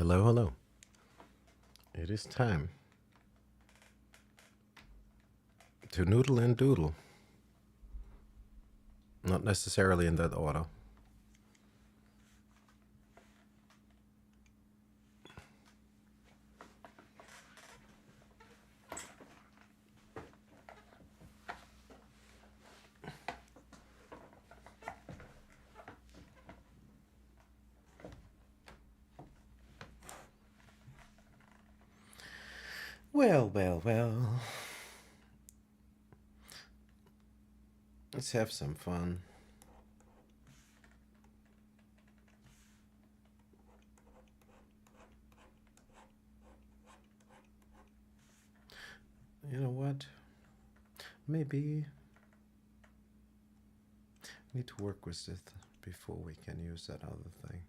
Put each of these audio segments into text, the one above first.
Hello, hello. It is time to noodle and doodle. Not necessarily in that order. Well, well, well. Let's have some fun. You know what? Maybe need to work with this before we can use that other thing.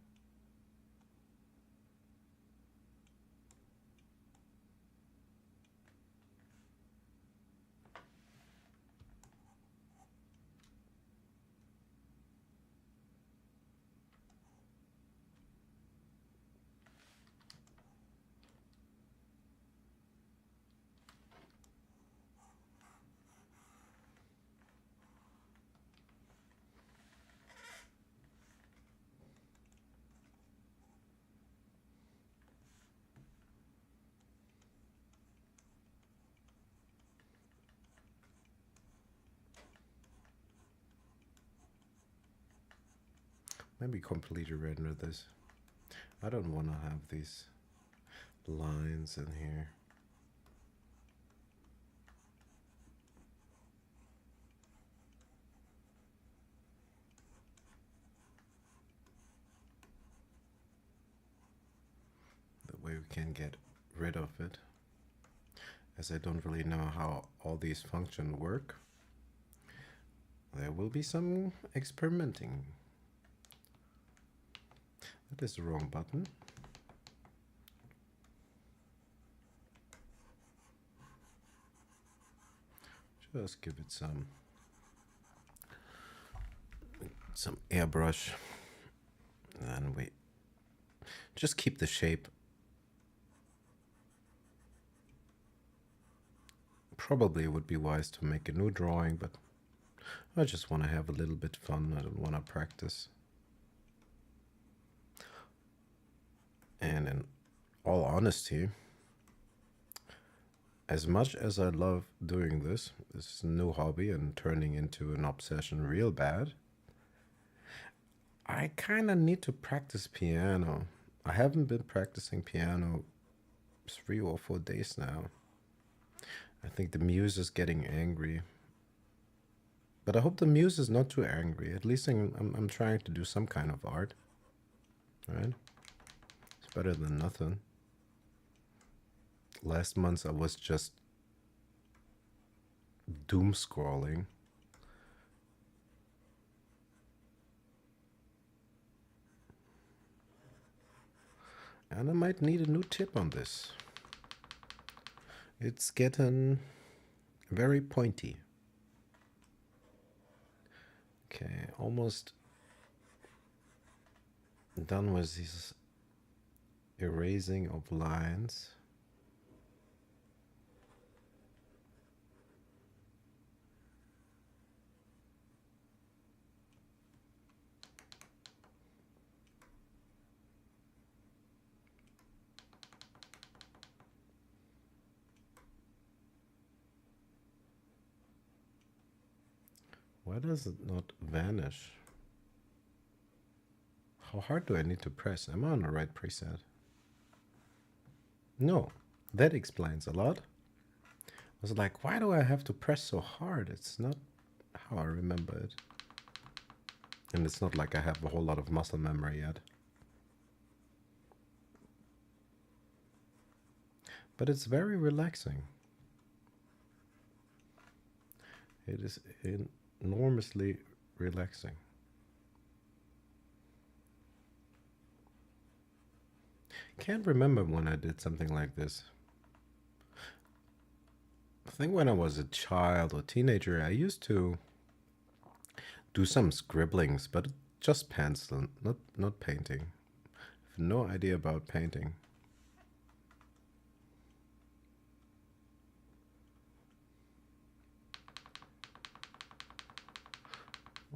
Maybe completely render this. I don't want to have these lines in here. That way we can get rid of it. As I don't really know how all these functions work, there will be some experimenting. That is the wrong button. Just give it some airbrush, and we just keep the shape. Probably it would be wise to make a new drawing, but I just want to have a little bit fun. I don't want to practice. And in all honesty, as much as I love doing this new hobby and turning into an obsession real bad, I kind of need to practice piano. I haven't been practicing piano 3 or 4 days now. I think the muse is getting angry. But I hope the muse is not too angry. At least I'm trying to do some kind of art. Right? It's better than nothing. Last month I was just doom scrolling. And I might need a new tip on this. It's getting very pointy. Okay, almost done with this erasing of lines. Why does it not vanish? How hard do I need to press? Am I on the right preset? No, that explains a lot. I was like, why do I have to press so hard? It's not how I remember it. And it's not like I have a whole lot of muscle memory yet. But it's very relaxing. It is enormously relaxing. Can't remember when I did something like this. I think when I was a child or teenager, I used to do some scribblings, but just pencil, not painting. I have no idea about painting.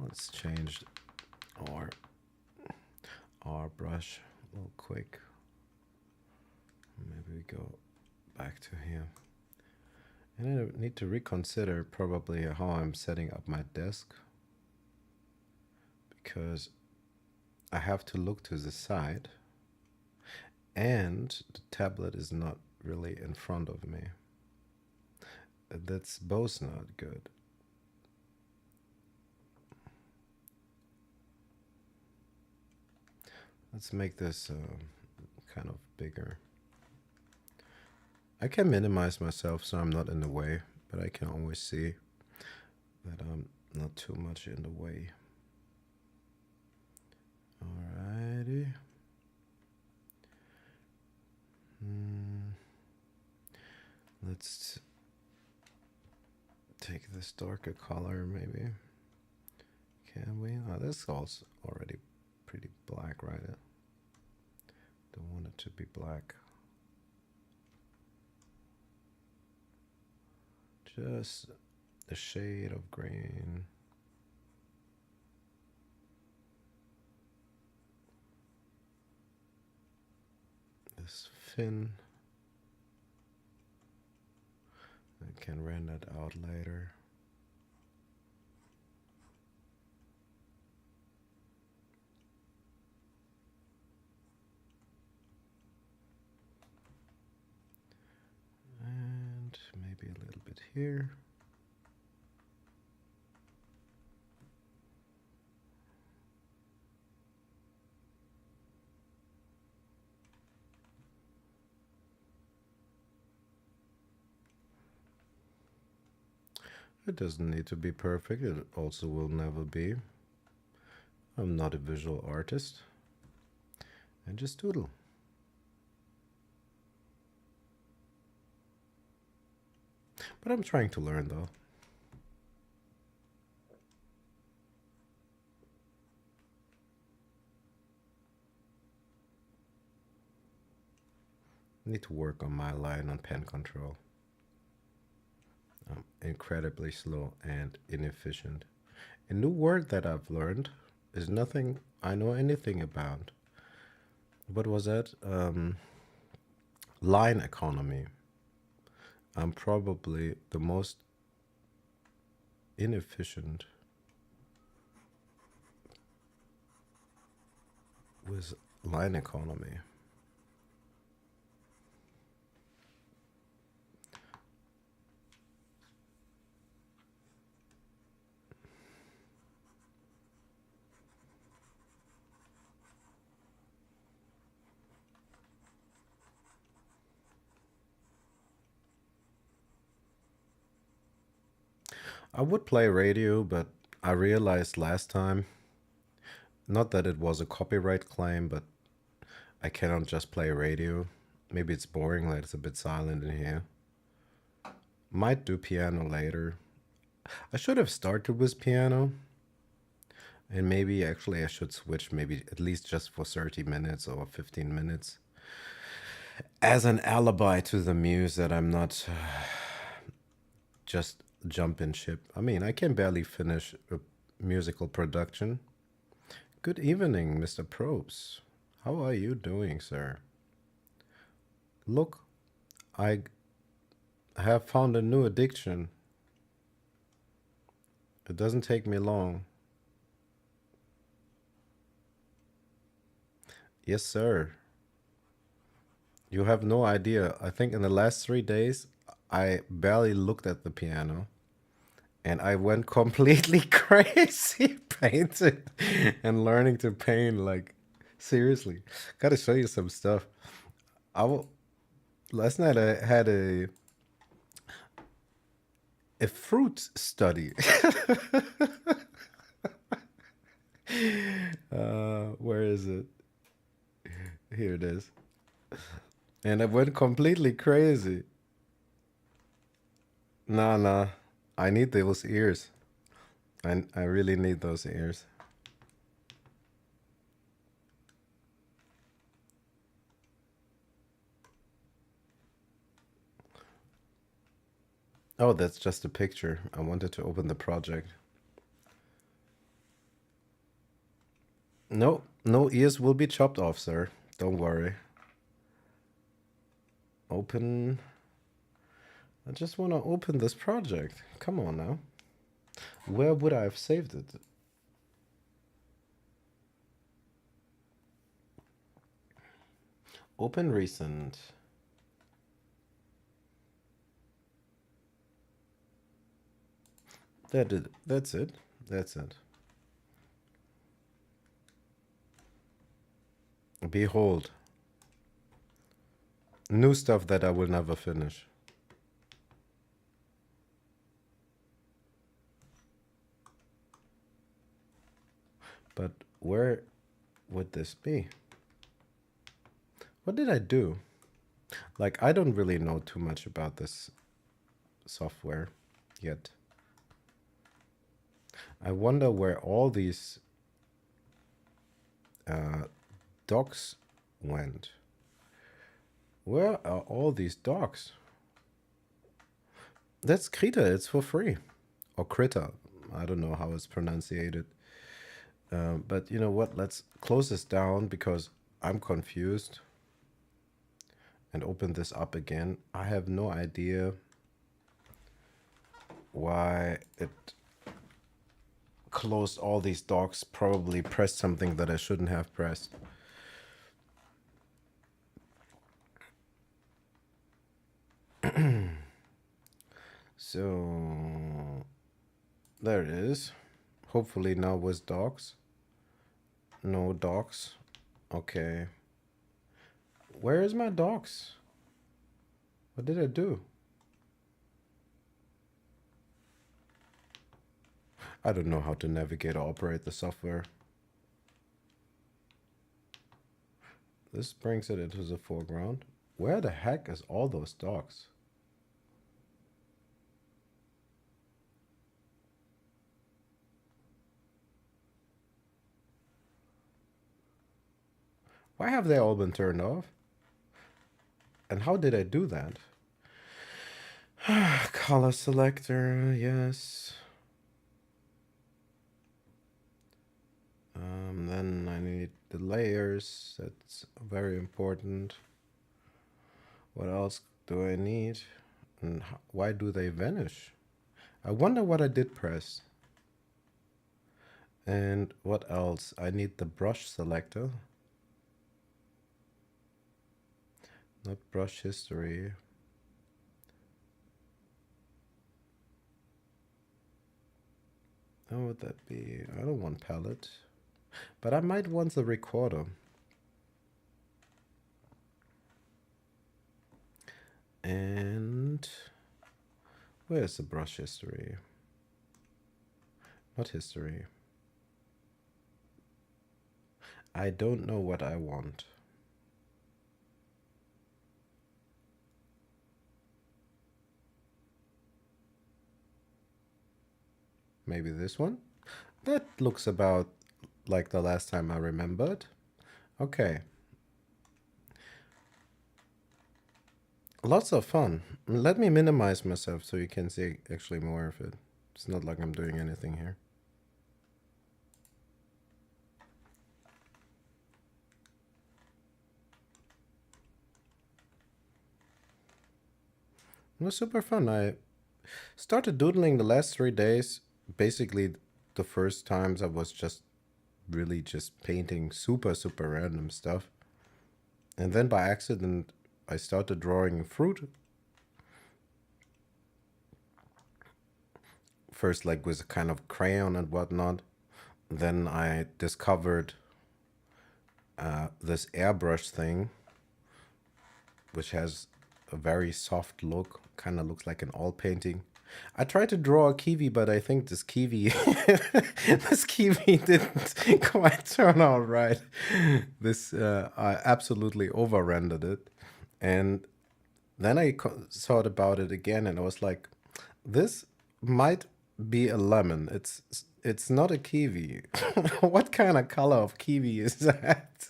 Let's change our brush a little quick. Maybe we go back to here. And I need to reconsider probably how I'm setting up my desk, because I have to look to the side and the tablet is not really in front of me. That's both not good. Let's make this kind of bigger. I can minimize myself so I'm not in the way, but I can always see that I'm not too much in the way. Alrighty. Let's take this darker color maybe. Can we? Oh, this is also already pretty black, right? Don't want it to be black. Just a shade of green. This fin. I can render it out later. And maybe a little bit here. It doesn't need to be perfect. It also will never be. I'm not a visual artist. I just doodle. But I'm trying to learn though. I need to work on my line on pen control. I'm incredibly slow and inefficient. A new word that I've learned is nothing I know anything about. What was that? Line economy. I'm probably the most inefficient with line economy. I would play radio, but I realized last time, not that it was a copyright claim, but I cannot just play radio. Maybe it's boring, like it's a bit silent in here. Might do piano later. I should have started with piano. And maybe actually I should switch maybe at least just for 30 minutes or 15 minutes. As an alibi to the muse that I'm not just jumping ship. I mean, I can barely finish a musical production. Good evening, Mr. Probst. How are you doing, sir? Look, I have found a new addiction. It doesn't take me long. Yes, sir. You have no idea. I think in the last 3 days, I barely looked at the piano. And I went completely crazy painting and learning to paint. Like, seriously. Gotta show you some stuff. Last night I had a fruit study. Where is it? Here it is. And I went completely crazy. Nah. I need those ears. I really need those ears. Oh, that's just a picture. I wanted to open the project. No, no ears will be chopped off, sir. Don't worry. Open. I just want to open this project. Come on now. Where would I have saved it? Open recent. That's it. That's it. Behold. New stuff that I will never finish. But where would this be? What did I do? Like, I don't really know too much about this software yet. I wonder where all these docs went. Where are all these docs? That's Krita. It's for free. Or Krita. I don't know how it's pronounced. But you know what? Let's close this down because I'm confused. And open this up again. I have no idea why it closed all these docs. Probably pressed something that I shouldn't have pressed. So there it is. Hopefully now with docs. No docs. Okay. Where is my docs? What did I do? I don't know how to navigate or operate the software. This brings it into the foreground. Where the heck is all those docs? Why have they all been turned off? And how did I do that? Color selector, yes. Then I need the layers. That's very important. What else do I need? And why do they vanish? I wonder what I did press. And what else? I need the brush selector. Not brush history. How would that be? I don't want palette. But I might want the recorder. And where's the brush history? Not history. I don't know what I want. Maybe this one? That looks about like the last time I remembered. Okay. Lots of fun. Let me minimize myself so you can see actually more of it. It's not like I'm doing anything here. It was super fun. I started doodling the last 3 days. Basically, the first times I was just really just painting super random stuff. And then by accident, I started drawing fruit. First, like with a kind of crayon and whatnot. Then I discovered this airbrush thing, which has a very soft look. Kind of looks like an oil painting. I tried to draw a kiwi, but I think this kiwi, this kiwi didn't quite turn out right. This I absolutely over-rendered it, and then I thought about it again, and I was like, this might be a lemon. It's not a kiwi. What kind of color of kiwi is that?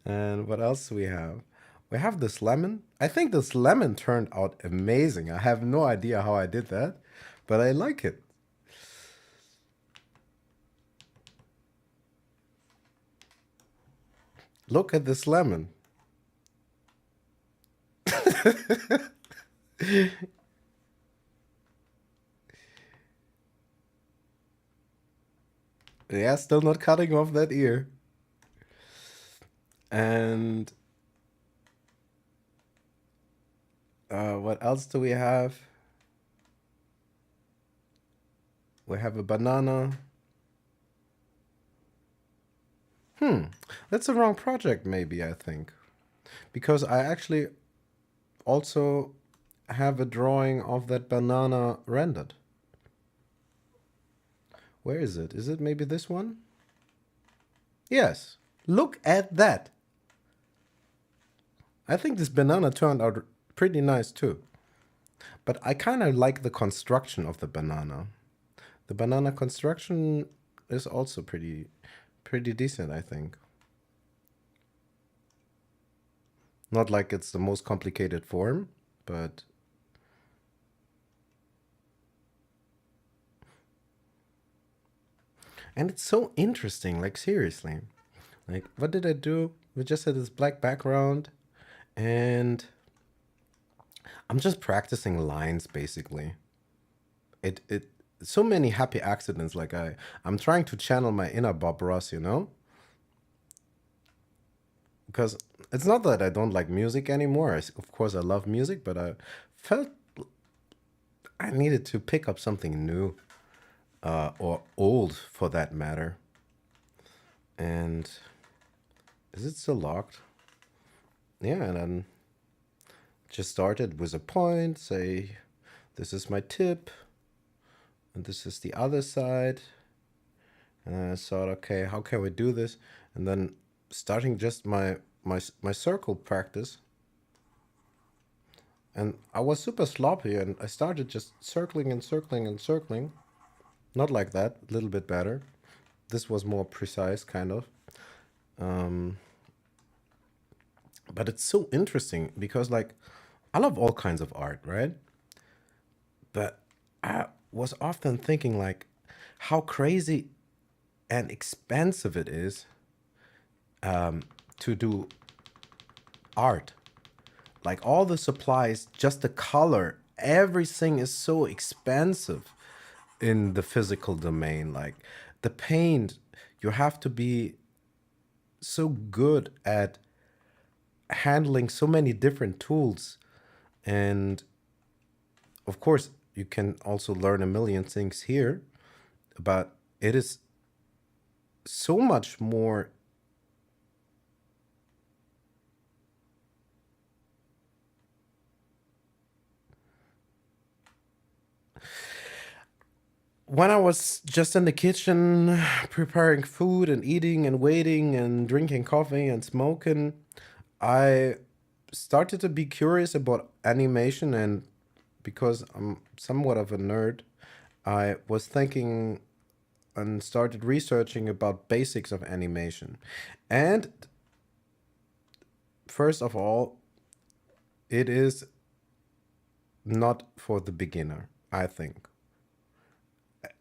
And what else do we have? We have this lemon. I think this lemon turned out amazing. I have no idea how I did that, but I like it. Look at this lemon. Yeah, still not cutting off that ear. And what else do we have? We have a banana. That's the wrong project, maybe, I think. Because I actually also have a drawing of that banana rendered. Where is it? Is it maybe this one? Yes. Look at that. I think this banana turned out pretty nice too. But I kind of like the construction of the banana. The banana construction is also pretty decent, I think. Not like it's the most complicated form, but and it's so interesting, like seriously. Like what did I do? We just had this black background and I'm just practicing lines basically. It so many happy accidents. Like I'm trying to channel my inner Bob Ross, you know? Because it's not that I don't like music anymore. Of course, I love music, but I felt I needed to pick up something new or old for that matter. And is it still locked? Yeah, and then just started with a point, say, this is my tip, and this is the other side. And I thought, okay, how can we do this? And then starting just my circle practice. And I was super sloppy, and I started just circling and circling and circling. Not like that, a little bit better. This was more precise, kind of. But it's so interesting because, like, I love all kinds of art, right? But I was often thinking, like, how crazy and expensive it is to do art. Like all the supplies, just the color, everything is so expensive in the physical domain. Like the paint, you have to be so good at handling so many different tools. And of course, you can also learn a million things here, but it is so much more when I was just in the kitchen preparing food and eating and waiting and drinking coffee and smoking, I started to be curious about animation. And because I'm somewhat of a nerd, I was thinking and started researching about basics of animation. And first of all, it is not for the beginner, I think.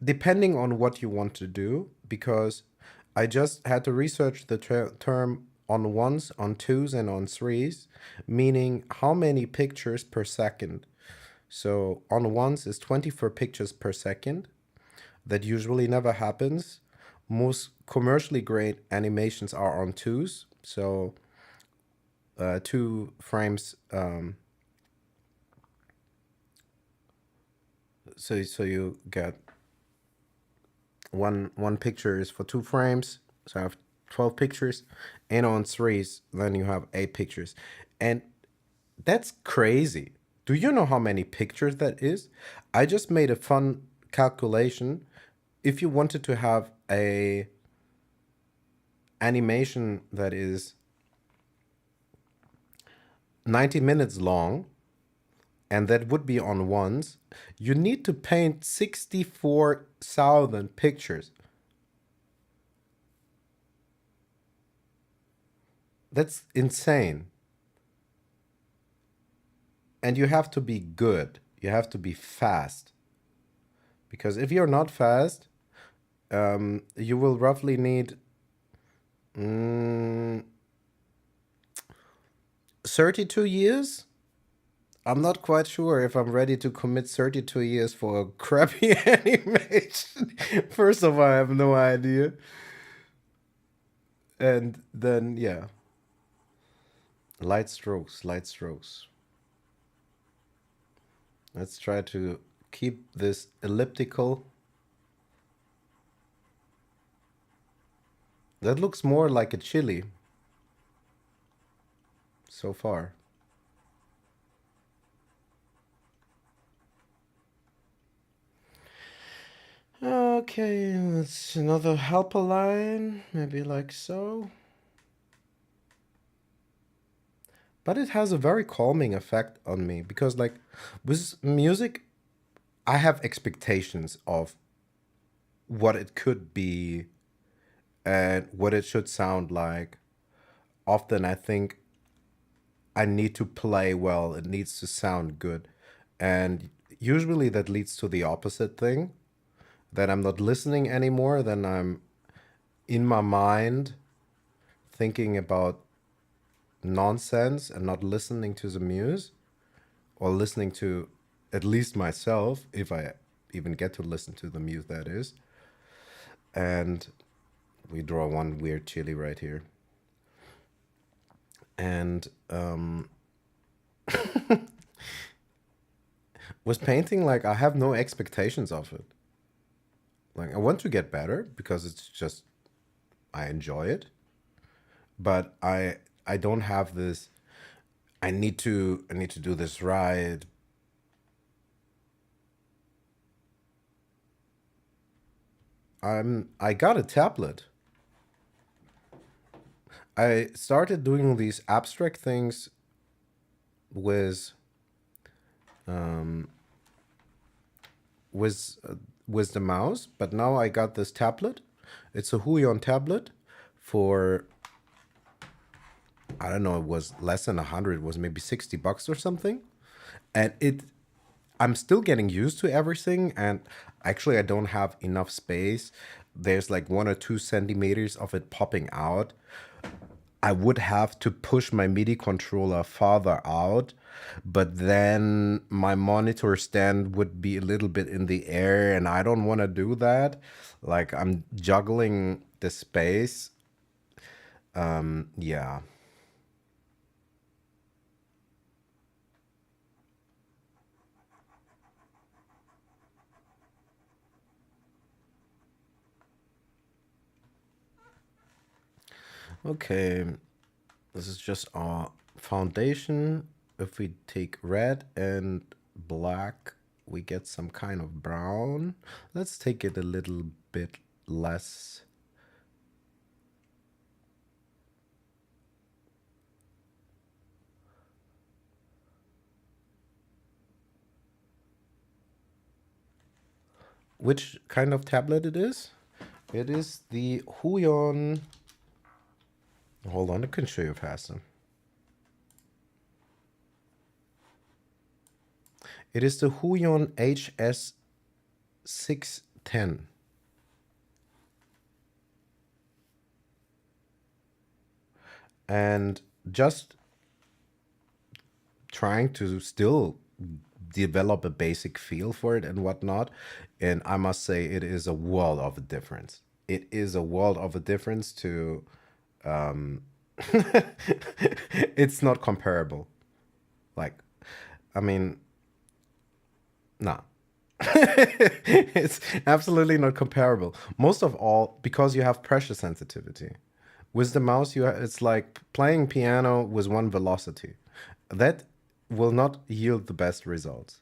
Depending on what you want to do, because I just had to research the term on ones, on twos, and on threes, meaning how many pictures per second. So on ones is 24 pictures per second. That usually never happens. Most commercially great animations are on twos. So 2 frames. So you get one picture is for 2 frames. So I have 12 pictures, and on threes, then you have 8 pictures, and that's crazy. Do you know how many pictures that is? I just made a fun calculation. If you wanted to have a animation that is 90 minutes long, and that would be on ones, you need to paint 64,000 pictures. That's insane. And you have to be good. You have to be fast. Because if you're not fast, you will roughly need 32 years? I'm not quite sure if I'm ready to commit 32 years for a crappy animation. First of all, I have no idea. And then, yeah. Light strokes, light strokes. Let's try to keep this elliptical. That looks more like a chili so far. Okay, that's another helper line, maybe like so. But it has a very calming effect on me because, like, with music, I have expectations of what it could be and what it should sound like. Often I think I need to play well, it needs to sound good. And usually that leads to the opposite thing, that I'm not listening anymore, then I'm in my mind thinking about nonsense and not listening to the muse or listening to at least myself, if I even get to listen to the muse, that is. And we draw one weird chili right here. And with painting, like, I have no expectations of it. Like, I want to get better because it's just, I enjoy it. But I don't have this, I need to do this right. I got a tablet. I started doing these abstract things with with the mouse, but now I got this tablet. It's a Huion tablet for, I don't know, it was less than 100, it was maybe $60 or something. And I'm still getting used to everything, and actually I don't have enough space. There's like 1 or 2 centimeters of it popping out. I would have to push my MIDI controller farther out, but then my monitor stand would be a little bit in the air, and I don't want to do that. Like, I'm juggling the space. Yeah. Okay, this is just our foundation. If we take red and black, we get some kind of brown. Let's take it a little bit less. Which kind of tablet it is? It is the Huion. Hold on, I can show you faster. It is the Huion HS610. And just trying to still develop a basic feel for it and whatnot. And I must say, it is a world of a difference. It is a world of a difference to. It's not comparable. Like, I mean, nah. It's absolutely not comparable. Most of all, because you have pressure sensitivity. With the mouse, it's like playing piano with one velocity. That will not yield the best results.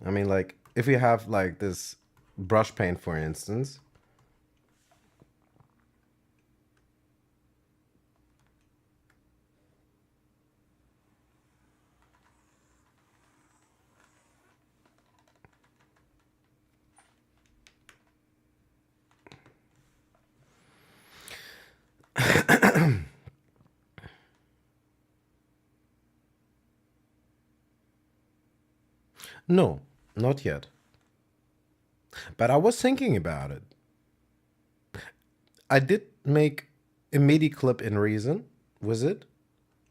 I mean, like, if you have like this brush paint, for instance. No, not yet. But I was thinking about it. I did make a MIDI clip in Reason with it.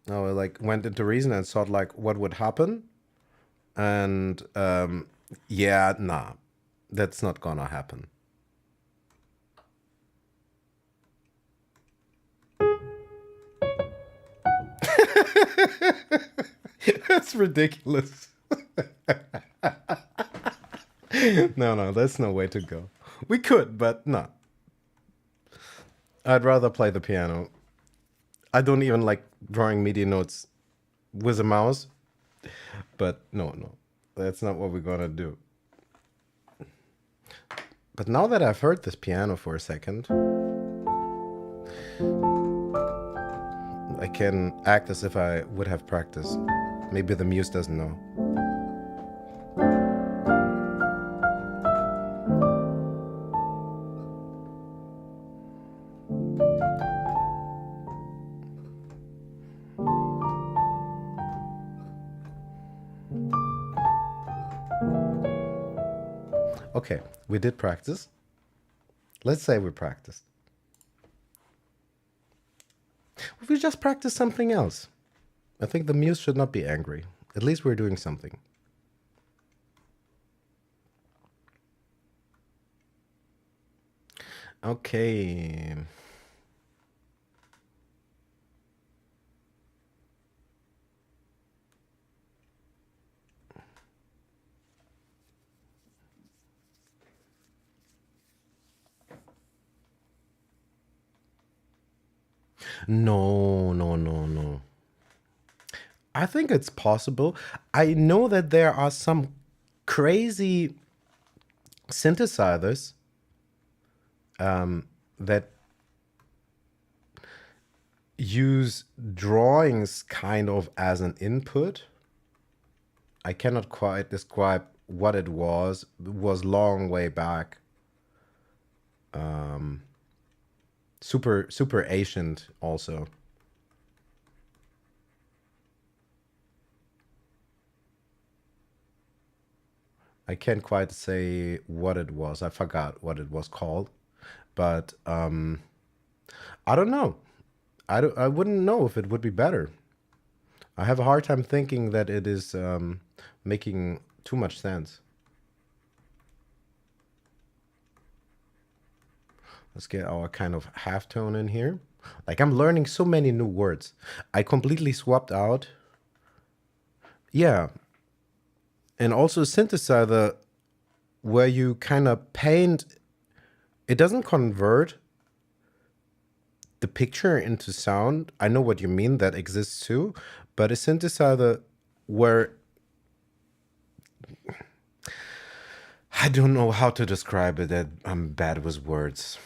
I like went into Reason and thought like what would happen, and yeah, nah, that's not gonna happen. That's ridiculous. No, that's no way to go. We could, but no. I'd rather play the piano. I don't even like drawing MIDI notes with a mouse, but no, that's not what we're gonna do. But now that I've heard this piano for a second, I can act as if I would have practiced. Maybe the muse doesn't know. Okay, we did practice. Let's say we practiced. We just practiced something else. I think the muse should not be angry. At least we're doing something. Okay. No. I think it's possible. I know that there are some crazy synthesizers that use drawings kind of as an input. I cannot quite describe what it was. It was long way back. Super ancient also. I can't quite say what it was. I forgot what it was called, but I don't know. I wouldn't know if it would be better. I have a hard time thinking that it is making too much sense. Let's get our kind of halftone in here. Like I'm learning so many new words. I completely swapped out. Yeah. And also synthesizer where you kind of paint, it doesn't convert the picture into sound. I know what you mean, that exists too, but a synthesizer where I don't know how to describe it, that I'm bad with words.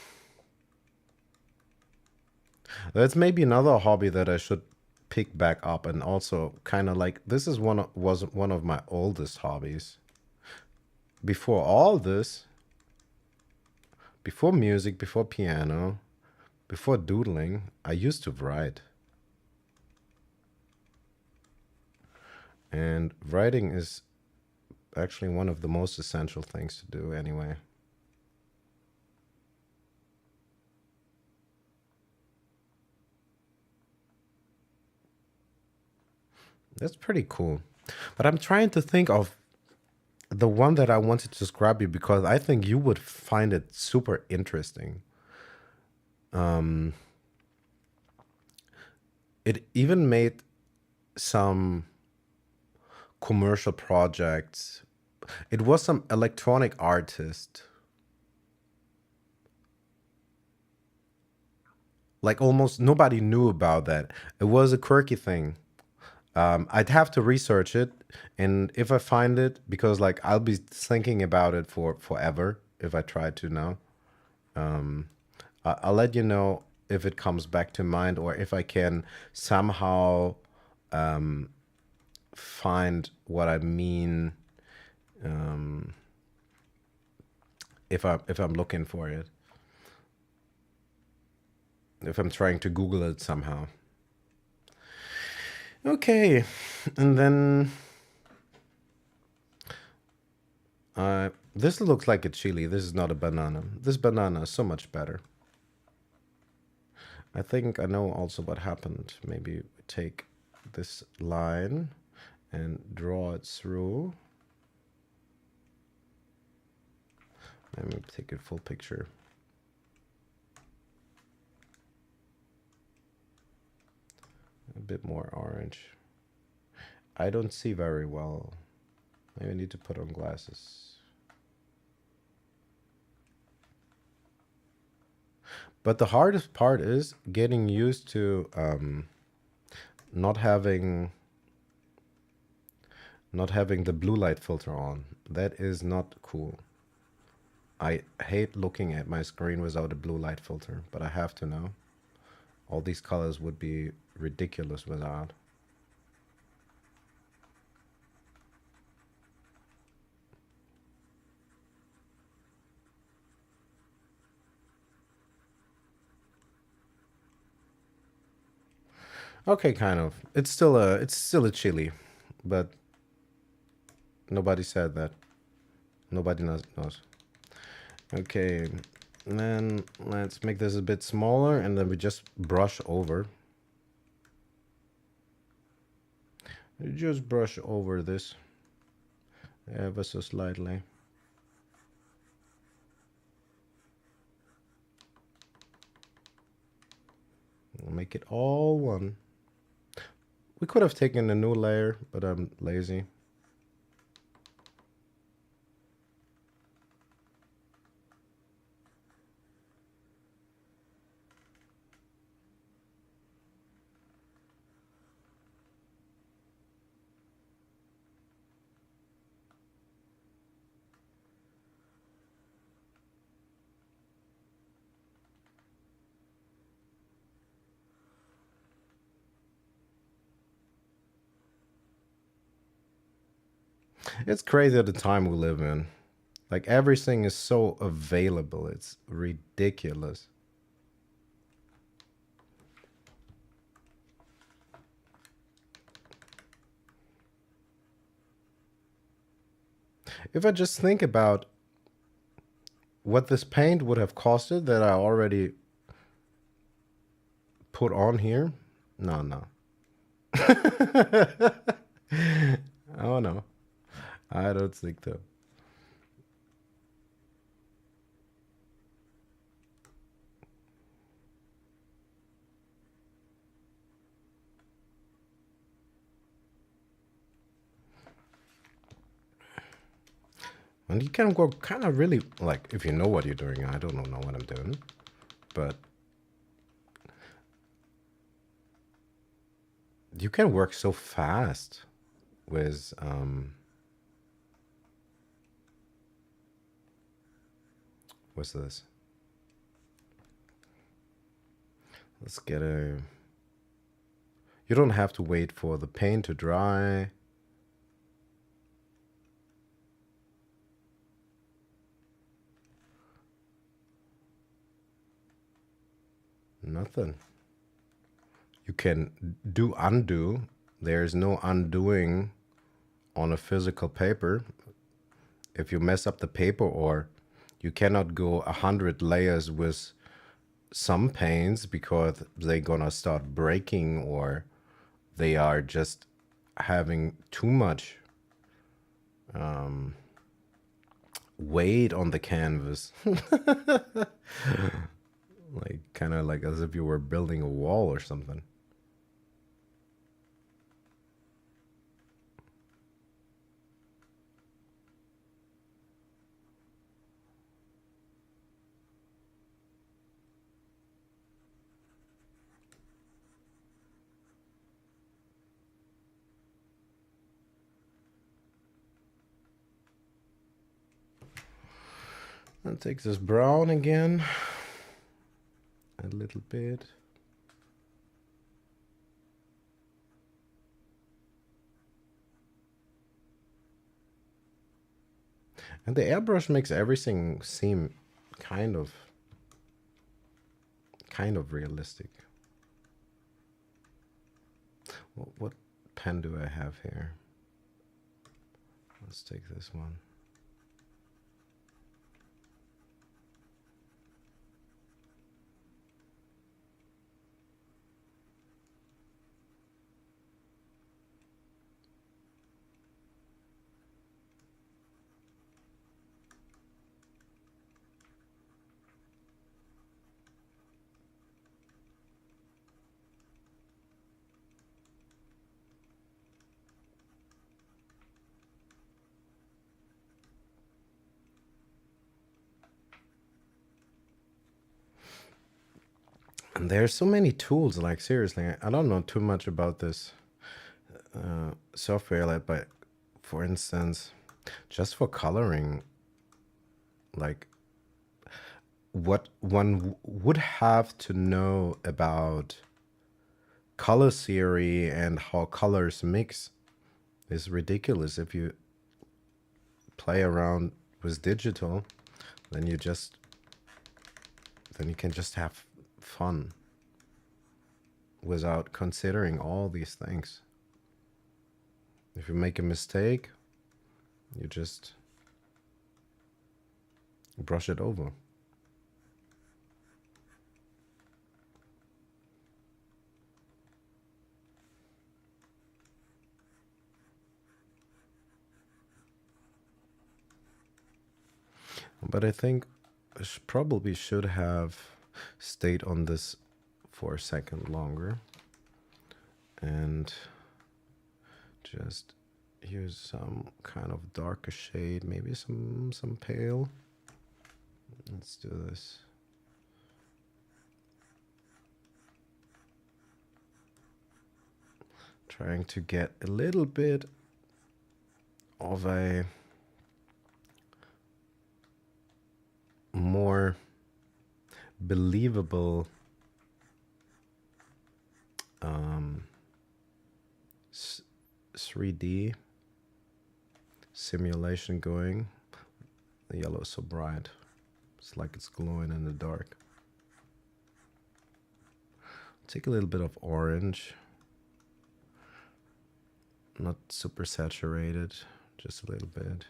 That's maybe another hobby that I should pick back up, and also kind of like this is was one of my oldest hobbies. Before all this, before music, before piano, before doodling, I used to write. And writing is actually one of the most essential things to do anyway. That's pretty cool. But I'm trying to think of the one that I wanted to describe you because I think you would find it super interesting. It even made some commercial projects. It was some electronic artist. Like almost nobody knew about that. It was a quirky thing. I'd have to research it, and if I find it, because like I'll be thinking about it for forever if I try to now. I'll let you know if it comes back to mind or if I can somehow find what I mean if I'm looking for it. If I'm trying to Google it somehow. Okay, and then this looks like a chili. This is not a banana. This banana is so much better. I think I know also what happened. Maybe we take this line and draw it through. Let me take a full picture. A bit more orange. I don't see very well. Maybe I need to put on glasses. But the hardest part is getting used to not having the blue light filter on. That is not cool. I hate looking at my screen without a blue light filter, but I have to now. All these colors would be ridiculous without. Okay, kind of. It's still a chili, but nobody said that. Nobody knows. Okay, and then let's make this a bit smaller, and then we just brush over. Just brush over this ever so slightly. We'll make it all one. We could have taken a new layer, but I'm lazy. It's crazy the time we live in. Like, everything is so available. It's ridiculous. If I just think about what this paint would have costed that I already put on here, no. Oh no, I don't think so. And you can go kind of really, like, if you know what you're doing. I don't know what I'm doing, but you can work so fast with what's this? Let's get a. You don't have to wait for the paint to dry. Nothing. You can do undo. There's no undoing on a physical paper. If you mess up the paper, or you cannot go 100 layers with some paints because they're gonna start breaking, or they are just having too much weight on the canvas. Like, kind of like as if you were building a wall or something. I'll take this brown again. A little bit. And the airbrush makes everything seem kind of realistic. What pen do I have here? Let's take this one. And there's so many tools, like seriously, I don't know too much about this software, like, but for instance, just for coloring, like what one would have to know about color theory and how colors mix is ridiculous. If you play around with digital, then you can just have fun without considering all these things. If you make a mistake, you just brush it over. But I think I probably should have stayed on this for a second longer and just use some kind of darker shade, maybe some pale. Let's do this. Trying to get a little bit of a more believable 3D simulation going. The yellow is so bright. It's like it's glowing in the dark. Take a little bit of orange. Not super saturated, just a little bit.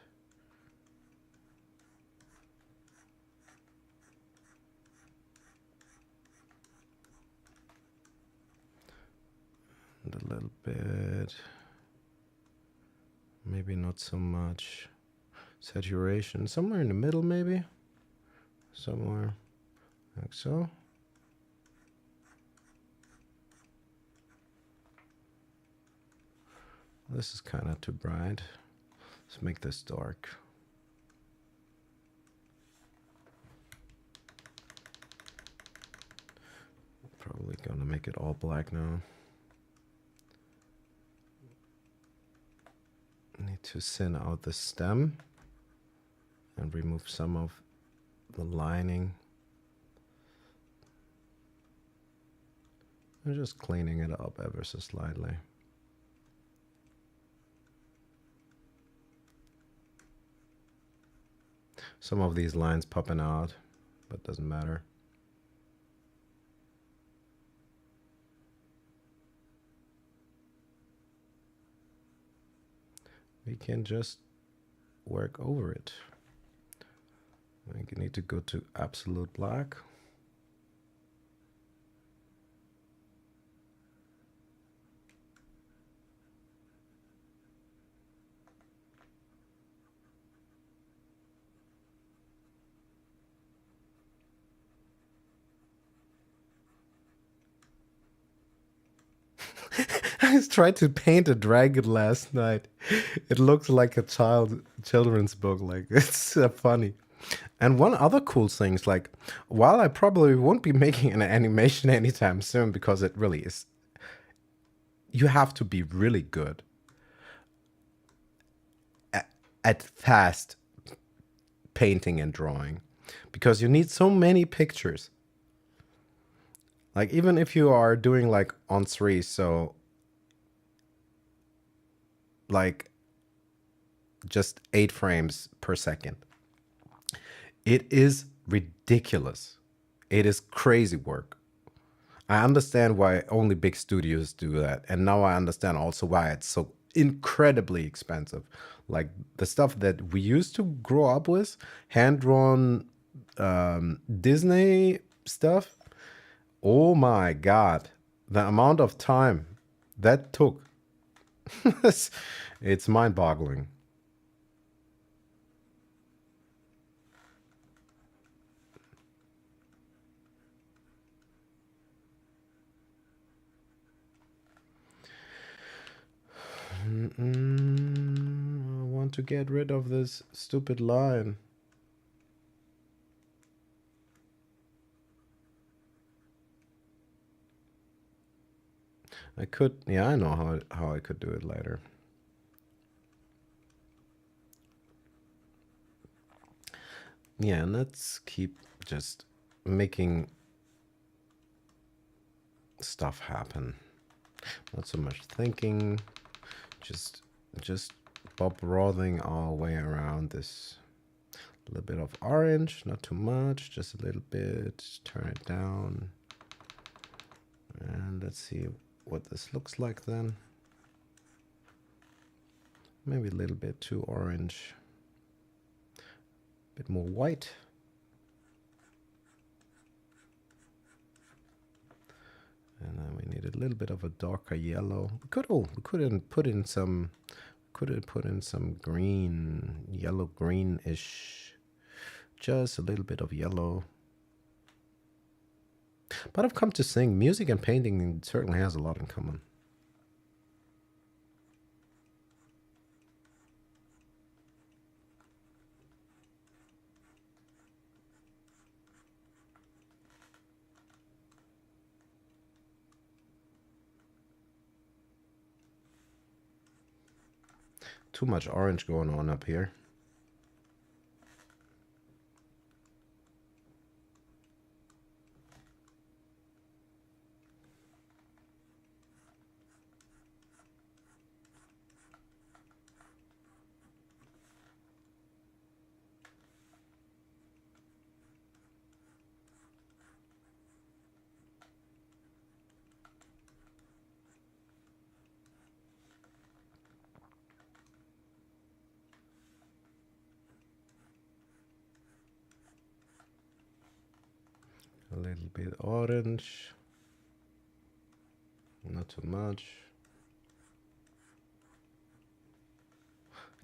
And a little bit. Maybe not so much saturation. Somewhere in the middle, maybe? Somewhere like so. This is kind of too bright. Let's make this dark. Probably gonna make it all black now. Need to thin out the stem and remove some of the lining. I'm just cleaning it up ever so slightly. Some of these lines popping out, but doesn't matter. We can just work over it. I need to go to absolute black. I tried to paint a dragon last night. It looks like a children's book. Like, it's funny. And one other cool thing is, like, while I probably won't be making an animation anytime soon because it really is, you have to be really good at fast painting and drawing because you need so many pictures. Like, even if you are doing like on 3, so like just 8 frames per second, it is ridiculous. It is crazy work. I understand why only big studios do that. And now I understand also why it's so incredibly expensive. Like the stuff that we used to grow up with, hand-drawn Disney stuff. Oh my God. The amount of time that took. It's mind-boggling. I want to get rid of this stupid line. I could, yeah, I know how I could do it later. Yeah, and let's keep just making stuff happen. Not so much thinking, just bob rolling our way around this. A little bit of orange, not too much, just a little bit. Turn it down. And let's see what this looks like then. Maybe a little bit too orange. A bit more white. And then we need a little bit of a darker yellow. We could put in some green, yellow greenish. Just a little bit of yellow. But I've come to think music and painting certainly has a lot in common. Too much orange going on up here. A little bit orange. Not too much.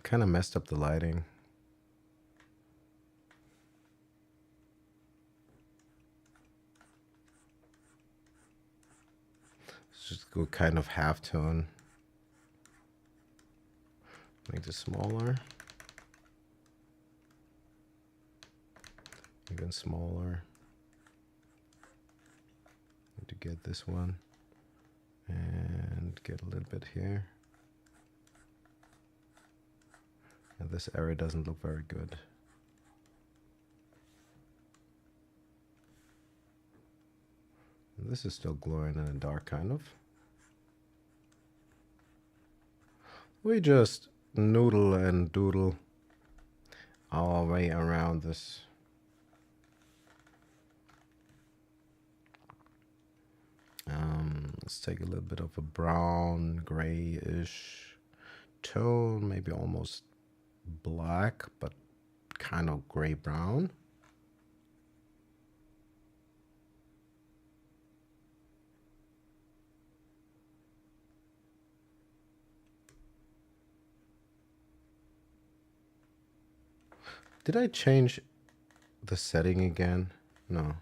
Kind of messed up the lighting. Let's just go kind of half tone. Make this smaller. Even smaller. Need to get this one. And get a little bit here. And this area doesn't look very good. And this is still glowing in the dark, kind of. We just noodle and doodle our way around this. Let's take a little bit of a brown, grayish tone, maybe almost black, but kind of gray-brown. Did I change the setting again? No.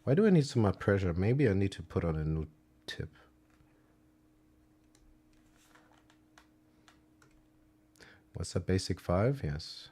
Why do I need so much pressure? Maybe I need to put on a new tip. What's that, basic 5? Yes.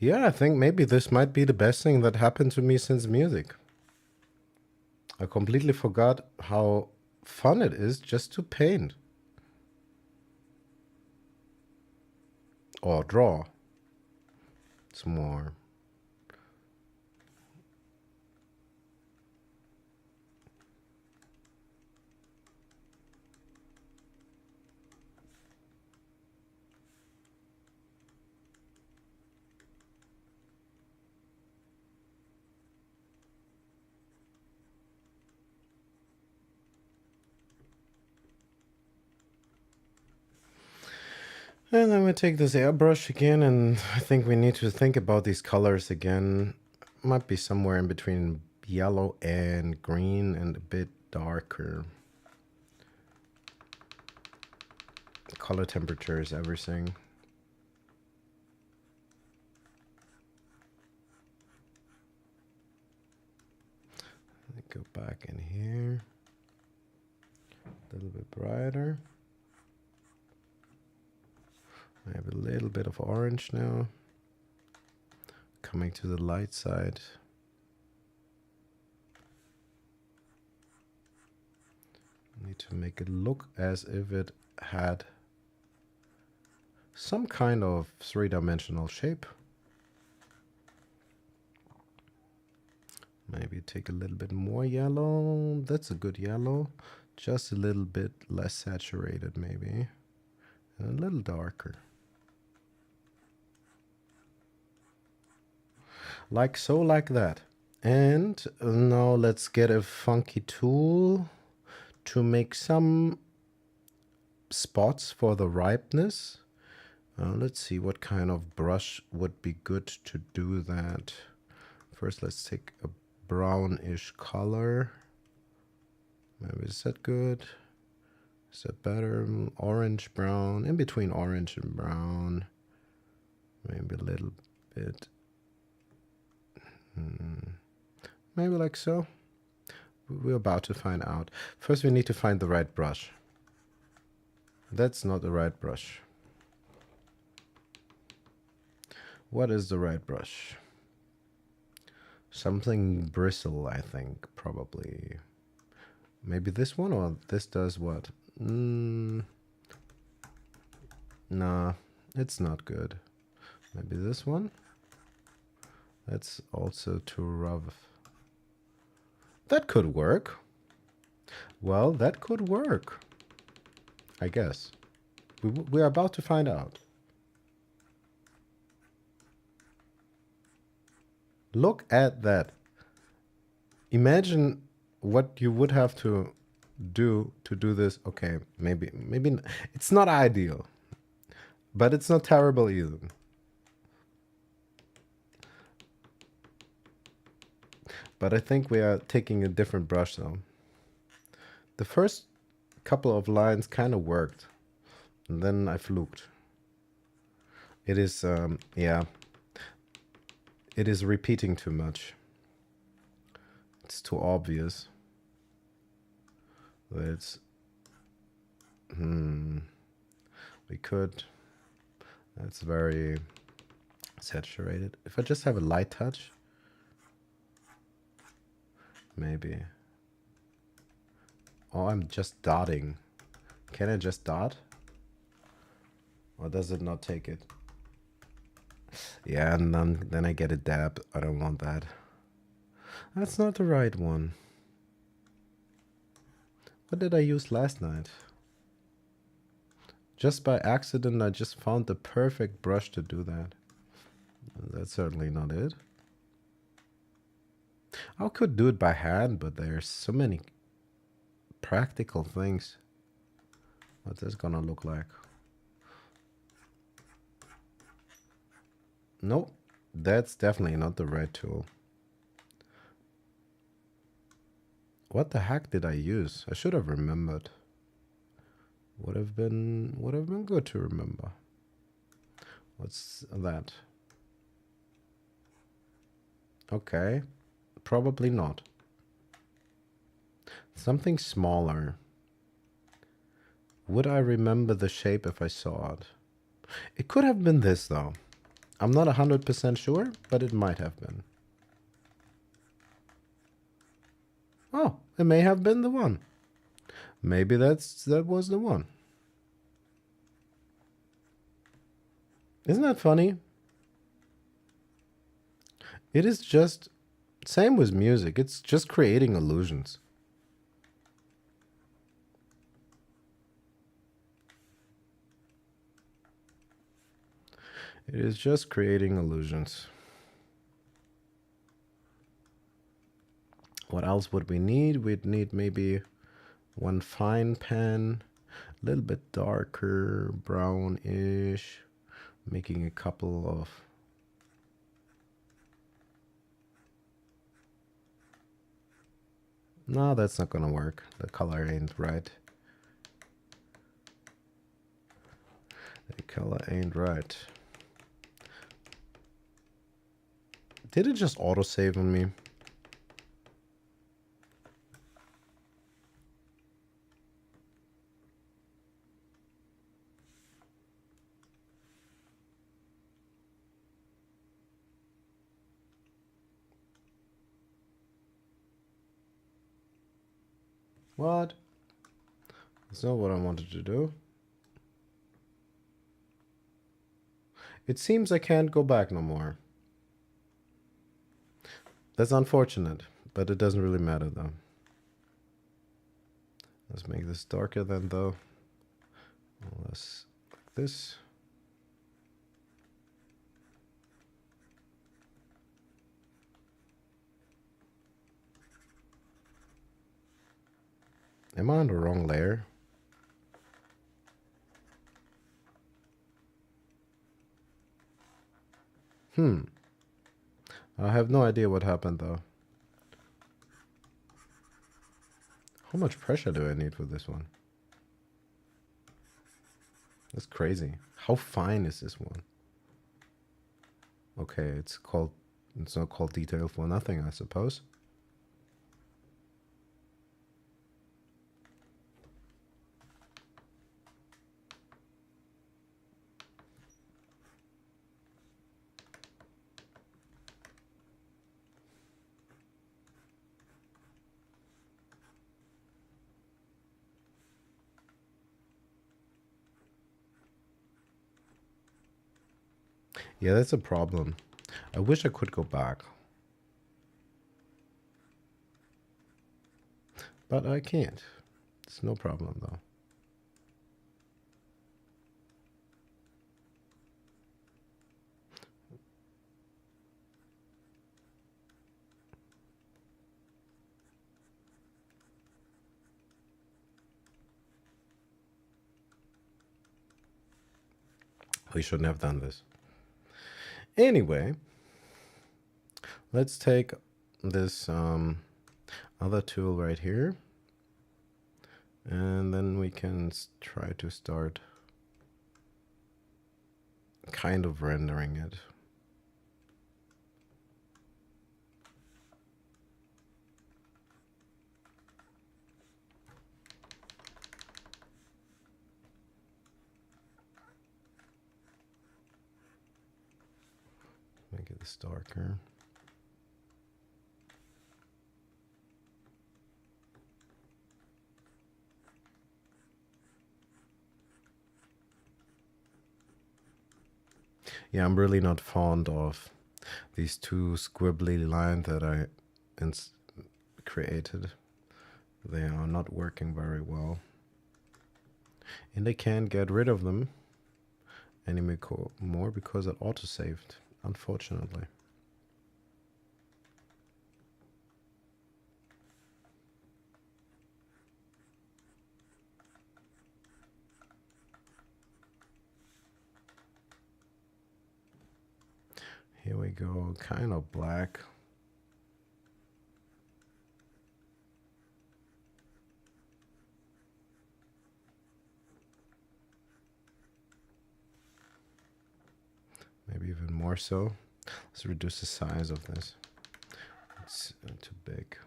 Yeah, I think maybe this might be the best thing that happened to me since music. I completely forgot how fun it is just to paint. Or draw. It's more. And then we take this airbrush again, and I think we need to think about these colors again. Might be somewhere in between yellow and green and a bit darker. Color temperature is everything. Go back in here. A little bit brighter. I have a little bit of orange now. Coming to the light side. Need to make it look as if it had some kind of three-dimensional shape. Maybe take a little bit more yellow. That's a good yellow. Just a little bit less saturated maybe. And a little darker. Like so, like that. And now let's get a funky tool to make some spots for the ripeness. Let's see what kind of brush would be good to do that. First, let's take a brownish color. Maybe is that good? Is that better? Orange, brown, in between orange and brown. Maybe a little bit. Maybe like so. We're about to find out. First, we need to find the right brush. That's not the right brush. What is the right brush? Something bristle, I think, probably. Maybe this one, or this does what? Nah, it's not good. Maybe this one? That's also too rough. That could work. Well, that could work. I guess. We're about to find out. Look at that. Imagine what you would have to do this. Okay, maybe it's not ideal, but it's not terrible either. But I think we are taking a different brush though. The first couple of lines kind of worked, and then I fluked. It is, yeah. It is repeating too much. It's too obvious. It's, we could, that's very saturated. If I just have a light touch, maybe. Oh, I'm just dotting. Can I just dot? Or does it not take it? Yeah, and then I get a dab. I don't want that. That's not the right one. What did I use last night? Just by accident, I just found the perfect brush to do that. That's certainly not it. I could do it by hand, but there's so many practical things. What's this gonna look like? Nope, that's definitely not the right tool. What the heck did I use? I should have remembered. Would have been good to remember. What's that? Okay, probably not. Something smaller. Would I remember the shape if I saw it? It could have been this though. I'm not 100% sure, but it might have been. Oh, it may have been the one. Maybe that was the one. Isn't that funny? It is just, same with music, it's just creating illusions. It is just creating illusions. What else would we need? We'd need maybe one fine pen. A little bit darker, brownish, making a couple of no, that's not gonna work. The color ain't right. The color ain't right. Did it just autosave on me? What? That's not what I wanted to do. It seems I can't go back no more. That's unfortunate, but it doesn't really matter though. Let's make this darker then though. Let's like this. Am I on the wrong layer? I have no idea what happened though. How much pressure do I need for this one? That's crazy. How fine is this one? Okay, it's not called detail for nothing, I suppose. Yeah, that's a problem. I wish I could go back. But I can't. It's no problem though. We shouldn't have done this. Anyway, let's take this other tool right here. And then we can try to start kind of rendering it. Make it this darker. Yeah, I'm really not fond of these two squibbly lines that I created. They are not working very well. And I can't get rid of them anymore because it auto-saved, unfortunately. Here we go, kind of black. Maybe even more so. Let's reduce the size of this. It's too big.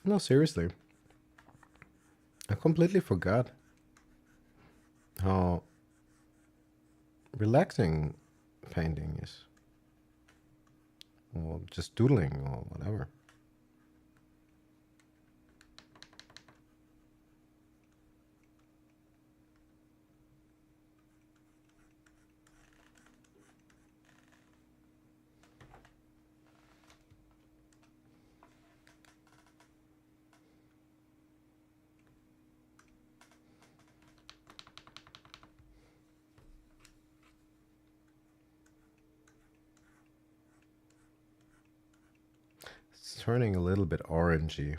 No, seriously. I completely forgot how relaxing painting is. or just doodling or whatever. It's turning a little bit orangey.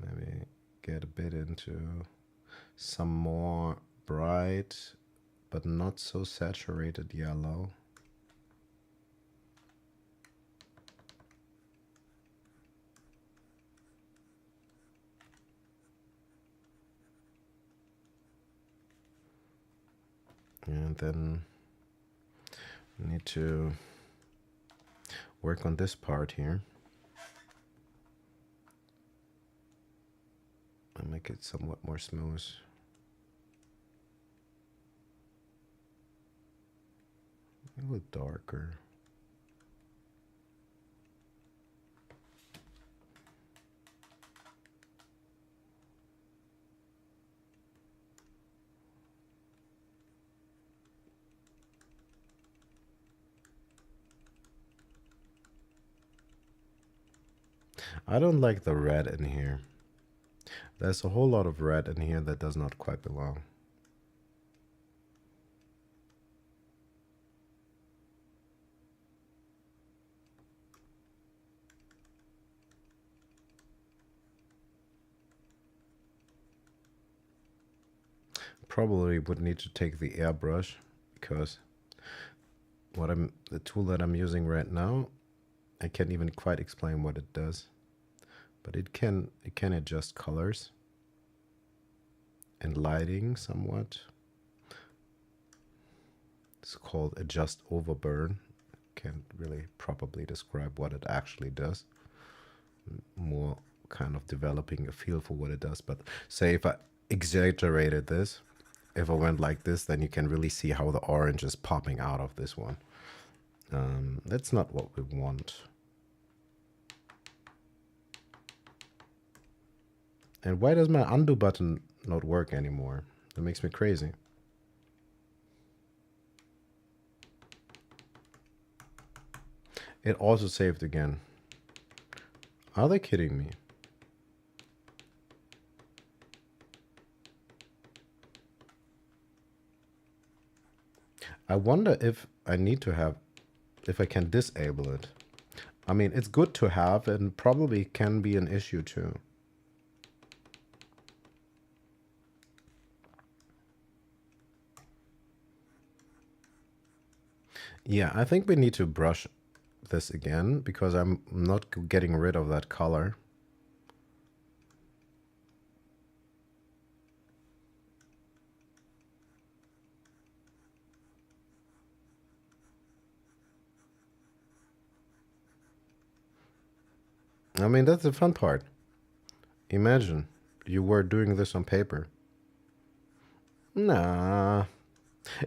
Maybe get a bit into some more bright but not so saturated yellow. And then I need to work on this part here and make it somewhat more smooth. A little darker. I don't like the red in here. There's a whole lot of red in here that does not quite belong. Probably would need to take the airbrush because the tool that I'm using right now, I can't even quite explain what it does. But it can adjust colors and lighting somewhat. It's called adjust overburn. Can't really properly describe what it actually does. More kind of developing a feel for what it does. But say if I exaggerated this, if I went like this, then you can really see how the orange is popping out of this one. That's not what we want. And why does my undo button not work anymore? That makes me crazy. It also saved again. Are they kidding me? I wonder if I need to have, if I can disable it. I mean, it's good to have and probably can be an issue too. Yeah, I think we need to brush this again because I'm not getting rid of that color. I mean, that's the fun part. Imagine you were doing this on paper. Nah,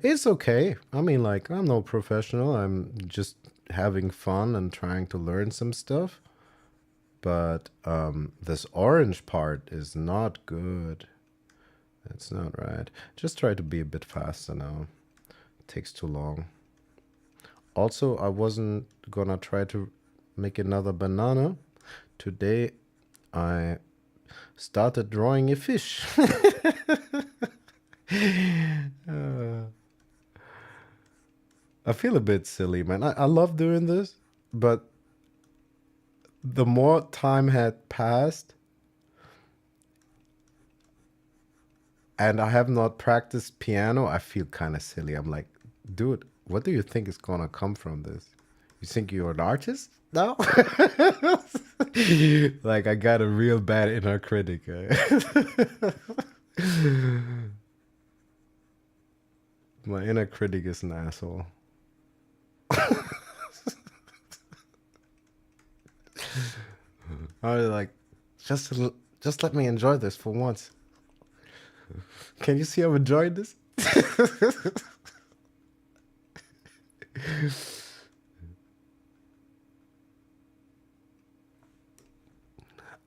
it's okay. I mean, like, I'm no professional. I'm just having fun and trying to learn some stuff. But this orange part is not good. That's not right. Just try to be a bit faster now. It takes too long. Also, I wasn't gonna try to make another banana. Today, I started drawing a fish. I feel a bit silly, man. I love doing this, but the more time had passed and I have not practiced piano, I feel kind of silly. I'm like, dude, what do you think is gonna come from this? You think you're an artist now? Like, I got a real bad inner critic. My inner critic is an asshole. I was like, just let me enjoy this for once. Can you see I'm enjoying this?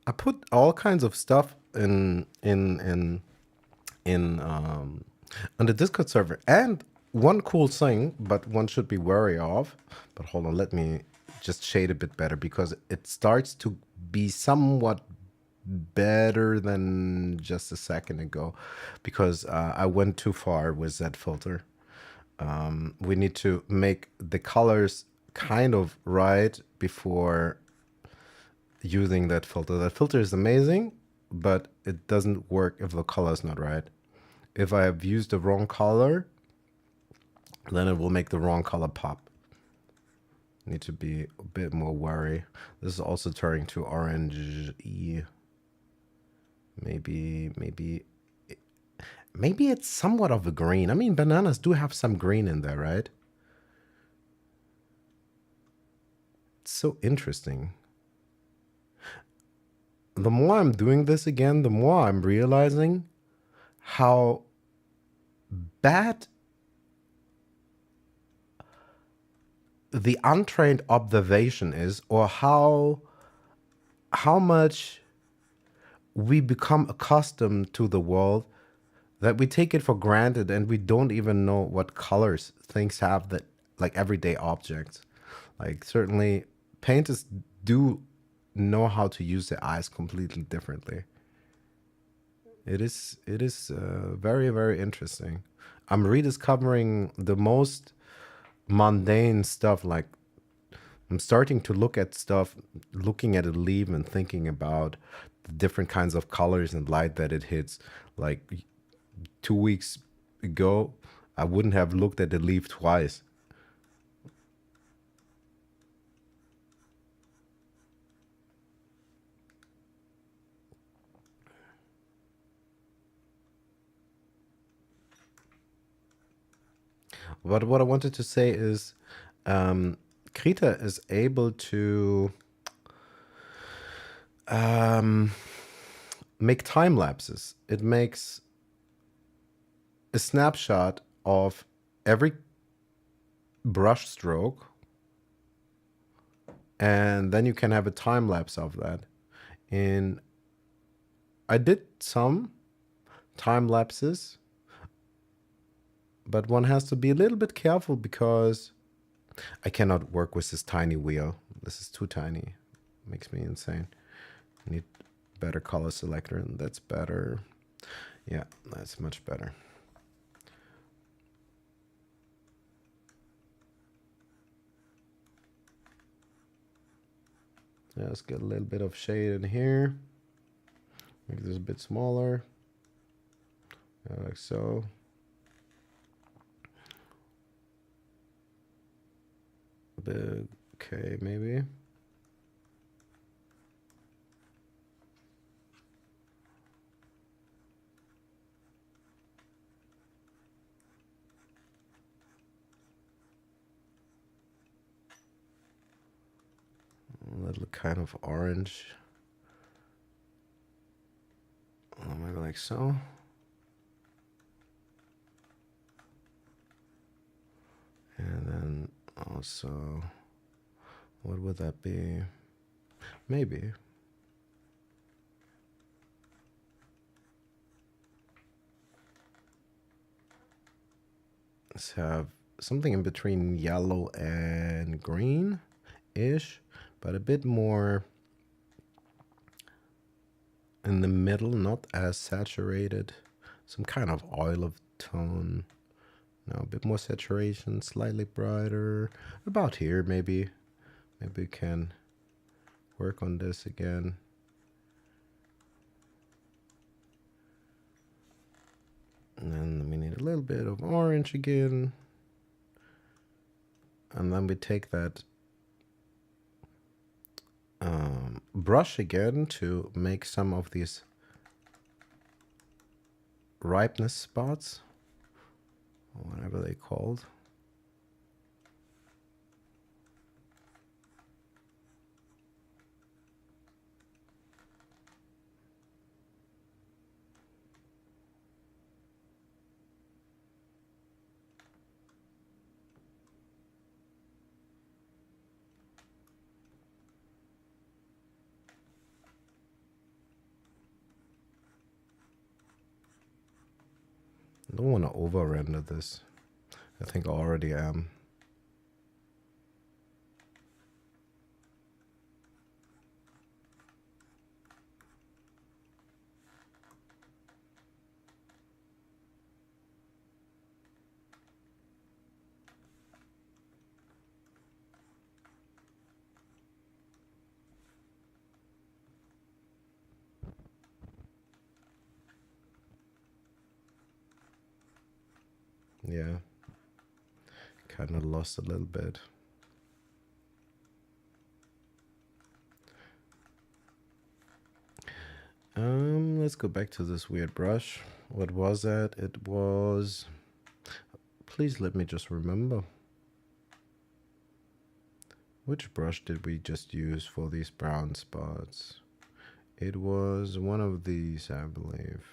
I put all kinds of stuff in on the Discord server. And one cool thing, but one should be wary of. But hold on, let me just shade a bit better because it starts to be somewhat better than just a second ago, because I went too far with that filter. We need to make the colors kind of right before using that filter. That filter is amazing, but it doesn't work if the color is not right. If I have used the wrong color, then it will make the wrong color pop. Need to be a bit more wary. This is also turning to orange-y. Maybe it's somewhat of a green. I mean, bananas do have some green in there, right? It's so interesting. The more I'm doing this again, the more I'm realizing how bad the untrained observation is, or how much we become accustomed to the world that we take it for granted and we don't even know what colors things have, that like everyday objects. Like certainly painters do know how to use their eyes completely differently. It is very, very interesting. I'm rediscovering the most mundane stuff. Like I'm starting to look at stuff, looking at a leaf and thinking about the different kinds of colors and light that it hits. Like 2 weeks ago, I wouldn't have looked at the leaf twice. But what I wanted to say is, Krita is able to make time lapses. It makes a snapshot of every brush stroke, and then you can have a time lapse of that. And I did some time lapses, but one has to be a little bit careful because I cannot work with this tiny wheel. This is too tiny. Makes me insane. I need better color selector, and that's better. Yeah, that's much better. Yeah, let's get a little bit of shade in here. Make this a bit smaller. Like so. Big, okay, maybe. A little kind of orange. Maybe like so. And then also, what would that be? Maybe. Let's have something in between yellow and green-ish, but a bit more in the middle, not as saturated. Some kind of olive tone. No, a bit more saturation, slightly brighter. About here, maybe. Maybe we can work on this again. And then we need a little bit of orange again. And then we take that brush again to make some of these ripeness spots, or whatever they're called. I don't want to over render this. I think I already am. Yeah, kind of lost a little bit. Let's go back to this weird brush. What was that? It was... Please let me just remember. Which brush did we just use for these brown spots? It was one of these, I believe.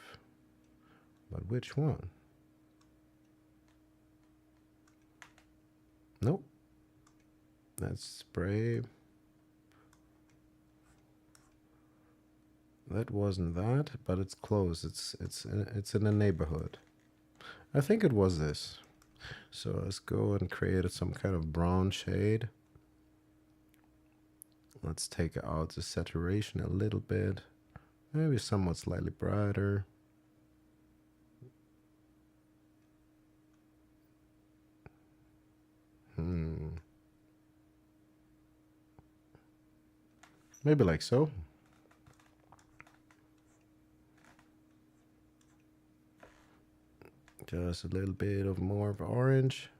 But which one? Nope. That's spray. That wasn't that, but it's close. It's in the neighborhood. I think it was this. So let's go and create some kind of brown shade. Let's take out the saturation a little bit. Maybe somewhat slightly brighter. Maybe like so. Just a little bit of more of orange.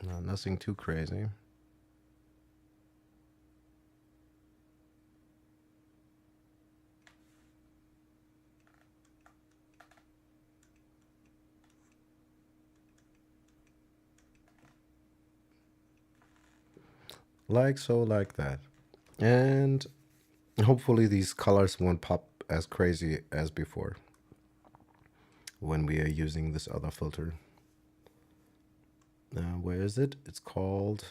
No, nothing too crazy. Like so, like that. And hopefully these colors won't pop as crazy as before when we are using this other filter. Where is it? It's called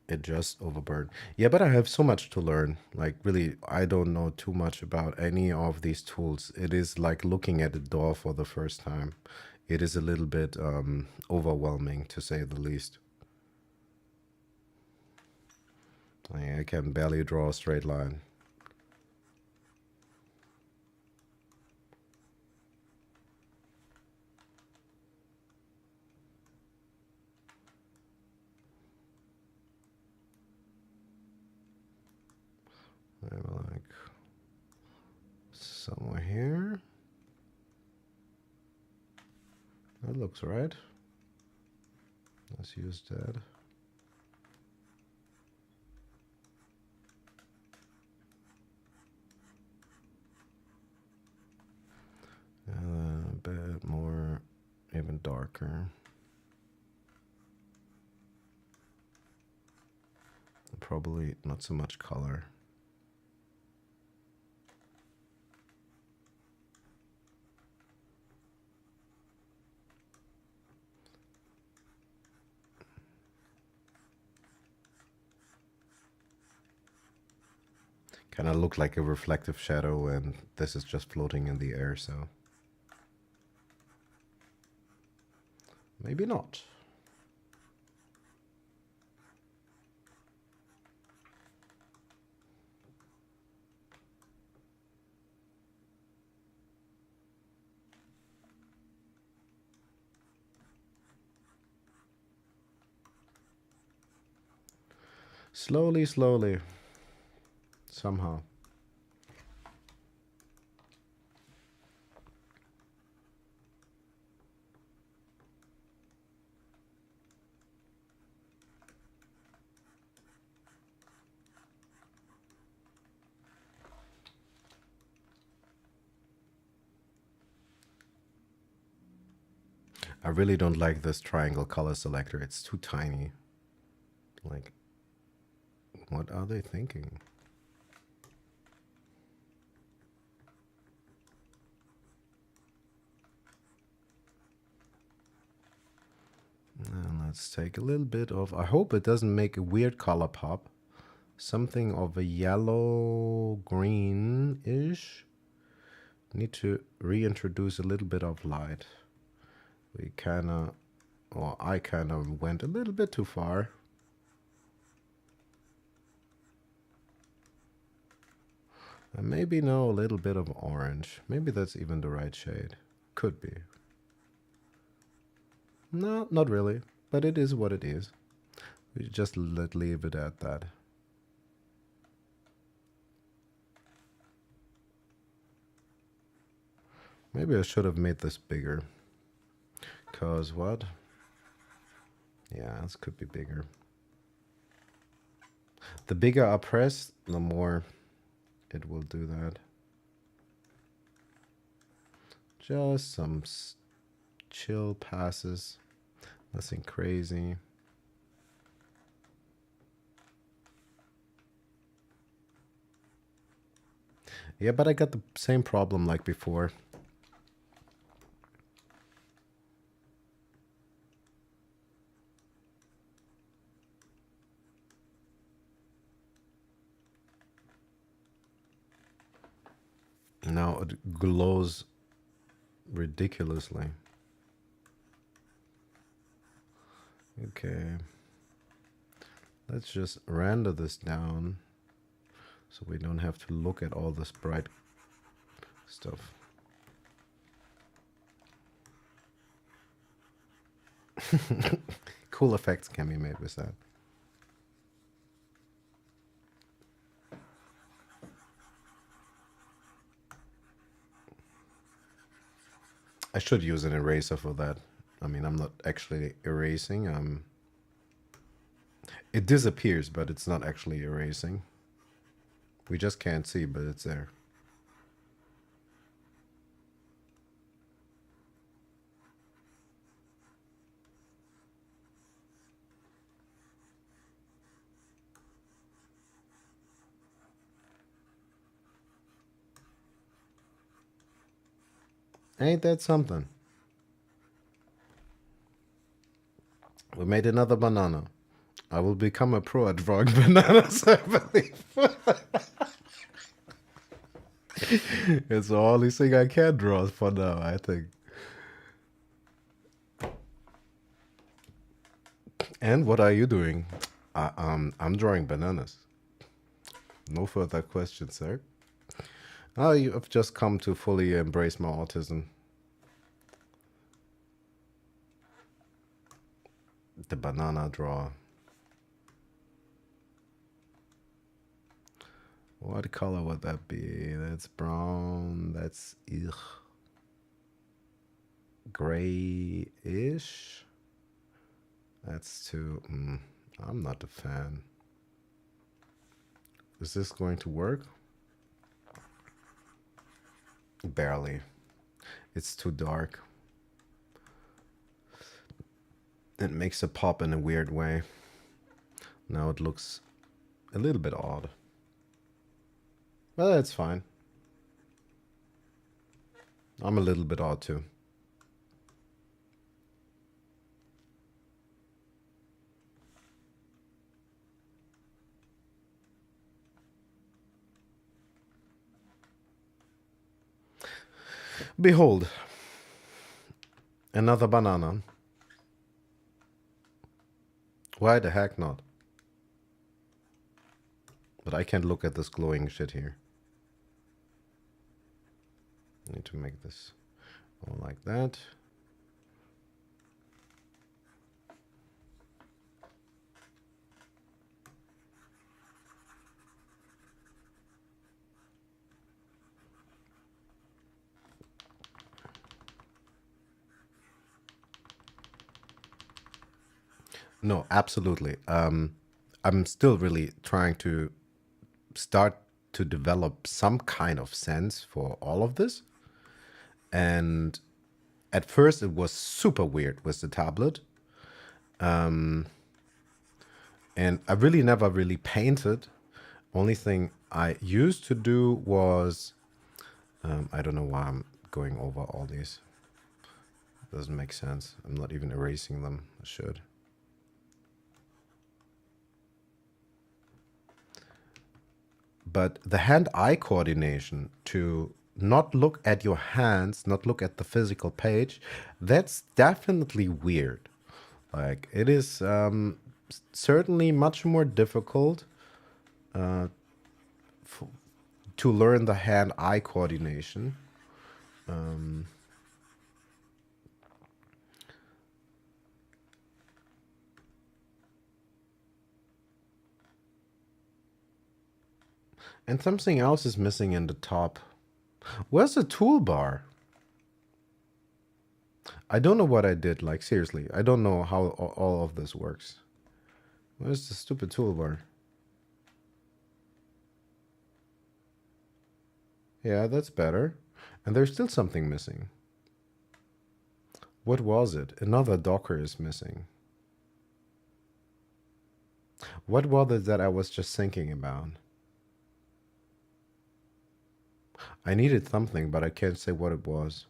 Adjust Overburn. Yeah, but I have so much to learn. Like, really, I don't know too much about any of these tools. It is like looking at a door for the first time. It is a little bit overwhelming, to say the least. I can barely draw a straight line. Maybe like somewhere here. That looks right. Let's use that. A bit more, even darker. Probably not so much color. Kind of look like a reflective shadow, and this is just floating in the air, so maybe not. Slowly, slowly, somehow. I really don't like this triangle color selector. It's too tiny. Like, what are they thinking? And let's take a little bit of... I hope it doesn't make a weird color pop. something of a yellow green-ish. Need to reintroduce a little bit of light. We kind of, or I kind of went a little bit too far. And maybe now a little bit of orange. Maybe that's even the right shade. Could be. No, not really. But it is what it is. We just leave it at that. Maybe I should have made this bigger. Cause what? Yeah, this could be bigger. The bigger I press, the more it will do that. Just some chill passes. Nothing crazy. Yeah, but I got the same problem like before. Now it glows ridiculously. Okay. Let's just render this down so we don't have to look at all this bright stuff. Cool effects can be made with that. I should use an eraser for that. I mean, I'm not actually erasing. It disappears, but it's not actually erasing. We just can't see, but it's there. Ain't that something? We made another banana. I will become a pro at drawing bananas, I believe. It's the only thing I can draw for now, I think. And what are you doing? I'm drawing bananas. No further questions, sir. Oh, you have just come to fully embrace my autism. The banana draw. What color would that be? That's brown. That's grayish. That's too. I'm not a fan. Is this going to work? Barely. It's too dark. It makes a pop in a weird way. Now it looks a little bit odd. Well, that's fine. I'm a little bit odd too. Behold, another banana. Why the heck not? But I can't look at this glowing shit here. I need to make this all like that. No, absolutely. I'm still really trying to start to develop some kind of sense for all of this. And at first it was super weird with the tablet. And I really never really painted. Only thing I used to do was, I don't know why I'm going over all these. Doesn't make sense. I'm not even erasing them. I should. But the hand-eye coordination to not look at your hands, not look at the physical page, that's definitely weird. Like it is certainly much more difficult to learn the hand-eye coordination. And something else is missing in the top. Where's the toolbar? I don't know what I did, like seriously. I don't know how all of this works. Where's the stupid toolbar? Yeah, that's better. And there's still something missing. What was it? Another Docker is missing. What was it that I was just thinking about? I needed something, but I can't say what it was.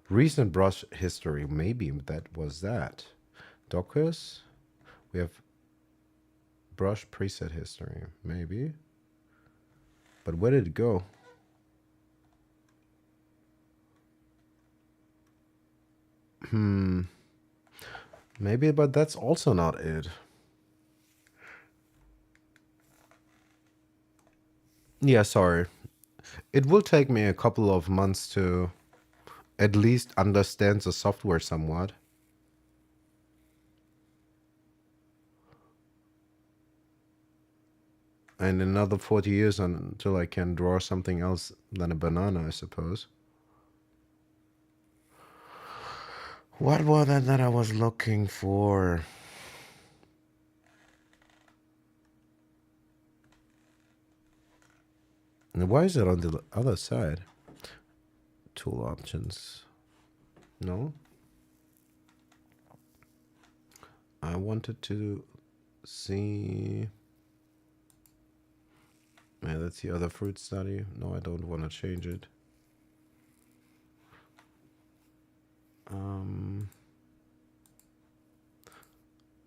Recent brush history, maybe that was that. Dockers, we have brush preset history, maybe. But where did it go? Maybe, but that's also not it. Yeah, sorry. It will take me a couple of months to at least understand the software somewhat. And another 40 years until I can draw something else than a banana, I suppose. What was it that I was looking for? And why is it on the other side? Tool options. No? I wanted to see... Yeah, that's the other fruit study. No, I don't want to change it.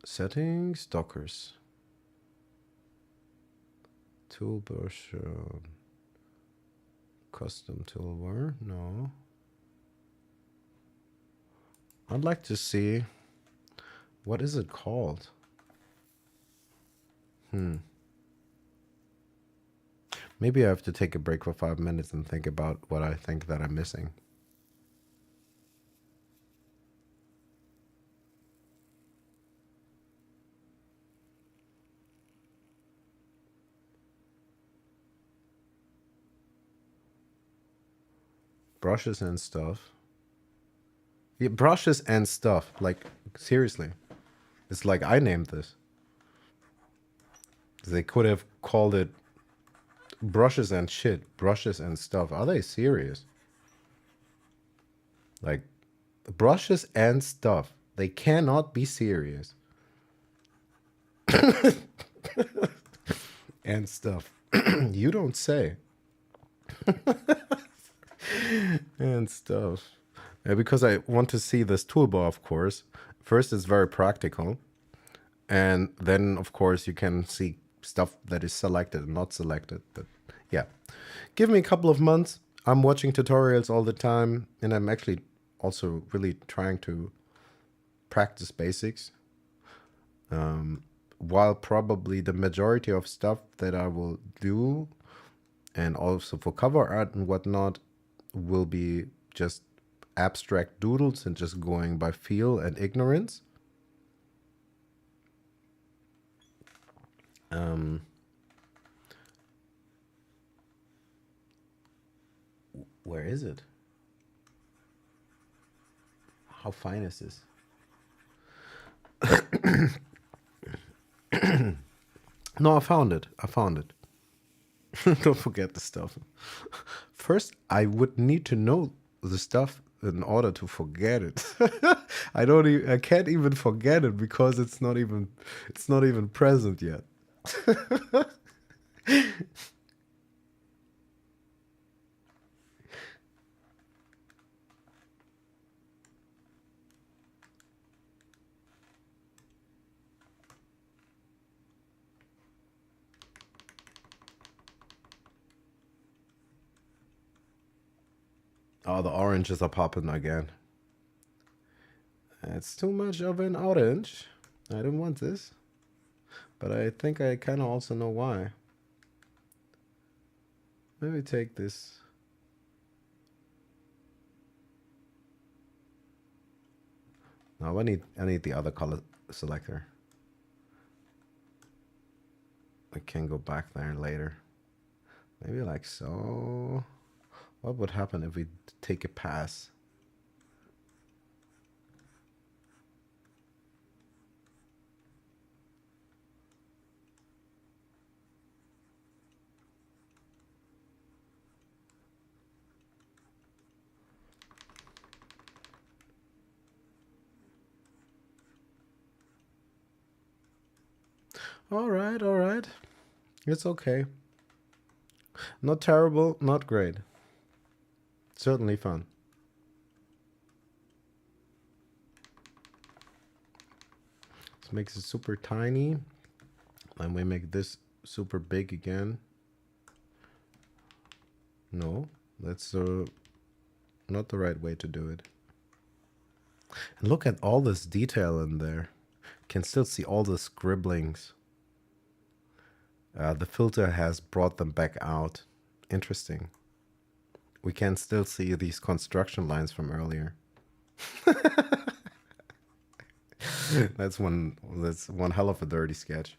Settings, Dockers. Toolbar shown. Custom toolbar, no. I'd like to see, what is it called? Maybe I have to take a break for 5 minutes and think about what I think that I'm missing. Brushes and stuff. Yeah, brushes and stuff. Like, seriously. It's like I named this. They could have called it brushes and shit. Brushes and stuff. Are they serious? Like, brushes and stuff. They cannot be serious. And stuff. You don't say. And stuff. Because I want to see this toolbar, of course. First, it's very practical. And then, of course, you can see stuff that is selected and not selected. But yeah, give me a couple of months. I'm watching tutorials all the time. And I'm actually also really trying to practice basics. While probably the majority of stuff that I will do, and also for cover art and whatnot, will be just abstract doodles and just going by feel and ignorance. Where is it? How fine is this? No, I found it. I found it. Don't forget the stuff. First, I would need to know the stuff in order to forget it. I can't even forget it because it's not even present yet. Oh, the oranges are popping again. It's too much of an orange. I didn't want this. But I think I kind of also know why. Maybe take this. No, I need the other color selector. I can go back there later. Maybe like so. What would happen if we take a pass? All right. It's okay. Not terrible, not great. Certainly fun. Let's make it super tiny. And we make this super big again. No, that's not the right way to do it. And look at all this detail in there. Can still see all the scribblings. The filter has brought them back out. Interesting. We can still see these construction lines from earlier. That's one hell of a dirty sketch.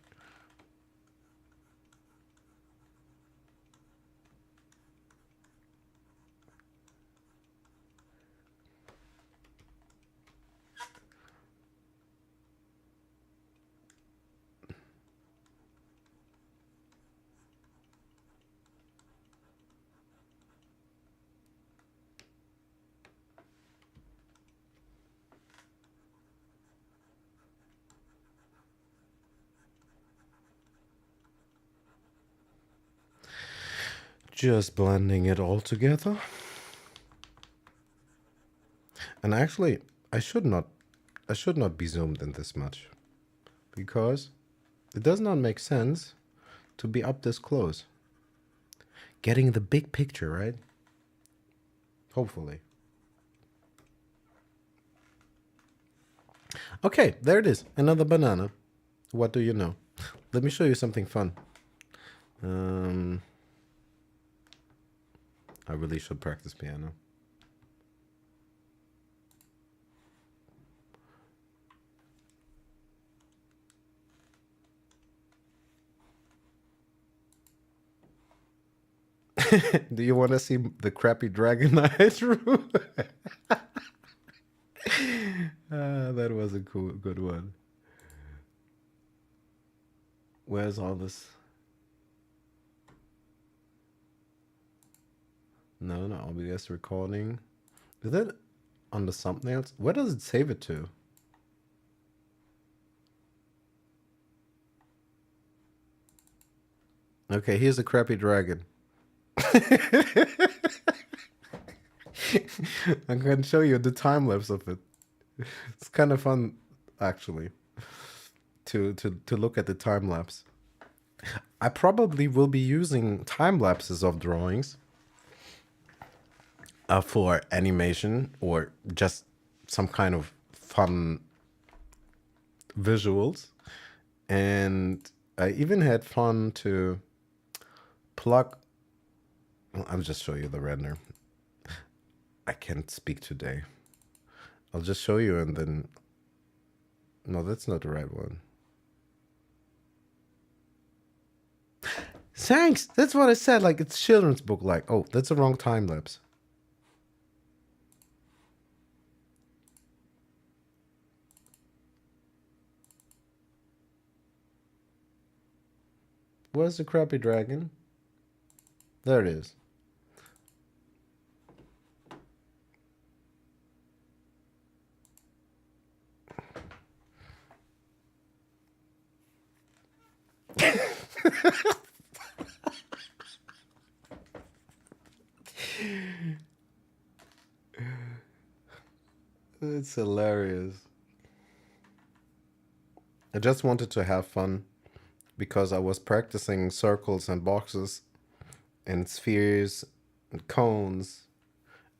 Just blending it all together. And actually, I should not be zoomed in this much, because it does not make sense to be up this close. Getting the big picture, right? Hopefully. Okay, there it is. Another banana. What do you know? Let me show you something fun. I really should practice piano. Do you want to see the crappy dragon I drew? That was a good one. Where's all this? No, OBS recording. Is that on the thumbnails? Where does it save it to? Okay, here's a crappy dragon. I'm going to show you the time lapse of it. It's kind of fun, actually, to look at the time lapse. I probably will be using time lapses of drawings for animation or just some kind of fun visuals. And I even had fun to plug. Well, I'll just show you the render. I can't speak today. I'll just show you and then. No, that's not the right one. Thanks. That's what I said. Like, it's children's book. Like, oh, that's the wrong time lapse. Where's the crappy dragon? There it is. It's hilarious. I just wanted to have fun because I was practicing circles and boxes and spheres and cones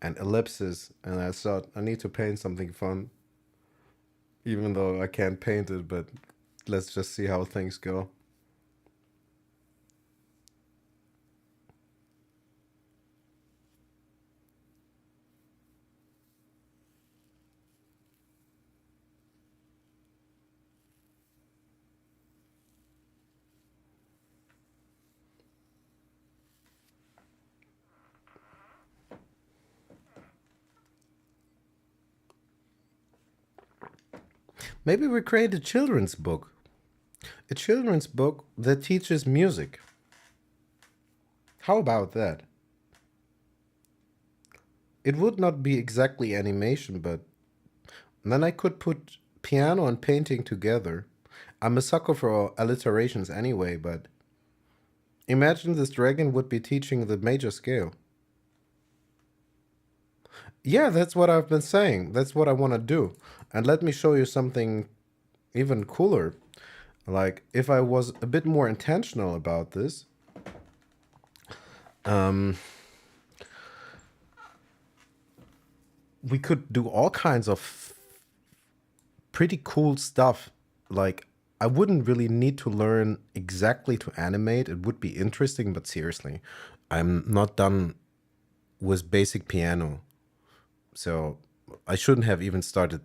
and ellipses, and I thought I need to paint something fun, even though I can't paint it, but let's just see how things go. Maybe we create a children's book. A children's book that teaches music. How about that? It would not be exactly animation, but then I could put piano and painting together. I'm a sucker for alliterations anyway, but imagine this dragon would be teaching the major scale. Yeah, that's what I've been saying. That's what I want to do. And let me show you something even cooler. Like, if I was a bit more intentional about this, we could do all kinds of pretty cool stuff. Like, I wouldn't really need to learn exactly to animate. It would be interesting, but seriously, I'm not done with basic piano. So I shouldn't have even started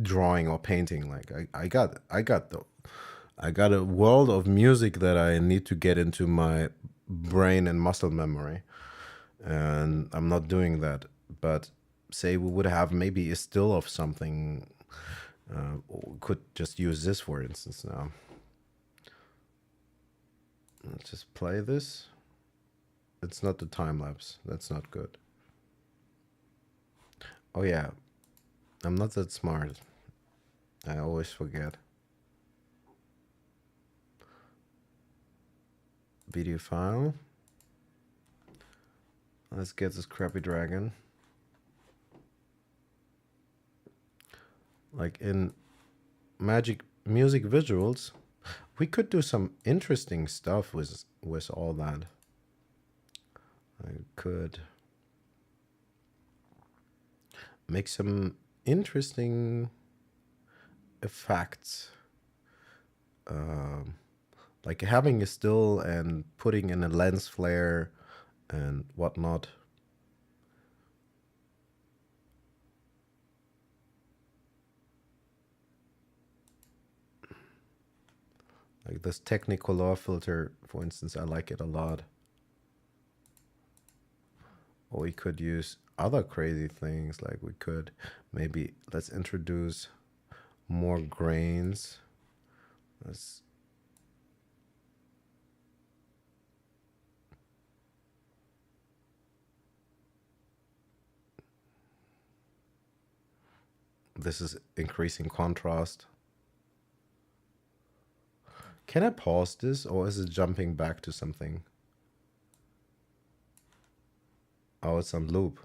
drawing or painting. Like I got a world of music that I need to get into my brain and muscle memory. And I'm not doing that. But say we would have maybe a still of something. Could just use this for instance now. Let's just play this. It's not the time lapse. That's not good. Oh yeah, I'm not that smart. I always forget. Video file. Let's get this crappy dragon. Like in Magic Music Visuals, we could do some interesting stuff with all that. I could make some interesting effects. Like having a still and putting in a lens flare and whatnot. Like this Technicolor filter, for instance, I like it a lot. Or we could use other crazy things, like we could maybe, let's introduce more grains. Let's this is increasing contrast. Can I pause this, or is it jumping back to something? Oh, it's on loop.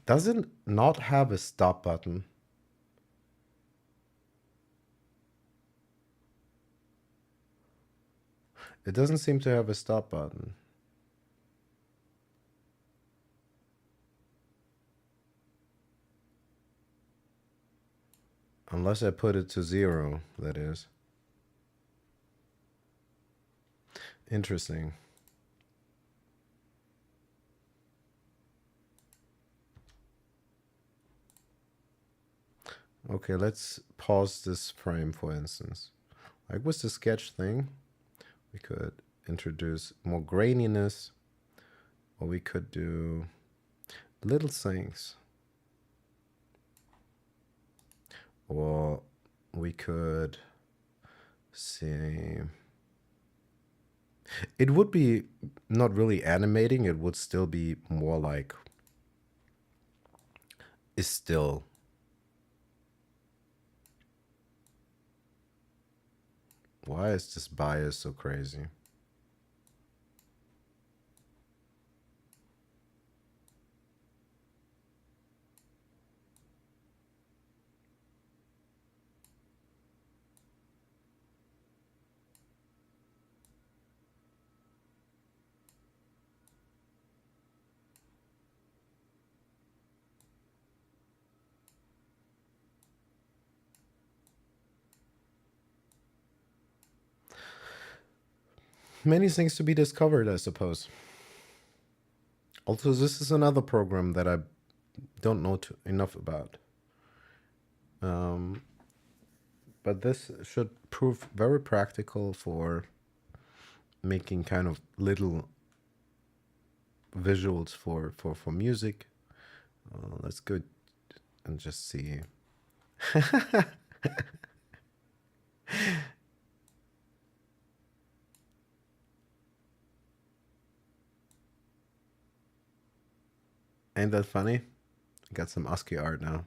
Does it not have a stop button? It doesn't seem to have a stop button. Unless I put it to 0, that is. Interesting. Okay, let's pause this frame, for instance. Like with the sketch thing, we could introduce more graininess, or we could do little things. Or we could see. It would be not really animating, it would still be more like is still. Why is this bias so crazy? Many things to be discovered, I suppose. Also, this is another program that I don't know enough about. But this should prove very practical for making kind of little visuals for music. Let's go and just see. Ain't that funny? Got some ASCII art now.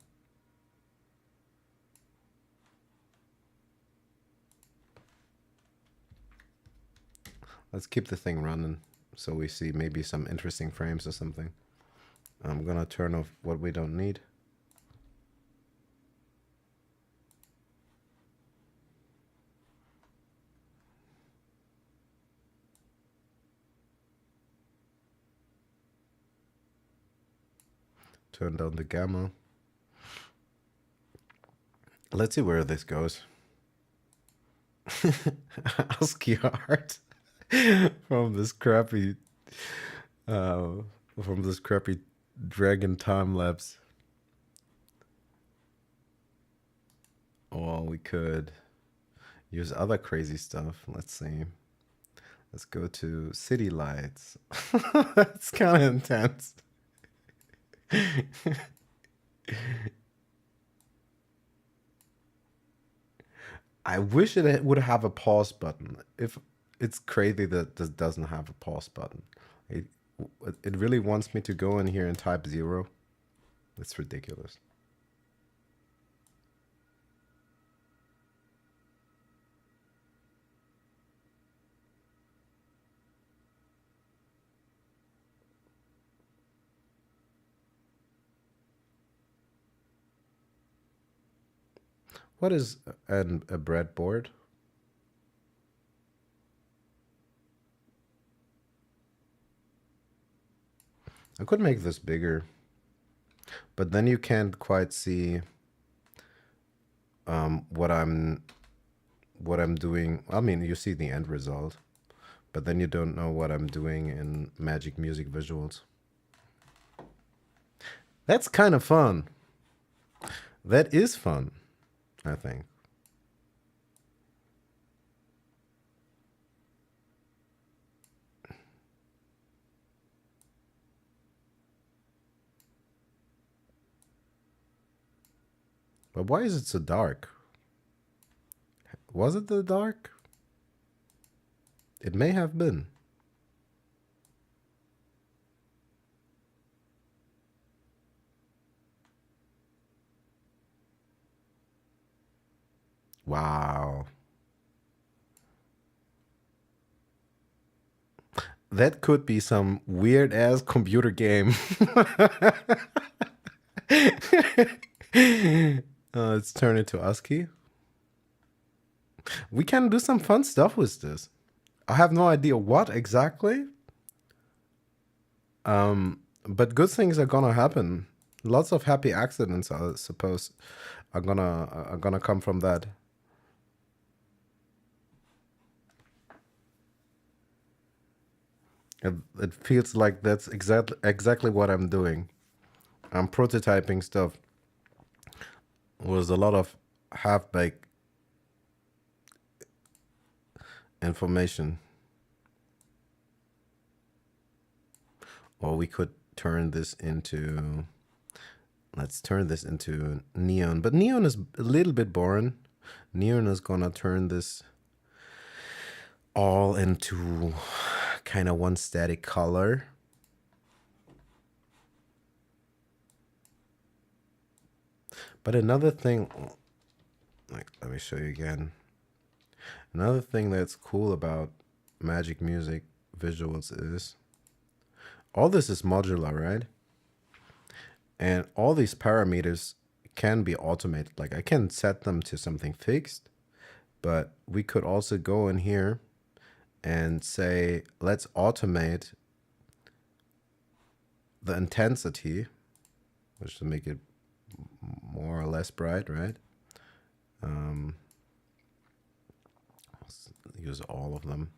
Let's keep the thing running so we see maybe some interesting frames or something. I'm gonna turn off what we don't need. Turn down the gamma. Let's see where this goes. ASCII art from this crappy dragon time lapse. Or we could use other crazy stuff. Let's see. Let's go to city lights. That's kind of intense. I wish it would have a pause button. If it's crazy that this doesn't have a pause button. It really wants me to go in here and type 0. That's ridiculous. What is a breadboard? I could make this bigger, but then you can't quite see what I'm doing. I mean, you see the end result, but then you don't know what I'm doing in Magic Music Visuals. That's kind of fun. That is fun, I think. But why is it so dark? Was it the dark? It may have been. Wow. That could be some weird ass computer game. Let's turn it to ASCII. We can do some fun stuff with this. I have no idea what exactly. But good things are gonna happen. Lots of happy accidents, I suppose, are gonna come from that. It feels like that's exactly what I'm doing. I'm prototyping stuff with a lot of half-baked information. Or we could turn this into, let's turn this into neon. But neon is a little bit boring. Neon is gonna turn this all into kind of one static color. But another thing, like, let me show you again. Another thing that's cool about Magic Music Visuals is all this is modular, right? And all these parameters can be automated. Like I can set them to something fixed, but we could also go in here and say, let's automate the intensity, which to make it more or less bright, right? Let's use all of them.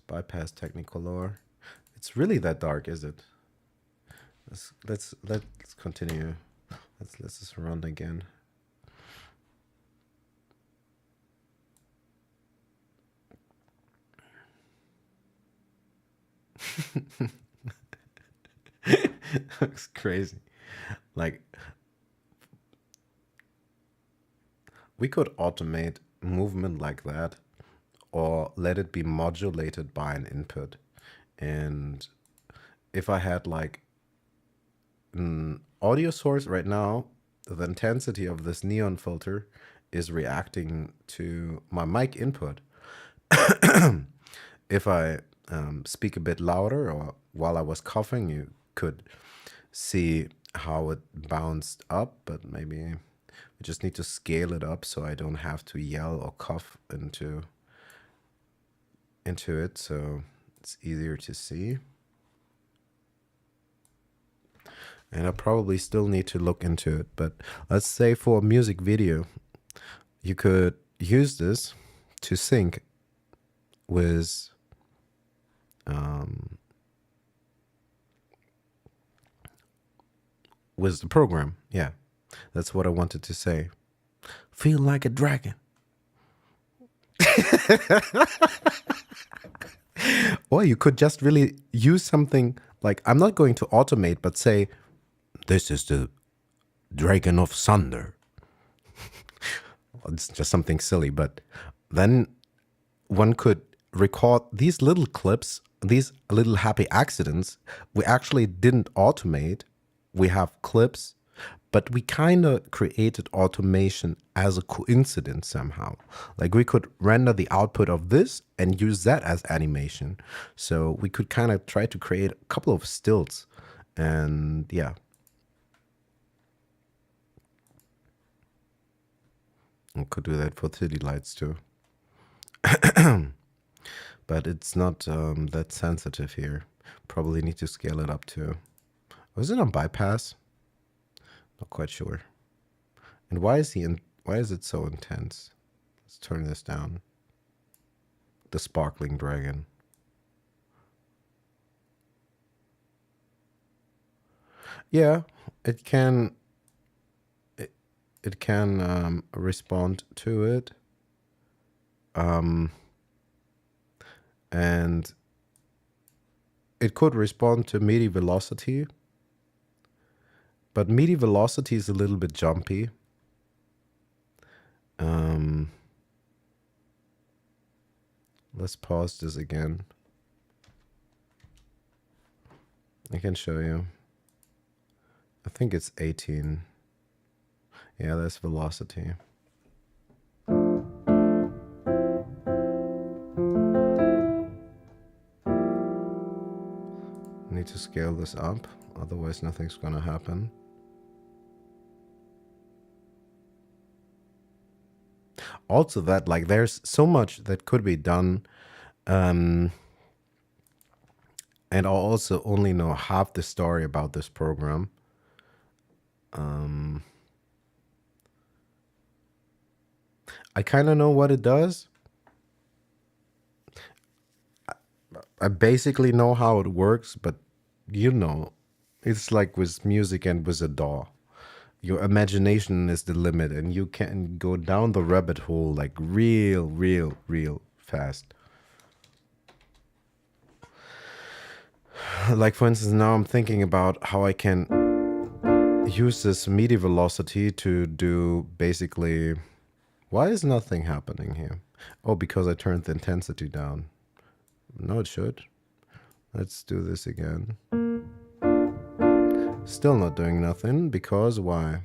bypass Technicolor. It's really that dark, is it? Let's continue. Let's just run again. It's crazy. Like, we could automate movement like that, or let it be modulated by an input. And if I had like an audio source right now, the intensity of this neon filter is reacting to my mic input. If I speak a bit louder, or while I was coughing, you could see how it bounced up, but maybe we just need to scale it up so I don't have to yell or cough into it, so it's easier to see. And I probably still need to look into it, but let's say for a music video, you could use this to sync with the program. Yeah, that's what I wanted to say. Feel like a dragon. Or you could just really use something like, I'm not going to automate, but say, this is the Dragon of Thunder. It's just something silly, but then one could record these little clips, these little happy accidents. We actually didn't automate. We have clips, but we kind of created automation as a coincidence somehow. Like, we could render the output of this and use that as animation. So we could kind of try to create a couple of stills. And yeah. We could do that for city lights too. But it's not that sensitive here. Probably need to scale it up too. Was it on bypass? Not quite sure. And why is it so intense? Let's turn this down. The sparkling dragon. Yeah, it can respond to it. And it could respond to MIDI velocity. But MIDI velocity is a little bit jumpy. Let's pause this again. I can show you. I think it's 18. Yeah, that's velocity. Need to scale this up, otherwise nothing's gonna happen. Also, that, like, there's so much that could be done, and I also only know half the story about this program. I kind of know what it does. I basically know how it works, but it's like with music and with a DAW. Your imagination is the limit, and you can go down the rabbit hole like real fast. Like, for instance, now I'm thinking about how I can use this MIDI velocity to do basically... Why is nothing happening here? Oh, because I turned the intensity down. No, it should. Let's do this again. Still not doing nothing, because why?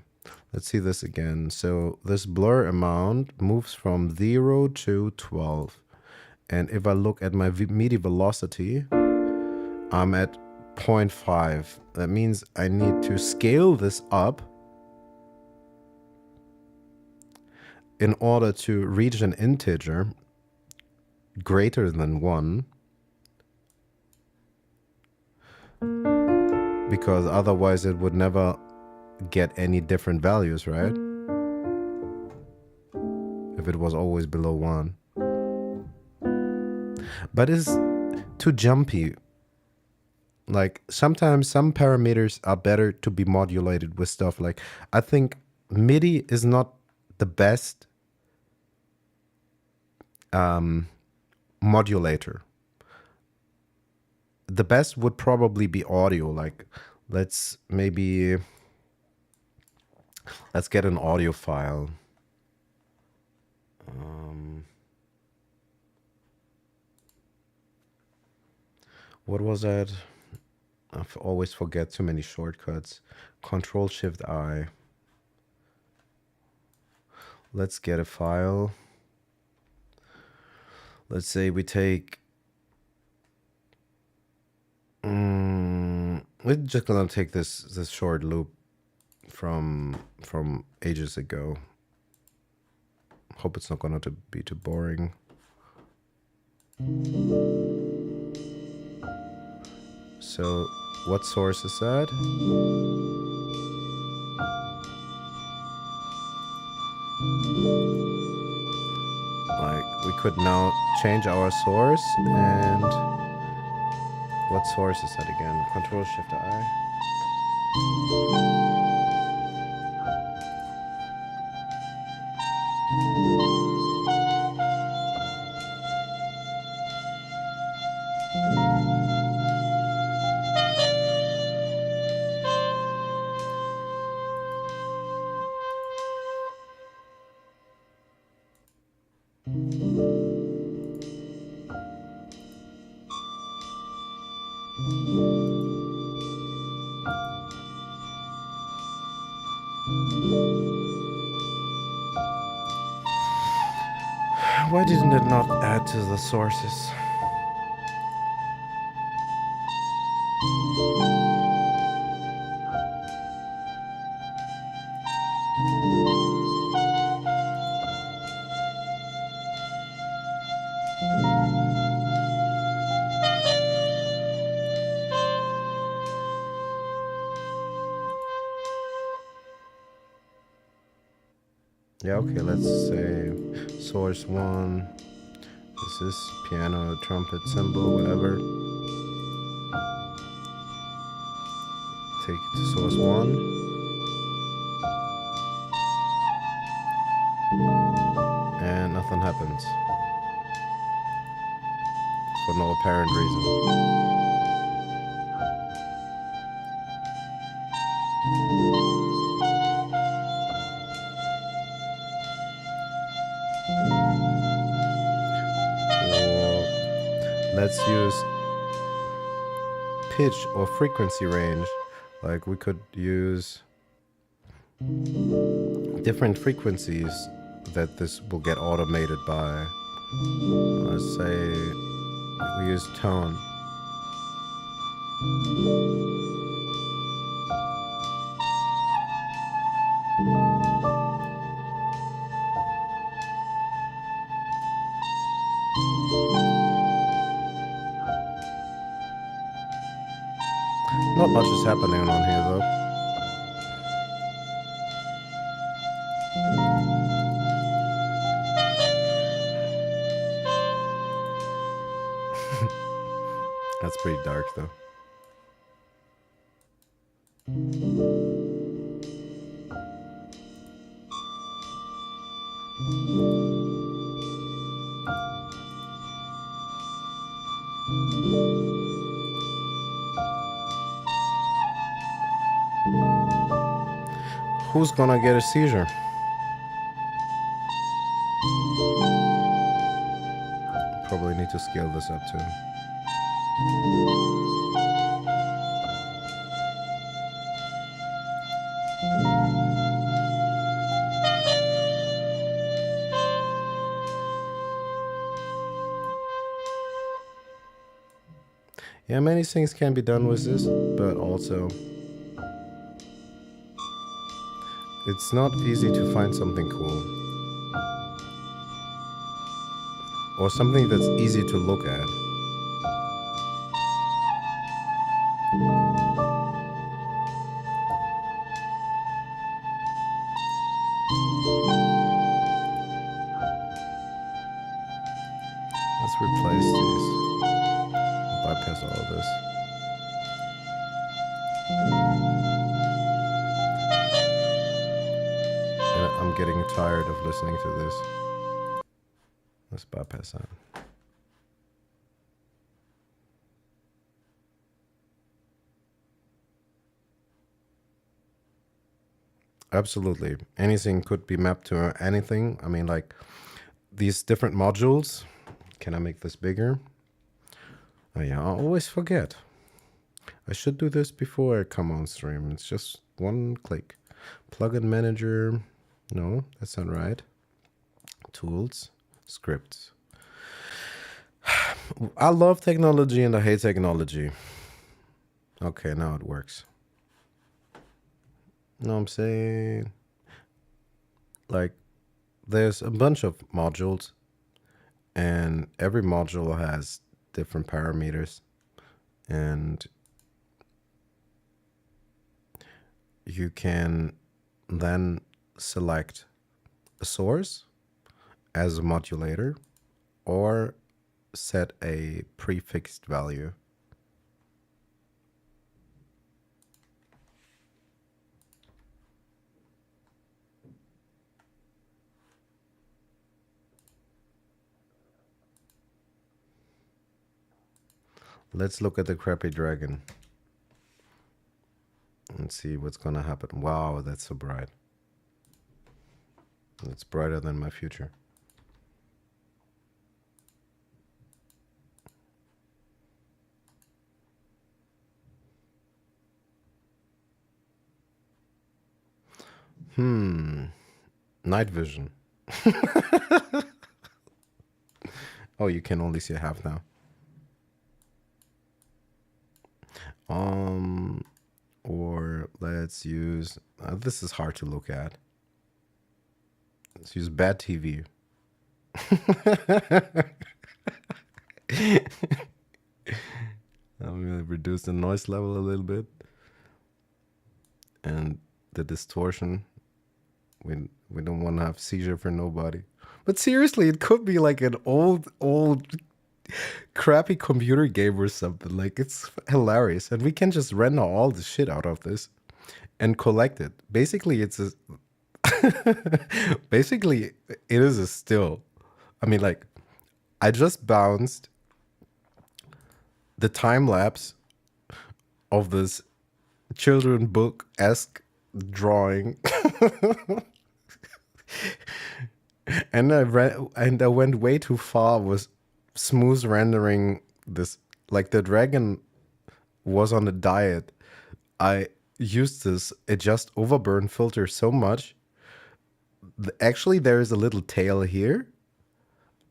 Let's see this again. So this blur amount moves from 0 to 12. And if I look at my MIDI velocity, I'm at 0.5. That means I need to scale this up in order to reach an integer greater than 1. Because otherwise it would never get any different values, right? If it was always below 1. But too jumpy. Like sometimes some parameters are better to be modulated with stuff. Like I think MIDI is not the best modulator. The best would probably be audio. Like let's get an audio file. What was that? I always forget too many shortcuts. Control Shift I. Let's get a file. Let's say we take. We're just gonna take this short loop from ages ago. Hope it's not gonna be too boring. So, what source is that? Like, we could now change our source, and what source is that again? Control Shift I. Why didn't it not add to the sources? Yeah, okay, let's say source 1. This is piano, trumpet, cymbal, whatever. Take it to source 1. And nothing happens. For no apparent reason. Let's use pitch or frequency range. Like we could use different frequencies that this will get automated by. Let's say we use tone. Not much is happening on here though. That's pretty dark though. Who's gonna get a seizure? Probably need to scale this up too. Yeah, many things can be done with this, but also it's not easy to find something cool. Or something that's easy to look at. Let's replace these. bypass all this. And I'm getting tired of listening to this. Let's bypass that. Absolutely. Anything could be mapped to anything. I mean, like these different modules. Can I make this bigger? Oh yeah, I always forget. I should do this before I come on stream. It's just one click. Plugin manager. No, that's not right. Tools. Scripts. I love technology and I hate technology. Okay, now it works. Know what I'm saying? Like, there's a bunch of modules, and every module has different parameters, and you can then select a source as a modulator or set a prefixed value. Let's look at the crappy dragon and see what's gonna happen. Wow, that's so bright. It's brighter than my future. Night vision. Oh, you can only see half now. Or let's use, this is hard to look at. Let's use bad TV. I'm gonna reduce the noise level a little bit. And the distortion. We don't want to have seizure for nobody. But seriously, it could be like an old crappy computer game or something. Like, it's hilarious. And we can just render all the shit out of this and collect it. Basically, it's a basically it is a still. I mean, like, I just bounced the time lapse of this children book-esque drawing. And I went way too far with smooth rendering this. Like, the dragon was on a diet. I used this adjust overburn filter so much. Actually, there is a little tail here.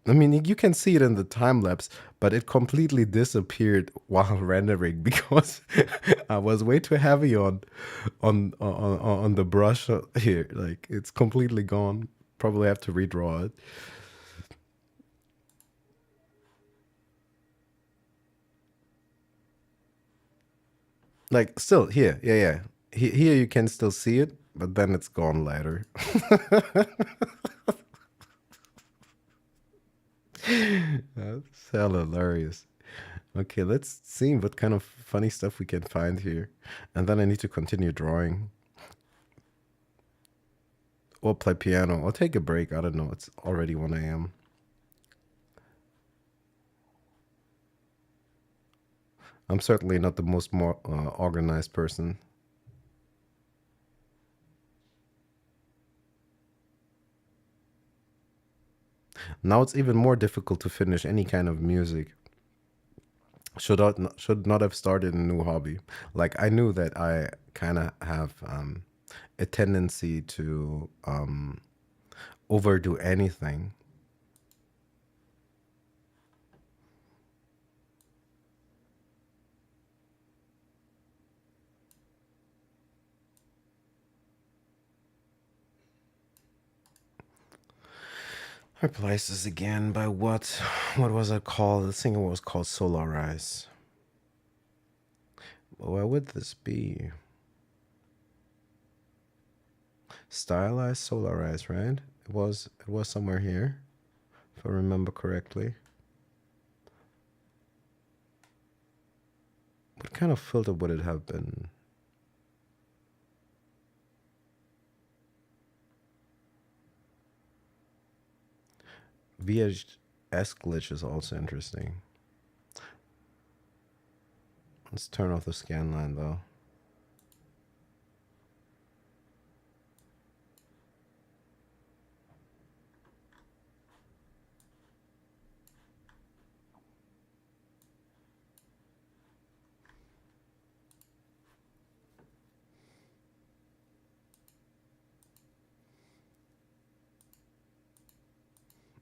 I mean, you can see it in the time lapse, but it completely disappeared while rendering because I was way too heavy on the brush here. Like, it's completely gone. Probably have to redraw it. Like, still here, yeah. Here you can still see it, but then it's gone later. That's hella hilarious. Okay, let's see what kind of funny stuff we can find here. And then I need to continue drawing. Or play piano. Or take a break. I don't know. It's already 1 a.m. I'm certainly not the most more organized person. Now it's even more difficult to finish any kind of music. Should not have started a new hobby. Like, I knew that I kind of have a tendency to overdo anything. Replace this again by what? What was it called? The thing was called Solarize. Where would this be? Stylize, Solarize, right? It was somewhere here, if I remember correctly. What kind of filter would it have been? VHS glitch is also interesting. Let's turn off the scan line though.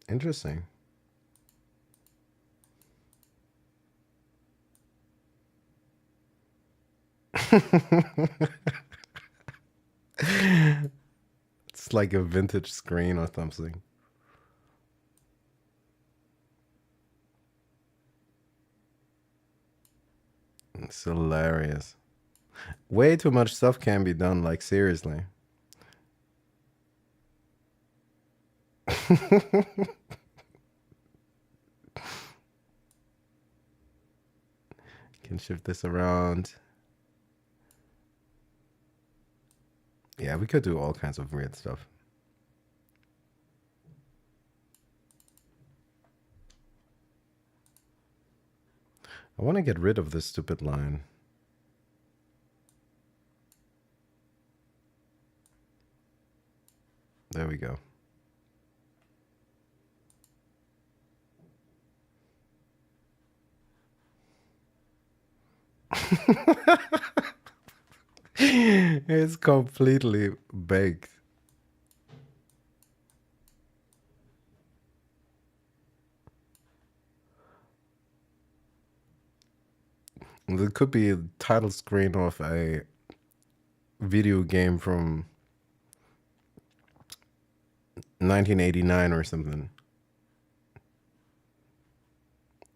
Interesting. It's like a vintage screen or something. It's hilarious. Way too much stuff can be done, like seriously. Can shift this around. Yeah, we could do all kinds of weird stuff. I want to get rid of this stupid line. There we go. It's completely baked. It could be a title screen of a video game from 1989 or something.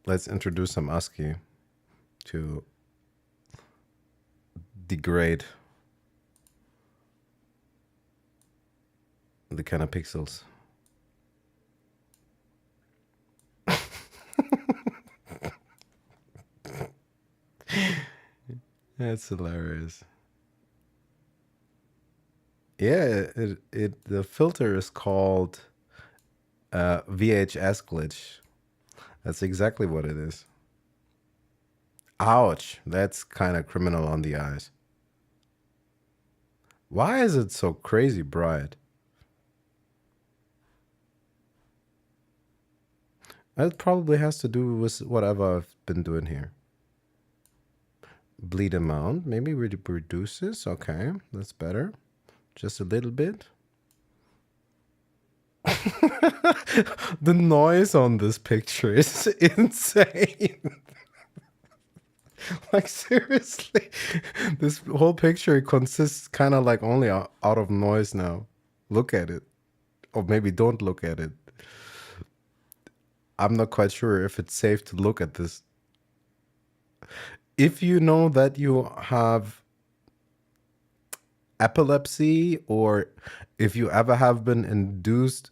Let's introduce some ASCII to degrade the kind of pixels. That's hilarious. Yeah, the filter is called VHS glitch. That's exactly what it is. Ouch, that's kind of criminal on the eyes. Why is it so crazy bright? That probably has to do with whatever I've been doing here. Bleed amount, maybe we reduce this. Okay, that's better. Just a little bit. The noise on this picture is insane. Like seriously, this whole picture consists kind of like only out of noise now. Look at it. Or maybe don't look at it. I'm not quite sure if it's safe to look at this. If you know that you have epilepsy, or if you ever have been induced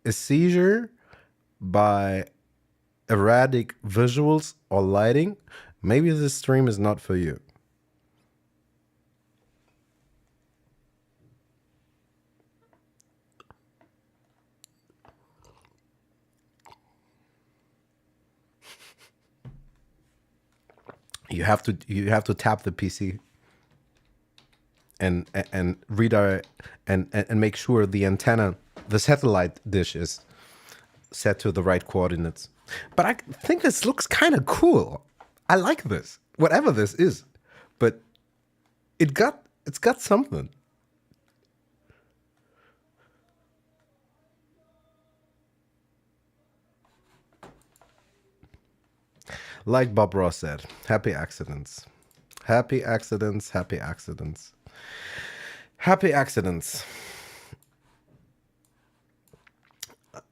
a seizure by erratic visuals or lighting, maybe this stream is not for you. You have to tap the PC and redirect and make sure the antenna, the satellite dish, is set to the right coordinates. But I think this looks kind of cool. I like this, whatever this is, but it's got something. Like Bob Ross said, happy accidents. Happy accidents, happy accidents. Happy accidents.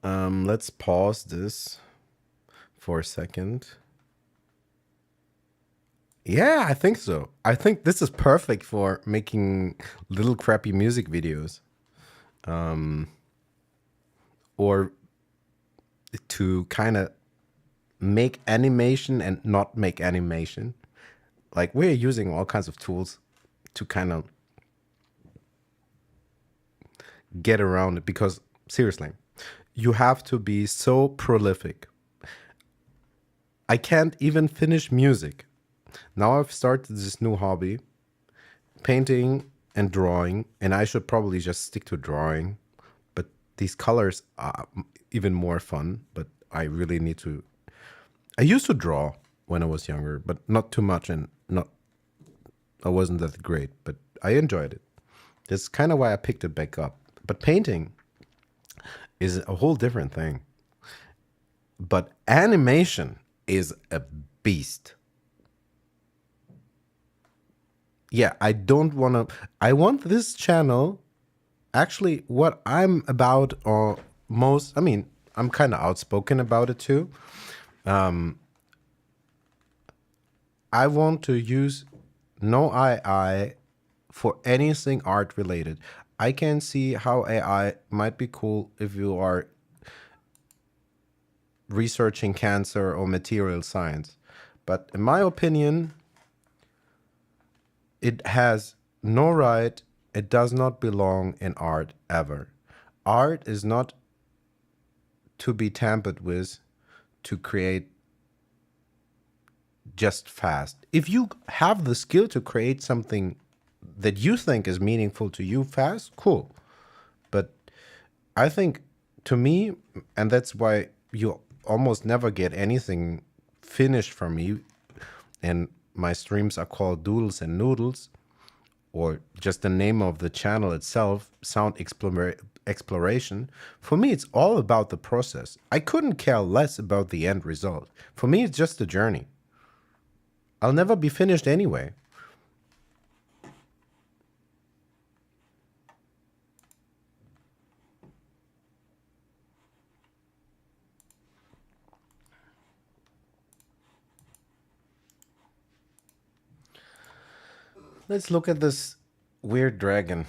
Let's pause this for a second. Yeah, I think so. I think this is perfect for making little crappy music videos. Or to kind of make animation and not make animation. Like, we're using all kinds of tools to kind of get around it, because seriously, you have to be so prolific. I can't even finish music. Now I've started this new hobby, painting and drawing, and I should probably just stick to drawing. But these colors are even more fun, but I really need to. I used to draw when I was younger, but not too much, and I wasn't that great, but I enjoyed it. That's kind of why I picked it back up. But painting is a whole different thing. But animation is a beast. Yeah, I don't want to. I want this channel. Actually, what I'm about, or most, I mean, I'm kind of outspoken about it too. I want to use no AI for anything art related. I can see how AI might be cool if you are researching cancer or material science. But in my opinion, it has no right, it does not belong in art ever. Art is not to be tampered with to create just fast. If you have the skill to create something that you think is meaningful to you fast, cool. But I think, to me, and that's why you almost never get anything finished from me, and my streams are called Doodles and Noodles, or just the name of the channel itself, sound exploration. For me, it's all about the process. I couldn't care less about the end result. For me, it's just a journey. I'll never be finished anyway. Let's look at this weird dragon.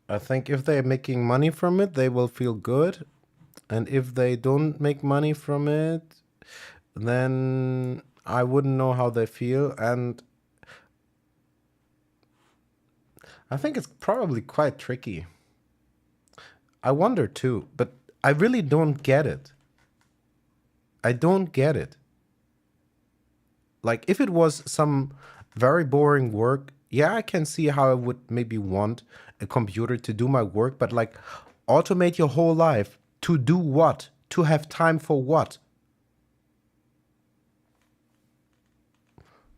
I think if they're making money from it, they will feel good. And if they don't make money from it, then I wouldn't know how they feel. And I think it's probably quite tricky. I wonder too, but I really don't get it. I don't get it. Like, if it was some very boring work, yeah, I can see how I would maybe want a computer to do my work, but like, automate your whole life to do what? To have time for what?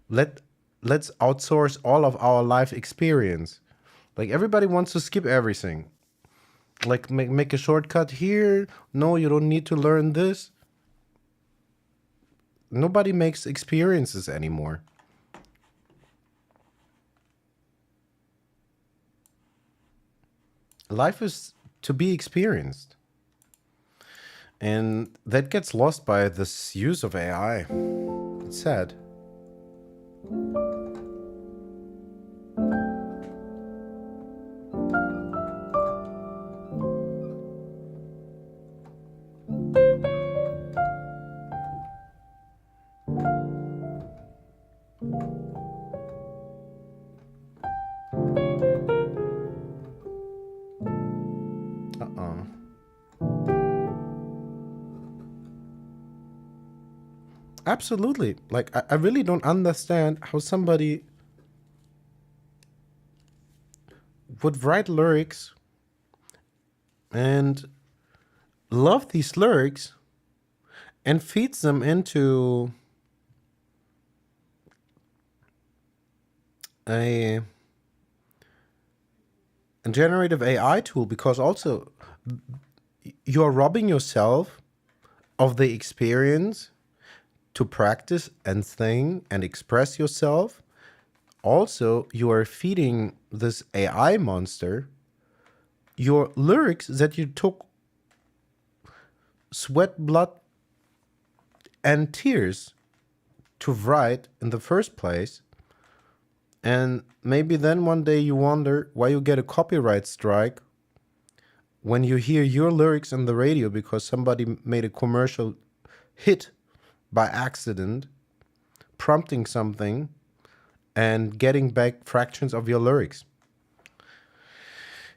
Let's outsource all of our life experience. Like, everybody wants to skip everything. Like, make a shortcut here. No, you don't need to learn this. Nobody makes experiences anymore. Life is to be experienced. And that gets lost by this use of AI. It's sad. Absolutely. Like, I really don't understand how somebody would write lyrics and love these lyrics and feeds them into a generative AI tool, because also you're robbing yourself of the experience to practice and sing and express yourself. Also, you are feeding this AI monster your lyrics that you took sweat, blood, and tears to write in the first place. And maybe then one day you wonder why you get a copyright strike when you hear your lyrics in the radio because somebody made a commercial hit by accident, prompting something and getting back fractions of your lyrics.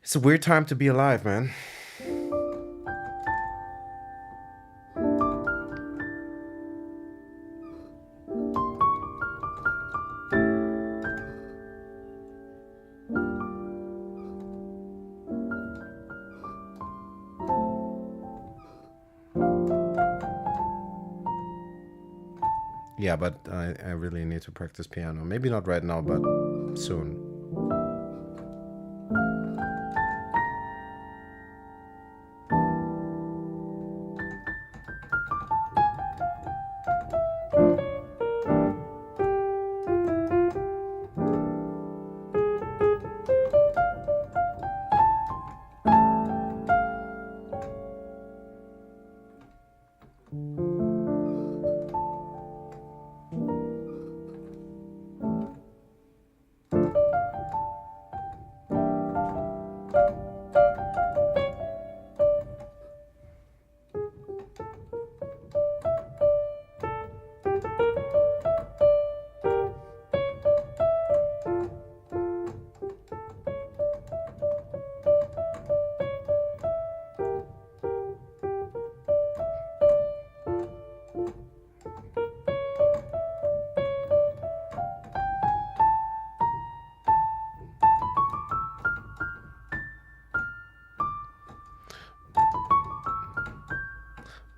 It's a weird time to be alive, man. Yeah, but I really need to practice piano. Maybe not right now, but soon.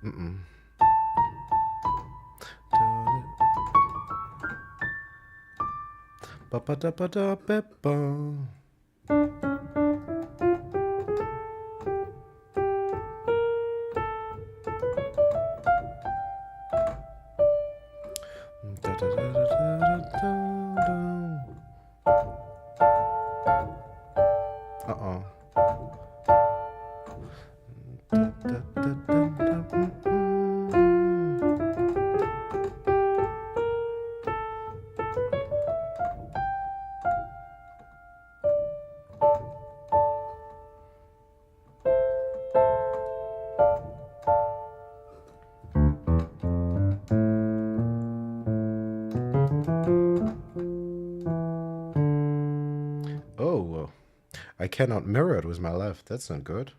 Mm-mm. Ba-ba-da-ba-da-ba-ba. Uh-oh. Oh, I cannot mirror it with my left. That's not good.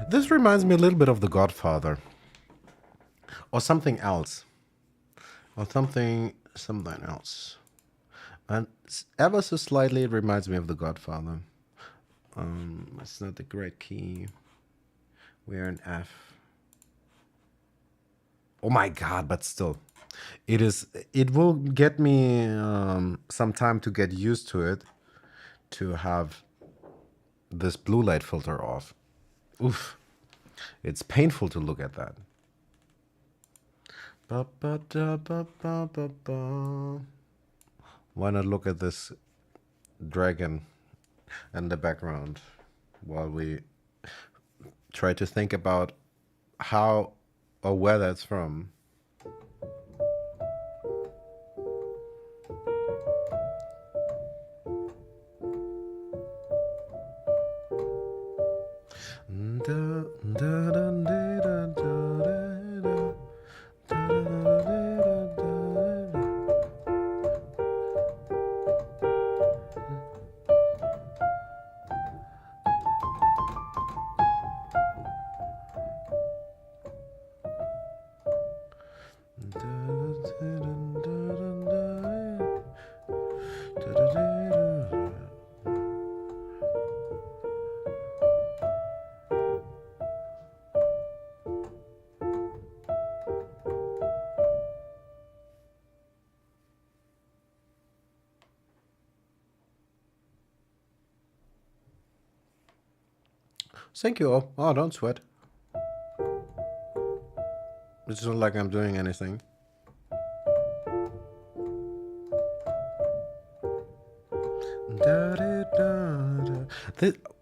This reminds me a little bit of The Godfather. Or something else. Or something else. And ever so slightly it reminds me of The Godfather. It's not the great key. We're in F. Oh my god, but still. It will get me some time to get used to it, to have this blue light filter off. Oof. It's painful to look at that. Why not look at this dragon in the background while we try to think about how or where that's from? Thank you all. Oh, don't sweat. It's not like I'm doing anything.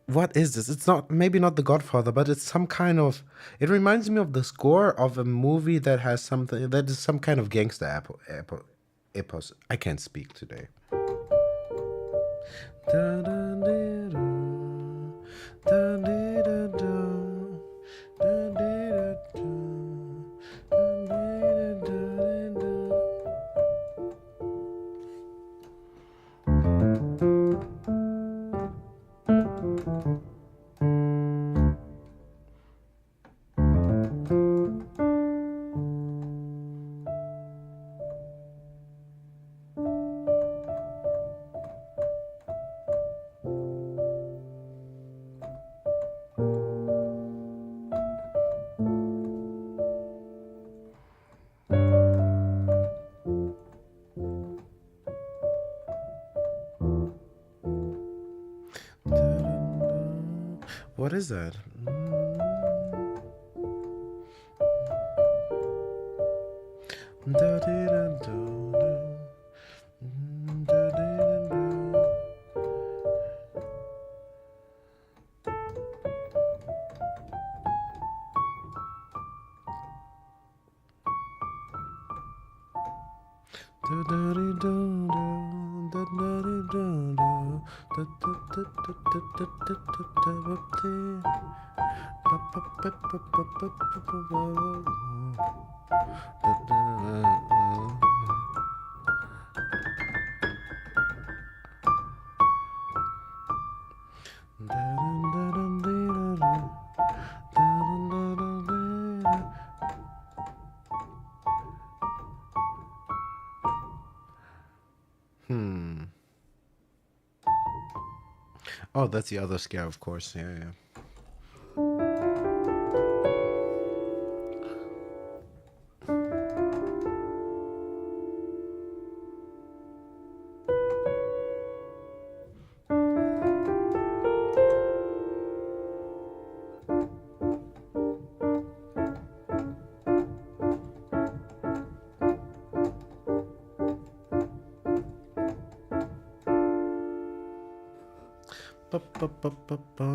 What is this? It's not, maybe not The Godfather, but it's some kind of. It reminds me of the score of a movie that has something that is some kind of gangster epos. I can't speak today. What is that? Oh, that's the other scare, of course. Yeah, yeah. Ba-ba-ba-ba-ba.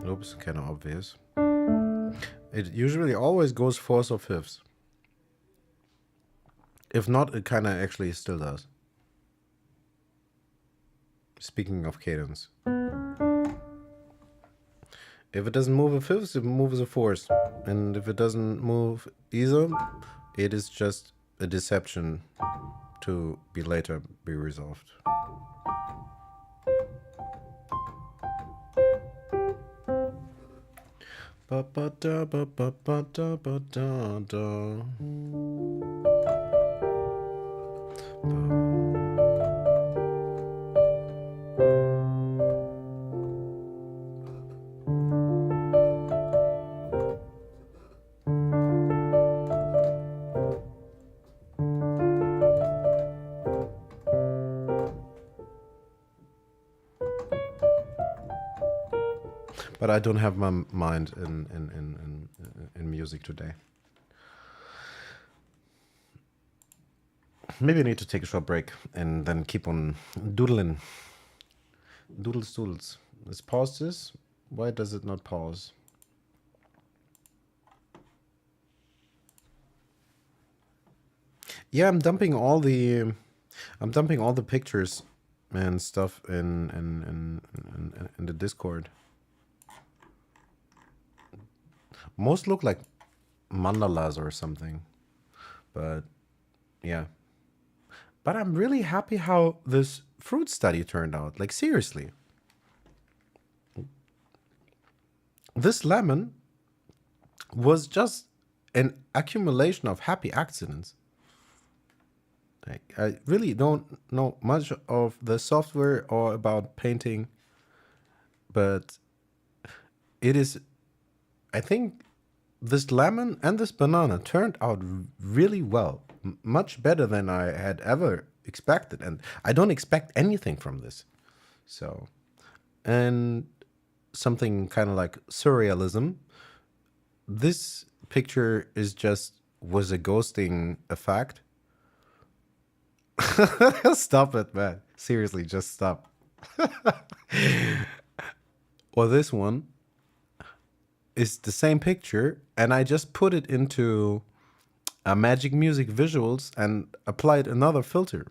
Oops, kind of obvious. It usually always goes fourths or fifths. If not, it kind of actually still does. Speaking of cadence. If it doesn't move a fifth, it moves a fourth. And if it doesn't move either, it is just a deception to be later be resolved. Ba ba da ba ba ba da ba da da. But I don't have my mind in music today. Maybe I need to take a short break and then keep on doodling. Doodles, doodles. Let's pause this. Why does it not pause? Yeah, I'm dumping all the pictures and stuff in the Discord. Most look like mandalas or something, but yeah. But I'm really happy how this fruit study turned out. Like, seriously. This lemon was just an accumulation of happy accidents. Like, I really don't know much of the software or about painting, but it is, I think this lemon and this banana turned out really well. Much better than I had ever expected. And I don't expect anything from this. So, and something kind of like surrealism. This picture was a ghosting effect. Stop it, man. Seriously, just stop. Or this one is the same picture, and I just put it into Magic Music Visuals and applied another filter.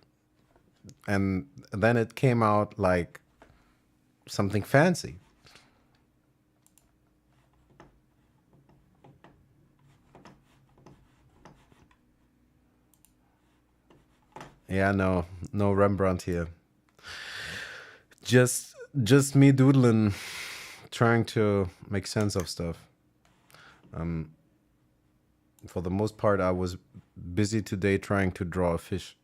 And then it came out like something fancy. Yeah, no Rembrandt here. Just me doodling, trying to make sense of stuff. For the most part, I was busy today trying to draw a fish.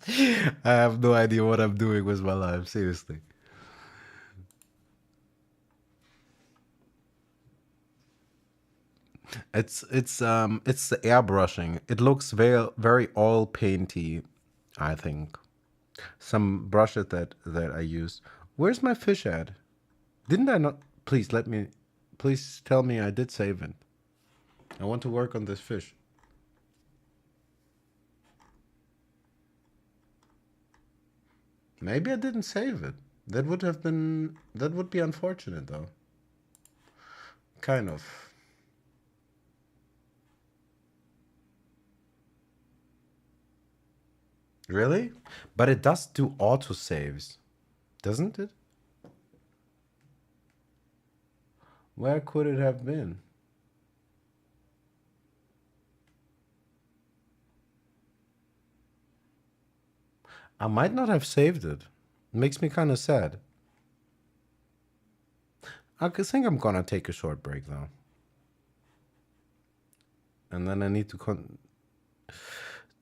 I have no idea what I'm doing with my life, seriously. It's the airbrushing. It looks very oil painty, I think. Some brushes that I used. Where's my fish at? Didn't I not? Please tell me I did save it. I want to work on this fish. Maybe I didn't save it. That would be unfortunate though. Kind of. Really? But it does do auto saves, doesn't it? Where could it have been? I might not have saved it. It makes me kind of sad. I think I'm gonna take a short break though. And then I need to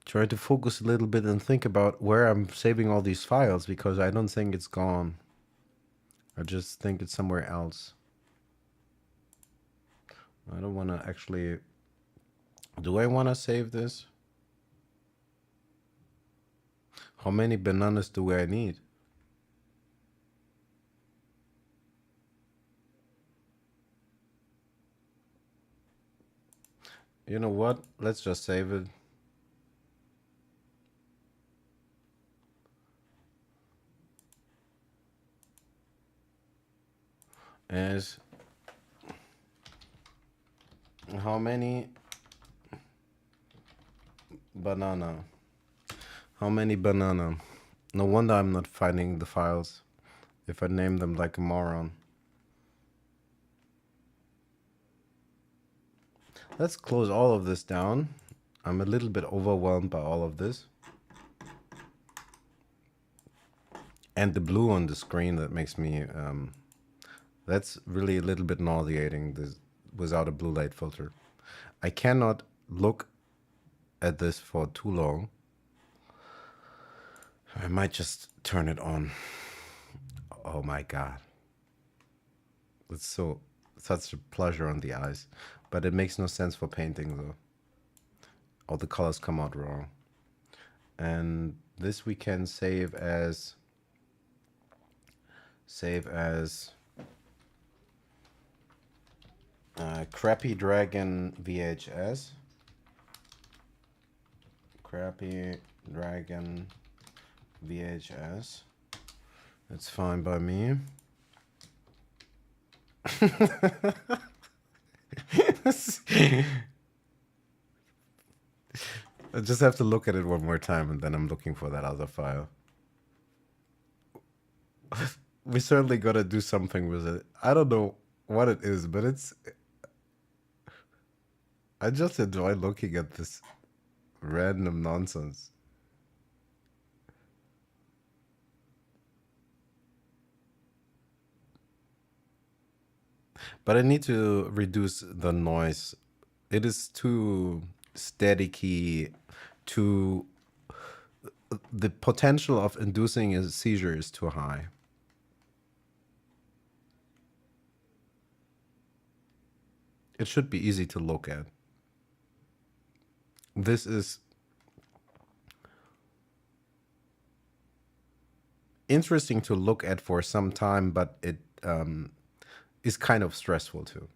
try to focus a little bit and think about where I'm saving all these files, because I don't think it's gone. I just think it's somewhere else. I don't want to actually... Do I want to save this? How many bananas do I need? You know what? Let's just save it. As how many banana? How many banana? No wonder I'm not finding the files if I name them like a moron. Let's close all of this down. I'm a little bit overwhelmed by all of this. And the blue on the screen, that makes me... that's really a little bit nauseating, this without a blue light filter. I cannot look at this for too long. I might just turn it on. Oh my god. It's such a pleasure on the eyes. But it makes no sense for painting though. All the colors come out wrong. And this we can save as Crappy Dragon VHS. Crappy Dragon VHS. That's fine by me. I just have to look at it one more time and then I'm looking for that other file. We certainly gotta do something with it. I don't know what it is, but I just enjoy looking at this random nonsense. But I need to reduce the noise. It is too staticky, too... The potential of inducing a seizure is too high. It should be easy to look at. This is interesting to look at for some time, but it is kind of stressful too.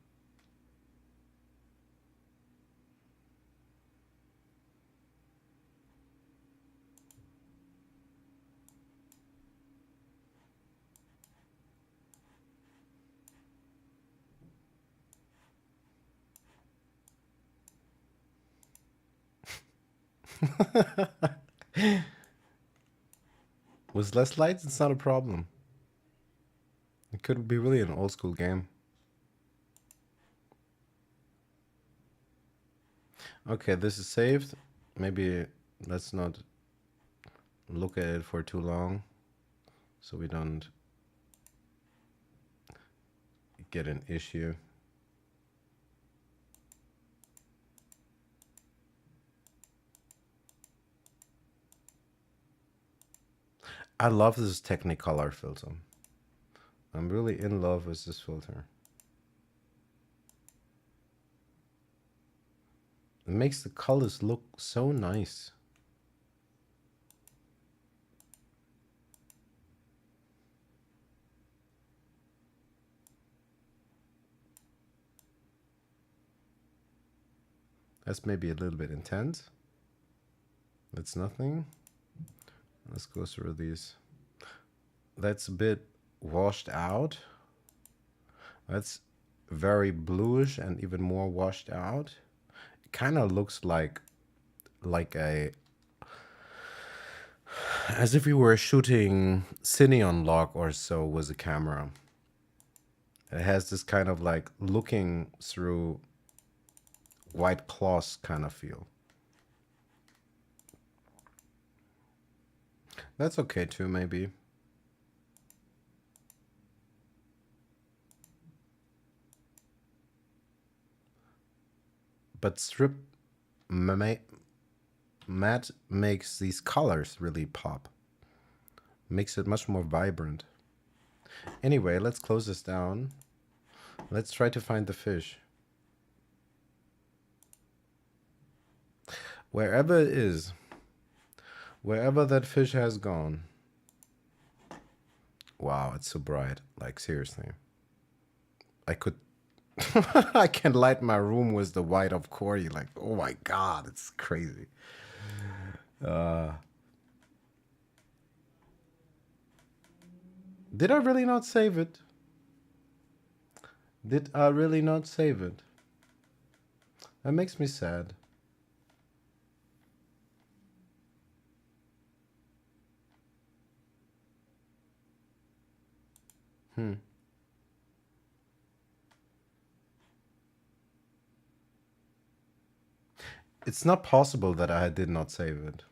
With less lights, it's not a problem. It could be really an old school game. Okay, this is saved. Maybe let's not look at it for too long so we don't get an issue. I love this Technicolor filter. I'm really in love with this filter. It makes the colors look so nice. That's maybe a little bit intense. That's nothing. Let's go through these. That's a bit washed out. That's very bluish and even more washed out. It kind of looks like a... as if you were shooting cine on log or so with a camera. It has this kind of like looking through white cloth kind of feel. That's okay too, maybe. But strip matte makes these colors really pop. Makes it much more vibrant. Anyway, let's close this down. Let's try to find the fish. Wherever it is, wherever that fish has gone. Wow, it's so bright. Like, seriously. I could... I can light my room with the white of Corey. Like, oh my god, it's crazy. Did I really not save it? Did I really not save it? That makes me sad. It's not possible that I did not save it.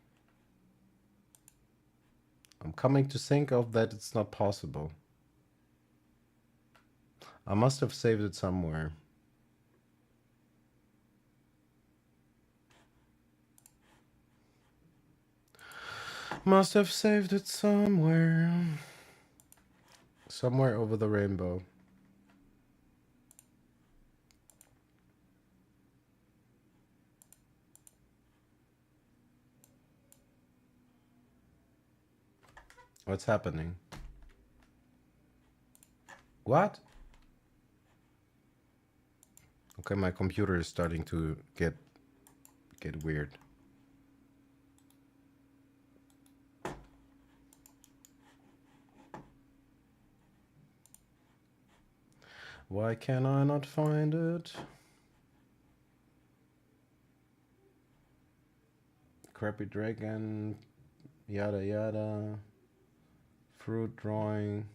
I'm coming to think of that it's not possible. I must have saved it somewhere. Must have saved it somewhere. Somewhere over the rainbow. What's happening? What? Okay, my computer is starting to get weird. Why can I not find it? Crappy dragon, yada yada. Fruit drawing.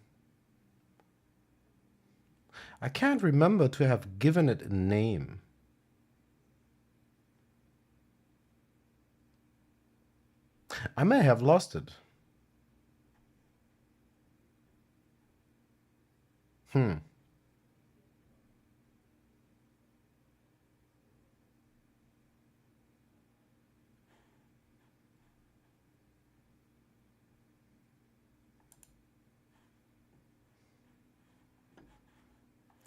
I can't remember to have given it a name. I may have lost it.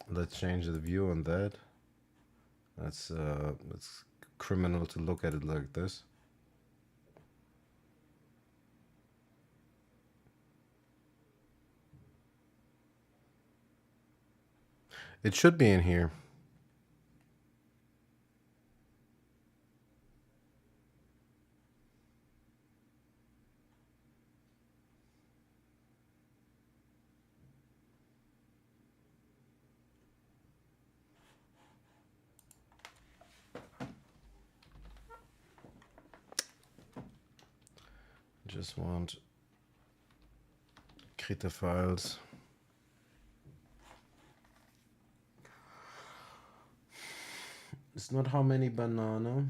Let's change the view on that. That's criminal to look at it like this. It should be in here. Just want Krita files. It's not how many banana.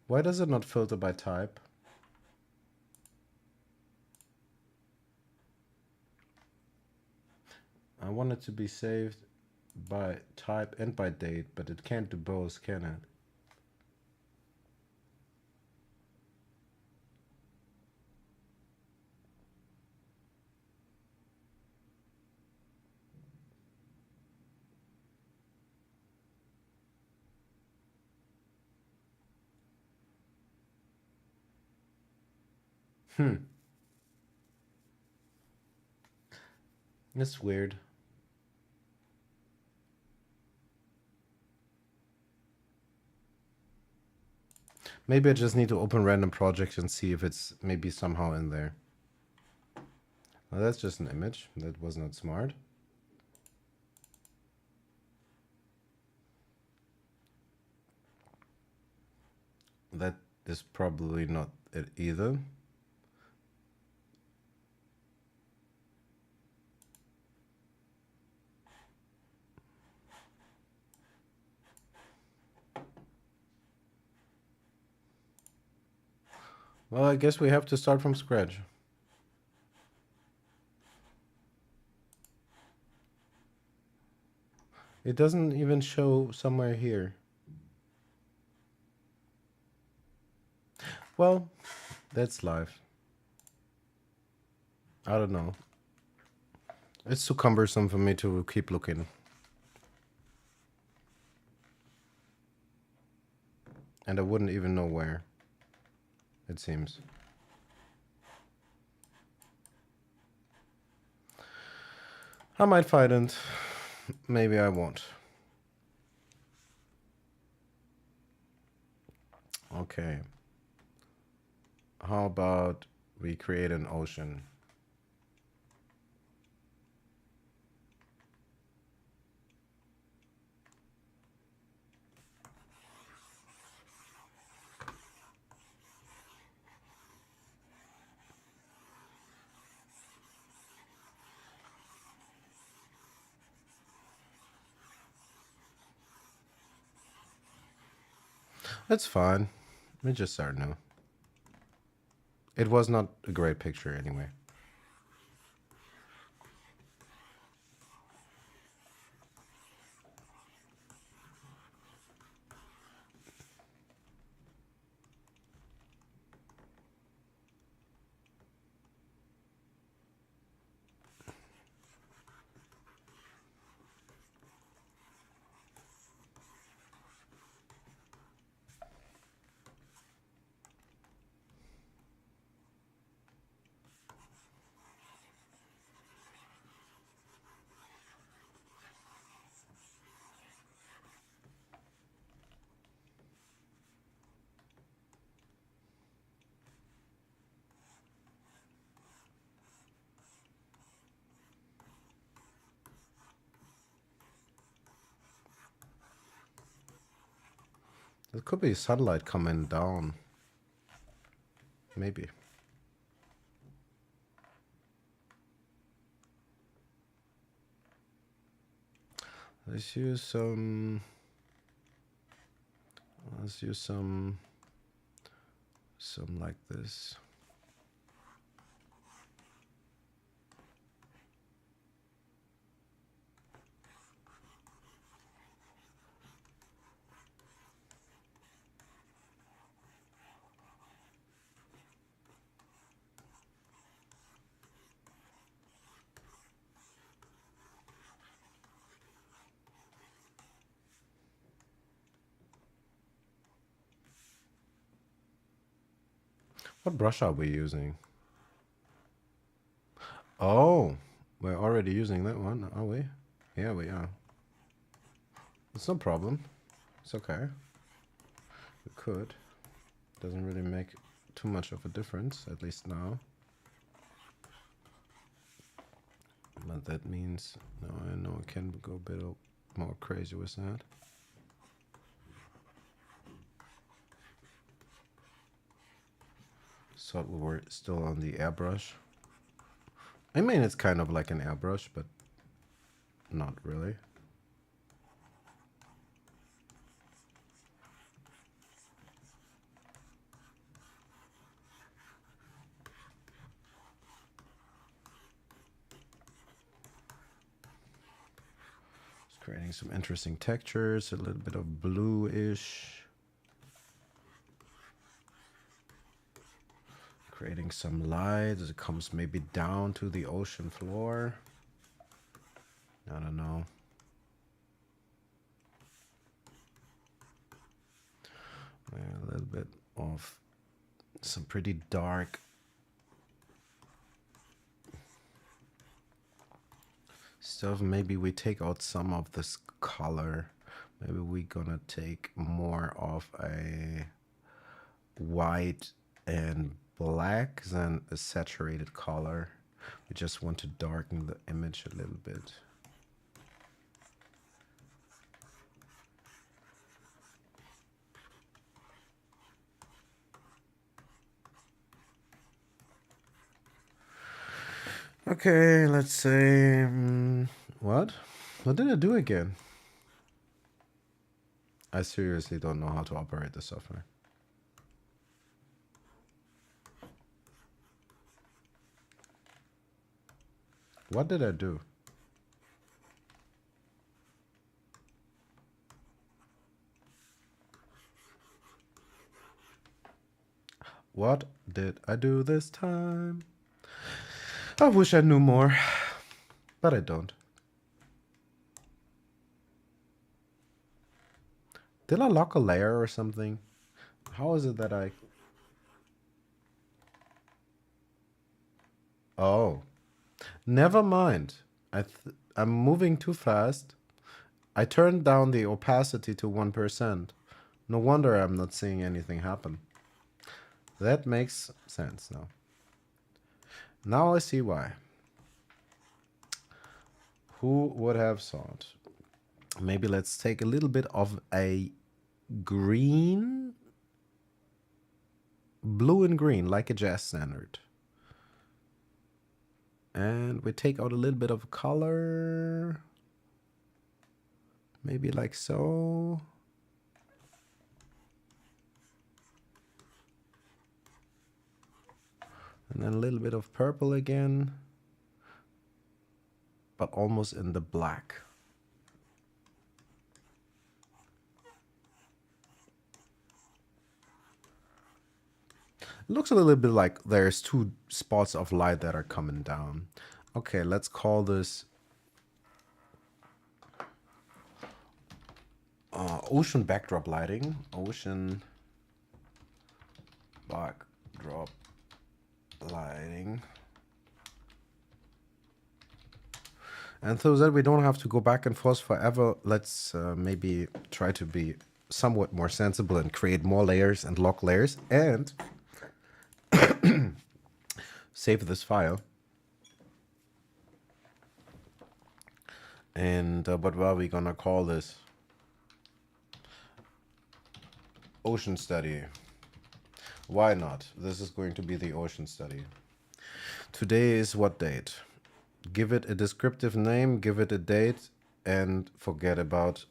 Why does it not filter by type? I want it to be saved by type and by date, but it can't do both, can it? That's weird. Maybe I just need to open random projects and see if it's maybe somehow in there. Well, that's just an image. That was not smart. That is probably not it either. Well, I guess we have to start from scratch. It doesn't even show somewhere here. Well, that's life. I don't know. It's too cumbersome for me to keep looking. And I wouldn't even know where, it seems. I might find it. Maybe I won't. Okay. How about we create an ocean? That's fine. We just start new. It was not a great picture anyway. There could be sunlight coming down. Maybe. Let's use some. Let's use some like this. What brush are we using? Oh, we're already using that one, are we? Yeah, we are. It's no problem. It's okay. We could. Doesn't really make too much of a difference, at least now. But that means, no, I know I can go a bit more crazy with that. So we were still on the airbrush. I mean, it's kind of like an airbrush, but not really. It's creating some interesting textures, a little bit of bluish. Creating some light as it comes maybe down to the ocean floor. I don't know. A little bit of some pretty dark stuff. Maybe we take out some of this color. Maybe we're gonna take more of a white and black than a saturated color. We just want to darken the image a little bit. Okay, let's say, what? What did I do again? I seriously don't know how to operate the software. What did I do? What did I do this time? I wish I knew more, but I don't. Did I lock a layer or something? How is it that I... Oh, never mind. I'm moving too fast. I turned down the opacity to 1%. No wonder I'm not seeing anything happen. That makes sense now. Now I see why. Who would have thought? Maybe let's take a little bit of a green, blue and green, like a jazz standard. And we take out a little bit of color. Maybe like so. And then a little bit of purple again, but almost in the black. It looks a little bit like there's two spots of light that are coming down. Okay, let's call this ocean backdrop lighting. Ocean backdrop lighting. And so that we don't have to go back and forth forever, let's maybe try to be somewhat more sensible and create more layers and lock layers and save this file. And what are we gonna call this? Ocean study. Why not? This is going to be the ocean study. Today is what date? Give it a descriptive name, give it a date, and forget about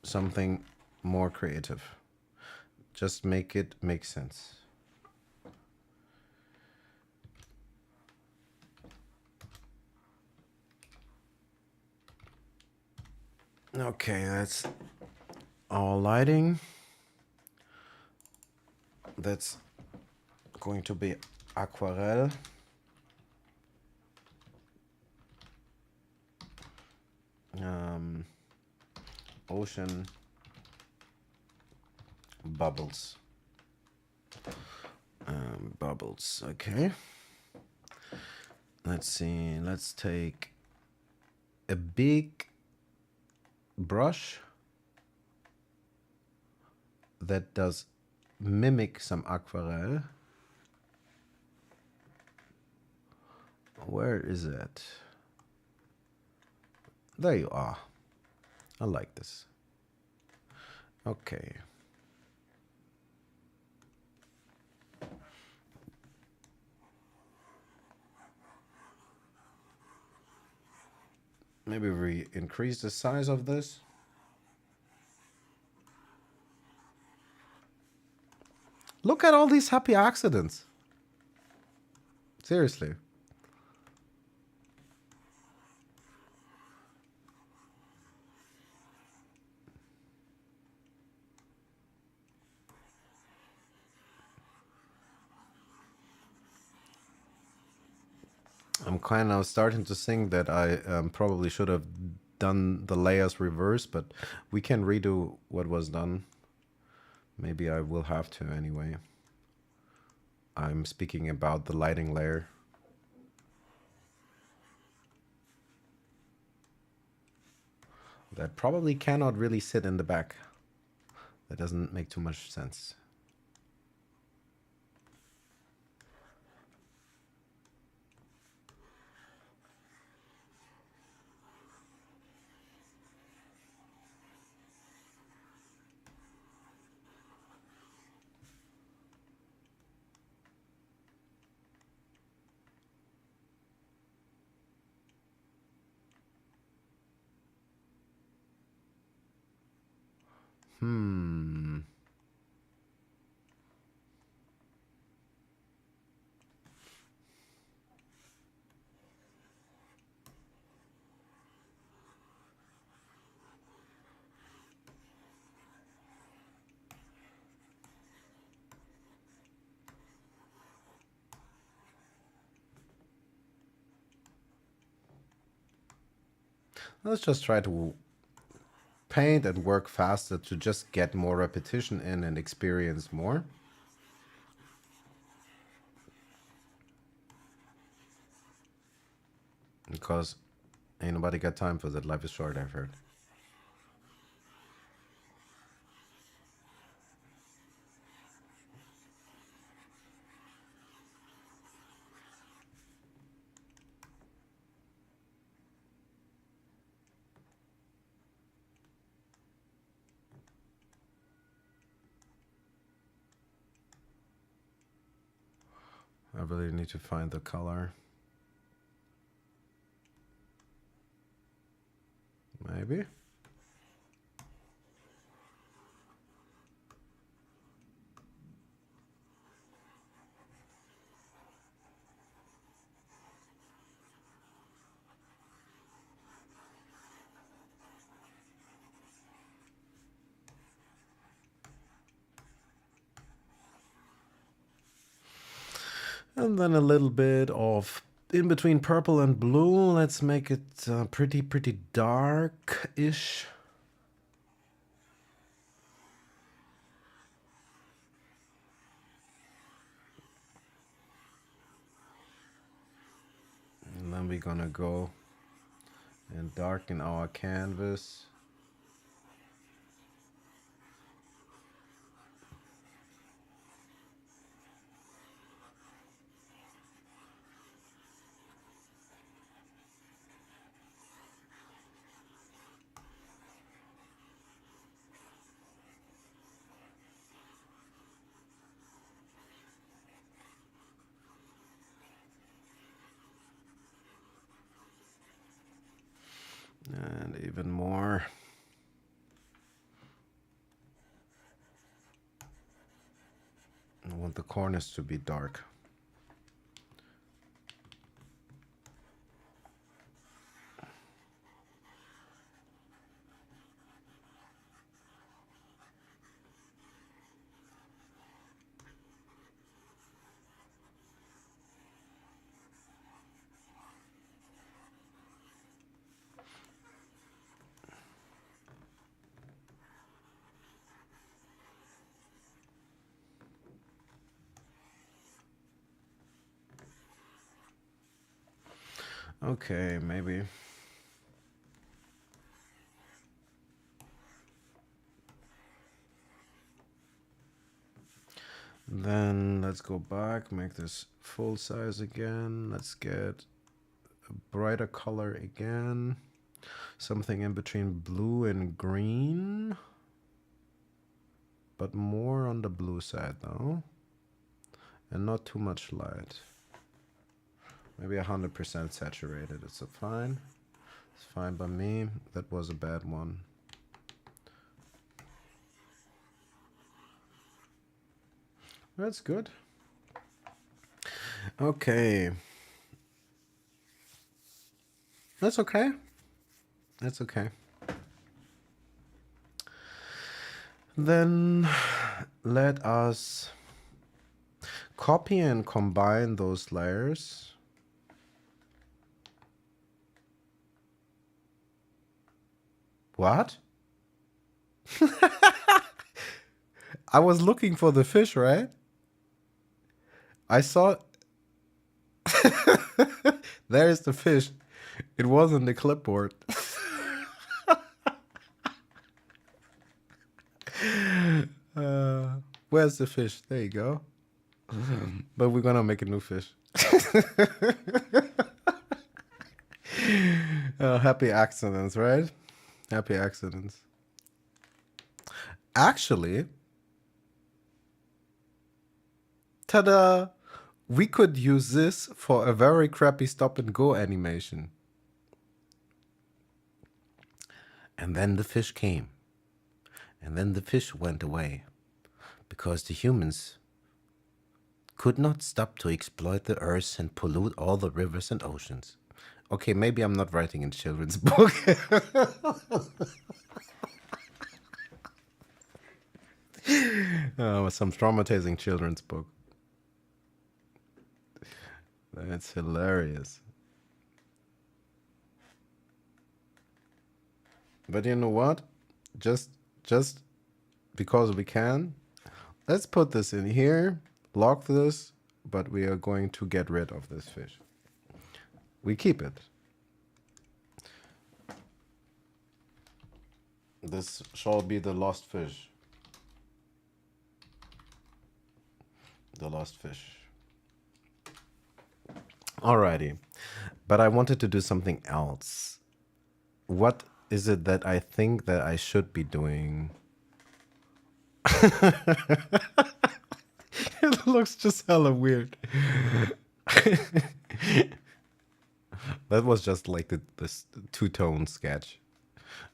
something more creative. Just make it make sense. Okay, that's our lighting. That's going to be aquarelle. Ocean bubbles. Bubbles, okay. Let's see, let's take a big brush that does mimic some aquarelle. Where is it? There you are. I like this. Okay. Maybe we increase the size of this. Look at all these happy accidents. Seriously. I'm kind of starting to think that I probably should have done the layers reverse, but we can redo what was done. Maybe I will have to anyway. I'm speaking about the lighting layer. That probably cannot really sit in the back. That doesn't make too much sense. Let's just try to paint and work faster to just get more repetition in and experience more. Because ain't nobody got time for that. Life is short, I've heard. I really need to find the color. Maybe. And then a little bit of in between purple and blue. Let's make it pretty dark-ish. And then we're gonna go and darken our canvas. And even more. I want the corners to be dark. Okay, maybe. Then let's go back, make this full size again. Let's get a brighter color again. Something in between blue and green. But more on the blue side though. And not too much light. Maybe 100% saturated. It's fine. It's fine by me. That was a bad one. That's good. Okay. That's okay. That's okay. Then let us copy and combine those layers. What? I was looking for the fish, right? I saw... There's the fish. It wasn't the clipboard. Where's the fish? There you go. But we're gonna make a new fish. Happy accidents, right? Happy accidents. Actually, ta-da! We could use this for a very crappy stop and go animation. And then the fish came. And then the fish went away. Because the humans could not stop to exploit the earth and pollute all the rivers and oceans. Okay, maybe I'm not writing in children's book. Some traumatizing children's book. That's hilarious. But you know what? Just because we can, let's put this in here, lock this, but we are going to get rid of this fish. We keep it. This shall be the lost fish. The lost fish. Alrighty. But I wanted to do something else. What is it that I think that I should be doing? It looks just hella weird. That was just like this two-tone sketch.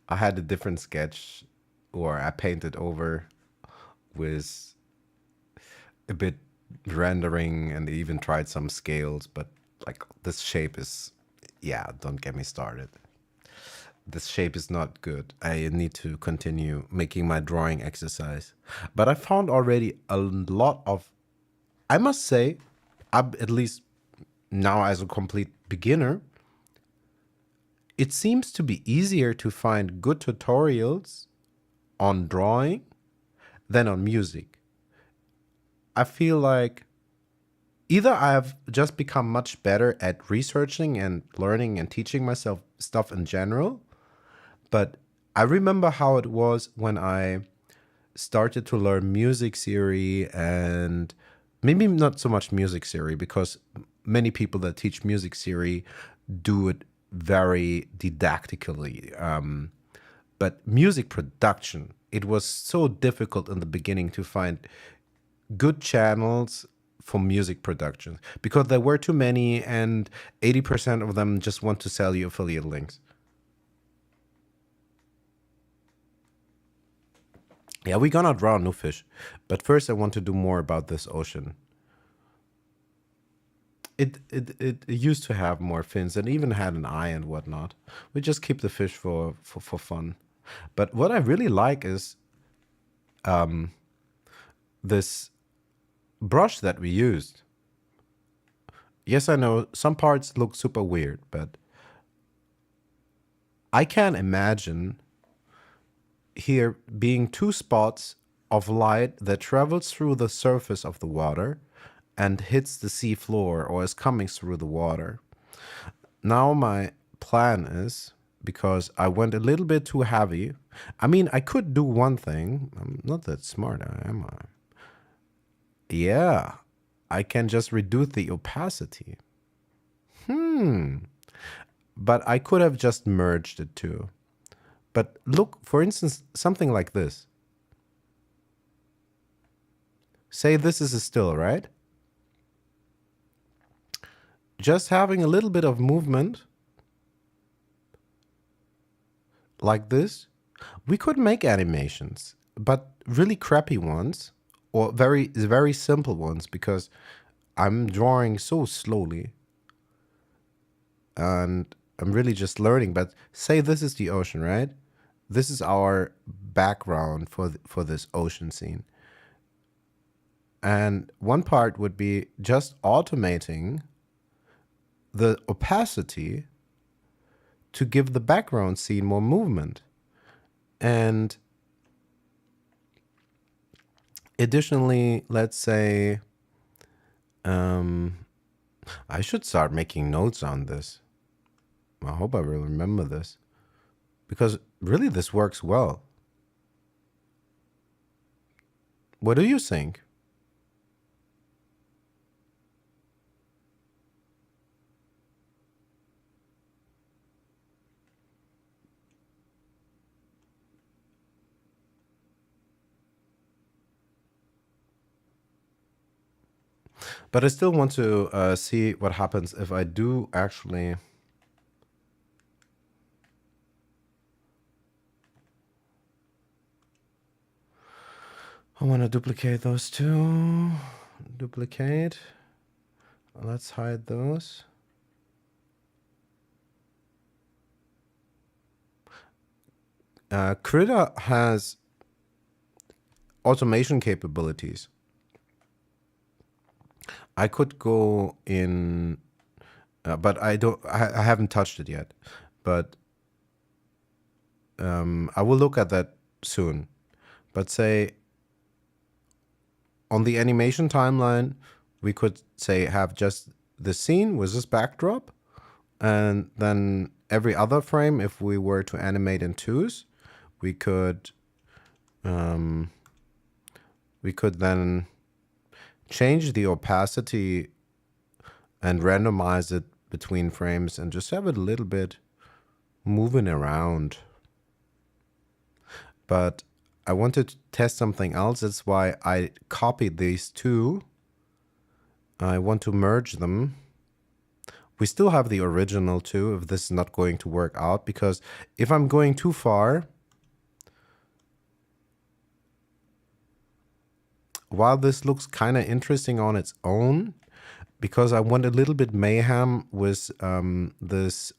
I had a different sketch, or I painted over with a bit rendering, and they even tried some scales, but like this shape is, yeah, don't get me started. This shape is not good. I need to continue making my drawing exercise. But I found already a lot of, I must say, at least now as a complete beginner, it seems to be easier to find good tutorials on drawing than on music. I feel like either I've just become much better at researching and learning and teaching myself stuff in general, but I remember how it was when I started to learn music theory, and maybe not so much music theory, because many people that teach music theory do it very didactically. But music production, it was so difficult in the beginning to find good channels for music production because there were too many, and 80% of them just want to sell you affiliate links. Yeah, we're gonna draw a new fish. But first I want to do more about this ocean. It used to have more fins and even had an eye and whatnot. We just keep the fish for fun. But what I really like is this brush that we used. Yes, I know some parts look super weird, but I can imagine here being two spots of light that travels through the surface of the water and hits the sea floor or is coming through the water. Now my plan is, because I went a little bit too heavy. I mean, I could do one thing. I'm not that smart, am I? Yeah, I can just reduce the opacity. But I could have just merged it too. But look, for instance, something like this. Say this is a still, right? Just having a little bit of movement like this, we could make animations, but really crappy ones or very simple ones because I'm drawing so slowly and I'm really just learning. But say this is the ocean, right? This is our background for this ocean scene. And one part would be just automating the opacity to give the background scene more movement. And additionally, let's say, I should start making notes on this. I hope I will remember this because really this works well. What do you think? But I still want to see what happens if I do actually. I want to duplicate those two. Duplicate. Let's hide those. Krita has automation capabilities. I could go in, but I don't. I haven't touched it yet. But I will look at that soon. But say on the animation timeline, we could say have just the scene with this backdrop, and then every other frame, if we were to animate in twos, we could then change the opacity and randomize it between frames and just have it a little bit moving around. But I wanted to test something else. That's why I copied these two. I want to merge them. We still have the original too, if this is not going to work out, because if I'm going too far, while this looks kind of interesting on its own, because I want a little bit mayhem with this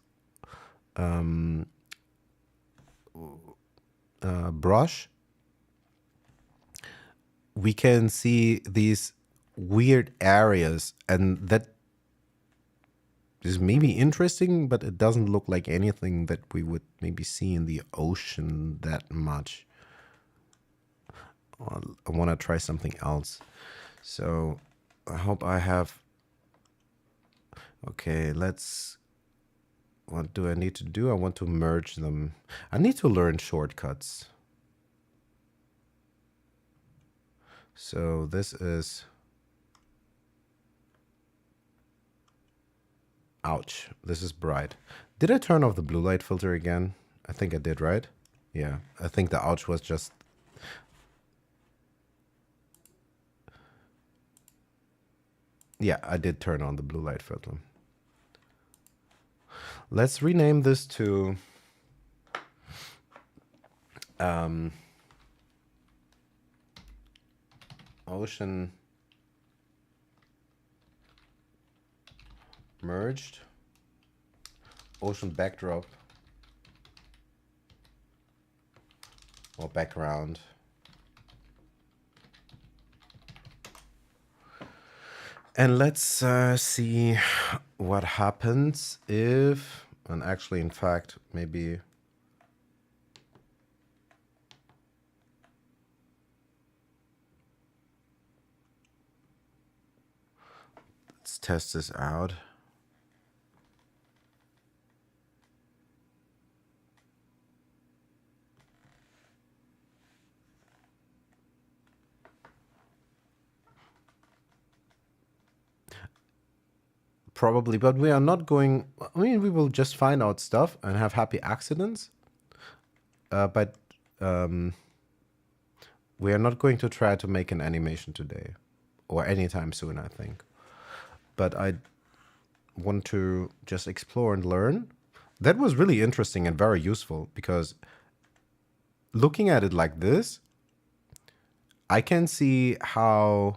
brush, we can see these weird areas, and that is maybe interesting, but it doesn't look like anything that we would maybe see in the ocean that much. I want to try something else. So I hope I have. Okay, let's. What do I need to do? I want to merge them. I need to learn shortcuts. So this is. Ouch, this is bright. Did I turn off the blue light filter again? I think I did, right? Yeah, I think the ouch was just. Yeah, I did turn on the blue light filter. Let's rename this to Ocean merged. Ocean backdrop. Or background. And let's see what happens if, and actually, in fact, maybe let's test this out. Probably, but we are not going. I mean, we will just find out stuff and have happy accidents. But we are not going to try to make an animation today or anytime soon, I think. But I want to just explore and learn. That was really interesting and very useful because looking at it like this, I can see how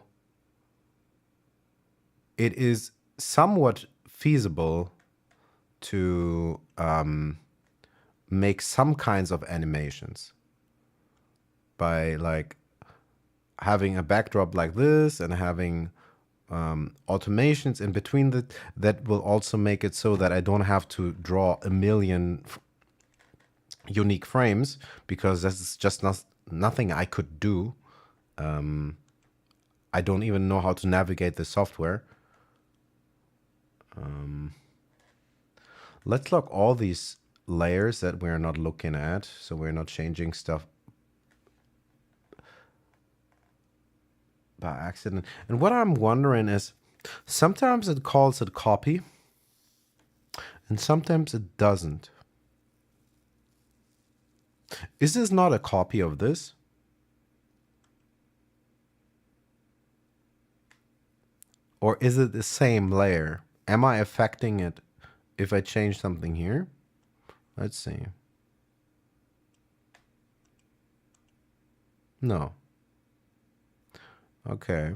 it is somewhat feasible to make some kinds of animations by like having a backdrop like this and having automations in between that will also make it so that I don't have to draw a million unique frames because that's just nothing I could do. I don't even know how to navigate the software. Let's lock all these layers that we're not looking at, so we're not changing stuff by accident. And what I'm wondering is, sometimes it calls it copy, and sometimes it doesn't. Is this not a copy of this? Or is it the same layer? Am I affecting it if I change something here? Let's see. No. Okay.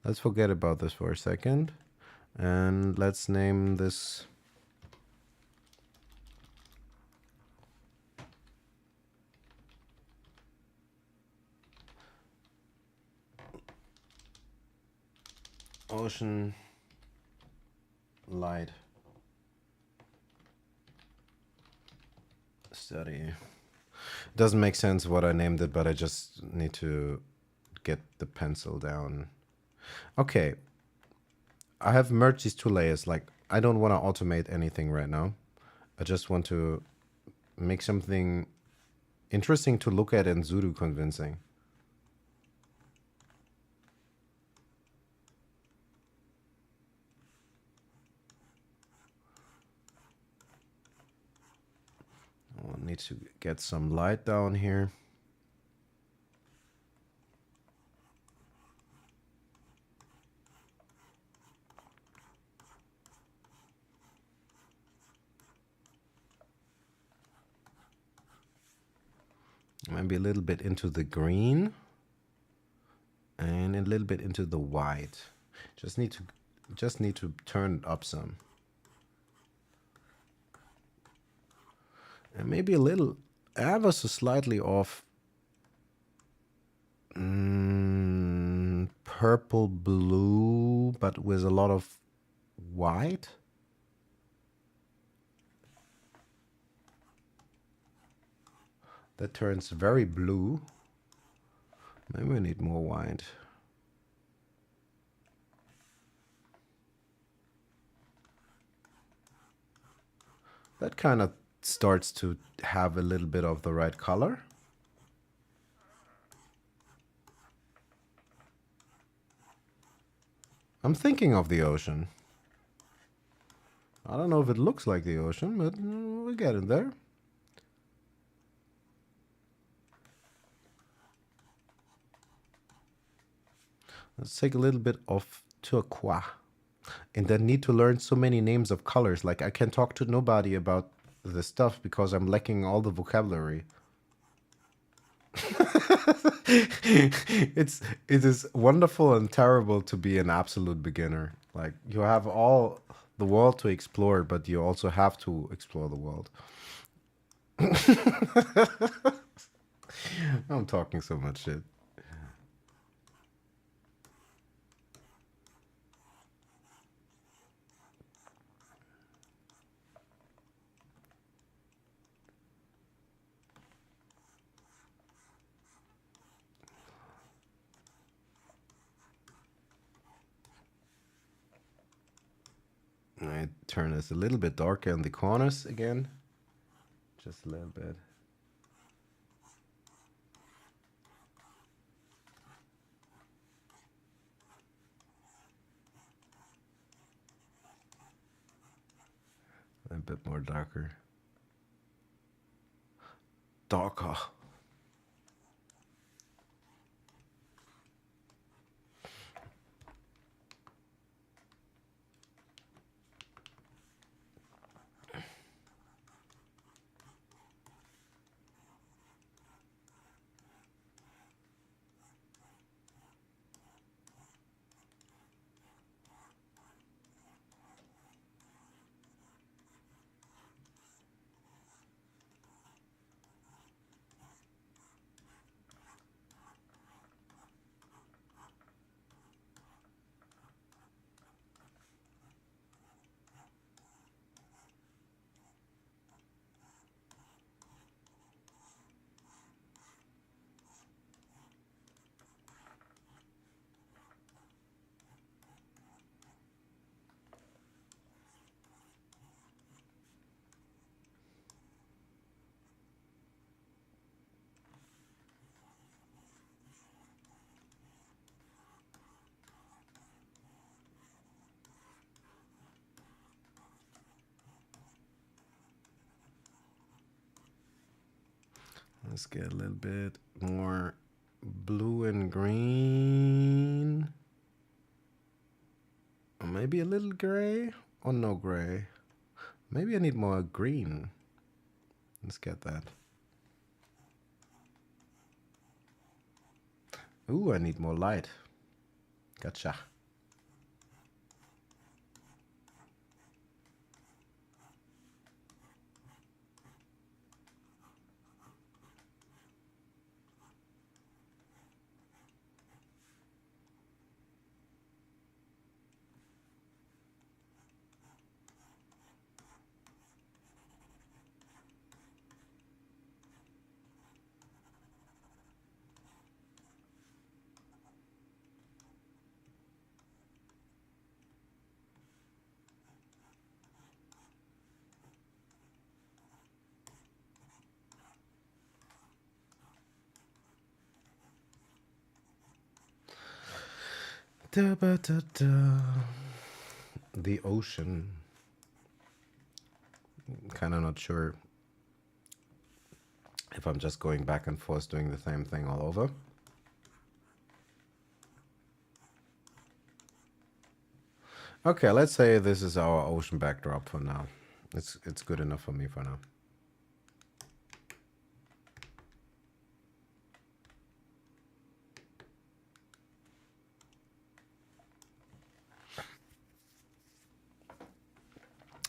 Let's forget about this for a second. And let's name this Ocean Light Study. Doesn't make sense what I named it, but I just need to get the pencil down. Okay. I have merged these two layers. Like, I don't want to automate anything right now. I just want to make something interesting to look at and pseudo convincing. I'll need to get some light down here. Maybe a little bit into the green and a little bit into the white. Just need to turn it up some. And maybe a little ever so slightly off purple blue, but with a lot of white. That turns very blue. Maybe we need more white. That kind of starts to have a little bit of the right color. I'm thinking of the ocean. I don't know if it looks like the ocean, but we're getting there. Let's take a little bit of turquoise. And then need to learn so many names of colors. Like, I can talk to nobody about this stuff because I'm lacking all the vocabulary. It is wonderful and terrible to be an absolute beginner. Like you have all the world to explore, but you also have to explore the world. I'm talking so much shit. I turn this a little bit darker in the corners again. Just a little bit. A bit more darker. Darker. Let's get a little bit more blue and green. Or maybe a little gray or no gray. Maybe I need more green. Let's get that. Ooh, I need more light. Gotcha. Da-ba-da-da. The ocean. Kind of not sure if I'm just going back and forth doing the same thing all over. Okay, let's say this is our ocean backdrop for now. It's good enough for me for now.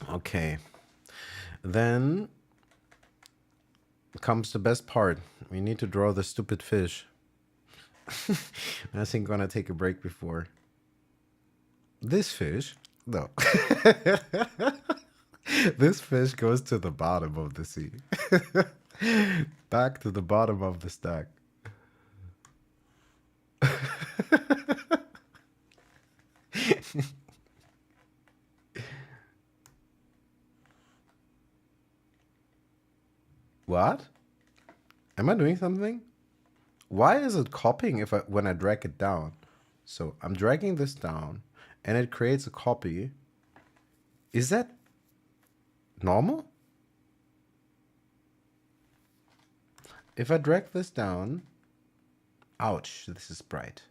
Okay. Then comes the best part. We need to draw the stupid fish. I think I'm gonna take a break before. This fish? No. This fish goes to the bottom of the sea. Back to the bottom of the stack. What? Am I doing something? Why is it copying when I drag it down? So I'm dragging this down and it creates a copy. Is that normal? If I drag this down, ouch, this is bright.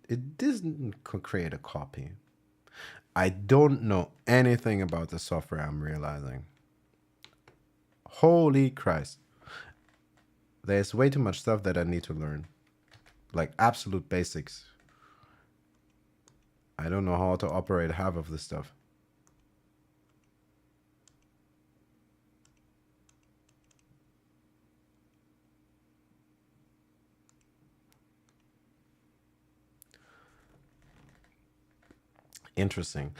It doesn't create a copy. I don't know anything about the software, I'm realizing. Holy Christ. There's way too much stuff that I need to learn. Like absolute basics. I don't know how to operate half of this stuff. Interesting.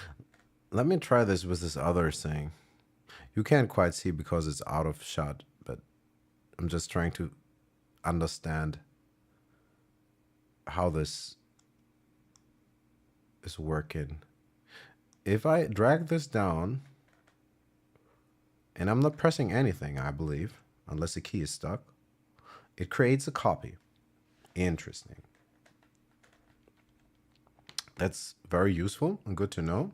Let me try this with this other thing. You can't quite see because it's out of shot, but I'm just trying to understand how this is working. If I drag this down, and I'm not pressing anything, I believe, unless the key is stuck, it creates a copy. Interesting. That's very useful and good to know.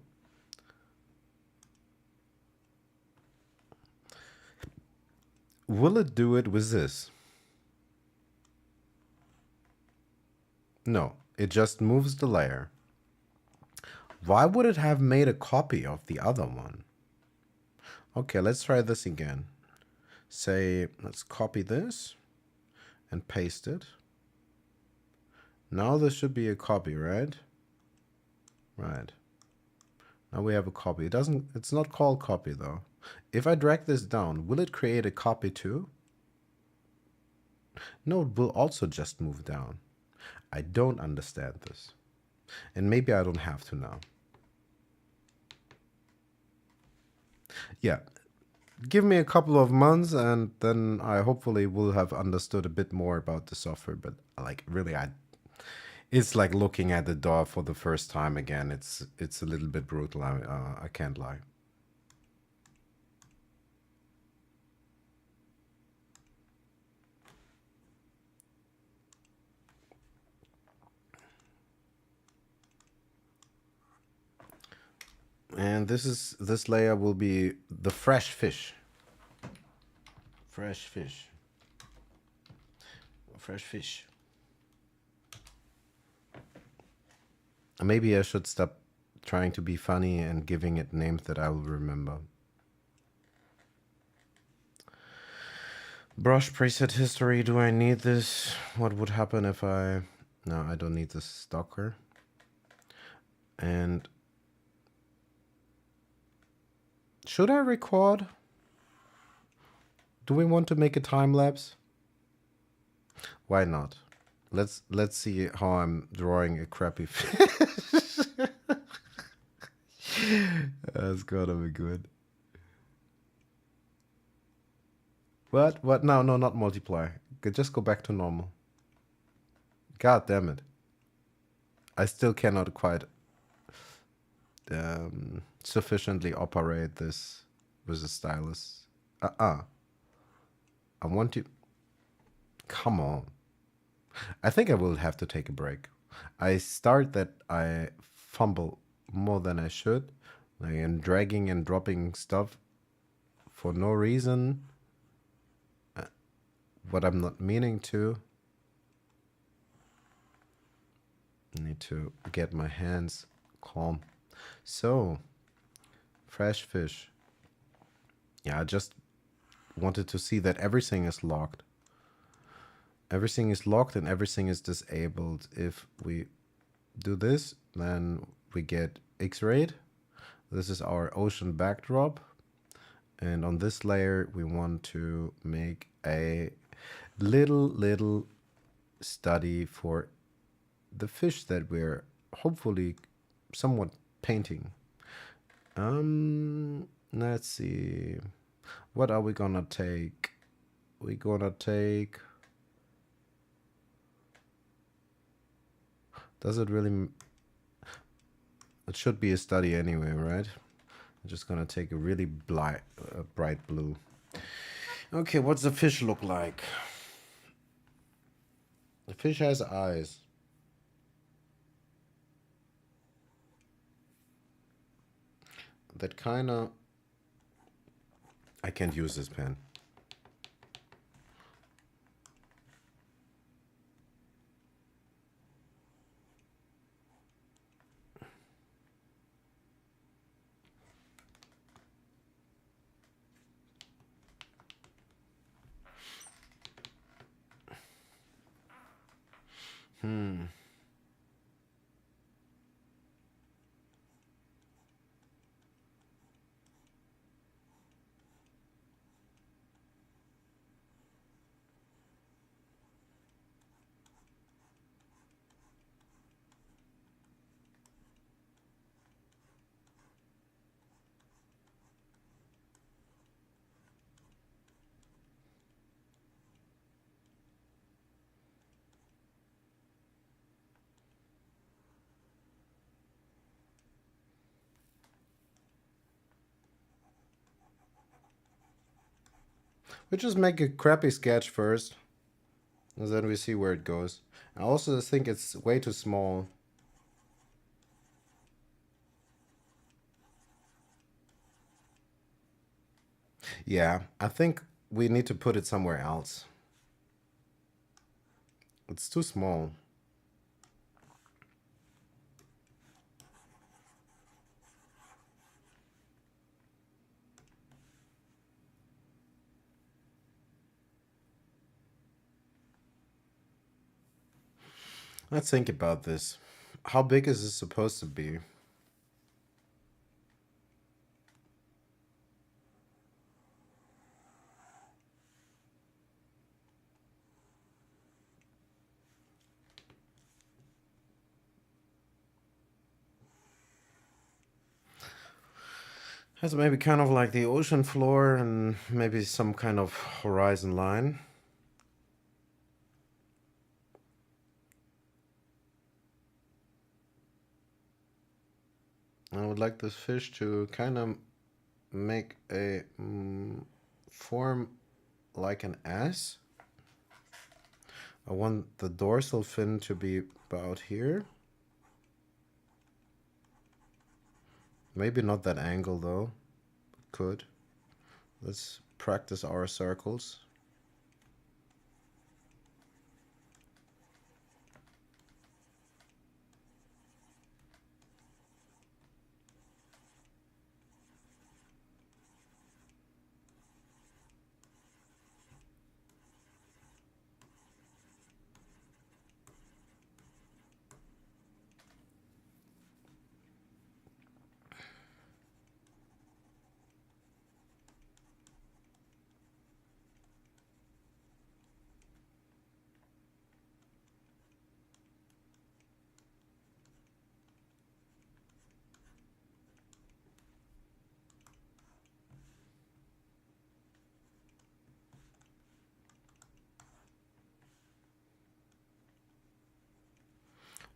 Will it do it with this? No, it just moves the layer. Why would it have made a copy of the other one? Okay, let's try this again. Say, let's copy this and paste it. Now this should be a copy, right? Right. Now we have a copy. It's not called copy though. If I drag this down, will it create a copy too? No, it will also just move down. I don't understand this. And maybe I don't have to now. Yeah. Give me a couple of months and then I hopefully will have understood a bit more about the software. But like really, it's like looking at the door for the first time again. It's a little bit brutal. I can't lie. And this layer will be the fresh fish. Fresh fish. Fresh fish. Maybe I should stop trying to be funny and giving it names that I will remember. Brush preset history. Do I need this? What would happen if I... No, I don't need this stalker. And... should I record? Do we want to make a time lapse? Why not? Let's see how I'm drawing a crappy fish. That's gotta be good. What? What? No, not multiply. Just go back to normal. God damn it. I still cannot quite sufficiently operate this with a stylus. I want to... Come on. I think I will have to take a break. I start that I fumble more than I should. I am dragging and dropping stuff for no reason. What I'm not meaning to. I need to get my hands calm. So, fresh fish. Yeah, I just wanted to see that everything is locked. Everything is locked and everything is disabled. If we do this, then we get X-rayed. This is our ocean backdrop. And on this layer, we want to make a little study for the fish that we're hopefully somewhat painting. Let's see. What are we gonna take? We're gonna take... Does it really... It should be a study anyway, right? I'm just gonna take a really bright blue. Okay, what's the fish look like? The fish has eyes. That kind of... I can't use this pen. We just make a crappy sketch first, and then we see where it goes. I also think it's way too small. Yeah, I think we need to put it somewhere else. It's too small. Let's think about this. How big is this supposed to be? That's maybe kind of like the ocean floor and maybe some kind of horizon line. I would like this fish to kind of make a form like an S. I want the dorsal fin to be about here. Maybe not that angle though. Could. Let's practice our circles.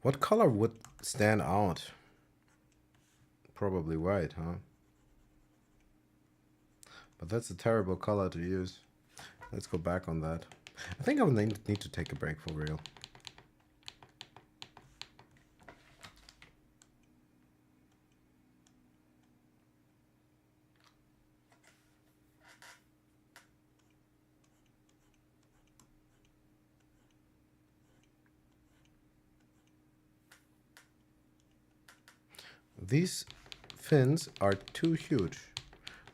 What color would stand out? Probably white, huh? But that's a terrible color to use. Let's go back on that. I think I would need to take a break for real. These fins are too huge.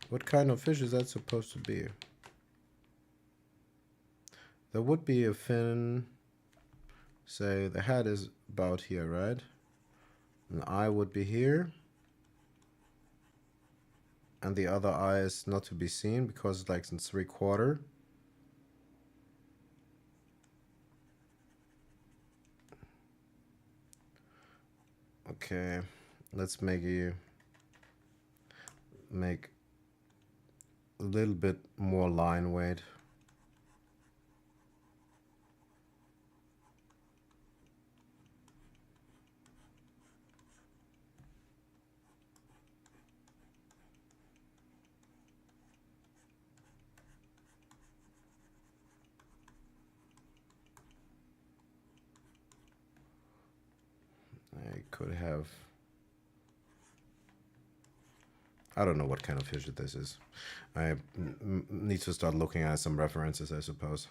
What kind of fish is that supposed to be? There would be a fin, say the head is about here, right? An eye would be here. And the other eye is not to be seen because it's like in 3/4. Okay, let's make a little bit more line weight. I could have. I don't know what kind of fish this is. I need to start looking at some references, I suppose.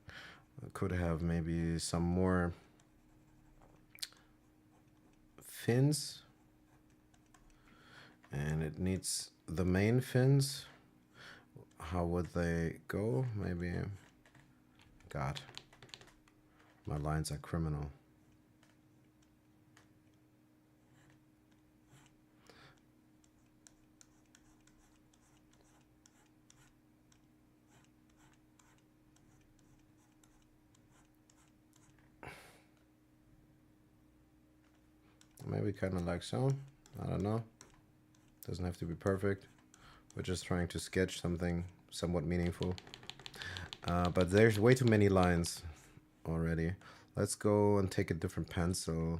I could have maybe some more fins. And it needs the main fins. How would they go? Maybe. God. My lines are criminal. Maybe kind of like so. I don't know. Doesn't have to be perfect. We're just trying to sketch something somewhat meaningful. But there's way too many lines already. Let's go and take a different pencil.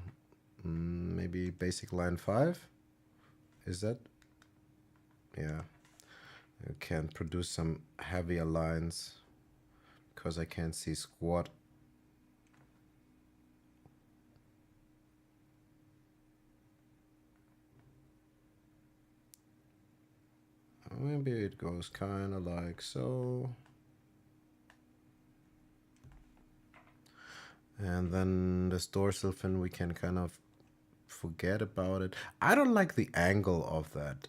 Maybe basic line 5? Is that? Yeah. I can produce some heavier lines because I can't see squat. Maybe it goes kind of like so. And then this dorsal fin, we can kind of forget about it. I don't like the angle of that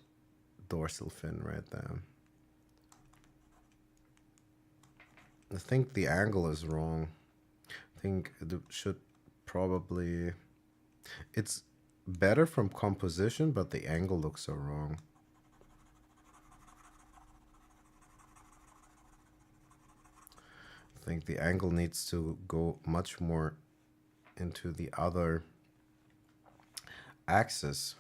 dorsal fin right there. I think the angle is wrong. I think it should probably... It's better from composition, but the angle looks so wrong. I think the angle needs to go much more into the other axis.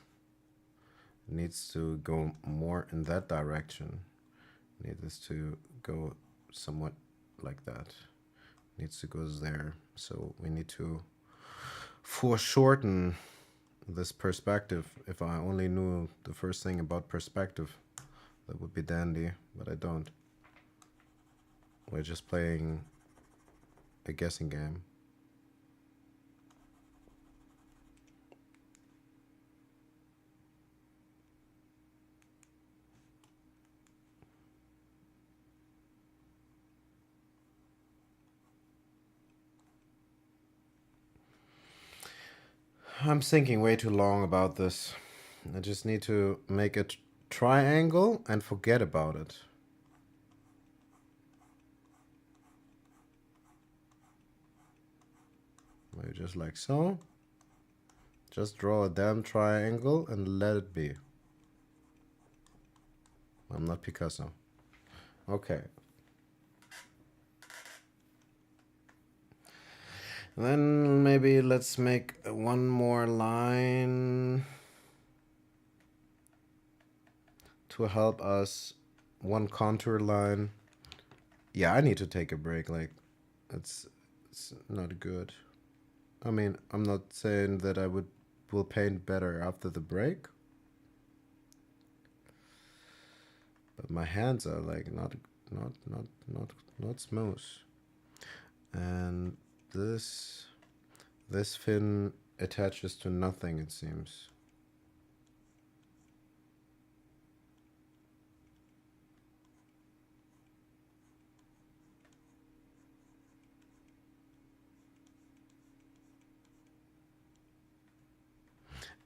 It needs to go more in that direction. It needs to go somewhat like that. It needs to go there. So we need to foreshorten this perspective. If I only knew the first thing about perspective, that would be dandy, but I don't. We're just playing a guessing game. I'm thinking way too long about this. I just need to make a triangle and forget about it. Maybe just like so. Just draw a damn triangle and let it be. I'm not Picasso. Okay. Then maybe let's make one more line to help us. One contour line. Yeah, I need to take a break. Like, it's not good. I mean, I'm not saying that I will paint better after the break, but my hands are like not smooth. And this fin attaches to nothing, it seems.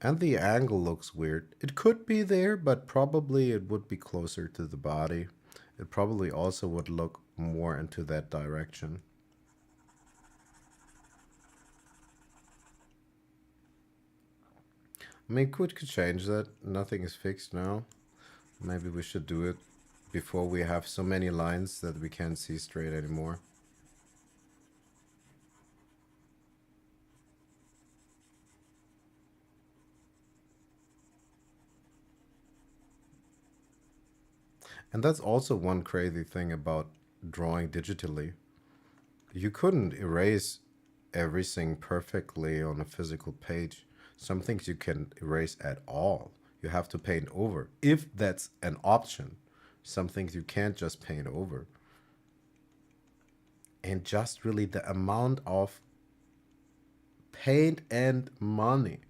And the angle looks weird. It could be there, but probably it would be closer to the body. It probably also would look more into that direction. I mean, could change that. Nothing is fixed now. Maybe we should do it before we have so many lines that we can't see straight anymore. And that's also one crazy thing about drawing digitally. You couldn't erase everything perfectly on a physical page. Some things you can erase at all. You have to paint over, if that's an option. Some things you can't just paint over. And just really the amount of paint and money.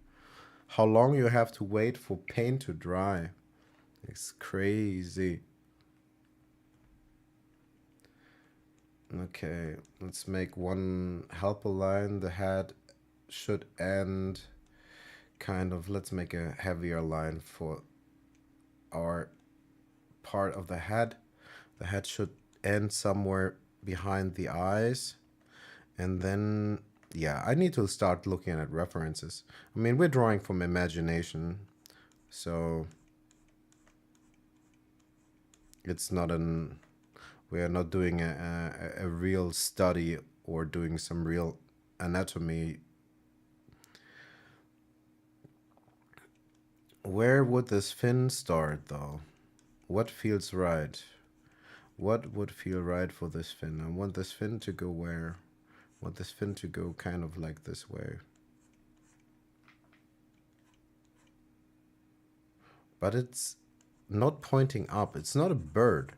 How long you have to wait for paint to dry. It's crazy. Okay, let's make one helper line. The head should end kind of, let's make a heavier line for our part of the head. The head should end somewhere behind the eyes. And then Yeah, I need to start looking at references. I mean, we're drawing from imagination, so it's not an we are not doing a real study or doing some real anatomy. Where would this fin start, though? What feels right? What would feel right for this fin? I want this fin to go where? I want this fin to go kind of like this way. But it's not pointing up. It's not a bird.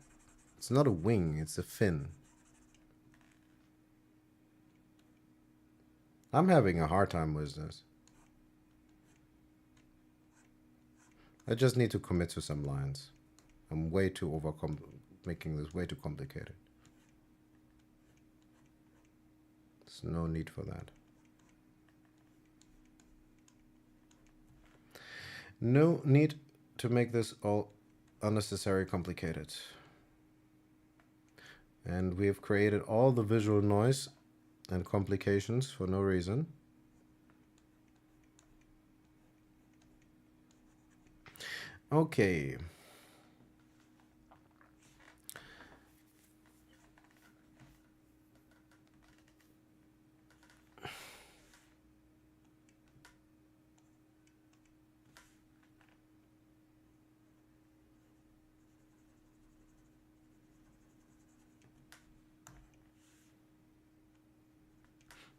It's not a wing. It's a fin. I'm having a hard time with this. I just need to commit to some lines. I'm way too making this way too complicated. There's no need for that. No need to make this all unnecessarily complicated. And we have created all the visual noise and complications for no reason. Okay.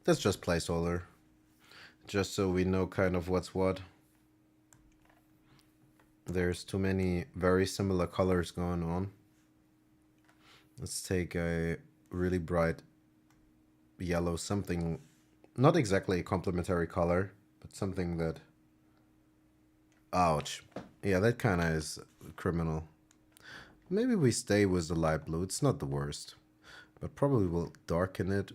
That's just placeholder. Just so we know kind of what's what. There's too many very similar colors going on. Let's take a really bright yellow, something, not exactly a complementary color, but something that, ouch. Yeah, that kind of is criminal. Maybe we stay with the light blue. It's not the worst, but probably we'll darken it.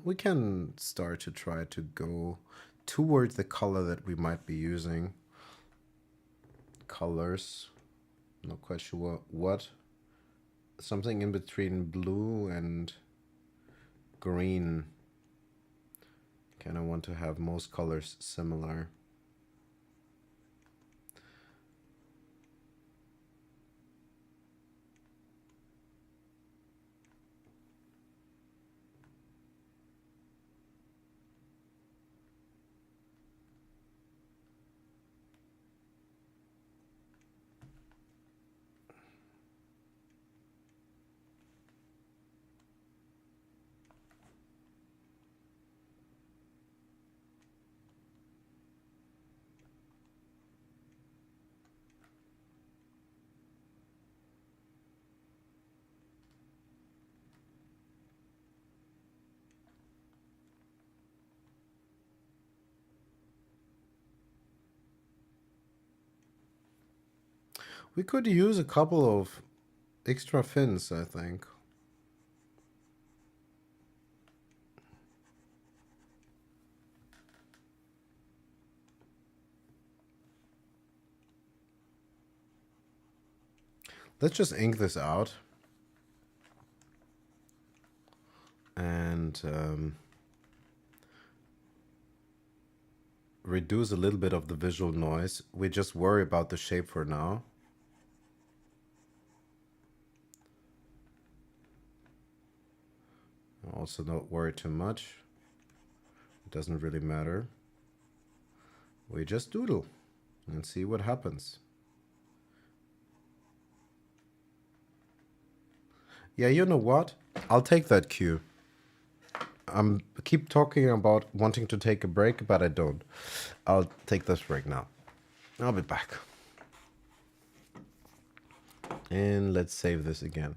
We can start to try to go towards the color that we might be using. Colors, not quite sure what. Something in between blue and green. Kind of want to have most colors similar. We could use a couple of extra fins, I think. Let's just ink this out. And reduce a little bit of the visual noise. We just worry about the shape for now. Also don't worry too much. It doesn't really matter. We just doodle and see what happens. Yeah, you know what? I'll take that cue. Keep talking about wanting to take a break, but I don't. I'll take this break now. I'll be back. And let's save this again.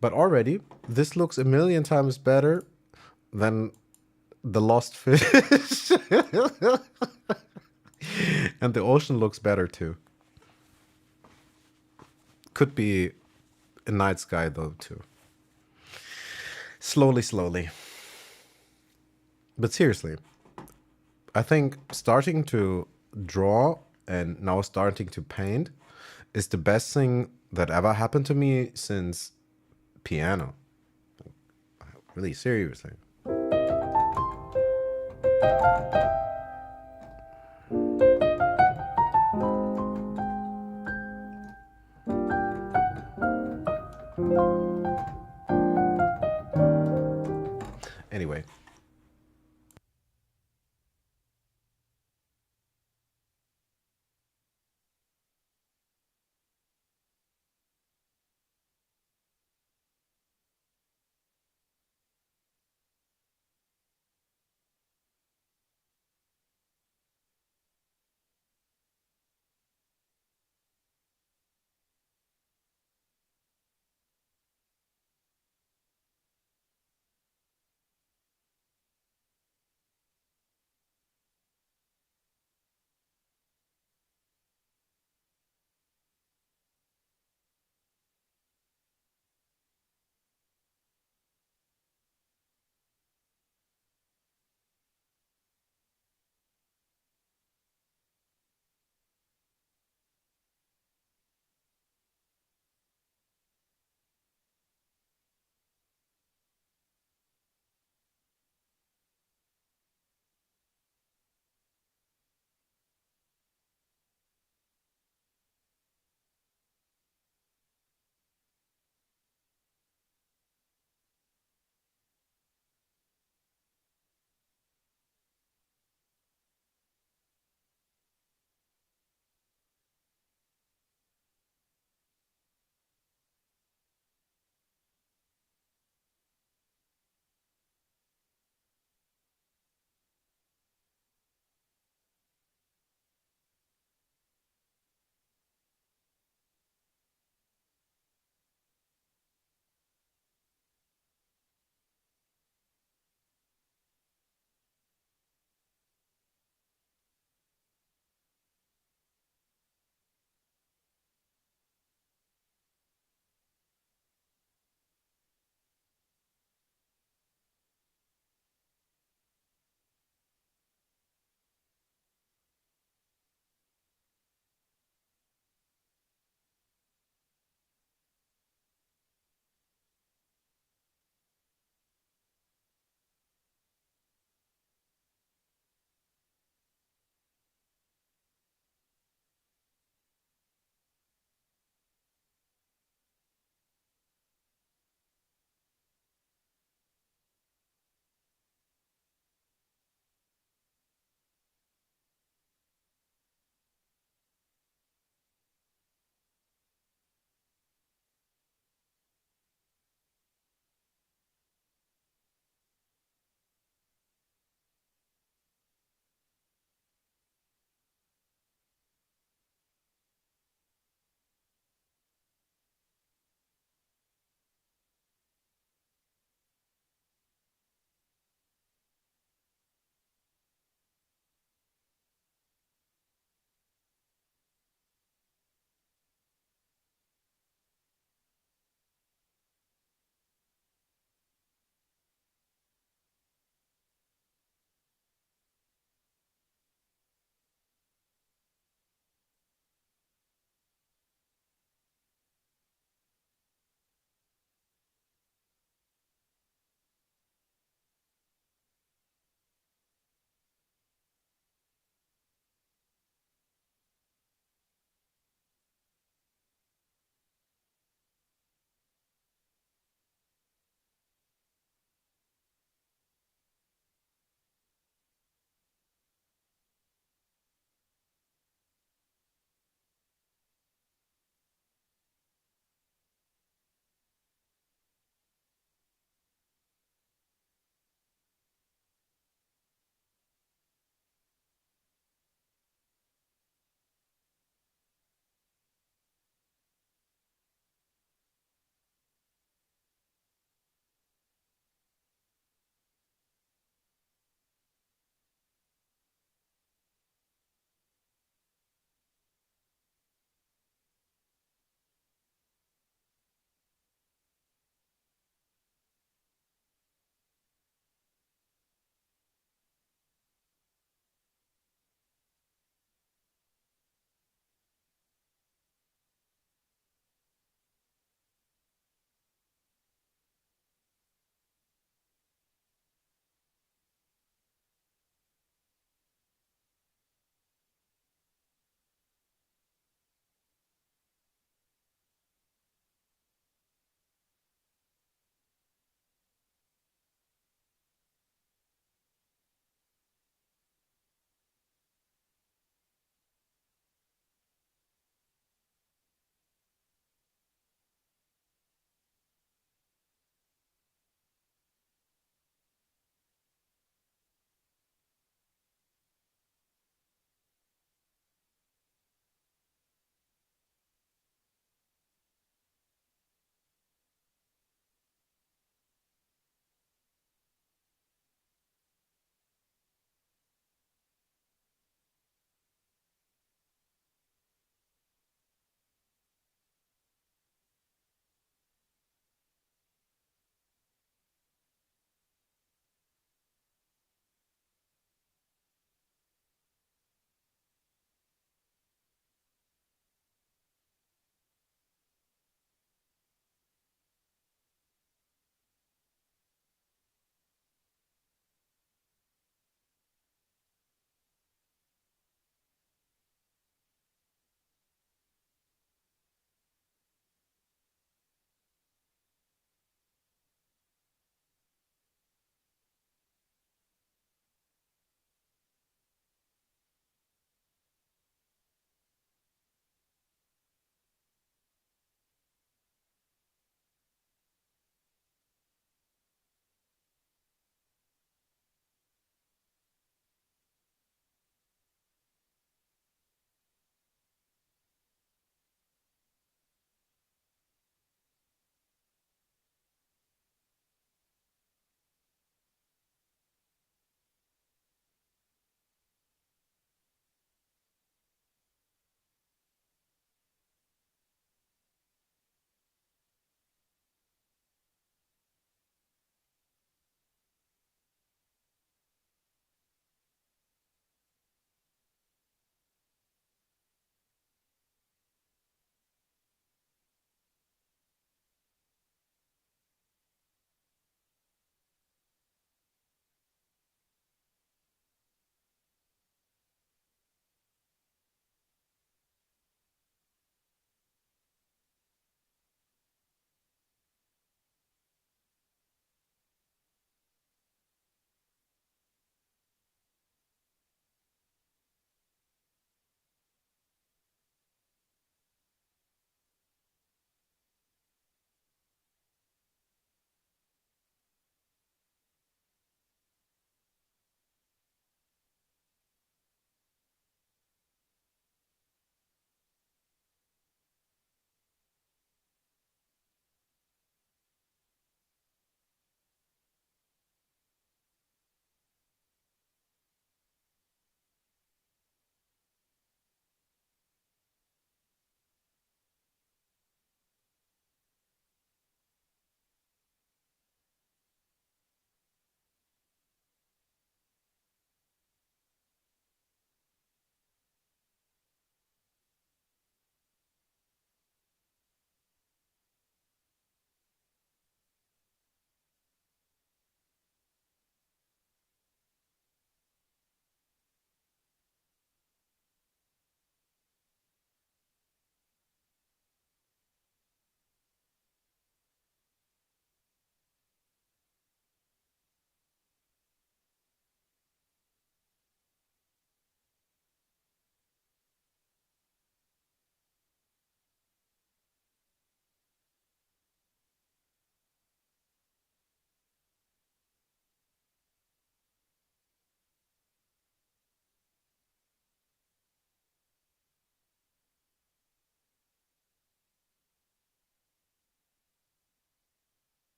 But already, this looks a million times better than the lost fish. And the ocean looks better too. Could be a night sky though too. Slowly, slowly. But seriously, I think starting to draw and now starting to paint is the best thing that ever happened to me since piano. Really seriously. Anyway,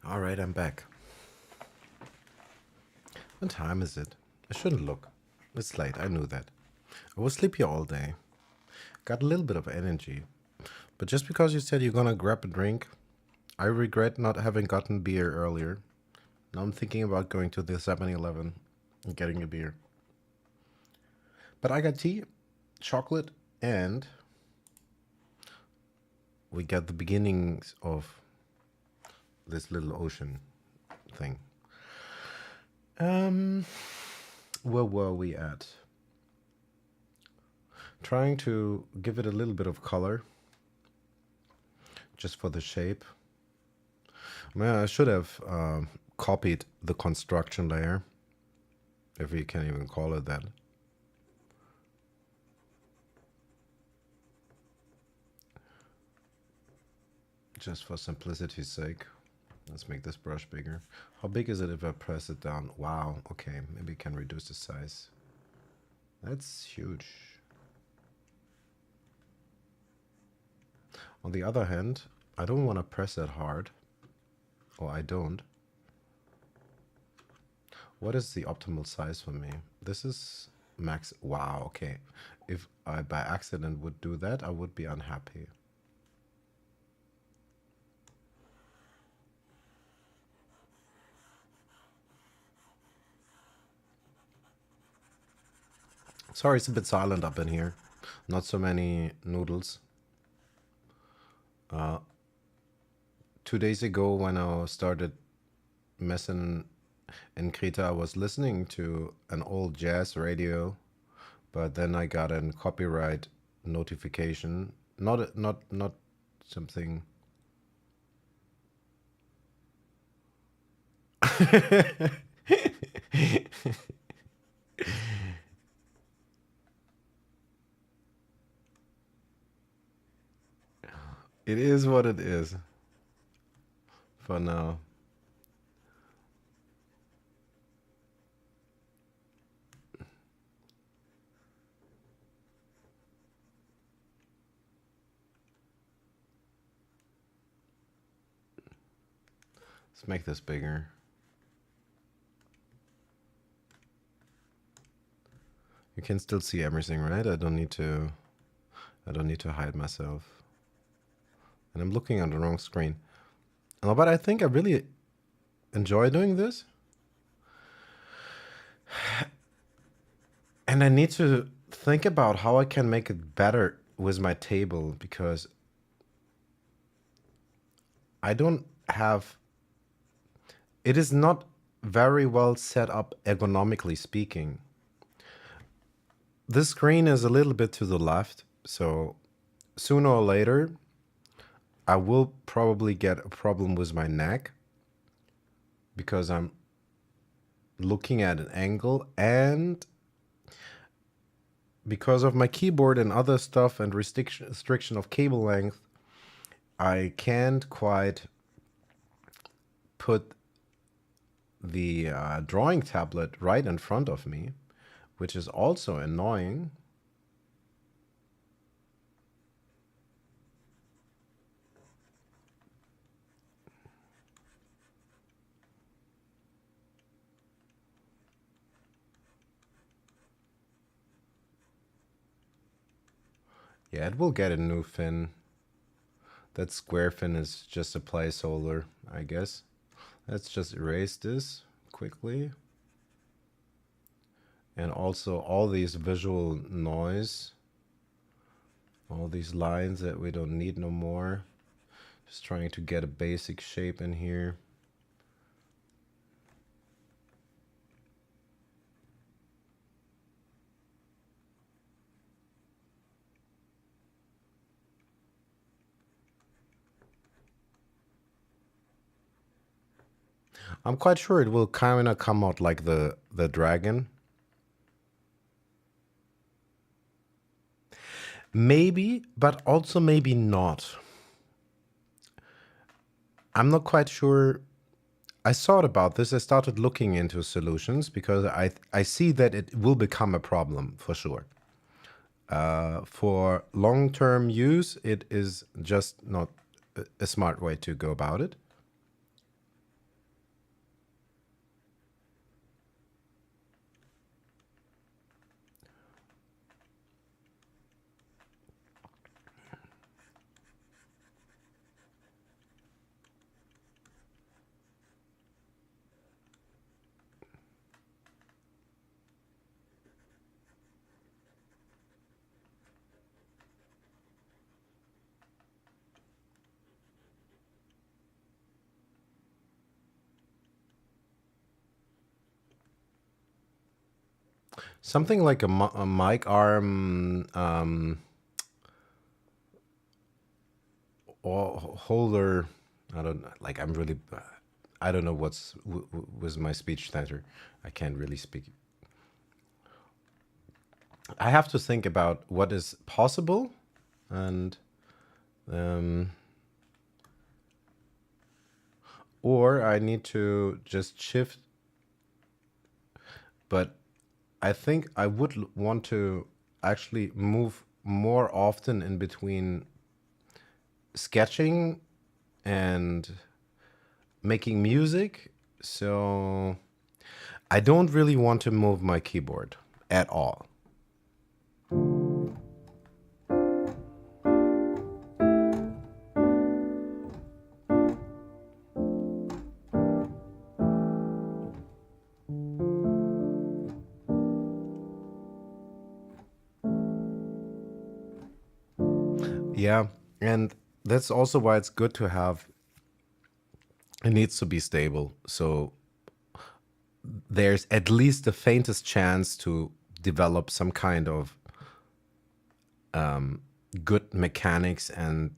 All right, I'm back. What time is it? I shouldn't look. It's late, I knew that. I was sleepy all day. Got a little bit of energy. But just because you said you're gonna grab a drink, I regret not having gotten beer earlier. Now I'm thinking about going to the 7-Eleven and getting a beer. But I got tea, chocolate, and we got the beginnings of this little ocean thing. Where were we at? Trying to give it a little bit of color, just for the shape. Man, I should have copied the construction layer, if you can even call it that. Just for simplicity's sake. Let's make this brush bigger. How big is it if I press it down? Wow, okay, maybe I can reduce the size. That's huge. On the other hand, I don't want to press it hard. Or I don't. What is the optimal size for me? This is max. Wow, okay. If I by accident would do that, I would be unhappy. Sorry, it's a bit silent up in here. Not so many noodles. 2 days ago, when I started messing in Krita, I was listening to an old jazz radio, but then I got a copyright notification. Not something. It is what it is. For now. Let's make this bigger. You can still see everything, right? I don't need to hide myself. And I'm looking on the wrong screen. But I think I really enjoy doing this. And I need to think about how I can make it better with my table, because I don't have... It is not very well set up ergonomically speaking. This screen is a little bit to the left, so sooner or later I will probably get a problem with my neck because I'm looking at an angle, and because of my keyboard and other stuff and restriction of cable length, I can't quite put the drawing tablet right in front of me, which is also annoying. Yeah, it will get a new fin. That square fin is just a placeholder, I guess. Let's just erase this quickly. And also all these visual noise, all these lines that we don't need no more. Just trying to get a basic shape in here. I'm quite sure it will kind of come out like the dragon. Maybe, but also maybe not. I'm not quite sure. I thought about this. I started looking into solutions because I see that it will become a problem for sure. For long-term use, it is just not a smart way to go about it. Something like a mic arm or holder. I don't like. I'm really. I don't know what's was my speech center. I can't really speak. I have to think about what is possible, and or I need to just shift. But I think I would want to actually move more often in between sketching and making music. So I don't really want to move my keyboard at all. Yeah, and that's also why it's good to have, it needs to be stable. So there's at least the faintest chance to develop some kind of good mechanics and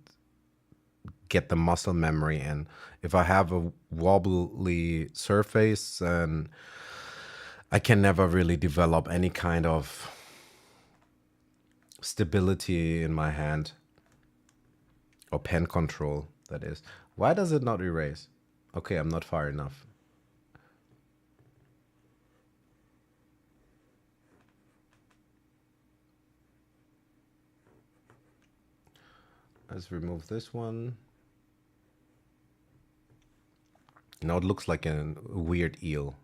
get the muscle memory. And if I have a wobbly surface, then I can never really develop any kind of stability in my hand or pen control, that is. Why does it not erase? Okay, I'm not far enough. Let's remove this one. Now it looks like a weird eel.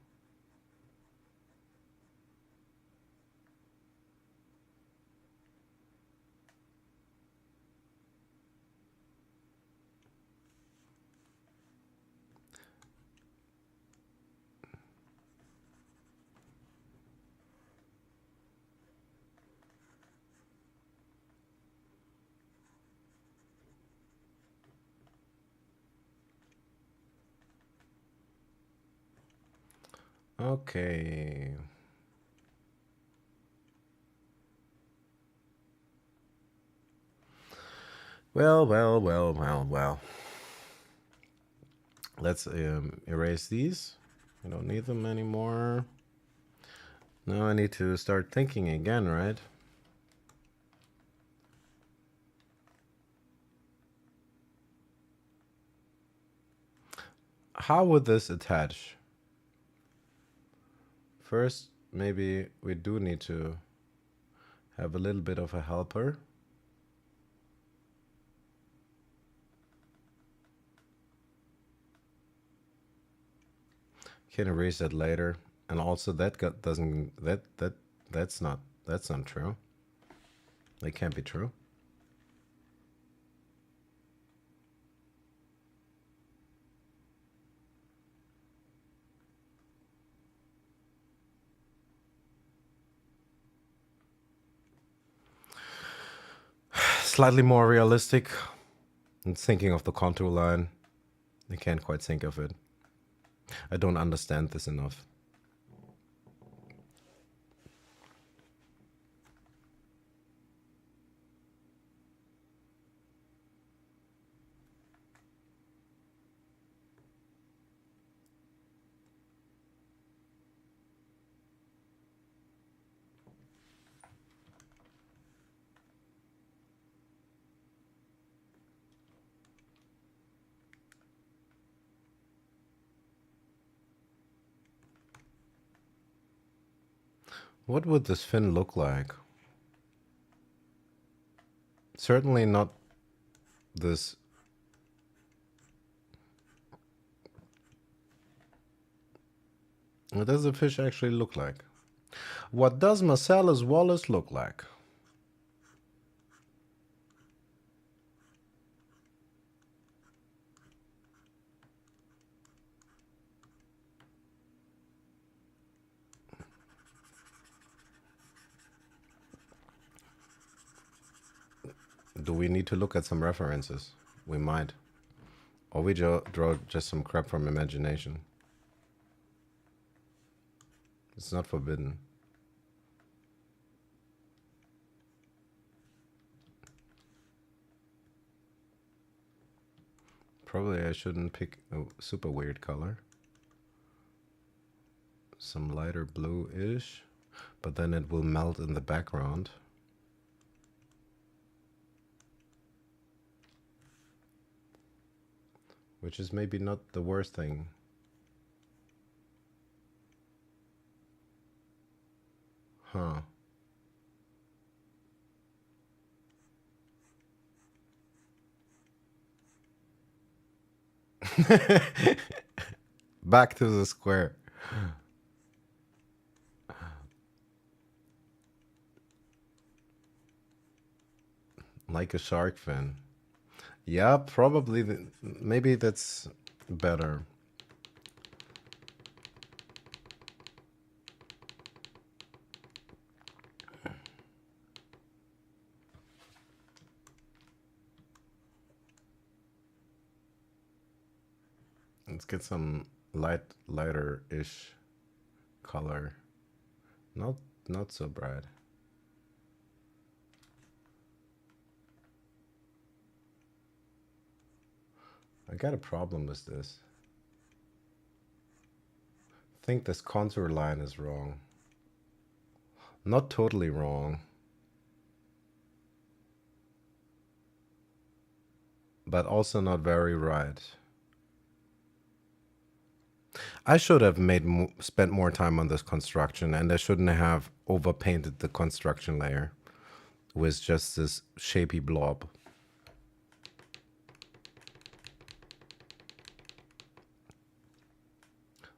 Okay. Well. Let's erase these. I don't need them anymore. Now I need to start thinking again, right? How would this attach? First, maybe we do need to have a little bit of a helper. Can erase that later. And also that that's not true. That can't be true. Slightly more realistic. I'm thinking of the contour line. I can't quite think of it. I don't understand this enough. What would this fin look like? Certainly not this. What does the fish actually look like? What does Marcellus Wallace look like? Do we need to look at some references? We might. Or we draw just some crap from imagination. It's not forbidden. Probably I shouldn't pick a super weird color. Some lighter blue-ish, but then it will melt in the background. Which is maybe not the worst thing. Huh. Back to the square. Like a shark fin. Yeah, probably. Maybe that's better. Let's get some lighter-ish color. Not so bright. I got a problem with this. I think this contour line is wrong. Not totally wrong, but also not very right. I should have spent more time on this construction, and I shouldn't have overpainted the construction layer with just this shapy blob.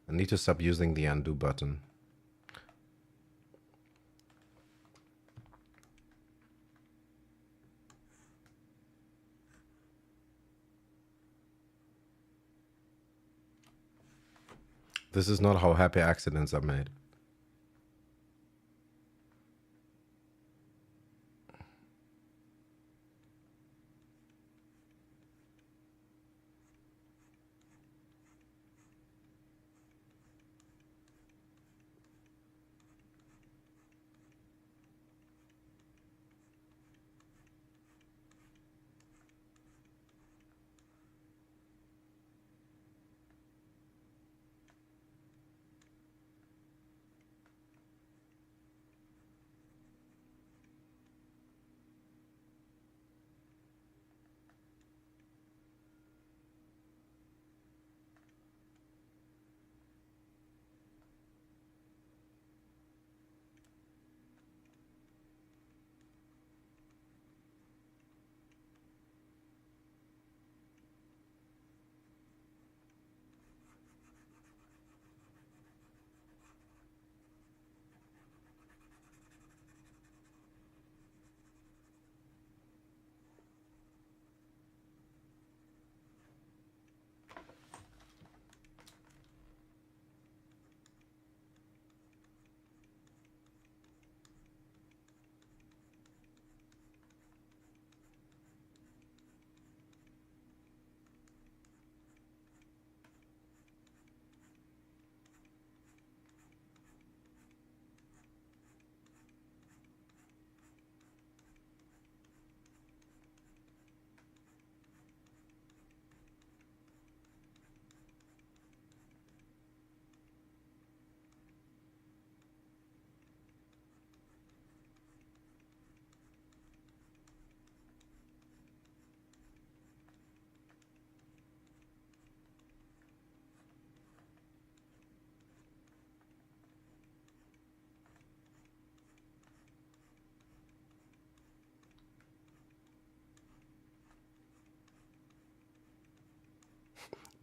I need to stop using the undo button. This is not how happy accidents are made.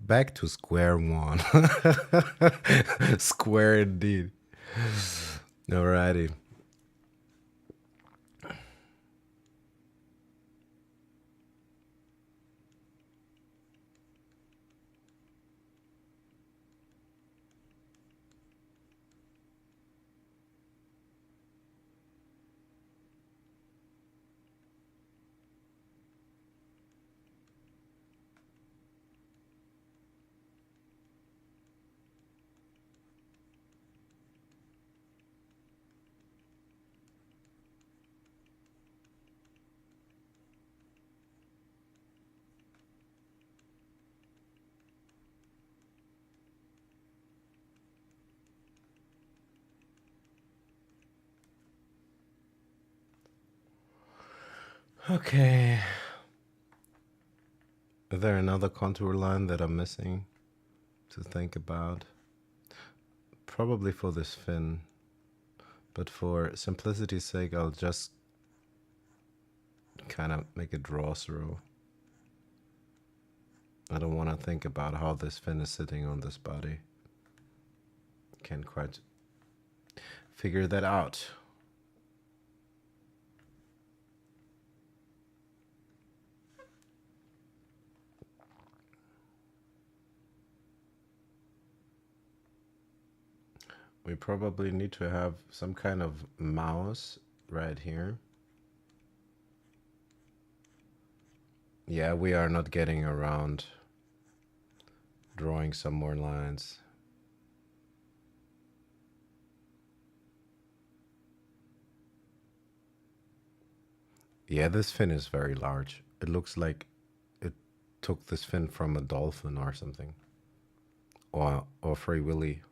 Back to square one. Square indeed. Alrighty. Okay. Is there another contour line that I'm missing to think about? Probably for this fin. But for simplicity's sake, I'll just kind of make a draw through. I don't want to think about how this fin is sitting on this body. Can't quite figure that out. We probably need to have some kind of mouse right here. Yeah, we are not getting around drawing some more lines. Yeah, this fin is very large. It looks like it took this fin from a dolphin or something. Or Free Willy.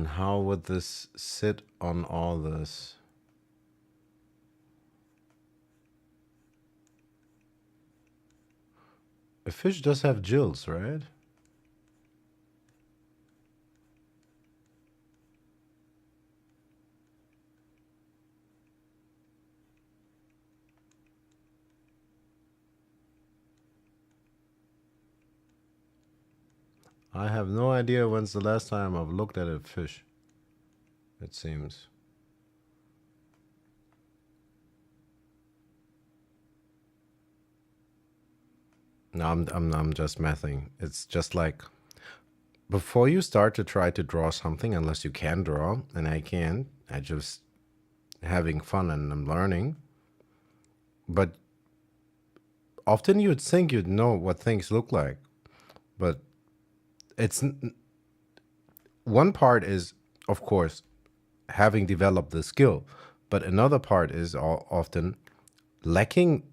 How would this sit on all this? A fish does have gills, right? I have no idea when's the last time I've looked at a fish. It seems. No, I'm just messing. It's just like before you start to try to draw something, unless you can draw, and I can't, I just having fun and I'm learning. But often you'd think you'd know what things look like, but it's one part is, of course, having developed the skill, but another part is often lacking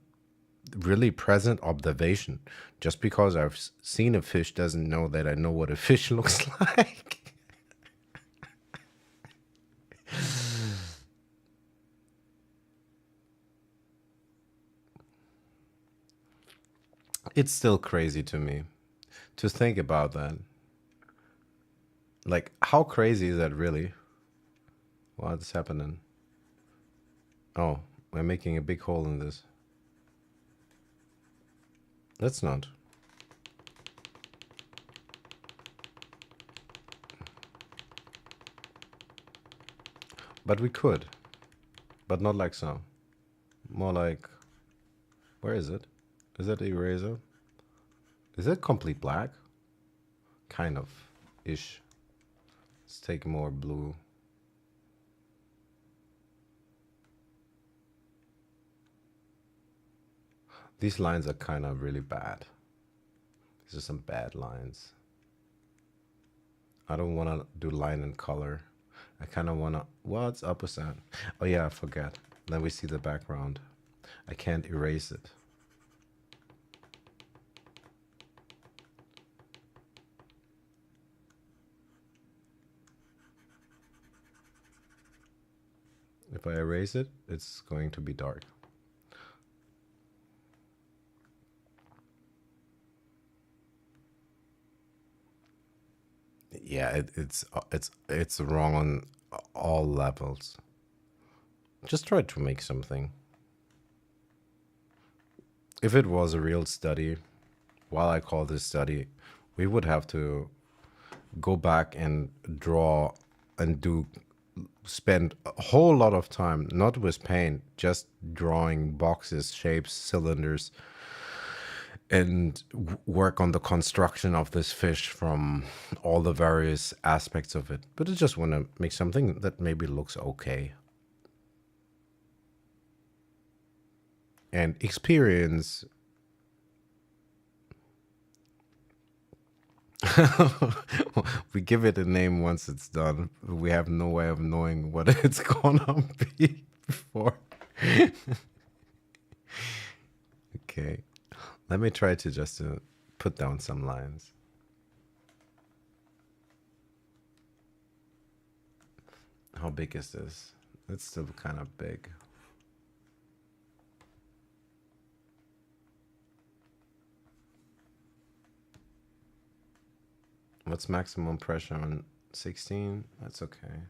really present observation. Just because I've seen a fish doesn't know that I know what a fish looks like. It's still crazy to me to think about that. Like, how crazy is that really? What's happening? Oh, we're making a big hole in this. Let's not. But we could. But not like so. More like... Where is it? Is that eraser? Is it complete black? Kind of. Ish. Let's take more blue. These lines are kind of really bad. These are some bad lines. I don't want to do line and color. I kind of want to... What's up with that? Oh yeah, I forgot. Then we see the background. I can't erase it. If I erase it, it's going to be dark. Yeah, it's wrong on all levels. Just try to make something. If it was a real study, while I call this study, we would have to go back and draw and spend a whole lot of time, not with paint, just drawing boxes, shapes, cylinders, and work on the construction of this fish from all the various aspects of it. But I just want to make something that maybe looks okay. And experience. We give it a name once it's done. We have no way of knowing what it's gonna be before. Okay. Let me try to just put down some lines. How big is this? It's still kind of big. What's maximum pressure on 16? That's okay.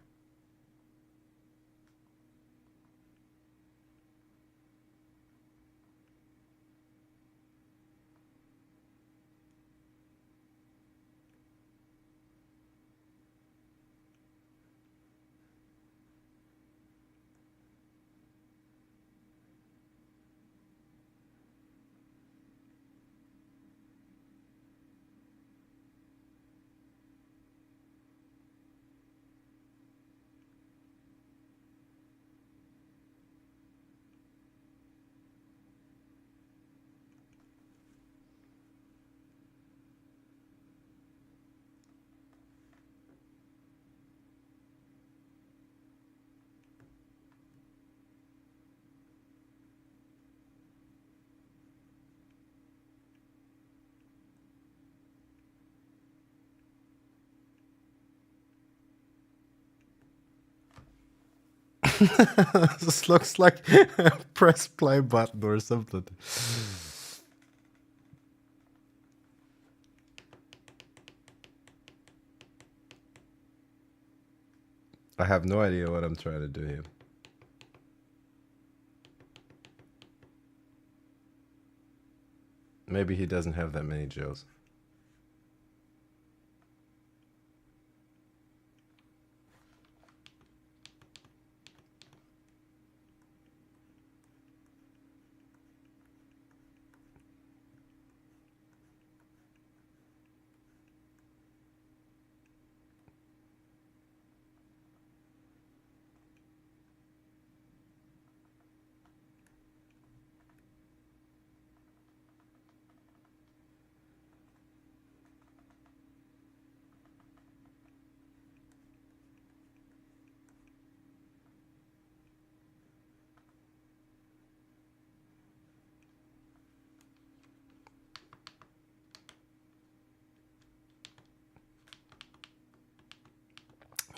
This looks like a press play button or something. I have no idea what I'm trying to do here. Maybe he doesn't have that many jokes.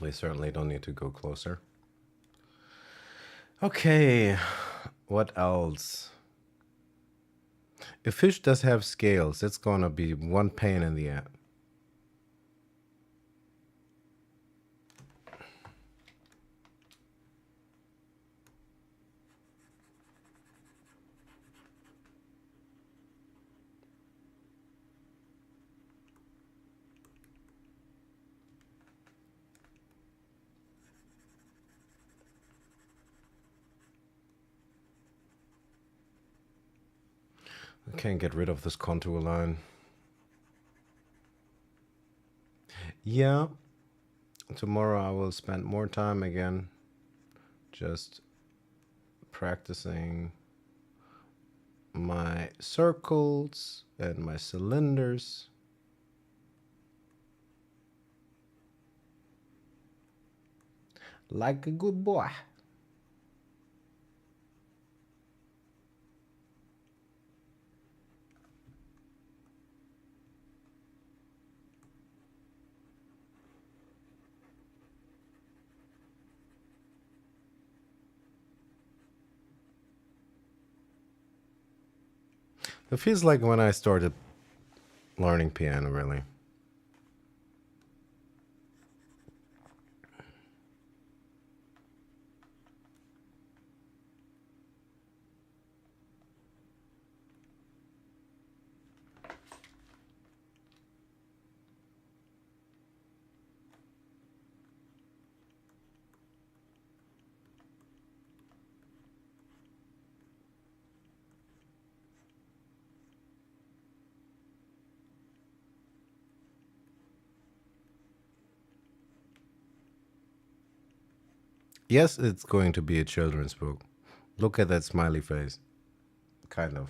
We certainly don't need to go closer. Okay, what else? If fish does have scales, it's gonna be one pain in the ass. I can't get rid of this contour line. Yeah, tomorrow I will spend more time again just practicing my circles and my cylinders. Like a good boy. It feels like when I started learning piano, really. Yes, it's going to be a children's book. Look at that smiley face. Kind of.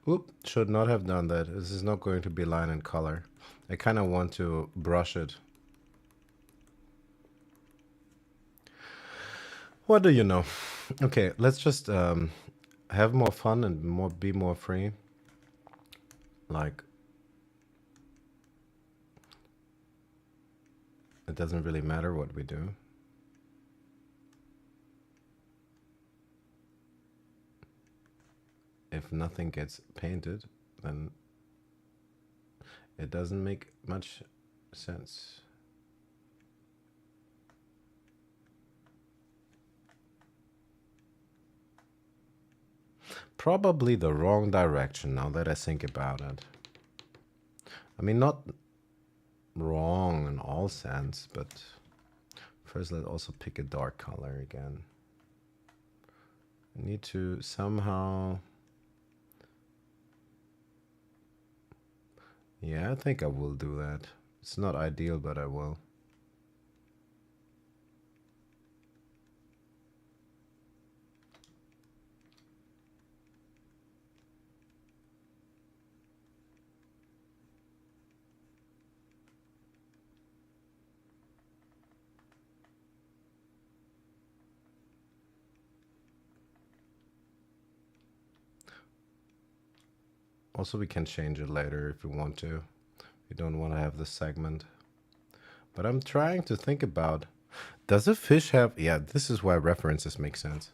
Oop, should not have done that. This is not going to be line and color. I kind of want to brush it. What do you know? Okay, let's just have more fun and be more free. Like, it doesn't really matter what we do. If nothing gets painted, then it doesn't make much sense. Probably the wrong direction now that I think about it. I mean, not wrong in all sense, but first let's also pick a dark color again. I need to somehow... Yeah, I think I will do that. It's not ideal, but I will. Also, we can change it later if we want to. We don't want to have this segment. But I'm trying to think about, does a fish have... Yeah, this is why references make sense.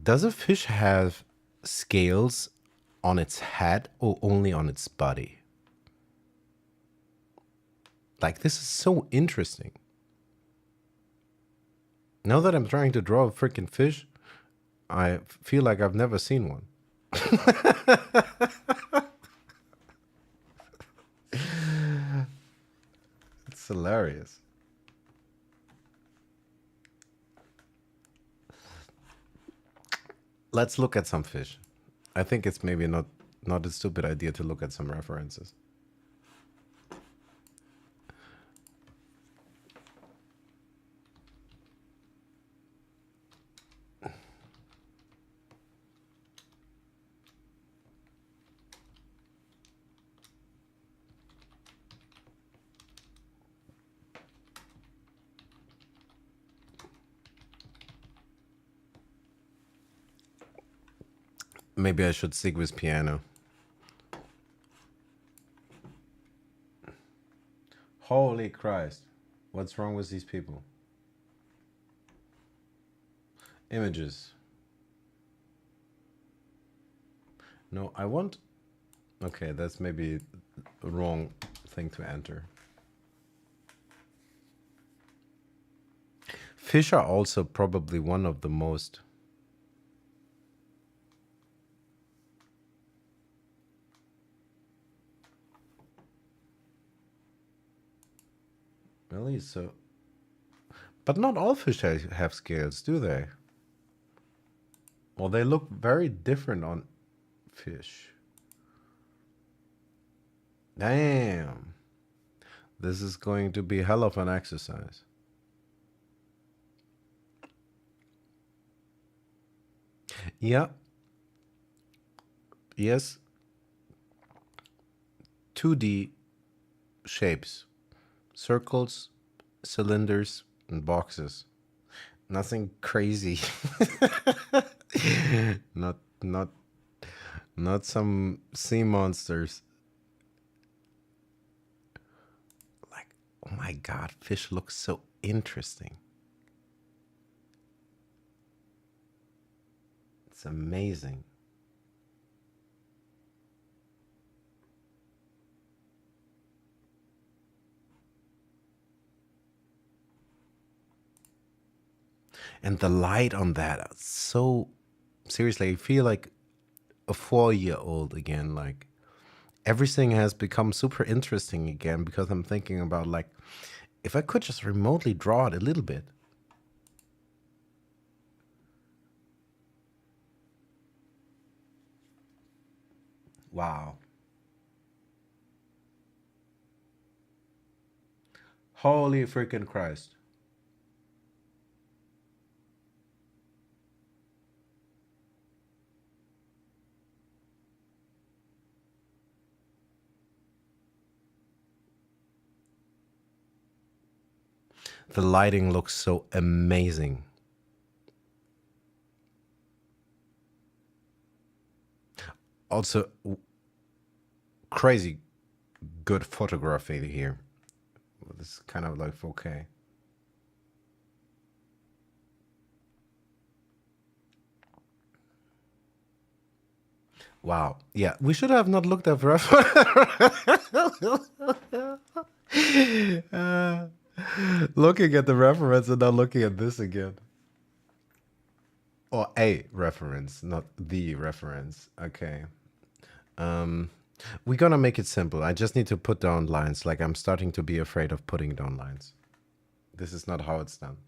Does a fish have scales on its head or only on its body? Like, this is so interesting. Now that I'm trying to draw a freaking fish, I feel like I've never seen one. It's hilarious. Let's look at some fish. I think it's maybe not a stupid idea to look at some references. Maybe I should stick with piano. Holy Christ. What's wrong with these people? Images. No, I want... Okay, that's maybe the wrong thing to enter. Fish are also probably one of the most... Really? So... But not all fish have scales, do they? Well, they look very different on fish. Damn. This is going to be hell of an exercise. Yeah. Yes. 2D shapes. Circles, cylinders, and boxes. Nothing crazy. not some sea monsters. Like, oh my god, fish looks so interesting. It's amazing. And the light on that, so seriously, I feel like a 4-year-old again. Like, everything has become super interesting again because I'm thinking about, like, if I could just remotely draw it a little bit. Wow. Holy freaking Christ. The lighting looks so amazing. Also, crazy good photography here. This is kind of like 4K. Wow. Yeah, we should have not looked at looking at the reference and not looking at this again. Or a reference, not the reference. Okay. Um, we're gonna make it simple. I just need to put down lines. Like I'm starting to be afraid of putting down lines. This is not how it's done.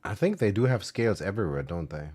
I think they do have scales everywhere, don't they?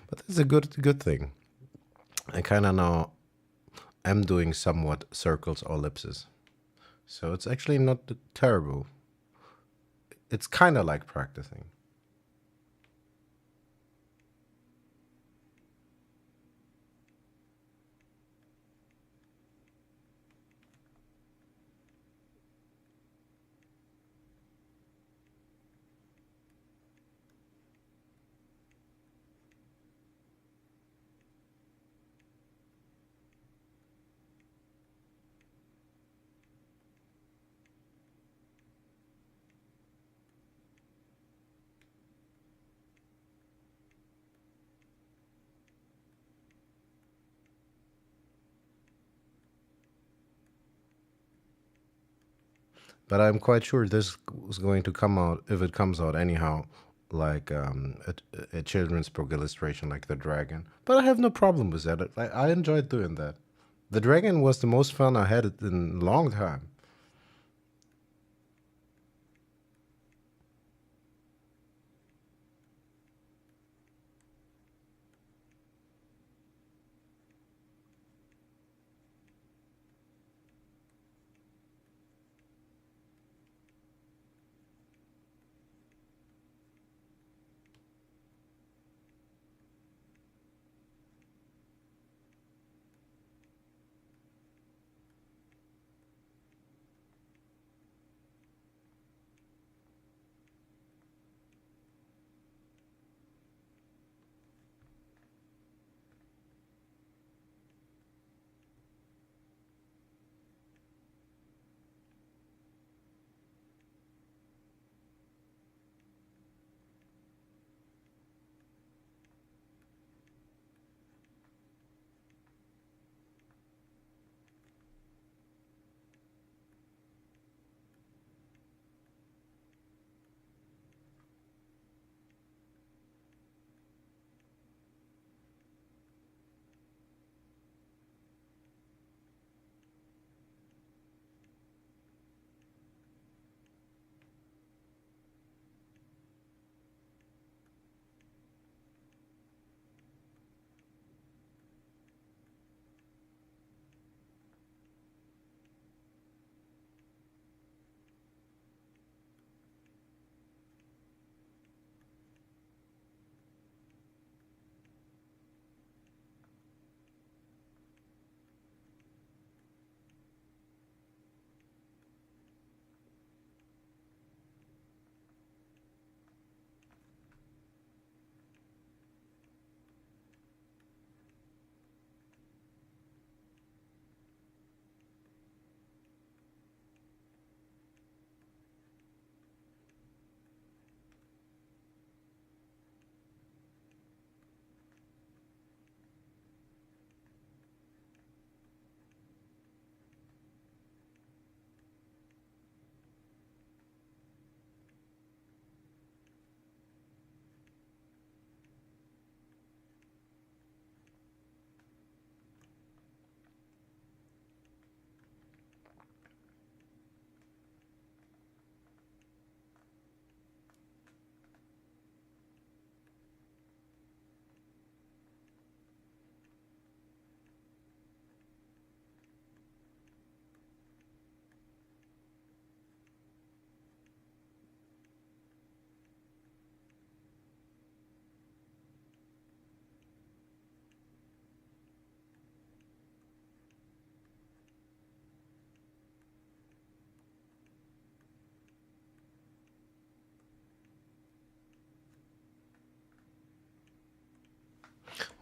But that's a good thing. I kind of now am doing somewhat circles or ellipses. So it's actually not terrible. It's kind of like practicing. But I'm quite sure this is going to come out, if it comes out anyhow, like a children's book illustration like the dragon. But I have no problem with that. I enjoyed doing that. The dragon was the most fun I had in a long time.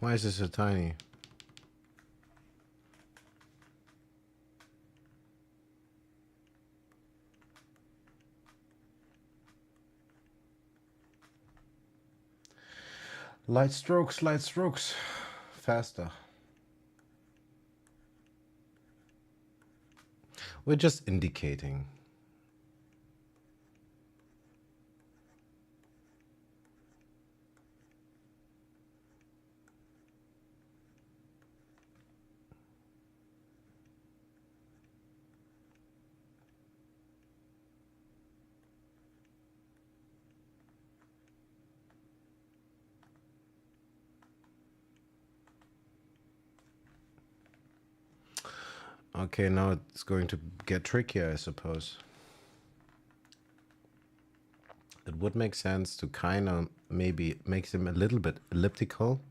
Why is this so tiny? Light strokes, light strokes. Faster. We're just indicating. Okay, now it's going to get trickier, I suppose. It would make sense to kind of maybe make them a little bit elliptical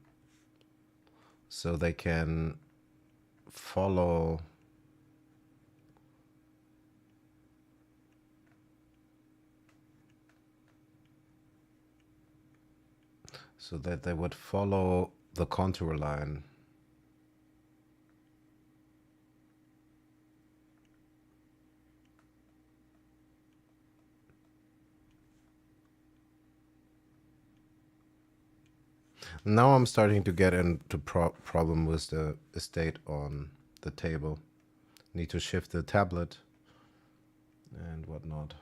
so they can follow so that they would follow the contour line. Now I'm starting to get into problem with the state on the table. Need to shift the tablet and whatnot.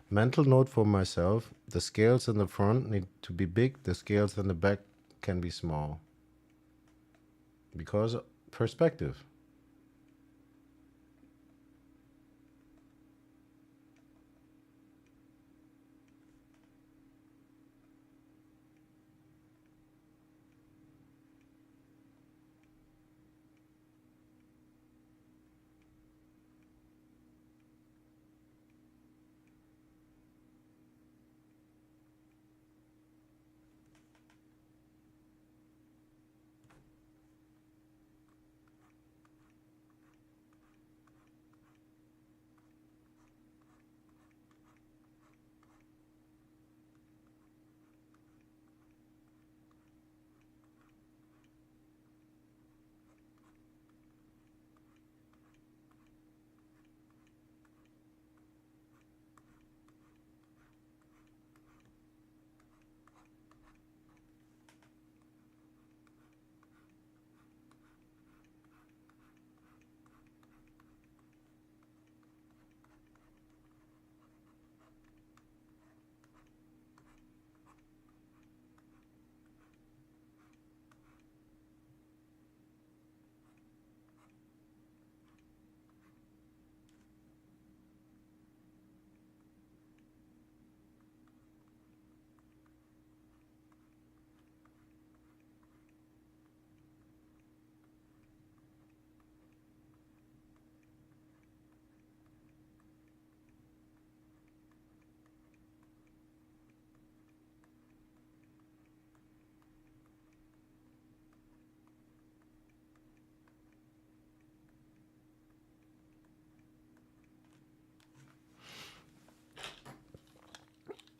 Mental note for myself, the scales in the front need to be big, the scales in the back can be small. Because perspective.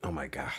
Oh my God.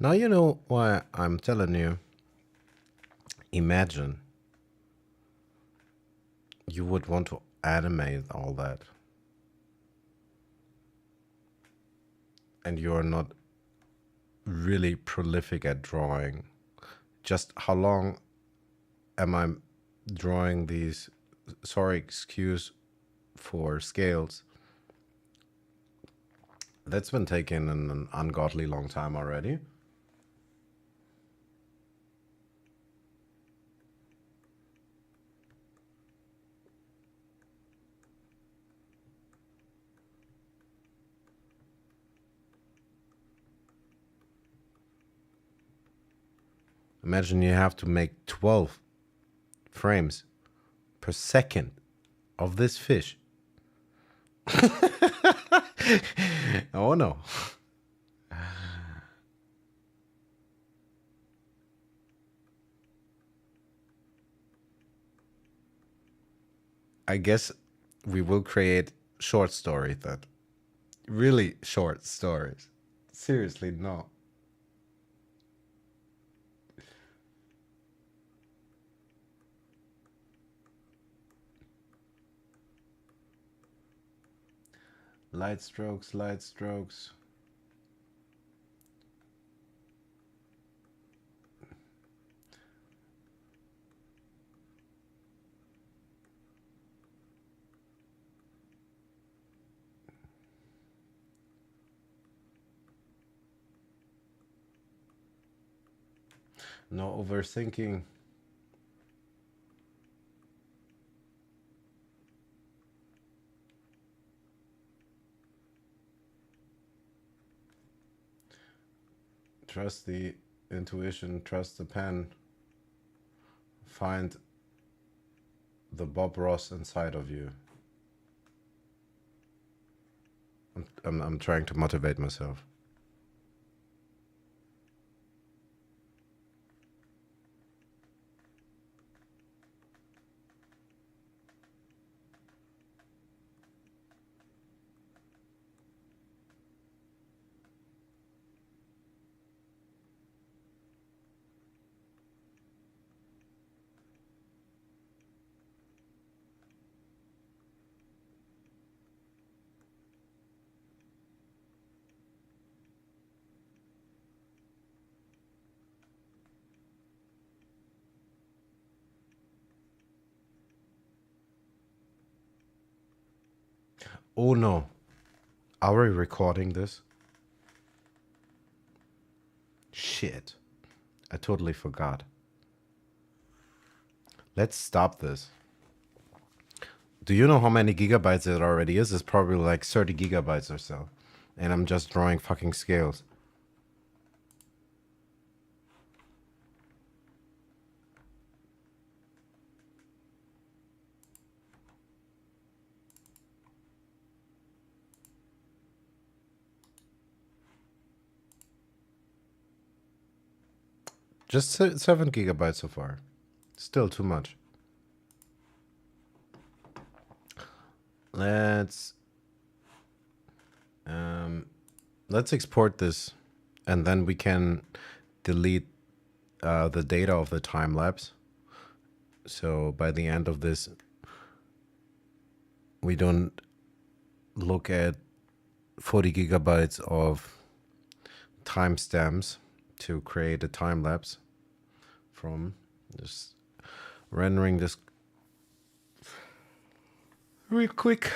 Now you know why I'm telling you. Imagine you would want to animate all that, and you're not really prolific at drawing. Just how long am I drawing these? Sorry, excuse for scales. That's been taking an ungodly long time already. Imagine you have to make 12 frames per second of this fish. Oh no. I guess we will create short stories then. Really short stories. Seriously, no. Light strokes, light strokes. No overthinking. Trust the intuition, trust the pen. Find the Bob Ross inside of you. I'm trying to motivate myself. Oh no. Are we recording this? Shit. I totally forgot. Let's stop this. Do you know how many gigabytes it already is? It's probably like 30 gigabytes or so. And I'm just drawing fucking scales. Just 7 gigabytes so far. Still too much. Let's export this, and then we can delete the data of the time lapse. So by the end of this, we don't look at 40 gigabytes of timestamps to create a time lapse from just rendering this real quick.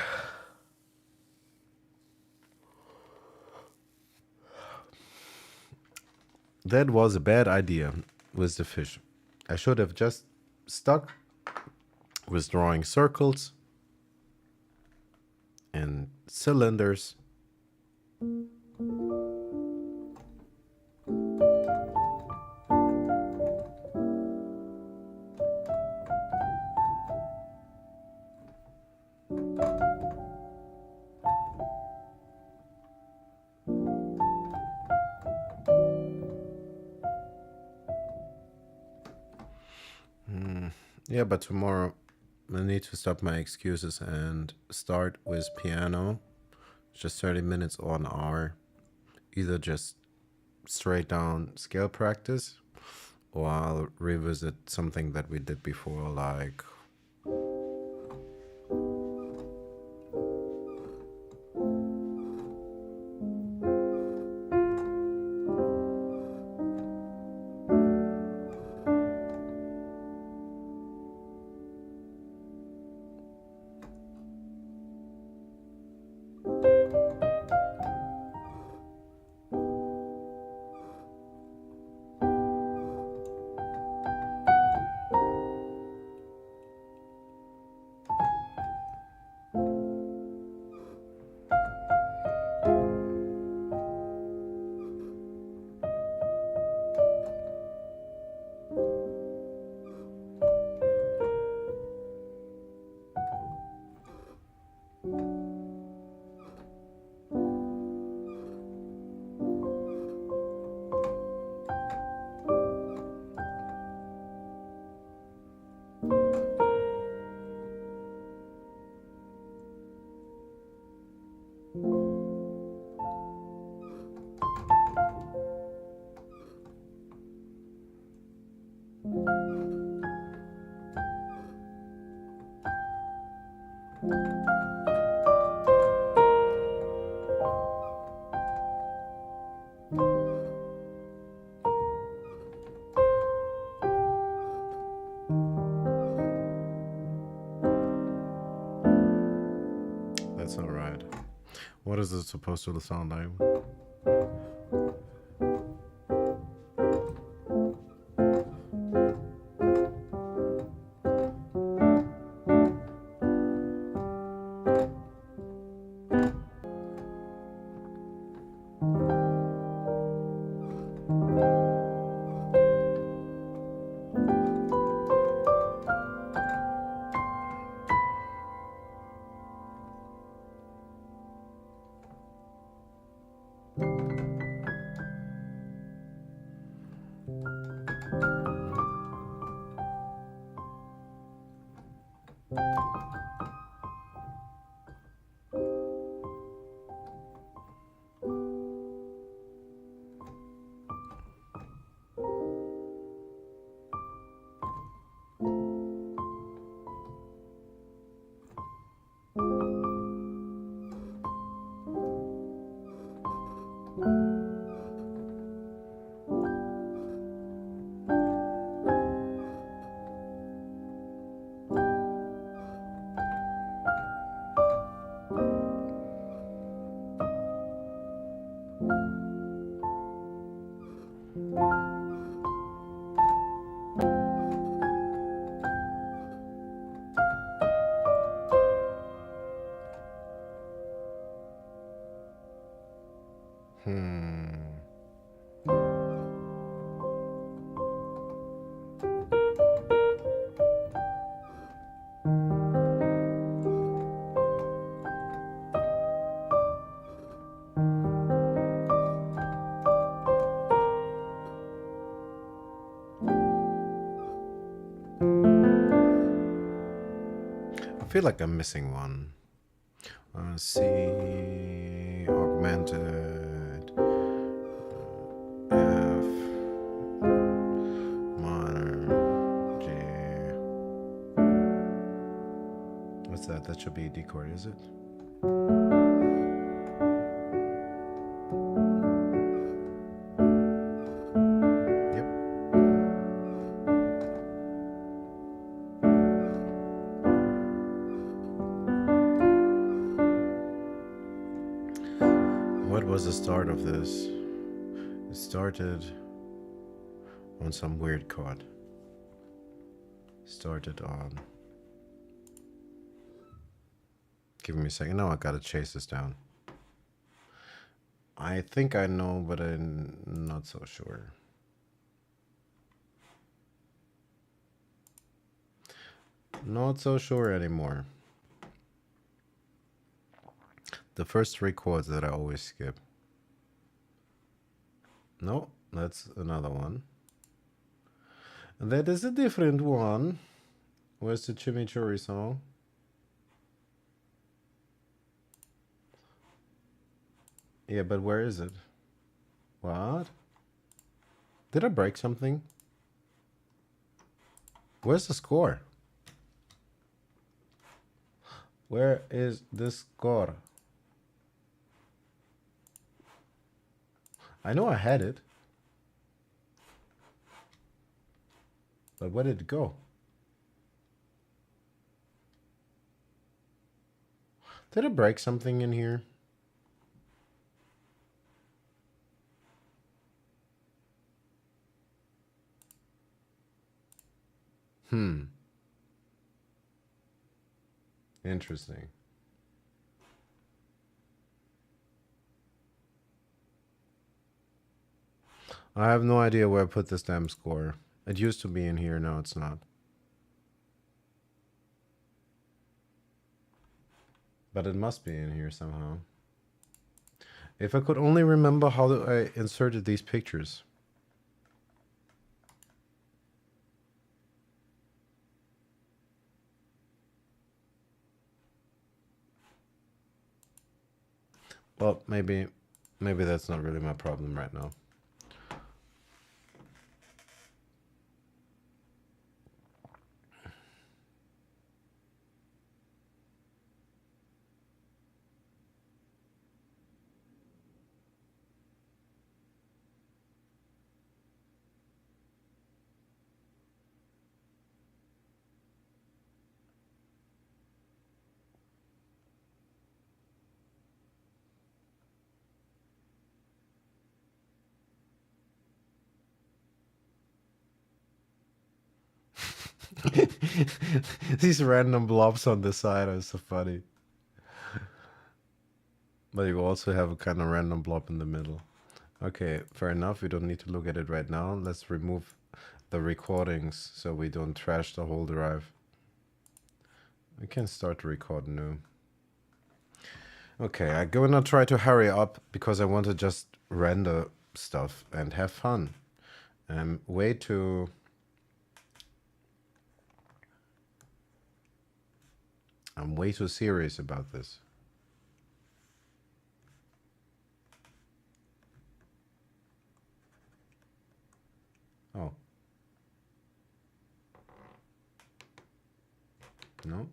That was a bad idea with the fish. I should have just stuck with drawing circles and cylinders. Yeah, but tomorrow I need to stop my excuses and start with piano. Just 30 minutes or an hour. Either just straight down scale practice, or I'll revisit something that we did before, like that's all right. What is it supposed to sound like? I feel like I'm missing one. C augmented F minor G. What's that? That should be a D chord, is it? Yep. What was the start of this? It started on some weird chord. Started on. Give me a second. Now I gotta chase this down. I think I know, but I'm not so sure. Not so sure anymore. The first three chords that I always skip. No, that's another one. And that is a different one. Where's the Chimichurri song? Yeah, but where is it? What? Did I break something? Where's the score? Where is the score? I know I had it. But where did it go? Did I break something in here? Interesting. I have no idea where I put this damn score. It used to be in here, now it's not. But it must be in here somehow. If I could only remember how I inserted these pictures. Well, maybe that's not really my problem right now. These random blobs on the side are so funny. But you also have a kind of random blob in the middle. Okay, fair enough. We don't need to look at it right now. Let's remove the recordings so we don't trash the whole drive. We can start to record new. Okay, I'm gonna try to hurry up because I want to just render stuff and have fun. I'm way too serious about this. Oh. No?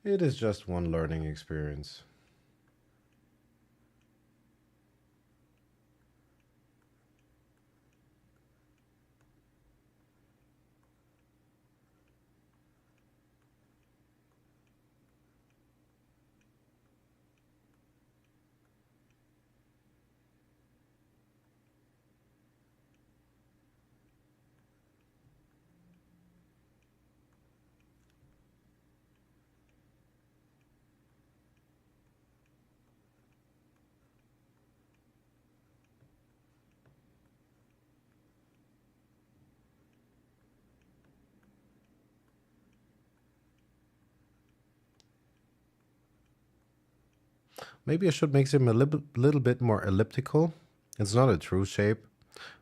It is just one learning experience. Maybe I should make them a little bit more elliptical. It's not a true shape,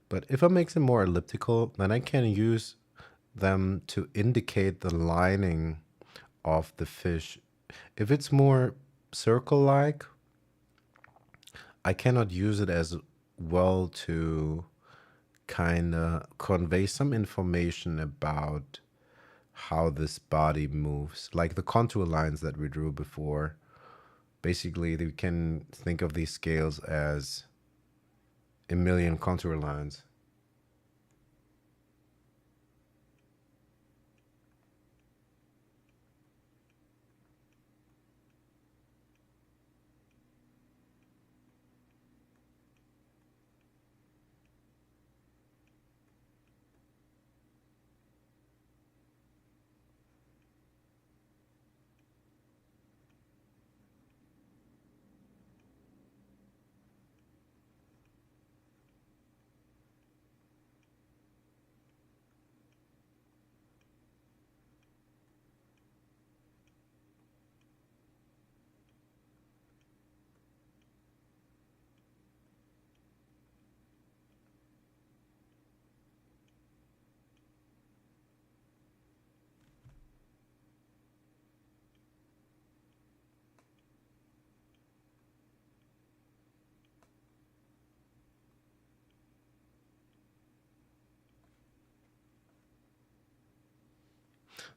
but if I make them more elliptical, then I can use them to indicate the lining of the fish. If it's more circle-like, I cannot use it as well to kind of convey some information about how this body moves, like the contour lines that we drew before. Basically, we can think of these scales as a million contour lines.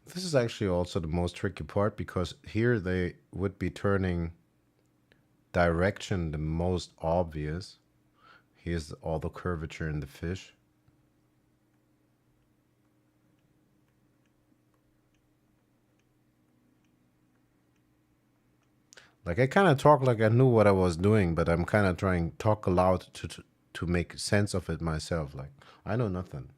This is actually also the most tricky part because here they would be turning direction the most obvious. Here's all the curvature in the fish. Like I kind of talk like I knew what I was doing, but I'm kind of trying talk aloud to make sense of it myself. Like I know nothing.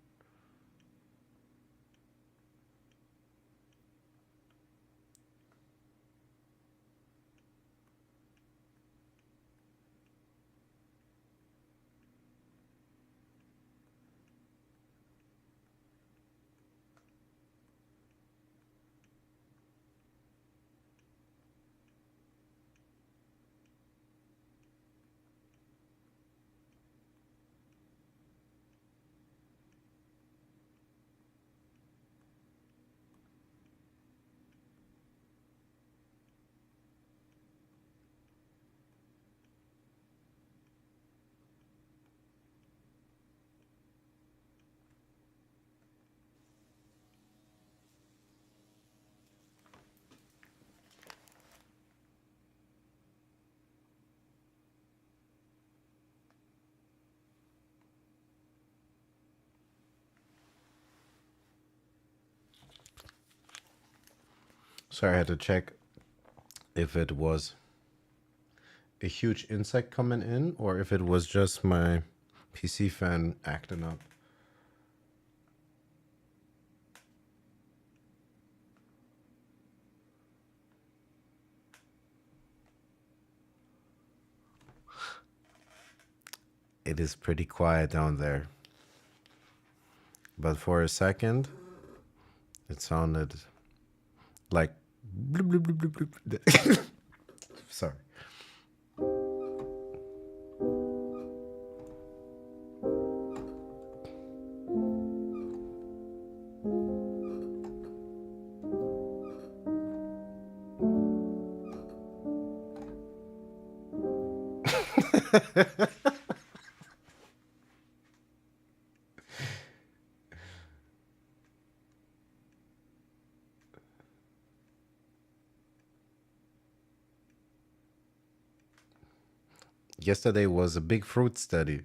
So I had to check if it was a huge insect coming in or if it was just my PC fan acting up. It is pretty quiet down there. But for a second, it sounded like bloop, bloop, bloop, bloop, bloop. Sorry. Yesterday was a big fruit study.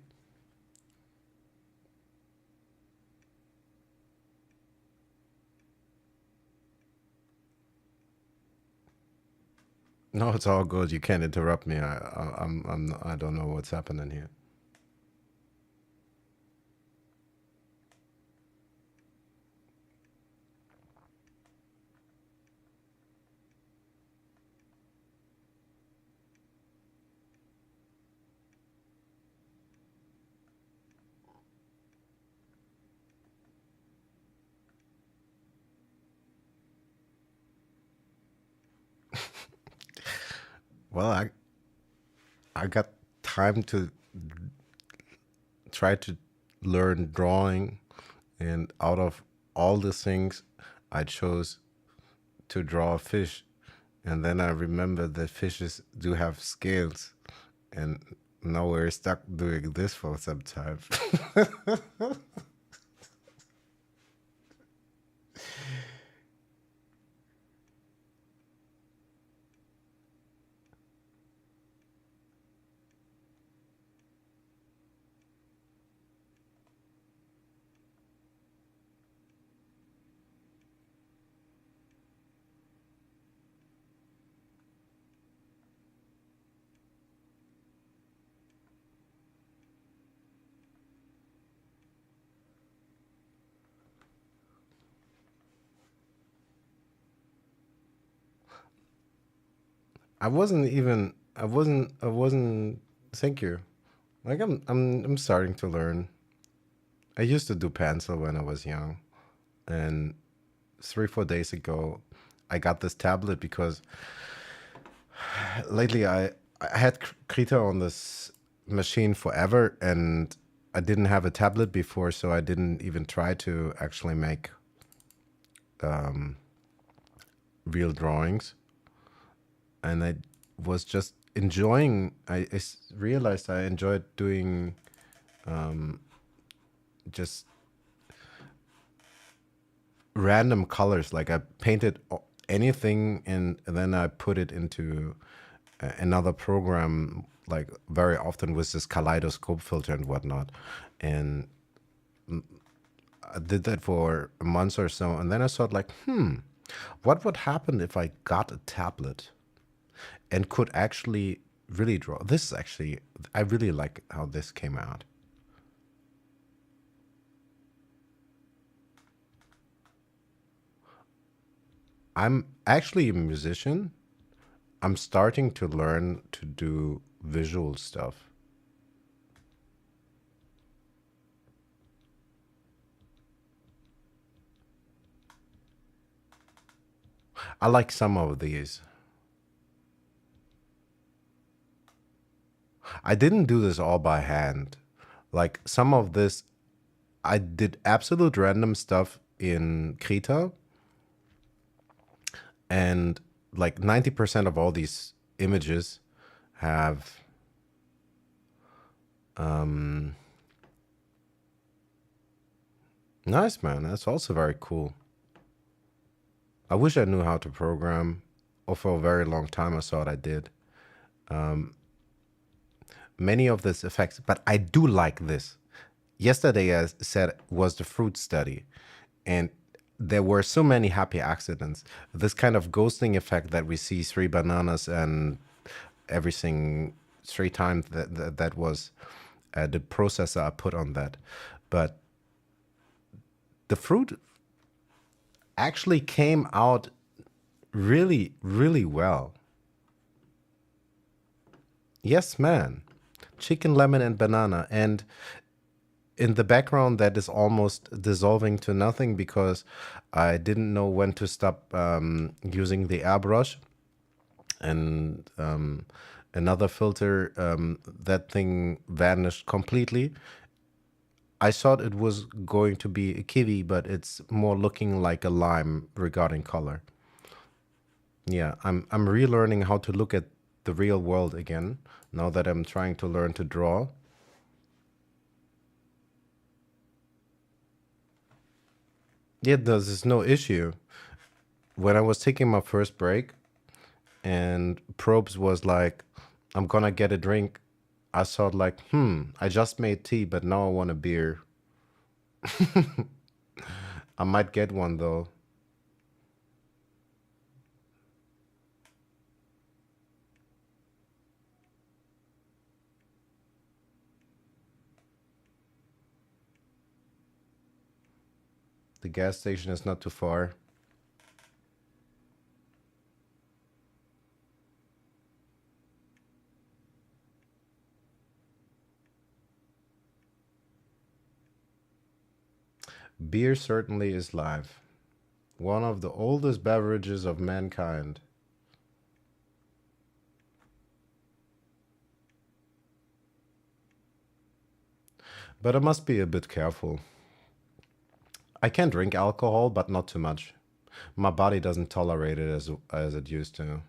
No, it's all good. You can't interrupt me. I don't know what's happening here. Well, I got time to try to learn drawing, and out of all the things, I chose to draw a fish, and then I remembered that fishes do have scales, and now we're stuck doing this for some time. I wasn't. Thank you. Like I'm starting to learn. I used to do pencil when I was young, and 3 4 days ago, I got this tablet because lately I had Krita on this machine forever, and I didn't have a tablet before, so I didn't even try to actually make real drawings, and I was just enjoying. Realized I enjoyed doing just random colors. Like I painted anything and then I put it into another program, like very often with this kaleidoscope filter and whatnot. And I did that for a month or so. And then I thought like, what would happen if I got a tablet and could actually really draw? This is actually, I really like how this came out. I'm actually a musician. I'm starting to learn to do visual stuff. I like some of these. I didn't do this all by hand. Like some of this, I did absolute random stuff in Krita, and like 90% of all these images have nice, man. That's also very cool. I wish I knew how to program, or for a very long time I thought I did. Many of these effects, but I do like this. Yesterday, as said, was the fruit study, and there were so many happy accidents. This kind of ghosting effect that we see 3 bananas and everything 3 times, that was the processor I put on that. But the fruit actually came out really, really well. Yes, man. Chicken, lemon, and banana. And in the background, that is almost dissolving to nothing because I didn't know when to stop using the airbrush. And another filter, that thing vanished completely. I thought it was going to be a kiwi, but it's more looking like a lime regarding color. Yeah, I'm relearning how to look at the real world again now that I'm trying to learn to draw. Yeah, there's no issue. When I was taking my first break and Probes was like, I'm gonna get a drink, I thought like, I just made tea, but now I want a beer. I might get one though. The gas station is not too far. Beer certainly is life. One of the oldest beverages of mankind. But I must be a bit careful. I can drink alcohol, but not too much. My body doesn't tolerate it as it used to.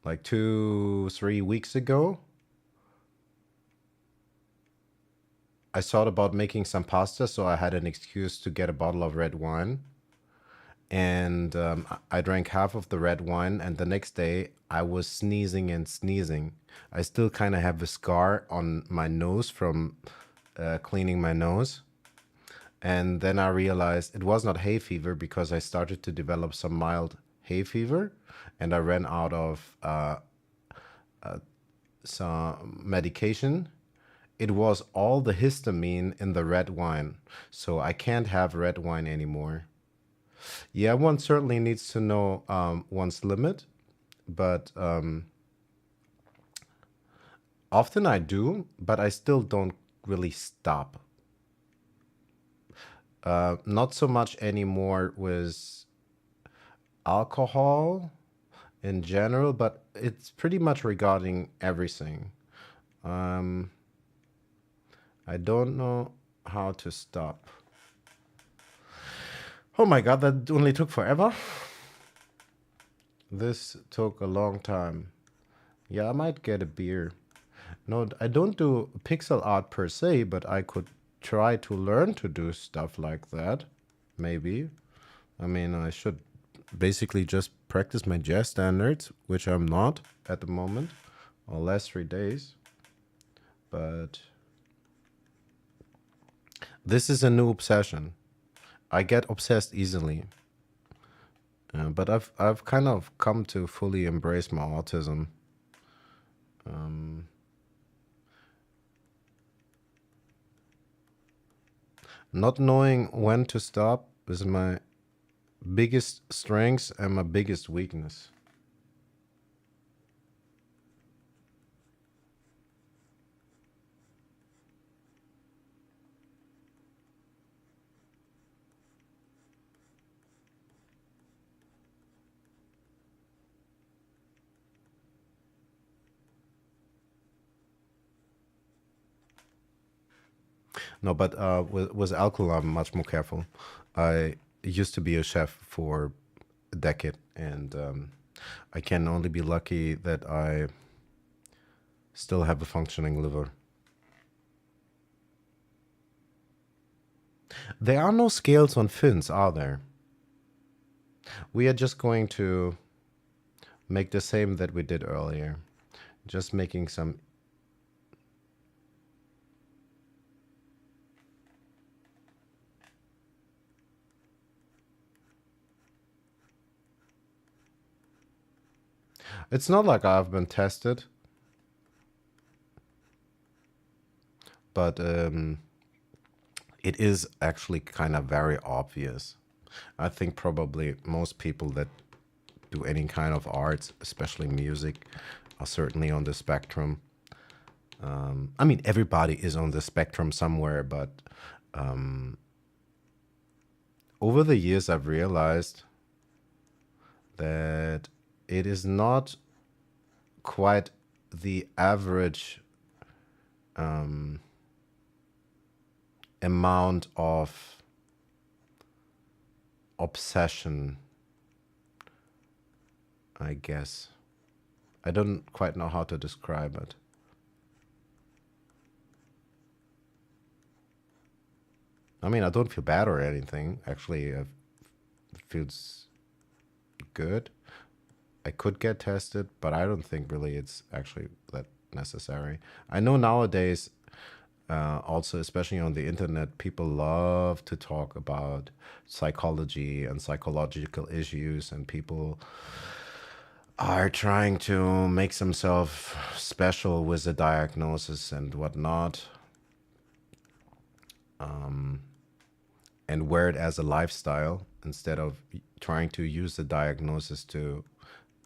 Like 2, 3 weeks ago, I thought about making some pasta, so I had an excuse to get a bottle of red wine. And I drank half of the red wine, and the next day I was sneezing and sneezing. I still kind of have a scar on my nose from cleaning my nose. And then I realized it was not hay fever because I started to develop some mild hay fever, and I ran out of some medication. It was all the histamine in the red wine, so I can't have red wine anymore. Yeah, one certainly needs to know one's limit, but often I do, but I still don't really stop. Not so much anymore with alcohol in general, but it's pretty much regarding everything. Um, I don't know how to stop. Oh my god, that only took forever. This took a long time. Yeah, I might get a beer. No, I don't do pixel art per se, but I could try to learn to do stuff like that. maybe. I mean, I should basically just practice my jazz standards, which I'm not at the moment, or last 3 days. But this is a new obsession. I get obsessed easily. But I've kind of come to fully embrace my autism. Not knowing when to stop is my biggest strength and my biggest weakness. No, but with alcohol, I'm much more careful. I used to be a chef for a decade, and I can only be lucky that I still have a functioning liver. There are no scales on fins, are there? We are just going to make the same that we did earlier. Just making some. It's not like I've been tested, but it is actually kind of very obvious. I think probably most people that do any kind of arts, especially music, are certainly on the spectrum. I mean, everybody is on the spectrum somewhere, but over the years, I've realized that it is not quite the average amount of obsession, I guess. I don't quite know how to describe it. I mean, I don't feel bad or anything. Actually, it feels good. I could get tested, but I don't think really it's actually that necessary. I know nowadays, also, especially on the internet, people love to talk about psychology and psychological issues, and people are trying to make themselves special with the diagnosis and whatnot, and wear it as a lifestyle instead of trying to use the diagnosis to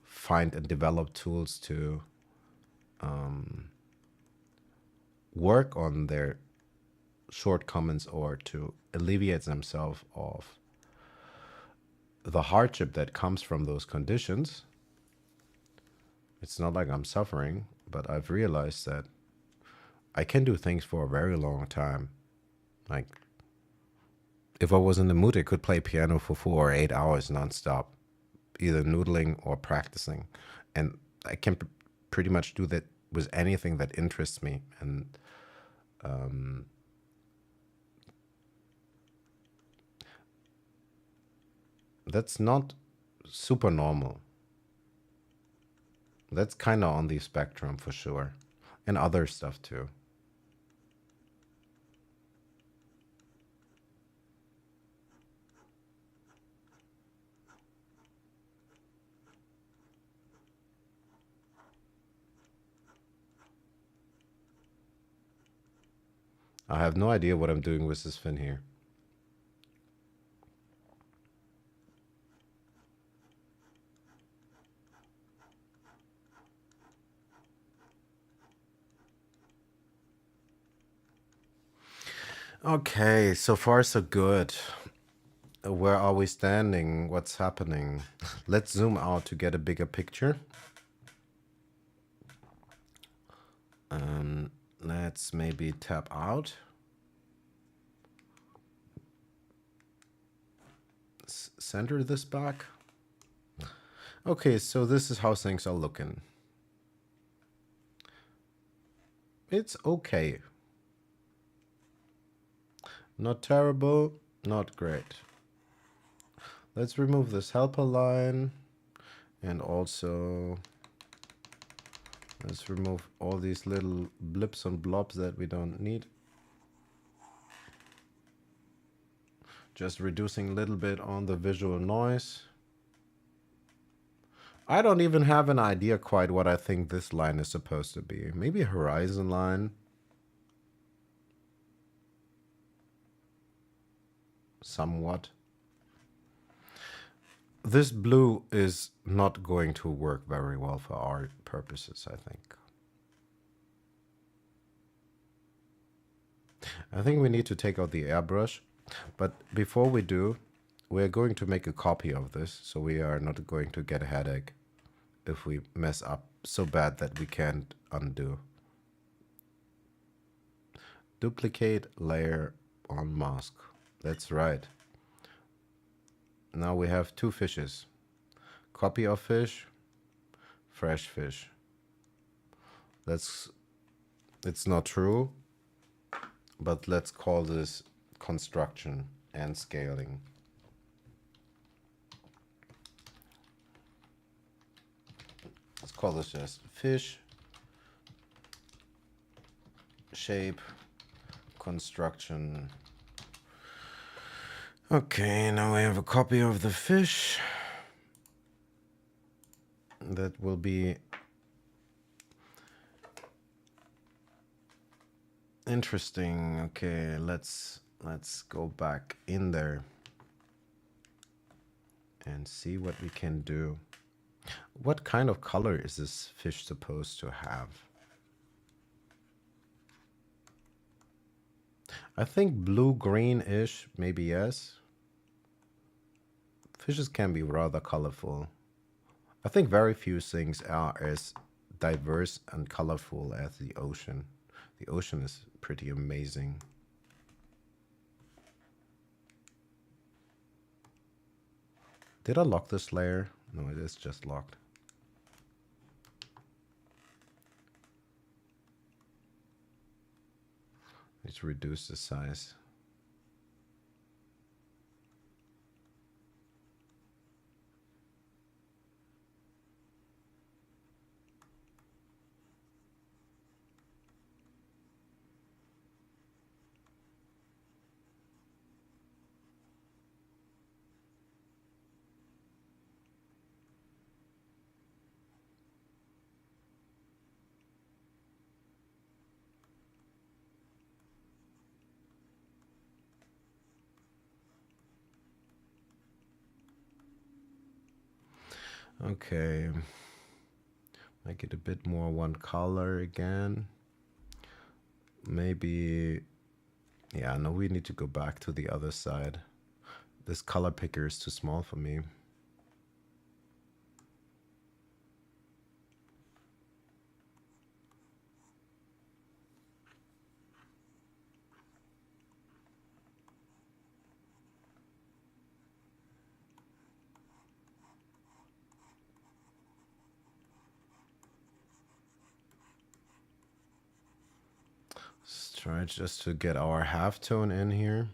find and develop tools to work on their shortcomings or to alleviate themselves of the hardship that comes from those conditions. It's not like I'm suffering, but I've realized that I can do things for a very long time. Like, if I was in the mood, I could play piano for 4 or 8 hours nonstop, either noodling or practicing. And I can pretty much do that with anything that interests me. And that's not super normal. That's kind of on the spectrum for sure. And other stuff too. I have no idea what I'm doing with this fin here. Okay, so far so good. Where are we standing? What's happening? Let's zoom out to get a bigger picture. Let's maybe tap out. Center this back. Okay, so this is how things are looking. It's okay. Not terrible, not great. Let's remove this helper line, and also let's remove all these little blips and blobs that we don't need. Just reducing a little bit on the visual noise. I don't even have an idea quite what I think this line is supposed to be. Maybe a horizon line. Somewhat. This blue is not going to work very well for our purposes, I think. I think we need to take out the airbrush. But before we do, we're going to make a copy of this, so we are not going to get a headache if we mess up so bad that we can't undo. Duplicate layer on mask. That's right. Now we have two fishes. Copy of fish, fresh fish. It's not true, but let's call this construction and scaling. Let's call this just fish, shape, construction. Okay, now we have a copy of the fish. That will be interesting. Okay, let's go back in there and see what we can do. What kind of color is this fish supposed to have? I think blue-green-ish, maybe yes. Fishes can be rather colorful. I think very few things are as diverse and colorful as the ocean. The ocean is pretty amazing. Did I lock this layer? No, it is just locked. Let's reduce the size. Okay, make it a bit more one color again. Maybe, yeah, no, we need to go back to the other side. This color picker is too small for me. Let's try just to get our halftone in here.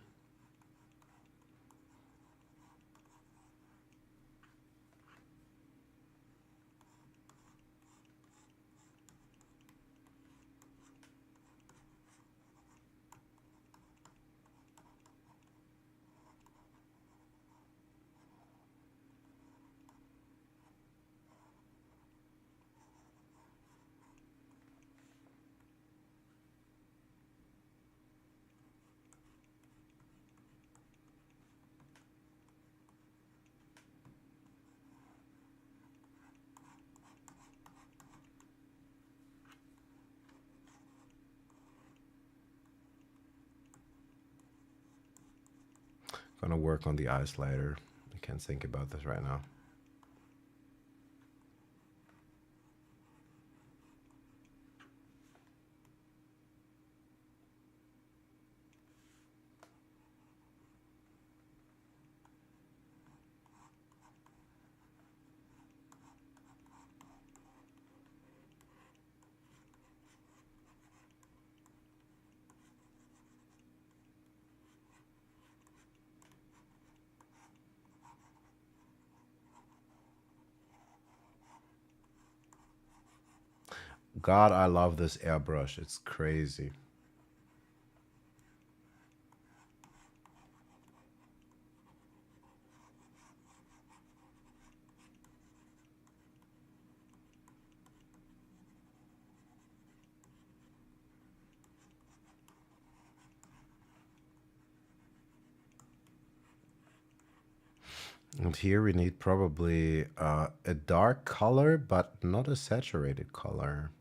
Gonna work on the eyes later. I can't think about this right now. God, I love this airbrush. It's crazy. And here we need probably a dark color, but not a saturated color.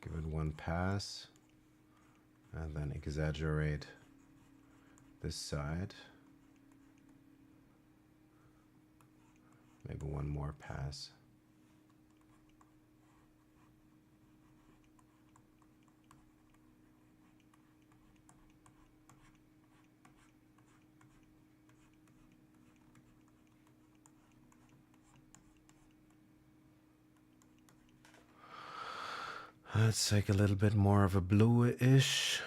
Give it one pass and then exaggerate this side. Maybe one more pass. Let's take a little bit more of a bluish.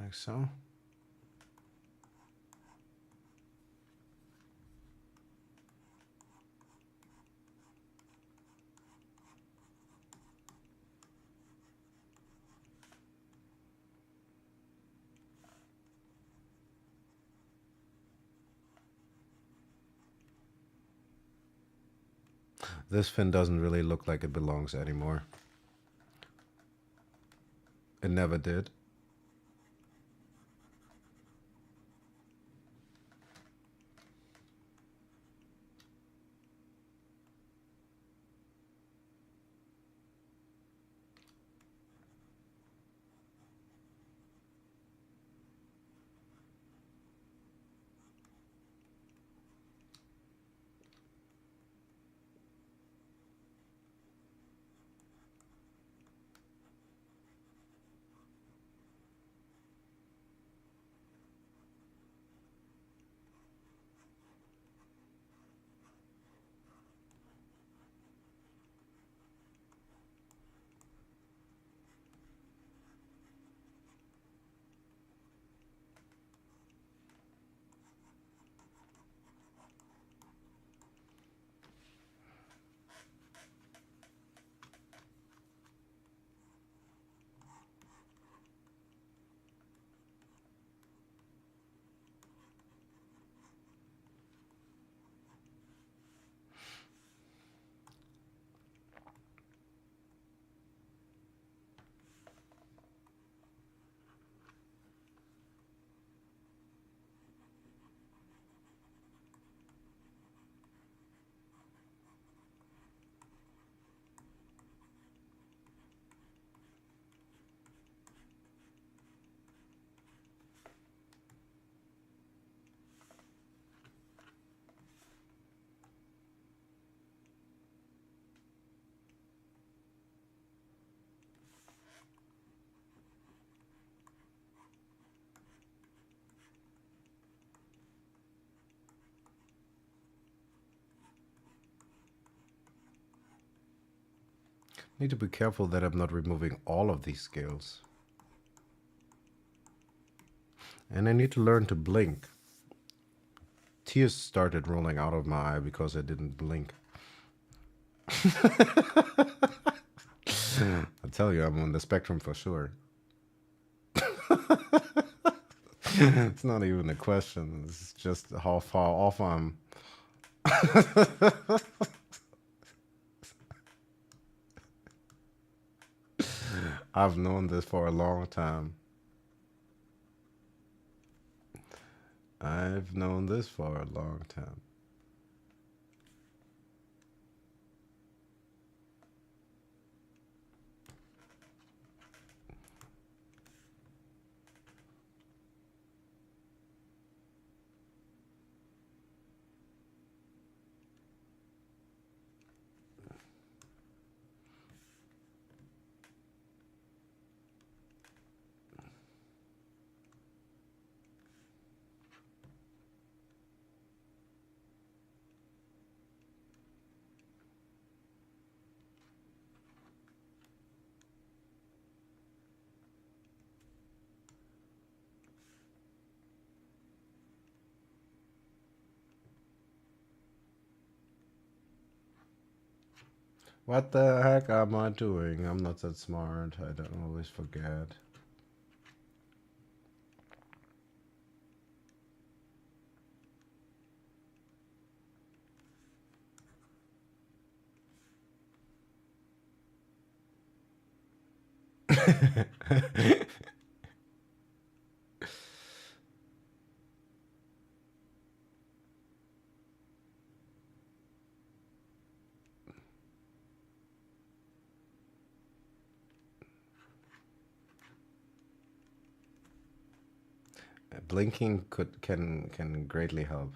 Like so. This fin doesn't really look like it belongs anymore. It never did. Need to be careful that I'm not removing all of these scales. And I need to learn to blink. Tears started rolling out of my eye because I didn't blink. I tell you, I'm on the spectrum for sure. It's not even a question. It's just how far off I'm. I've known this for a long time. I've known this for a long time. What the heck am I doing? I'm not that smart. I don't always forget. Blinking can greatly help.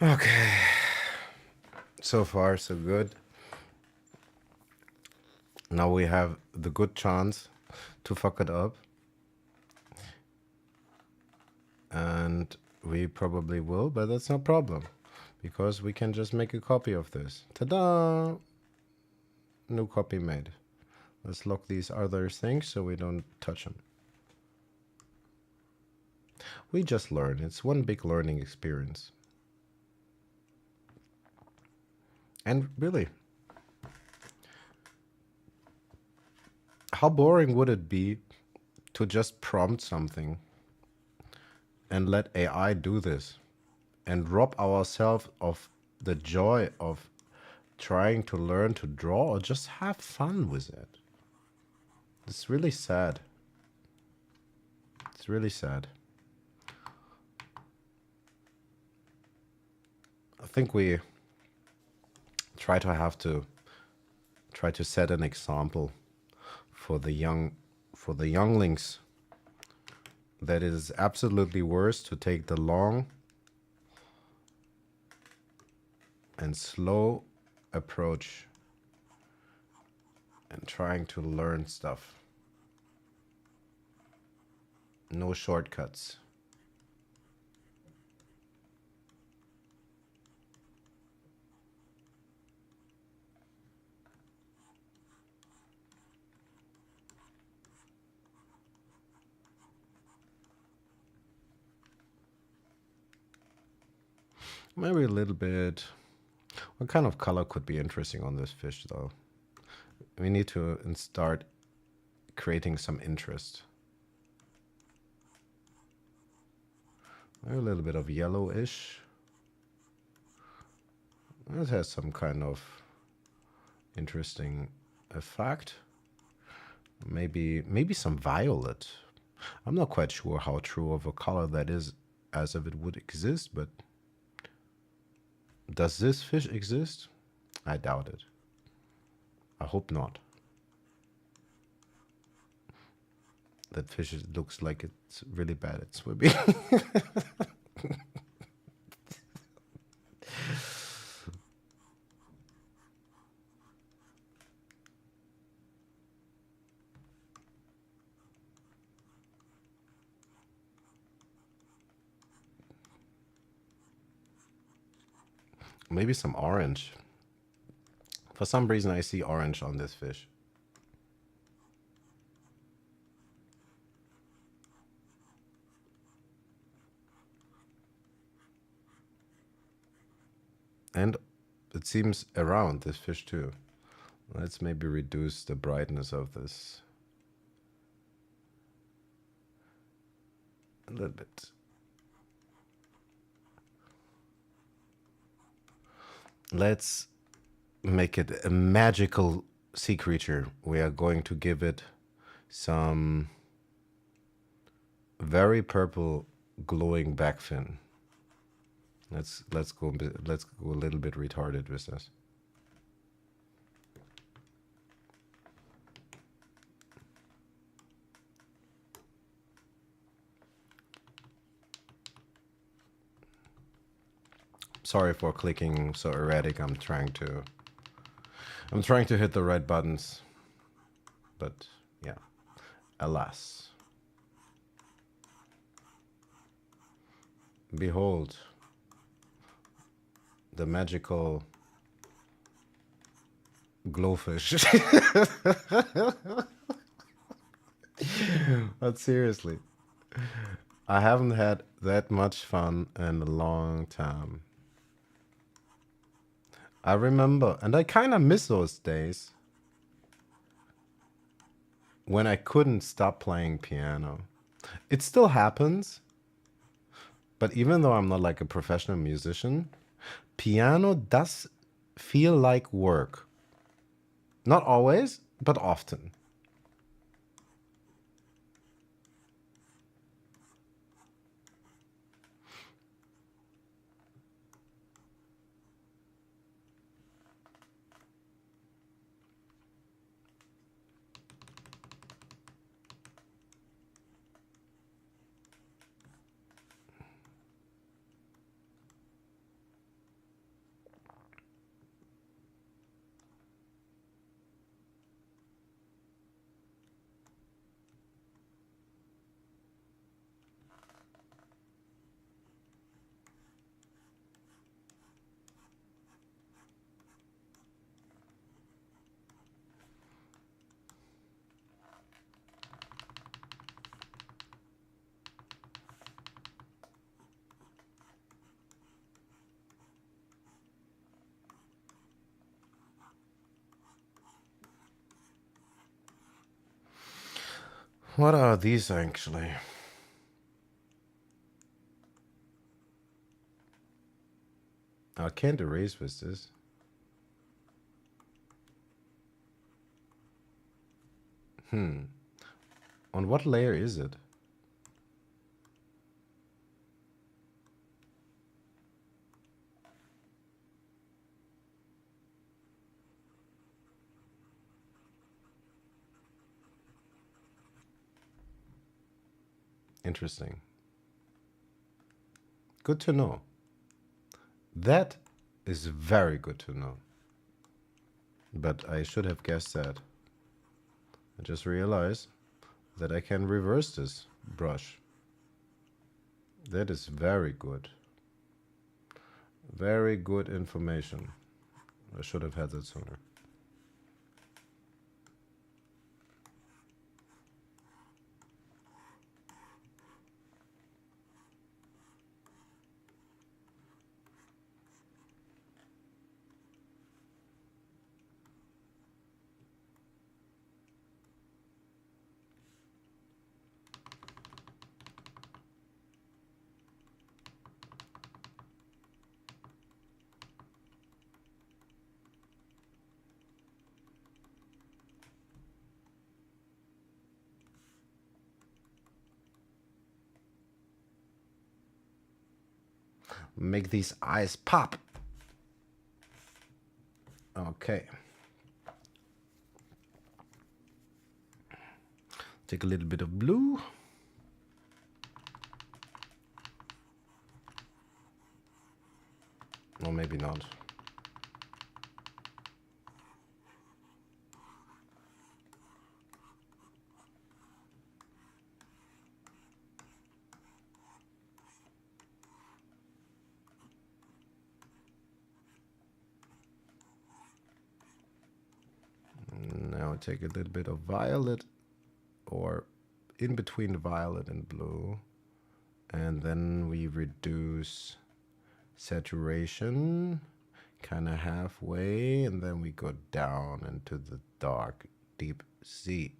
Okay. So far, so good. Now we have the good chance to fuck it up. And we probably will, but that's no problem. Because we can just make a copy of this. Ta-da! New copy made. Let's lock these other things so we don't touch them. We just learn. It's one big learning experience. And really, how boring would it be to just prompt something and let AI do this and rob ourselves of the joy of trying to learn to draw or just have fun with it? It's really sad. It's really sad. I think we try to set an example for the younglings that it is absolutely worse to take the long and slow approach and trying to learn stuff. No shortcuts. Maybe a little bit. What kind of color could be interesting on this fish, though? We need to start creating some interest. Maybe a little bit of yellowish. This has some kind of interesting effect. Maybe some violet. I'm not quite sure how true of a color that is as if it would exist, but does this fish exist? I doubt it. I hope not. That fish looks like it's really bad at swimming. Maybe some orange. For some reason, I see orange on this fish. And it seems around this fish too. Let's maybe reduce the brightness of this a little bit. Let's make it a magical sea creature. We are going to give it some very purple glowing back fin. Let's go a little bit retarded with this. Sorry for clicking so erratic. I'm trying to hit the right buttons. But yeah, alas. Behold the magical glowfish. But seriously, I haven't had that much fun in a long time. I remember, and I kind of miss those days when I couldn't stop playing piano. It still happens, but even though I'm not like a professional musician, piano does feel like work. Not always, but often. What are these actually? I can't erase with this. On what layer is it? Interesting. Good to know. That is very good to know. But I should have guessed that. I just realized that I can reverse this brush. That is very good. Very good information. I should have had that sooner. Make these eyes pop. Okay. Take a little bit of blue. Or maybe not. Now take a little bit of violet, or in between violet and blue, and then we reduce saturation kind of halfway, and then we go down into the dark deep sea.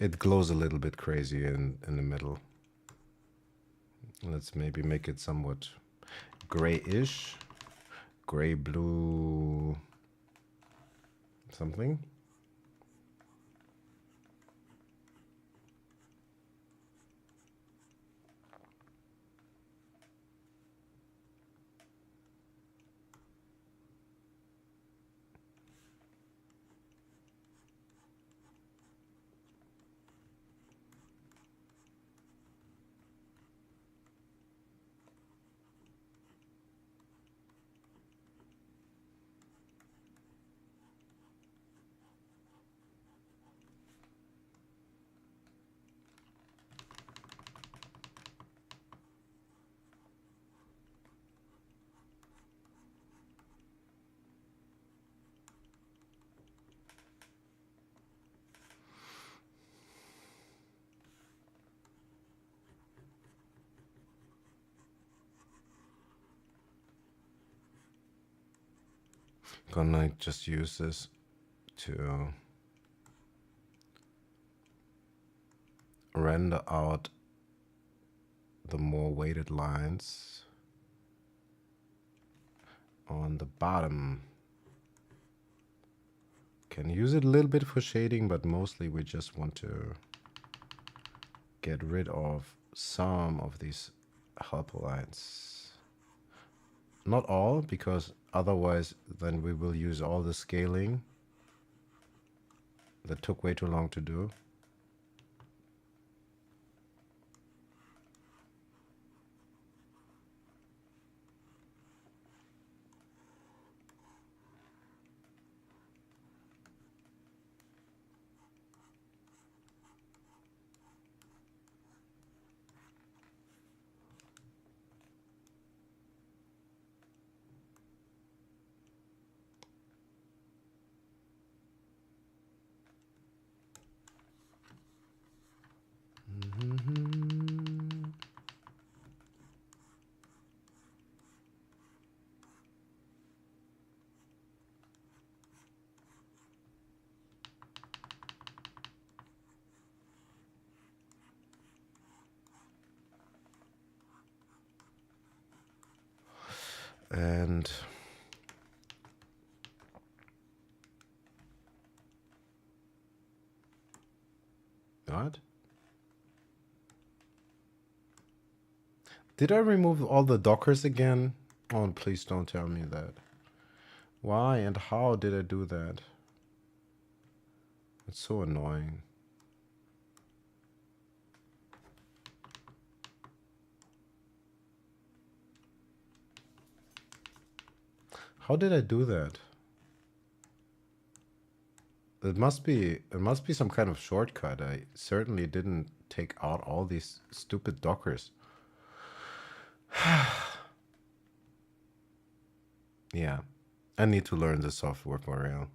It glows a little bit crazy in the middle. Let's maybe make it somewhat grayish, gray blue something. Gonna just use this to render out the more weighted lines on the bottom. Can use it a little bit for shading, but mostly we just want to get rid of some of these helper lines. Not all, because otherwise then we will use all the scaling that took way too long to do. And what? Did I remove all the dockers again? Oh, please don't tell me that. Why and how did I do that? It's so annoying. How did I do that? It must be some kind of shortcut. I certainly didn't take out all these stupid dockers. Yeah, I need to learn the software for real.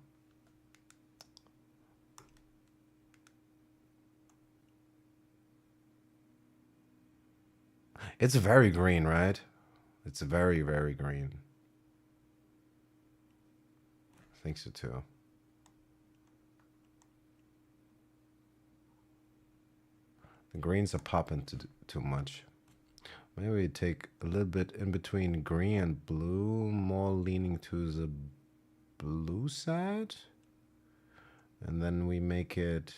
It's very green, right? It's very, very green. I think so too. The greens are popping too much. Maybe we take a little bit in between green and blue, more leaning to the blue side. And then we make it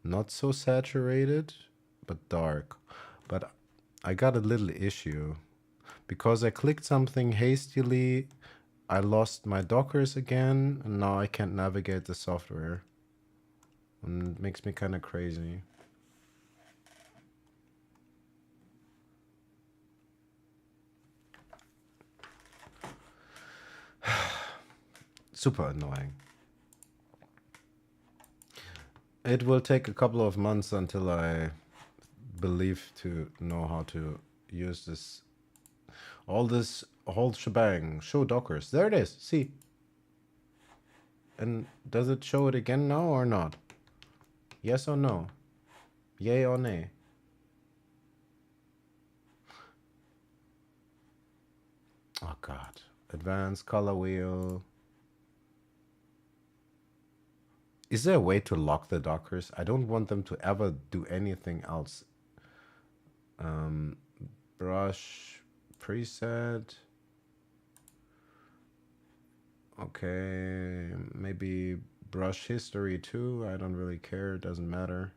not so saturated, but dark. But I got a little issue. Because I clicked something hastily, I lost my dockers again, and now I can't navigate the software. And it makes me kind of crazy. Super annoying. It will take a couple of months until I believe to know how to use this. All this whole shebang. Show dockers. There it is. See. And does it show it again now or not? Yes or no? Yay or nay? Oh god. Advanced color wheel. Is there a way to lock the dockers? I don't want them to ever do anything else. Brush preset. Okay, maybe brush history too. I don't really care. It doesn't matter.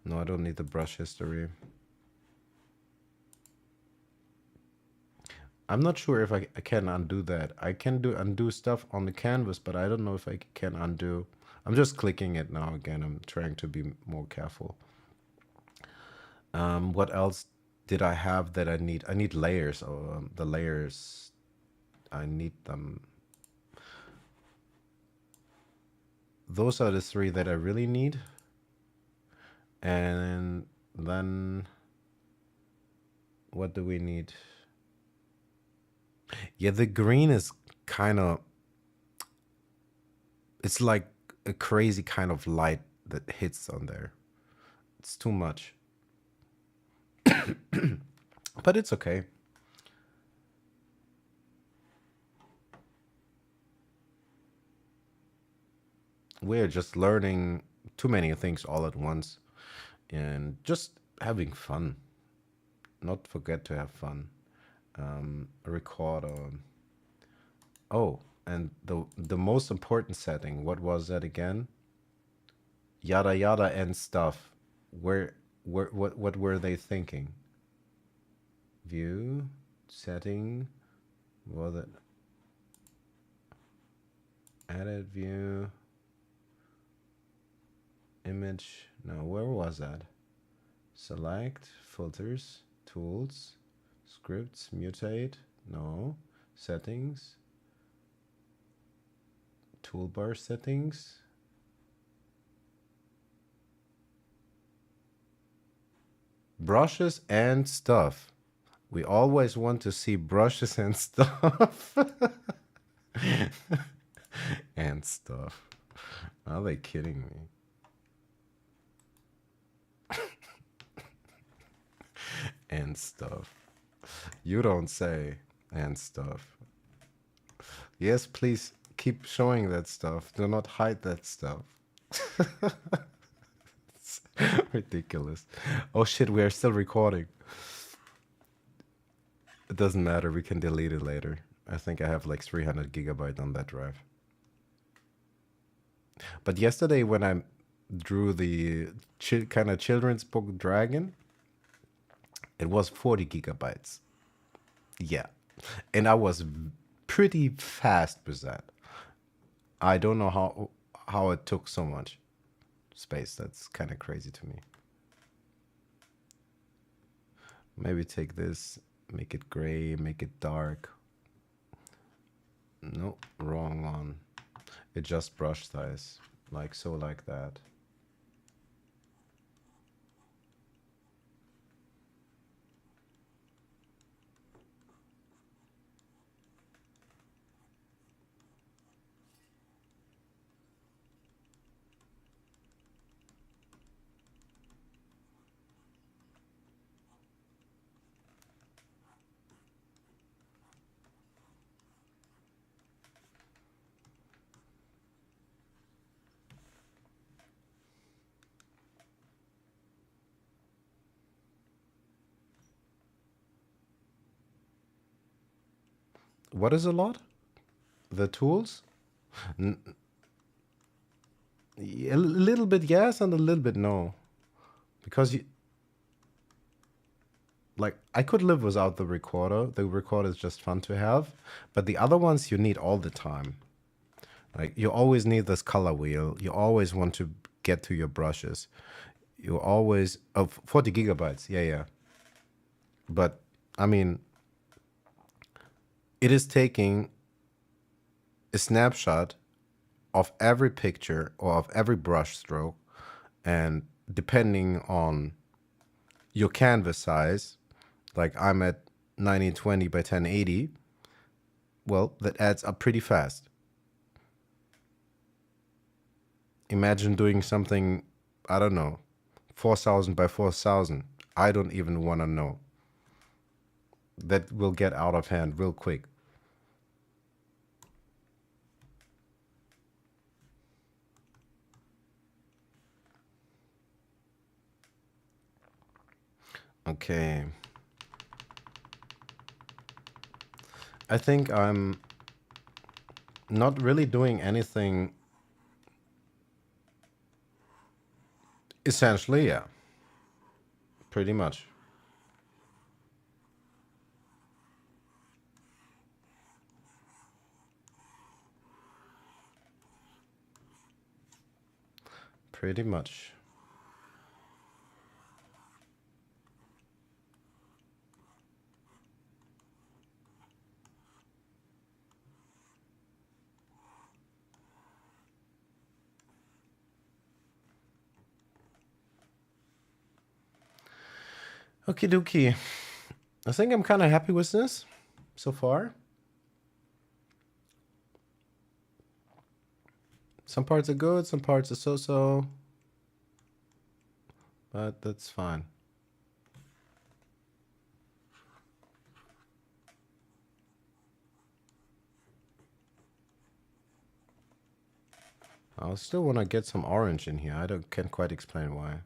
No, I don't need the brush history. I'm not sure if I can undo that. I can undo stuff on the canvas, but I don't know if I can undo. I'm just clicking it now again. I'm trying to be more careful. What else did I have that I need? I need layers. The layers, I need them. Those are the three that I really need. And then what do we need? Yeah, the green is kind of, it's like a crazy kind of light that hits on there. It's too much. But it's okay. We're just learning too many things all at once and just having fun. Not forget to have fun. Record. Oh, and the most important setting. What was that again? Yada yada and stuff. What were they thinking? View setting. Was it edit view image? No, where was that? Select filters, tools, scripts, mutate. No, settings, toolbar settings. Brushes and stuff. We always want to see brushes and stuff. And stuff. Are they kidding me? And stuff. You don't say and stuff. Yes, please keep showing that stuff. Do not hide that stuff. It's ridiculous. Oh shit, we are still recording. It doesn't matter. We can delete it later. I think I have like 300 gigabytes on that drive. But yesterday when I drew the kind of children's book dragon, it was 40 gigabytes. Yeah. And I was pretty fast with that. I don't know how it took so much space. That's kind of crazy to me. Maybe take this, make it gray, make it dark. No, wrong one. Adjust brush size, like so, like that. What is a lot? The tools? A little bit yes and a little bit no. Because like I could live without the recorder. The recorder is just fun to have, but the other ones you need all the time. Like you always need this color wheel. You always want to get to your brushes. You always 40 gigabytes. Yeah, yeah. But I mean, it is taking a snapshot of every picture or of every brush stroke, and depending on your canvas size, like I'm at 1920 by 1080, well, that adds up pretty fast. Imagine doing something, I don't know, 4000 by 4000. I don't even want to know. That will get out of hand real quick. Okay. I think I'm not really doing anything. Essentially, yeah. Pretty much. Pretty much. Okie dokie. I think I'm kind of happy with this so far. Some parts are good, some parts are so-so. But that's fine. I still want to get some orange in here. Can't quite explain why.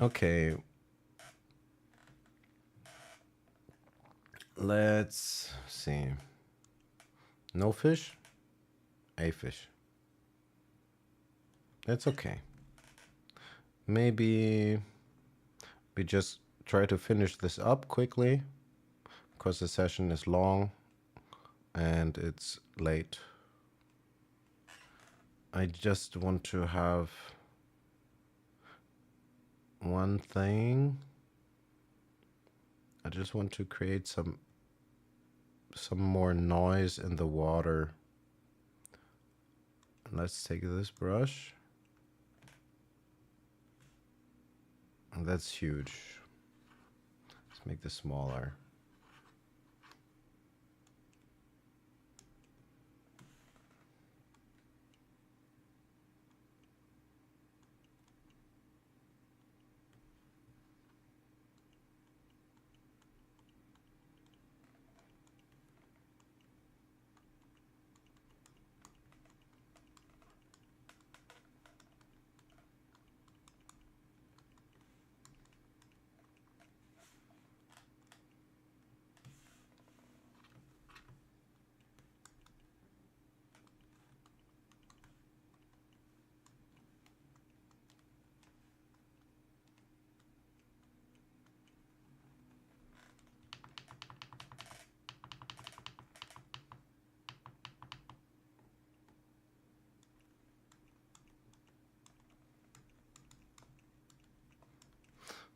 Okay. Let's see. No fish? A fish. That's okay. Maybe we just try to finish this up quickly because the session is long and it's late. I just want to have one thing. I just want to create some more noise in the water. Let's take this brush. And that's huge. Let's make this smaller.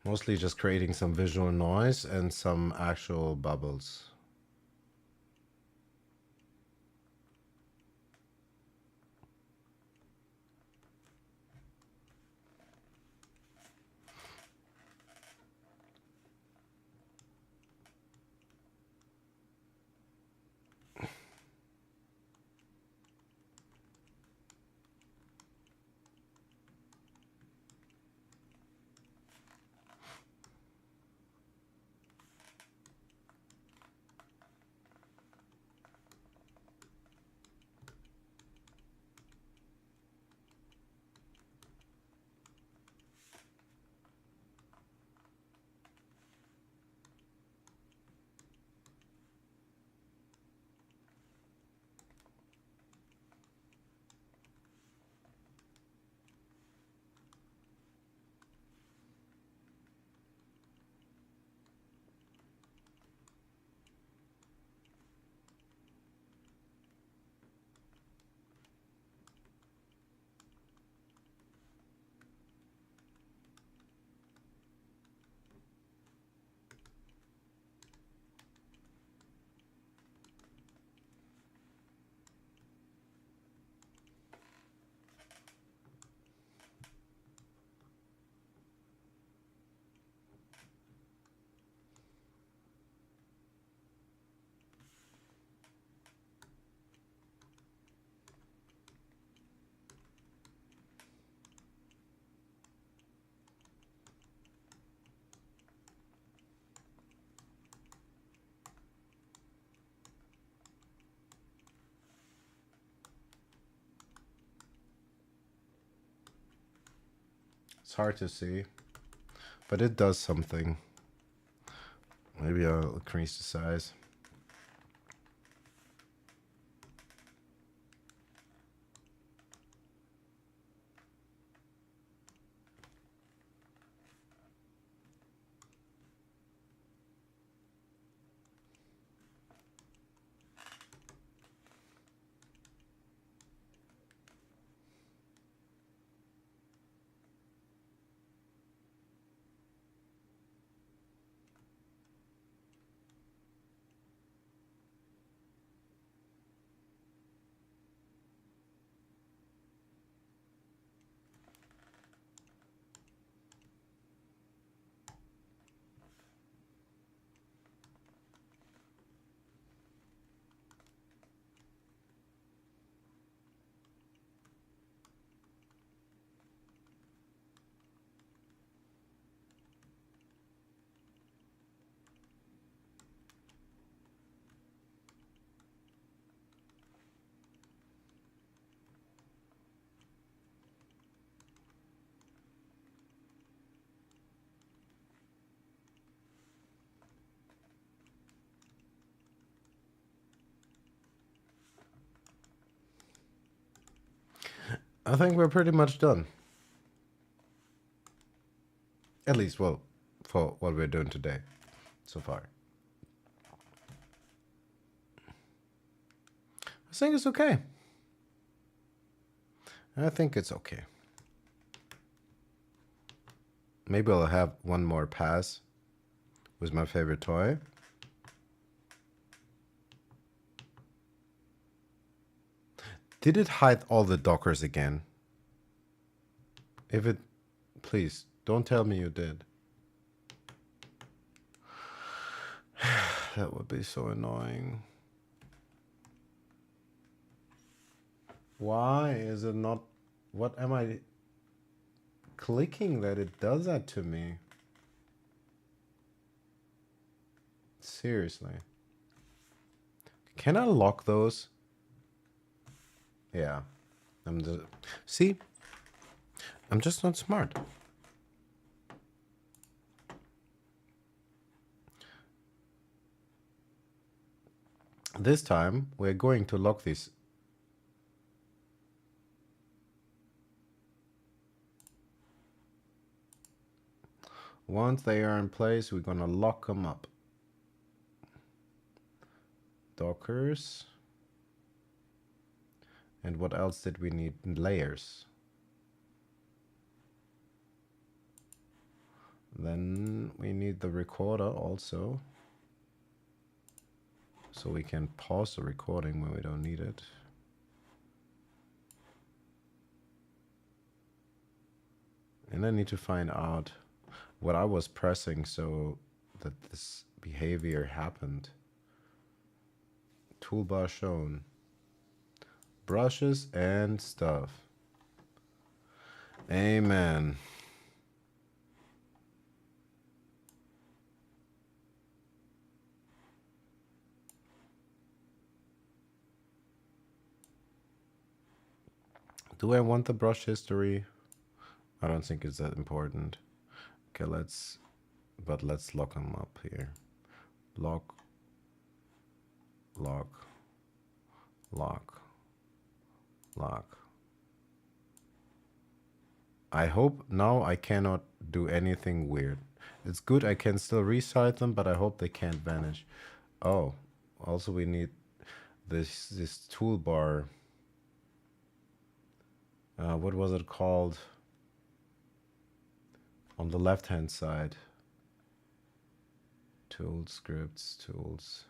Mostly just creating some visual noise and some actual bubbles. It's hard to see, but it does something. Maybe I'll increase the size. I think we're pretty much done. At least, well, for what we're doing today so far. I think it's okay. I think it's okay. Maybe I'll have one more pass with my favorite toy. Did it hide all the Dockers again? If it... Please, don't tell me you did. That would be so annoying. Why is it not... What am I clicking that it does that to me? Seriously. Can I lock those? Yeah. See? I'm just not smart. This time, we're going to lock these. Once they are in place, we're gonna lock them up. Dockers. And what else did we need? Layers. Then we need the recorder also. So we can pause the recording when we don't need it. And I need to find out what I was pressing so that this behavior happened. Toolbar shown. Brushes and stuff. Amen. Do I want the brush history? I don't think it's that important. Okay, let's lock them up here. Lock, lock, lock, lock. I hope now I cannot do anything weird. It's good I can still resize them, but I hope they can't vanish. Oh, also we need this toolbar. What was it called? On the left hand side. Tools, scripts, tools.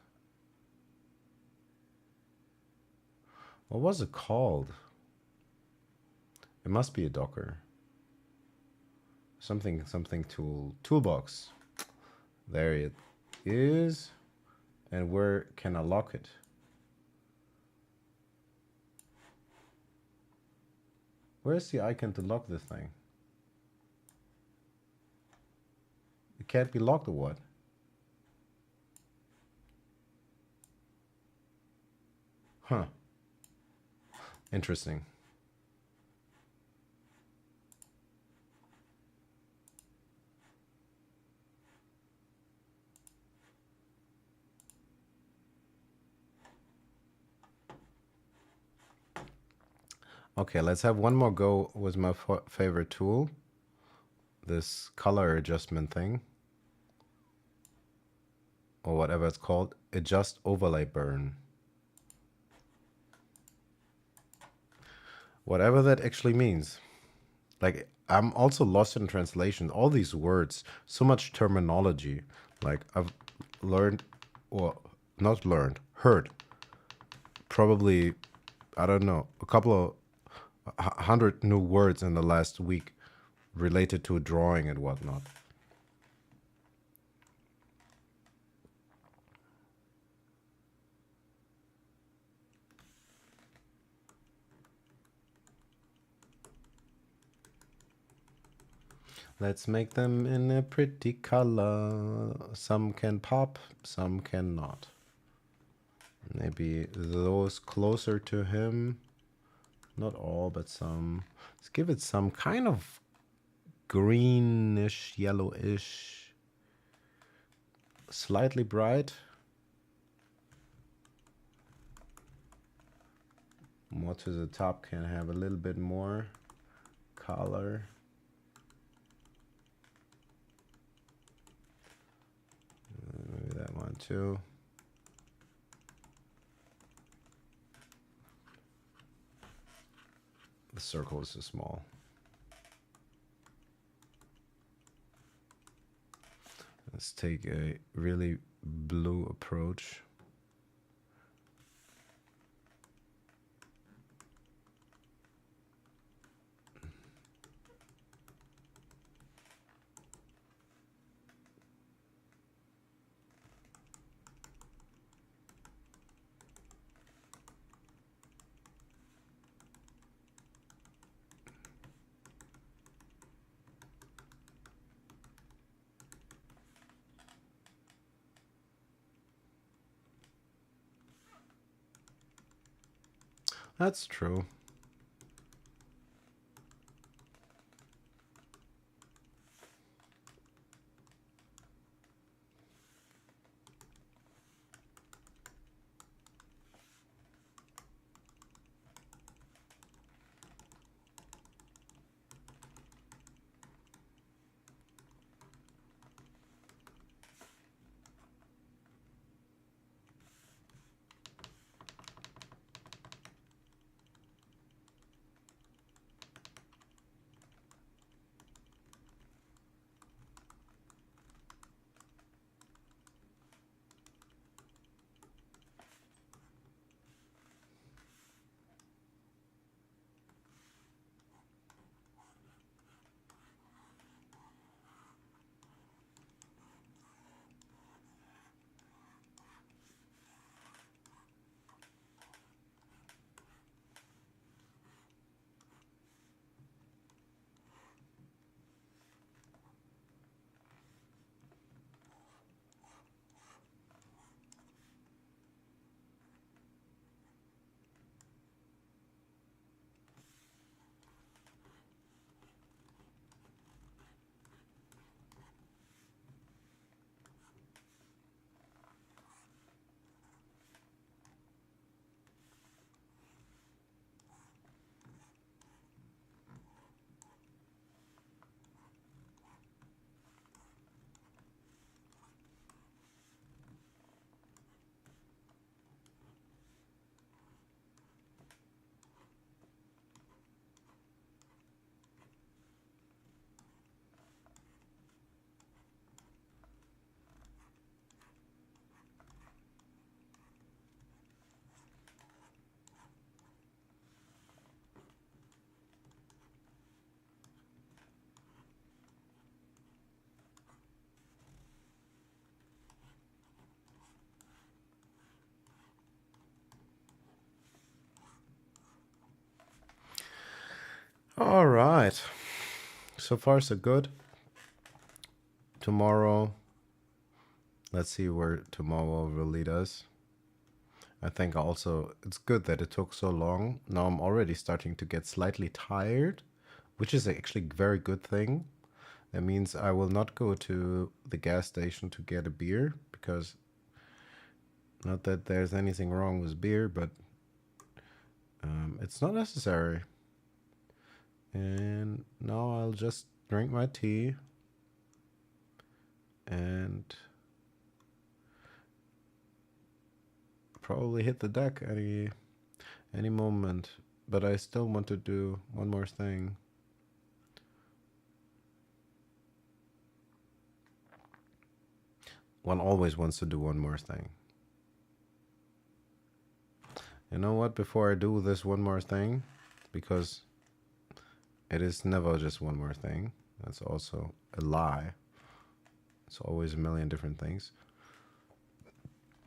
What was it called? It must be a Docker. Something toolbox. There it is. And where can I lock it? Where's the icon to lock this thing? It can't be locked or what? Huh. Interesting. Okay, let's have one more go with my favorite tool. This color adjustment thing. Or whatever it's called. Adjust overlay burn. Whatever that actually means. Like, I'm also lost in translation. All these words, so much terminology. Like, I've learned, or not learned, heard. Probably, I don't know, a couple of 100 new words in the last week related to drawing and whatnot. Let's make them in a pretty color. Some can pop, some cannot. Maybe those closer to him. Not all, but some. Let's give it some kind of greenish, yellowish. Slightly bright. More to the top can have a little bit more color. Maybe that one too. The circle is too small. Let's take a really blue approach. That's true. All right. So far, so good. Tomorrow, let's see where tomorrow will lead us. I think also it's good that it took so long. Now I'm already starting to get slightly tired, which is actually a very good thing. That means I will not go to the gas station to get a beer, because not that there's anything wrong with beer, but it's not necessary. And now I'll just drink my tea and probably hit the deck any moment. But I still want to do one more thing. One always wants to do one more thing. You know what? Before I do this one more thing, because it is never just one more thing. That's also a lie. It's always a million different things.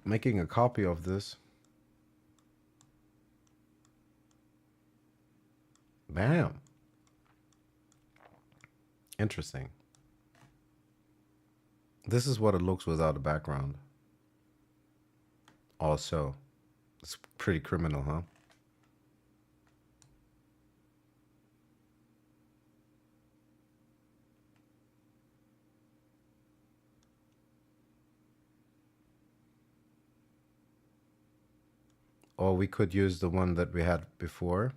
Making a copy of this. Bam. Interesting. This is what it looks without a background. Also, it's pretty criminal, huh? Or we could use the one that we had before.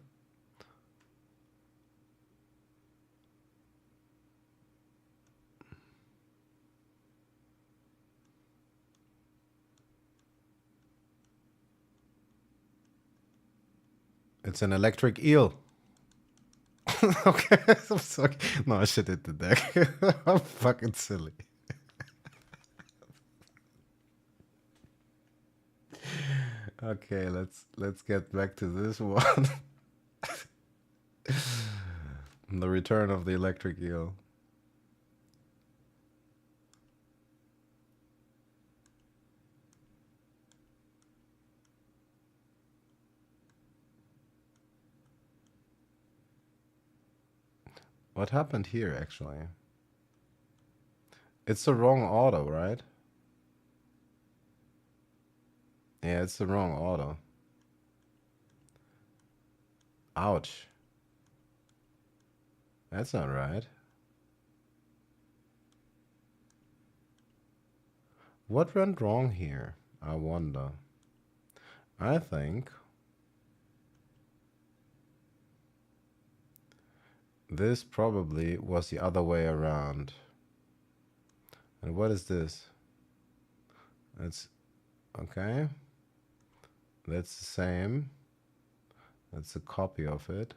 It's an electric eel. Okay, I'm sorry. No, I should hit the deck. I'm fucking silly. Okay, let's get back to this one. The return of the electric eel. What happened here, actually? It's the wrong auto, right? Yeah, it's the wrong auto. Ouch. That's not right. What went wrong here? I wonder. I think this probably was the other way around. And what is this? That's okay. That's the same. That's a copy of it.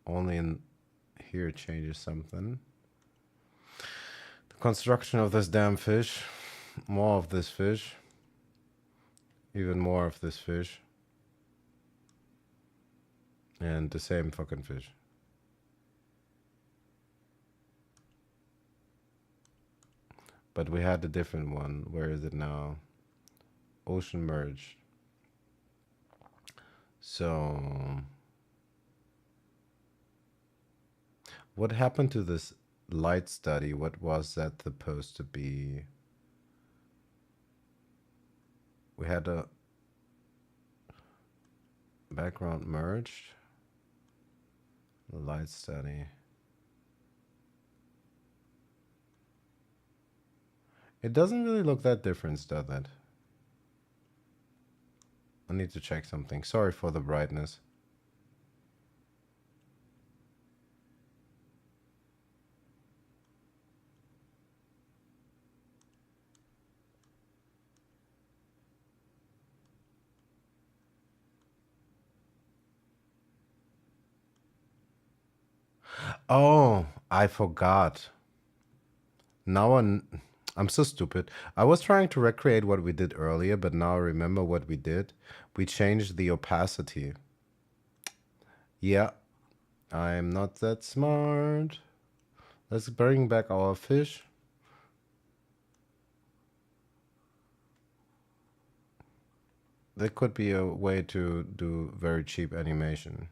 Only in here changes something. The construction of this damn fish. More of this fish. Even more of this fish. And the same fucking fish. But we had a different one. Where is it now? Ocean merged. So what happened to this light study? What was that supposed to be? We had a background merged. The light study. It doesn't really look that different, does it? I need to check something. Sorry for the brightness. Oh, I forgot. Now I'm so stupid. I was trying to recreate what we did earlier, but now I remember what we did. We changed the opacity. Yeah, I'm not that smart. Let's bring back our fish. That could be a way to do very cheap animation.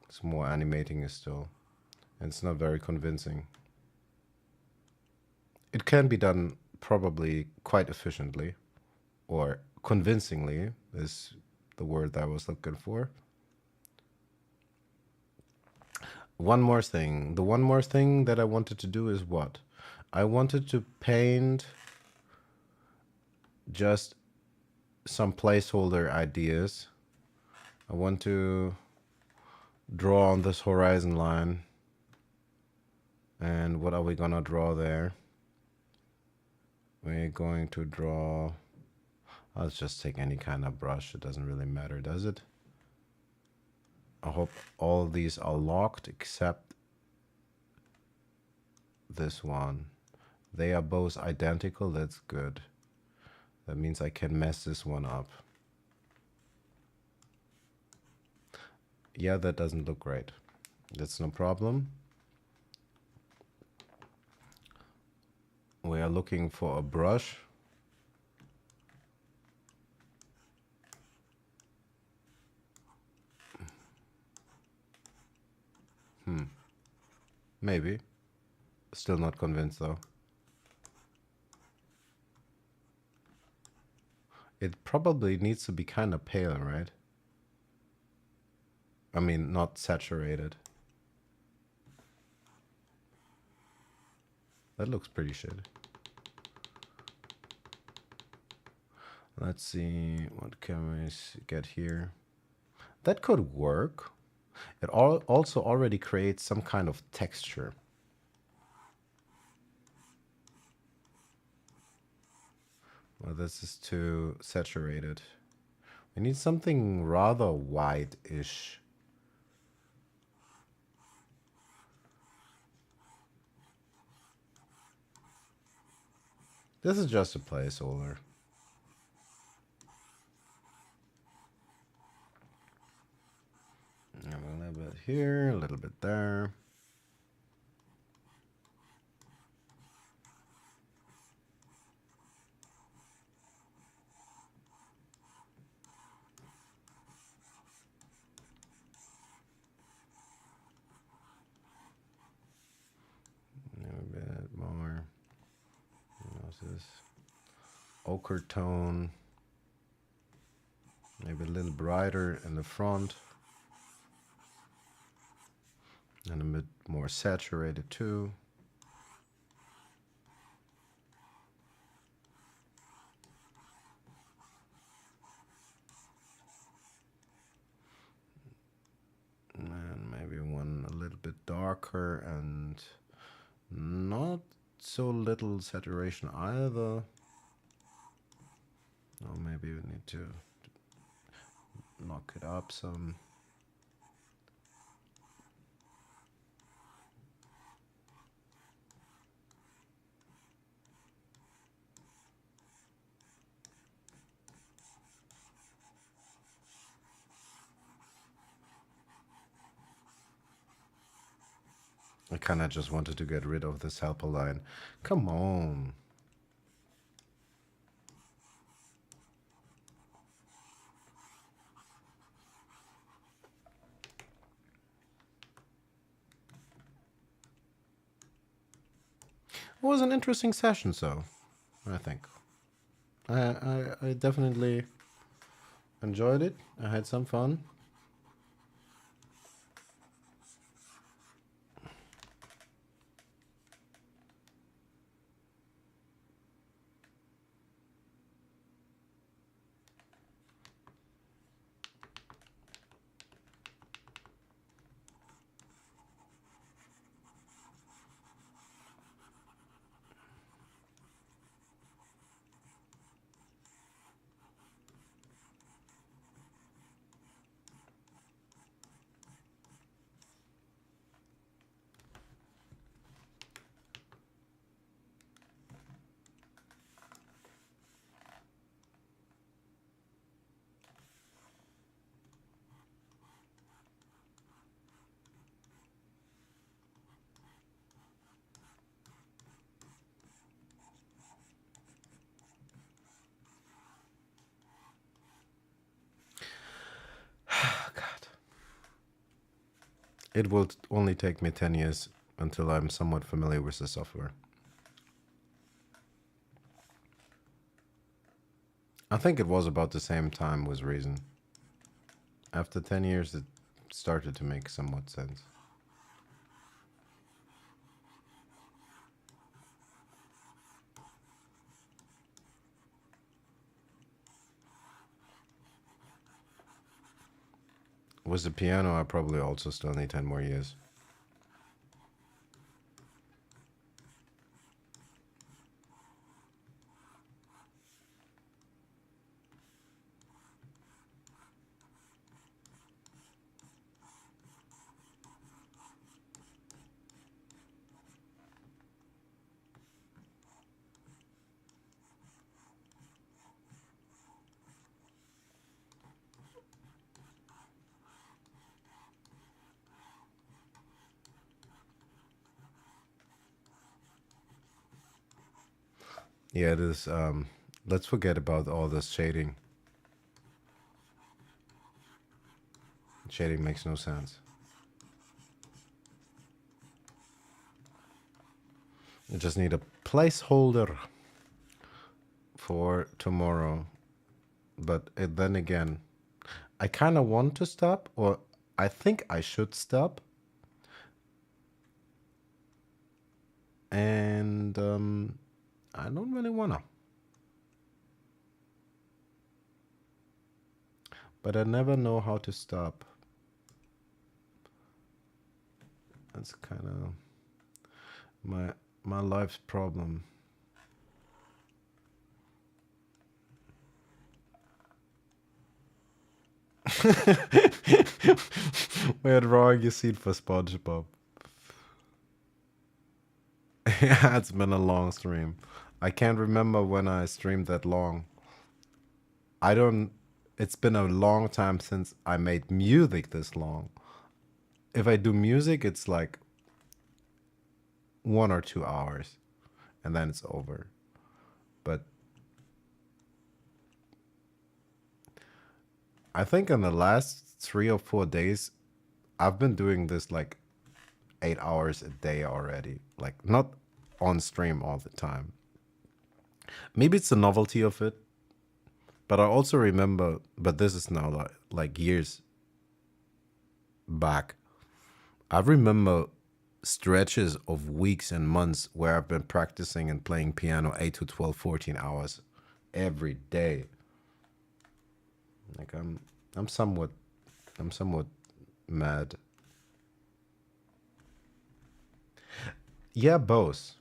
It's more animating is still. And it's not very convincing. It can be done probably quite efficiently, or convincingly is the word that I was looking for. One more thing. The one more thing that I wanted to do is what? I wanted to paint just some placeholder ideas. I want to draw on this horizon line. And what are we gonna draw there? We're going to draw... Let's just take any kind of brush. It doesn't really matter, does it? I hope all of these are locked except this one. They are both identical. That's good. That means I can mess this one up. Yeah, that doesn't look right. That's no problem. We are looking for a brush. Maybe. Still not convinced though. It probably needs to be kind of pale, right? I mean, not saturated. That looks pretty shit. Let's see, what can we get here? That could work. It also already creates some kind of texture. Well, this is too saturated. We need something rather white-ish. This is just a placeholder. A little bit here, a little bit there. A bit more. What's this? Ochre tone. Maybe a little brighter in the front. And a bit more saturated too. And maybe one a little bit darker and not so little saturation either. Or maybe we need to knock it up some. I kind of just wanted to get rid of this helper line. Come on. It was an interesting session, so I think. I definitely enjoyed it. I had some fun. God. It will only take me 10 years until I'm somewhat familiar with the software. I think it was about the same time with Reason. After 10 years, it started to make somewhat sense. With the piano, I probably also still need 10 more years. Yeah, this. Let's forget about all this shading. Shading makes no sense. I just need a placeholder for tomorrow. But then again, I kind of want to stop, or I think I should stop. And I don't really want to. but I never know how to stop. That's kind of my life's problem. We're drawing a scene for SpongeBob. Yeah, it's been a long stream. I can't remember when I streamed that long. I don't. It's been a long time since I made music this long. If I do music, it's like 1 or 2 hours, and then it's over. But I think in the last 3 or 4 days, I've been doing this like 8 hours a day already. Like not on stream all the time. Maybe it's the novelty of it. But I also remember, but this is now like years back. I remember stretches of weeks and months where I've been practicing and playing piano 8 to 12, 14 hours every day. Like I'm somewhat mad. Yeah, both.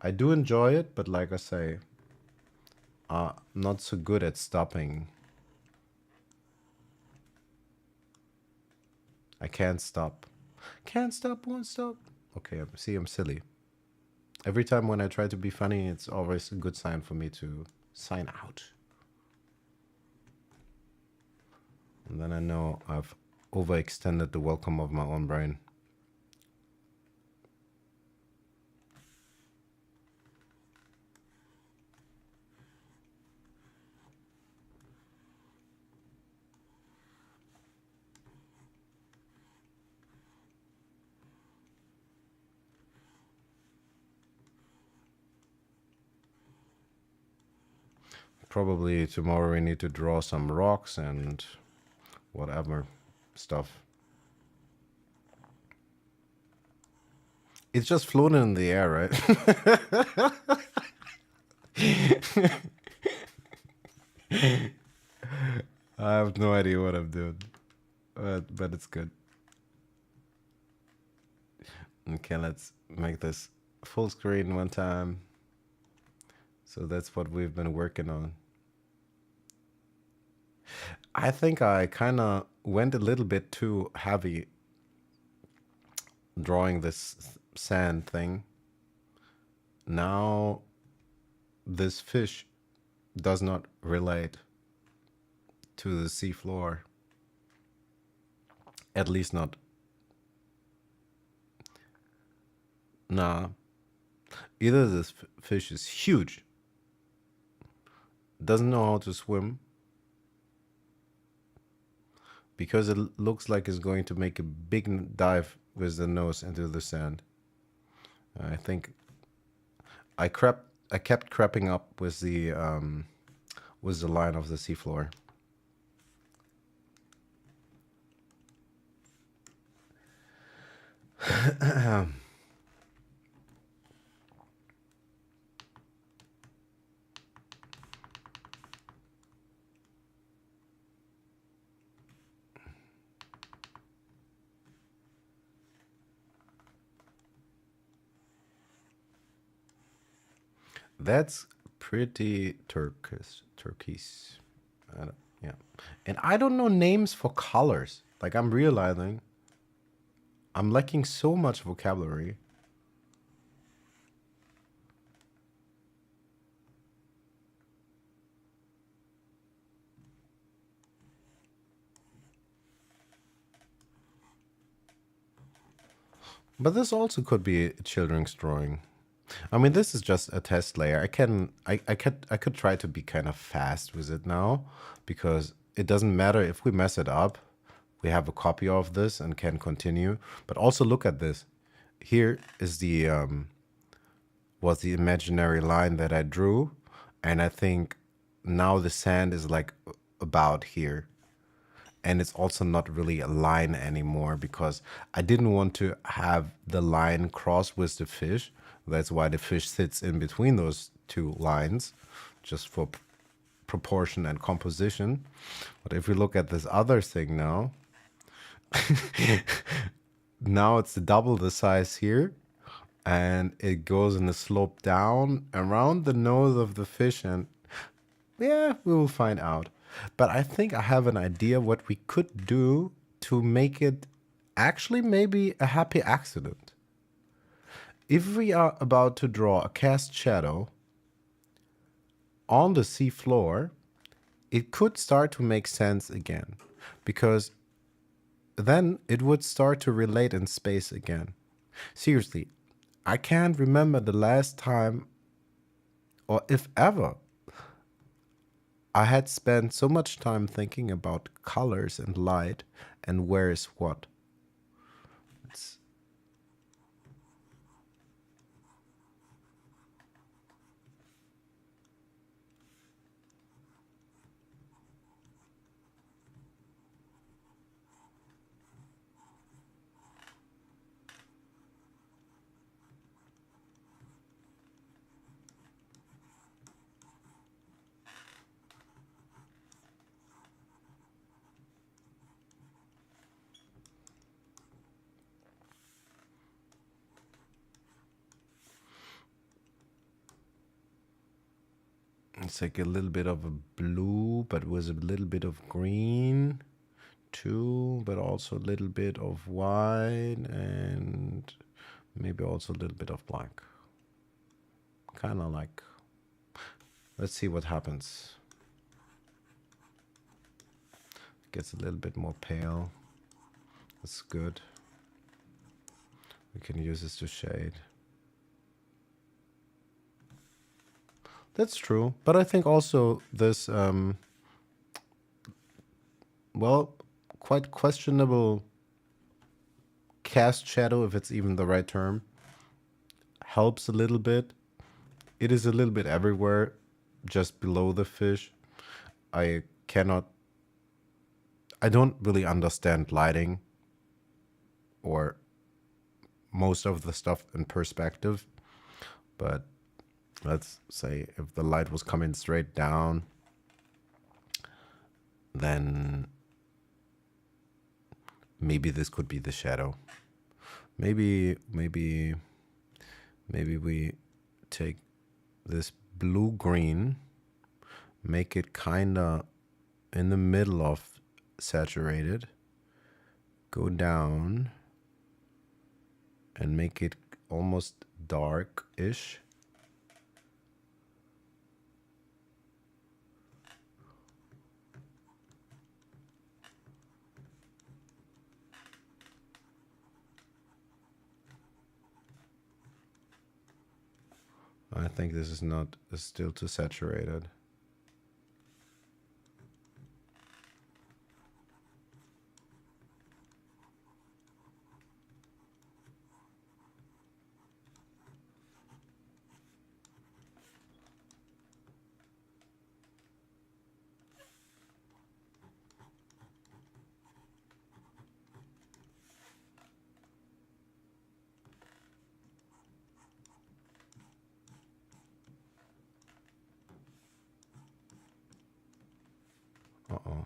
I do enjoy it, but like I say, I'm not so good at stopping. I can't stop. Can't stop, won't stop. Okay, see, I'm silly. Every time when I try to be funny, it's always a good sign for me to sign out. And then I know I've overextended the welcome of my own brain. Probably tomorrow we need to draw some rocks and whatever stuff. It's just floating in the air, right? I have no idea what I'm doing, but it's good. Okay, let's make this full screen one time. So that's what we've been working on. I think I kind of went a little bit too heavy drawing this sand thing. Now this fish does not relate to the seafloor. At least not. Nah. Either this fish is huge, doesn't know how to swim, because it looks like it's going to make a big dive with the nose into the sand. I think I kept creeping up with the line of the seafloor. That's pretty turquoise. Yeah, and I don't know names for colors. Like I'm realizing, I'm lacking so much vocabulary. But this also could be a children's drawing. I mean, this is just a test layer. I could try to be kind of fast with it now, because it doesn't matter if we mess it up. We have a copy of this and can continue. But also look at this. Here is the was the imaginary line that I drew, and I think now the sand is like about here. And it's also not really a line anymore, because I didn't want to have the line cross with the fish. That's why the fish sits in between those two lines, just for proportion and composition. But if we look at this other thing now, now it's double the size here, and it goes in a slope down around the nose of the fish, and yeah, we will find out. But I think I have an idea what we could do to make it actually maybe a happy accident. If we are about to draw a cast shadow on the sea floor, it could start to make sense again, because then it would start to relate in space again. Seriously, I can't remember the last time, or if ever, I had spent so much time thinking about colors and light and where is what. It's like a little bit of a blue, but with a little bit of green too, but also a little bit of white and maybe also a little bit of black. Kind of like, let's see what happens. Gets a little bit more pale. That's good. We can use this to shade. That's true, but I think also this, well, quite questionable cast shadow, if it's even the right term, helps a little bit. It is a little bit everywhere, just below the fish. I don't really understand lighting or most of the stuff in perspective, but let's say if the light was coming straight down, then maybe this could be the shadow. Maybe we take this blue-green, make it kinda in the middle of saturated, go down and make it almost dark-ish. I think this is not, it's still too saturated. Uh-oh.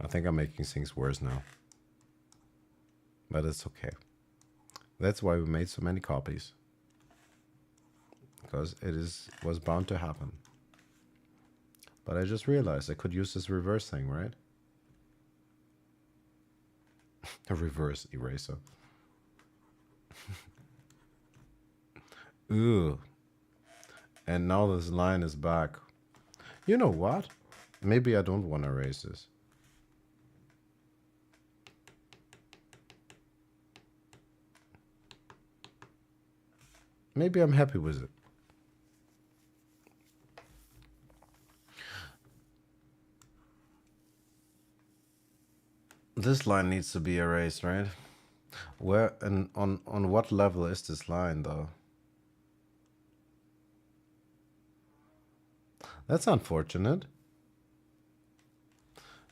I think I'm making things worse now. But it's okay. That's why we made so many copies. Because it was bound to happen. But I just realized I could use this reverse thing, right? A reverse eraser. Ooh. And now this line is back. You know what? Maybe I don't want to erase this. Maybe I'm happy with it. This line needs to be erased, right? Where and on what level is this line though? That's unfortunate.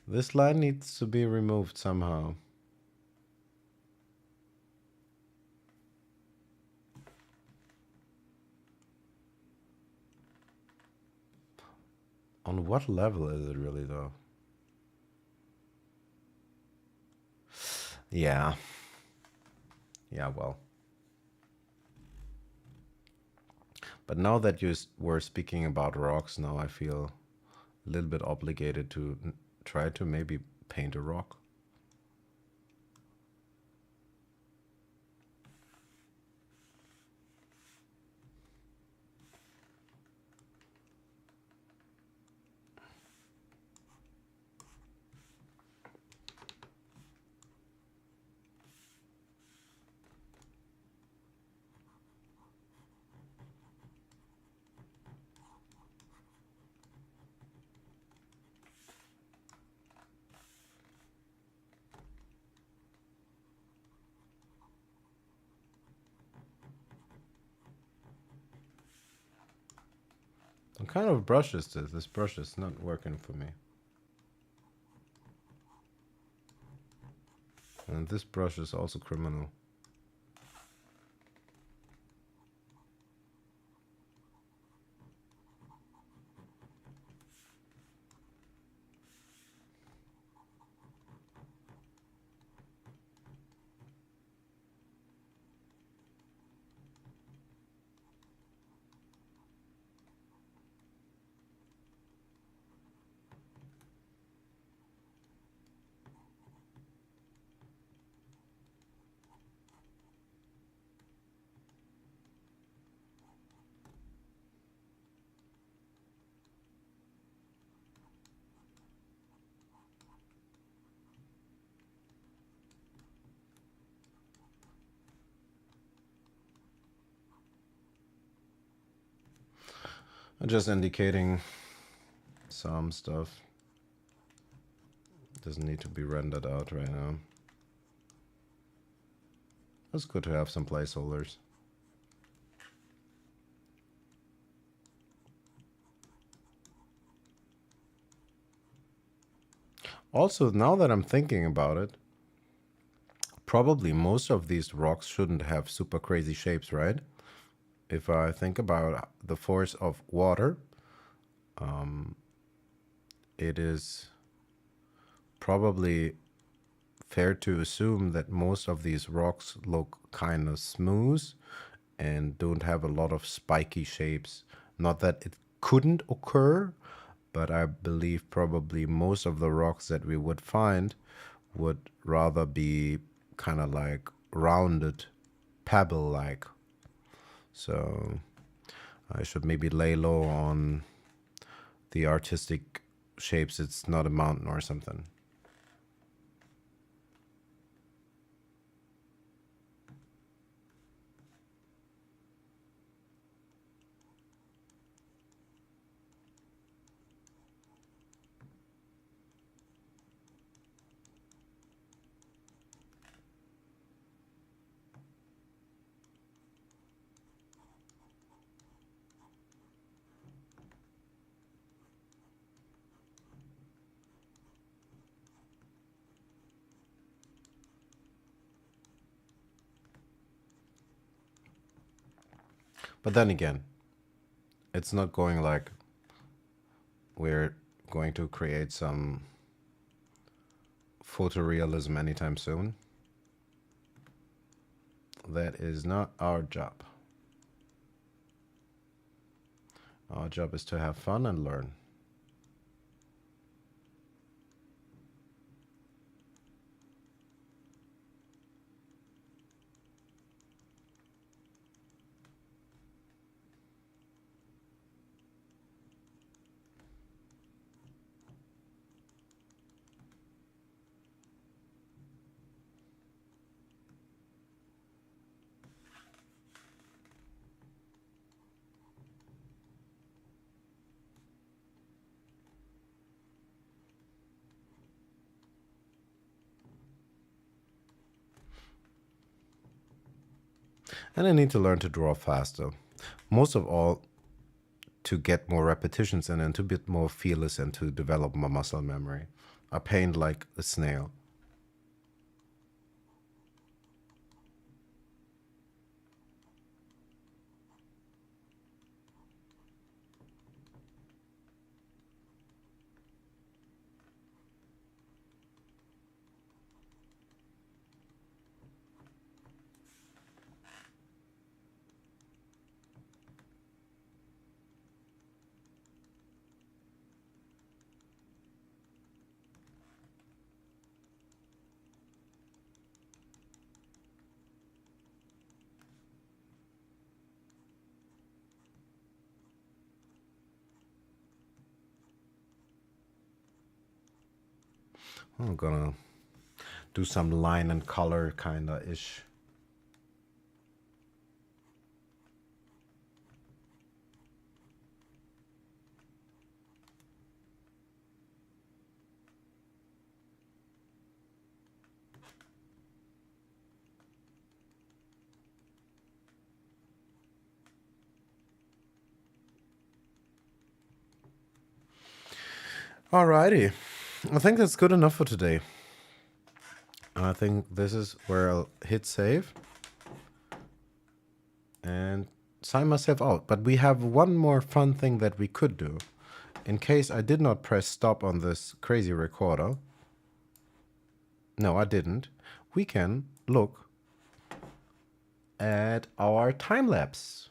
This line needs to be removed somehow. On what level is it really though? Yeah. Yeah, well. But now that you were speaking about rocks, now I feel a little bit obligated to try to maybe paint a rock. What kind of brush is this? This brush is not working for me. And this brush is also criminal. I'm just indicating some stuff. Doesn't need to be rendered out right now. It's good to have some placeholders. Also, now that I'm thinking about it, probably most of these rocks shouldn't have super crazy shapes, right? If I think about the force of water, it is probably fair to assume that most of these rocks look kind of smooth and don't have a lot of spiky shapes. Not that it couldn't occur, but I believe probably most of the rocks that we would find would rather be kind of like rounded, pebble-like. So I should maybe lay low on the artistic shapes. It's not a mountain or something. But then again, it's not going like we're going to create some photorealism anytime soon. That is not our job. Our job is to have fun and learn. And I need to learn to draw faster. Most of all, to get more repetitions in and to be more fearless and to develop more muscle memory. I paint like a snail. I'm gonna do some line and color kinda ish. Alrighty. I think that's good enough for today. I think this is where I'll hit save and sign myself out. But we have one more fun thing that we could do. In case I did not press stop on this crazy recorder. No, I didn't. We can look at our time lapse.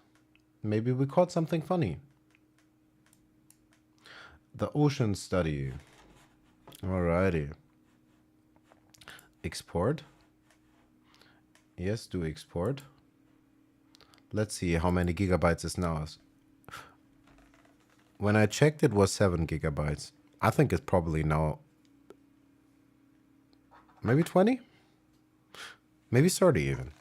Maybe we caught something funny. The ocean study. Alrighty. Export. Yes, do export. Let's see how many gigabytes is now. When I checked, it was 7 gigabytes. I think it's probably now maybe 20? Maybe 30 even.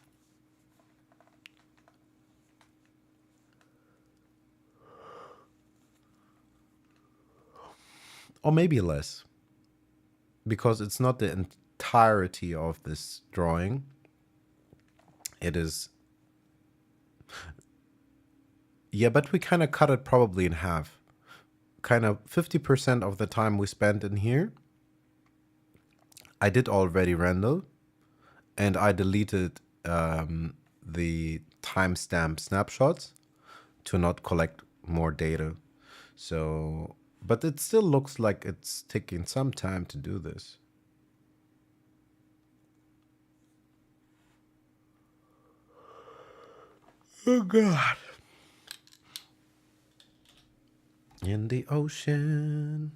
Or maybe less. Because it's not the entirety of this drawing. It is... Yeah, but we kind of cut it probably in half. Kind of 50% of the time we spent in here, I did already render. And I deleted the timestamp snapshots to not collect more data. So, but it still looks like it's taking some time to do this. Oh God. In the ocean.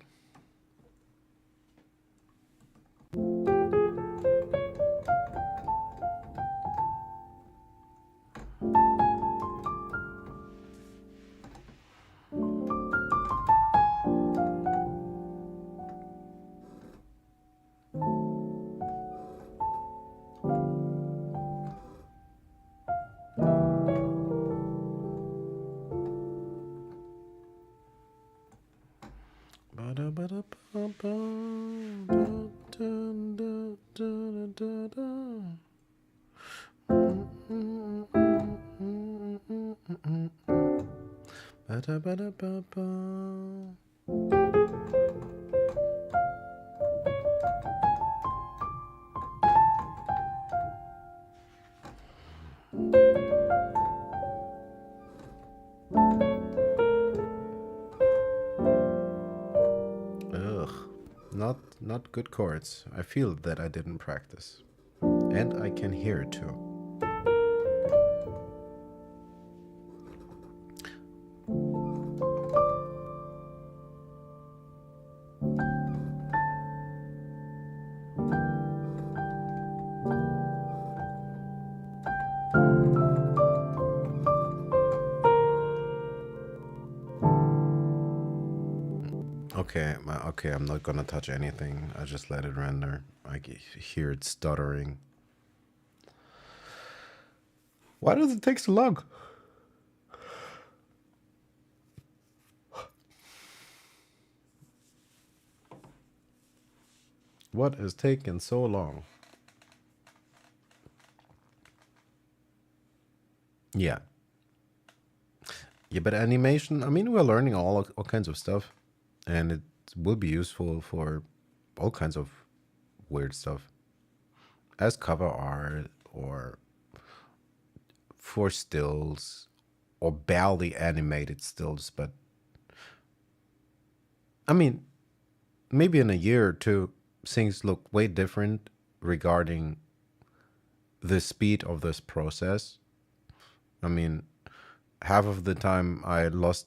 Not good chords. I feel that I didn't practice. And I can hear it too. Okay, I'm not gonna touch anything. I just let it render. I hear it stuttering. Why does it take so long? What is taking so long? Yeah. Yeah, but animation, I mean, we're learning all kinds of stuff, and it will be useful for all kinds of weird stuff as cover art or for stills or barely animated stills. But I mean, maybe in a year or two, things look way different regarding the speed of this process. I mean, half of the time I lost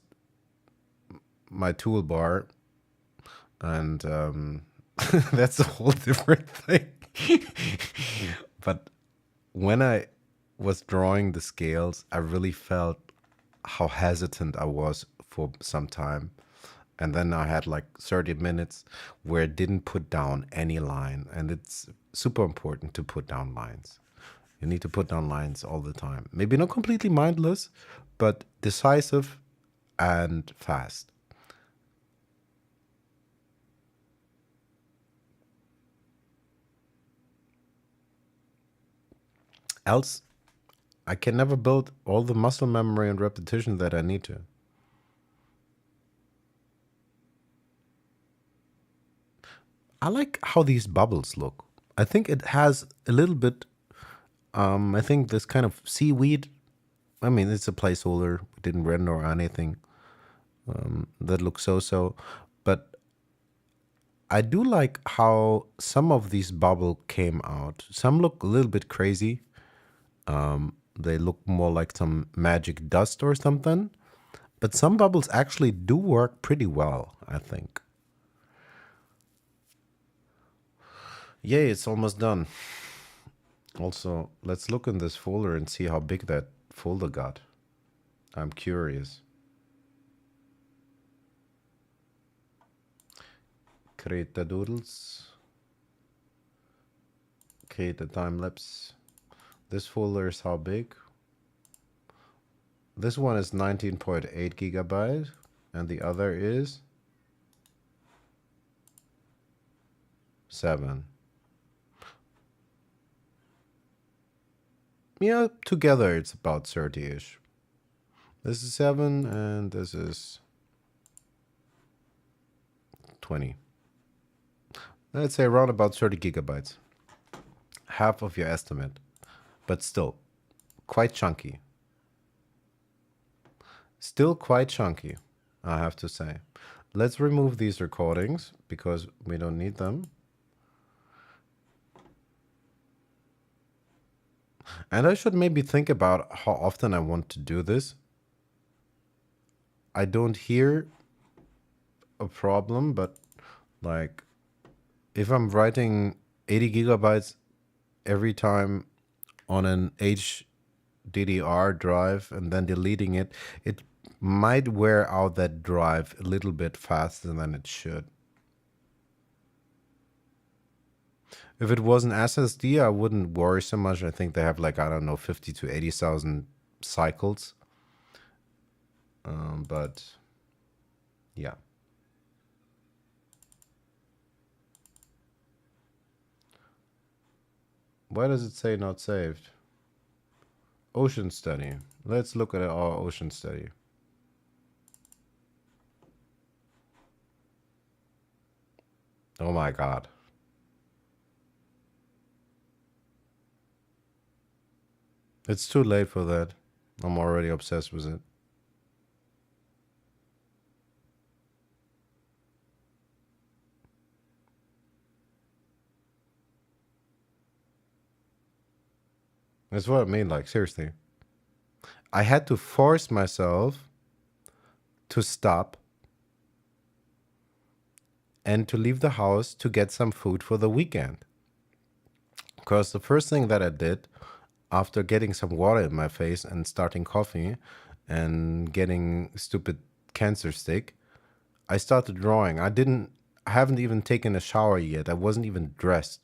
my toolbar, and that's a whole different thing. But when I was drawing the scales, I really felt how hesitant I was for some time. And then I had like 30 minutes where I didn't put down any line. And it's super important to put down lines. You need to put down lines all the time. Maybe not completely mindless, but decisive and fast. Else, I can never build all the muscle memory and repetition that I need to. I like how these bubbles look. I think it has a little bit, I think this kind of seaweed. I mean, it's a placeholder. We didn't render or anything. That looks so. But I do like how some of these bubble came out. Some look a little bit crazy. They look more like some magic dust or something. But some bubbles actually do work pretty well, I think. Yay, it's almost done. Also, let's look in this folder and see how big that folder got. I'm curious. Krita Doodles. Krita time-lapse. This folder is how big? This one is 19.8 gigabyte, and the other is 7. Yeah, together it's about 30-ish. This is 7, and this is 20. Let's say around about 30 gigabytes. Half of your estimate, but still quite chunky. Still quite chunky, I have to say. Let's remove these recordings because we don't need them. And I should maybe think about how often I want to do this. I don't hear a problem, but like if I'm writing 80 gigabytes every time on an HDDR drive and then deleting it, it might wear out that drive a little bit faster than it should. If it was an SSD, I wouldn't worry so much. I think they have like, I don't know, 50 to 80,000 cycles. But yeah. Why does it say not saved? Ocean study. Let's look at our ocean study. Oh my God. It's too late for that. I'm already obsessed with it. That's what I mean, like, seriously. I had to force myself to stop and to leave the house to get some food for the weekend. Because the first thing that I did after getting some water in my face and starting coffee and getting stupid cancer stick, I started drawing. I haven't even taken a shower yet. I wasn't even dressed.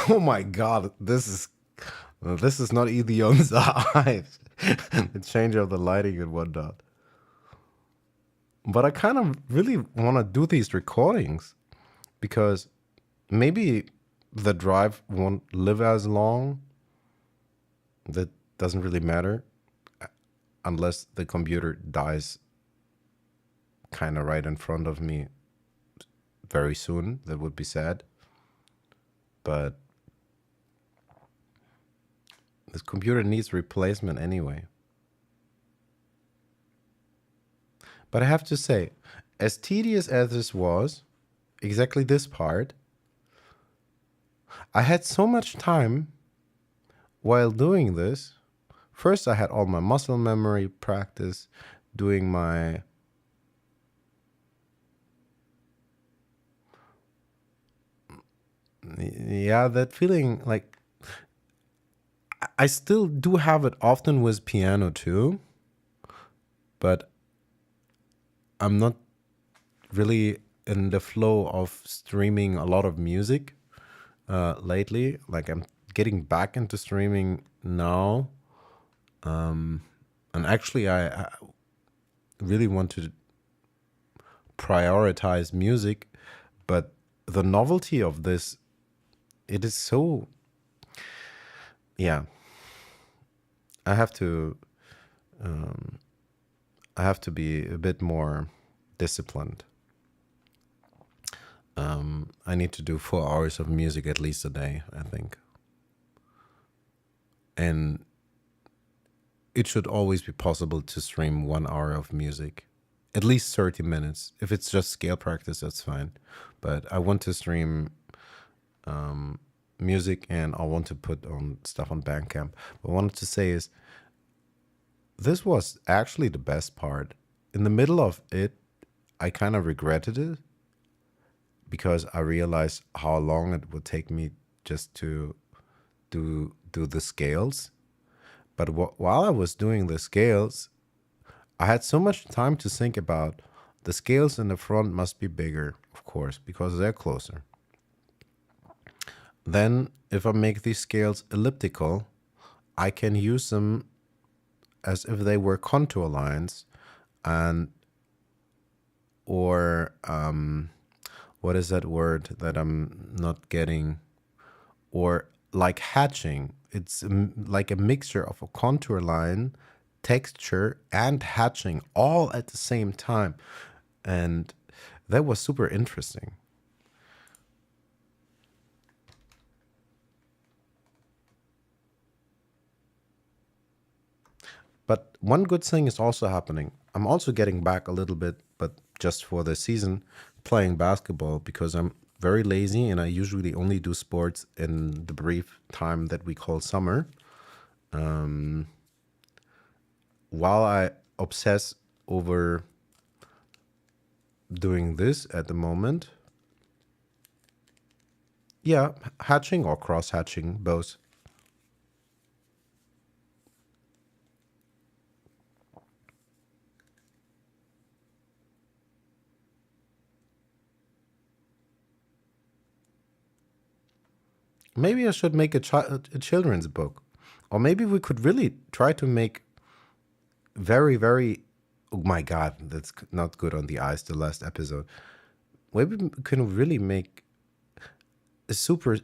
Oh my God, this is not Ideon's eyes. The change of the lighting and whatnot. But I kind of really want to do these recordings because maybe the drive won't live as long. That doesn't really matter unless the computer dies kind of right in front of me very soon. That would be sad. But this computer needs replacement anyway. But I have to say, as tedious as this was, exactly this part, I had so much time while doing this. First, I had all my muscle memory practice, doing my that feeling like I still do have it often with piano too, but I'm not really in the flow of streaming a lot of music lately. Like I'm getting back into streaming now. And actually, I really want to prioritize music, but the novelty of this, it is so, yeah. I have to, I have to be a bit more disciplined. I need to do 4 hours of music at least a day, I think. And it should always be possible to stream 1 hour of music, at least 30 minutes. If it's just scale practice, that's fine. But I want to stream music and I want to put on stuff on Bandcamp. What I wanted to say is this was actually the best part. In the middle of it, I kind of regretted it because I realized how long it would take me just to do the scales. But while I was doing the scales, I had so much time to think about the scales in the front must be bigger, of course, because they're closer. Then if I make these scales elliptical, I can use them as if they were contour lines and or what is that word that I'm not getting? Or like hatching. It's like a mixture of a contour line, texture, and hatching all at the same time. And that was super interesting. But one good thing is also happening. I'm also getting back a little bit, but just for the season, playing basketball because I'm very lazy and I usually only do sports in the brief time that we call summer. While I obsess over doing this at the moment, yeah, hatching or cross hatching, both. Maybe I should make a children's book. Or maybe we could really try to make very, very. Oh my God, that's not good on the eyes, the last episode. Maybe we can really make a super,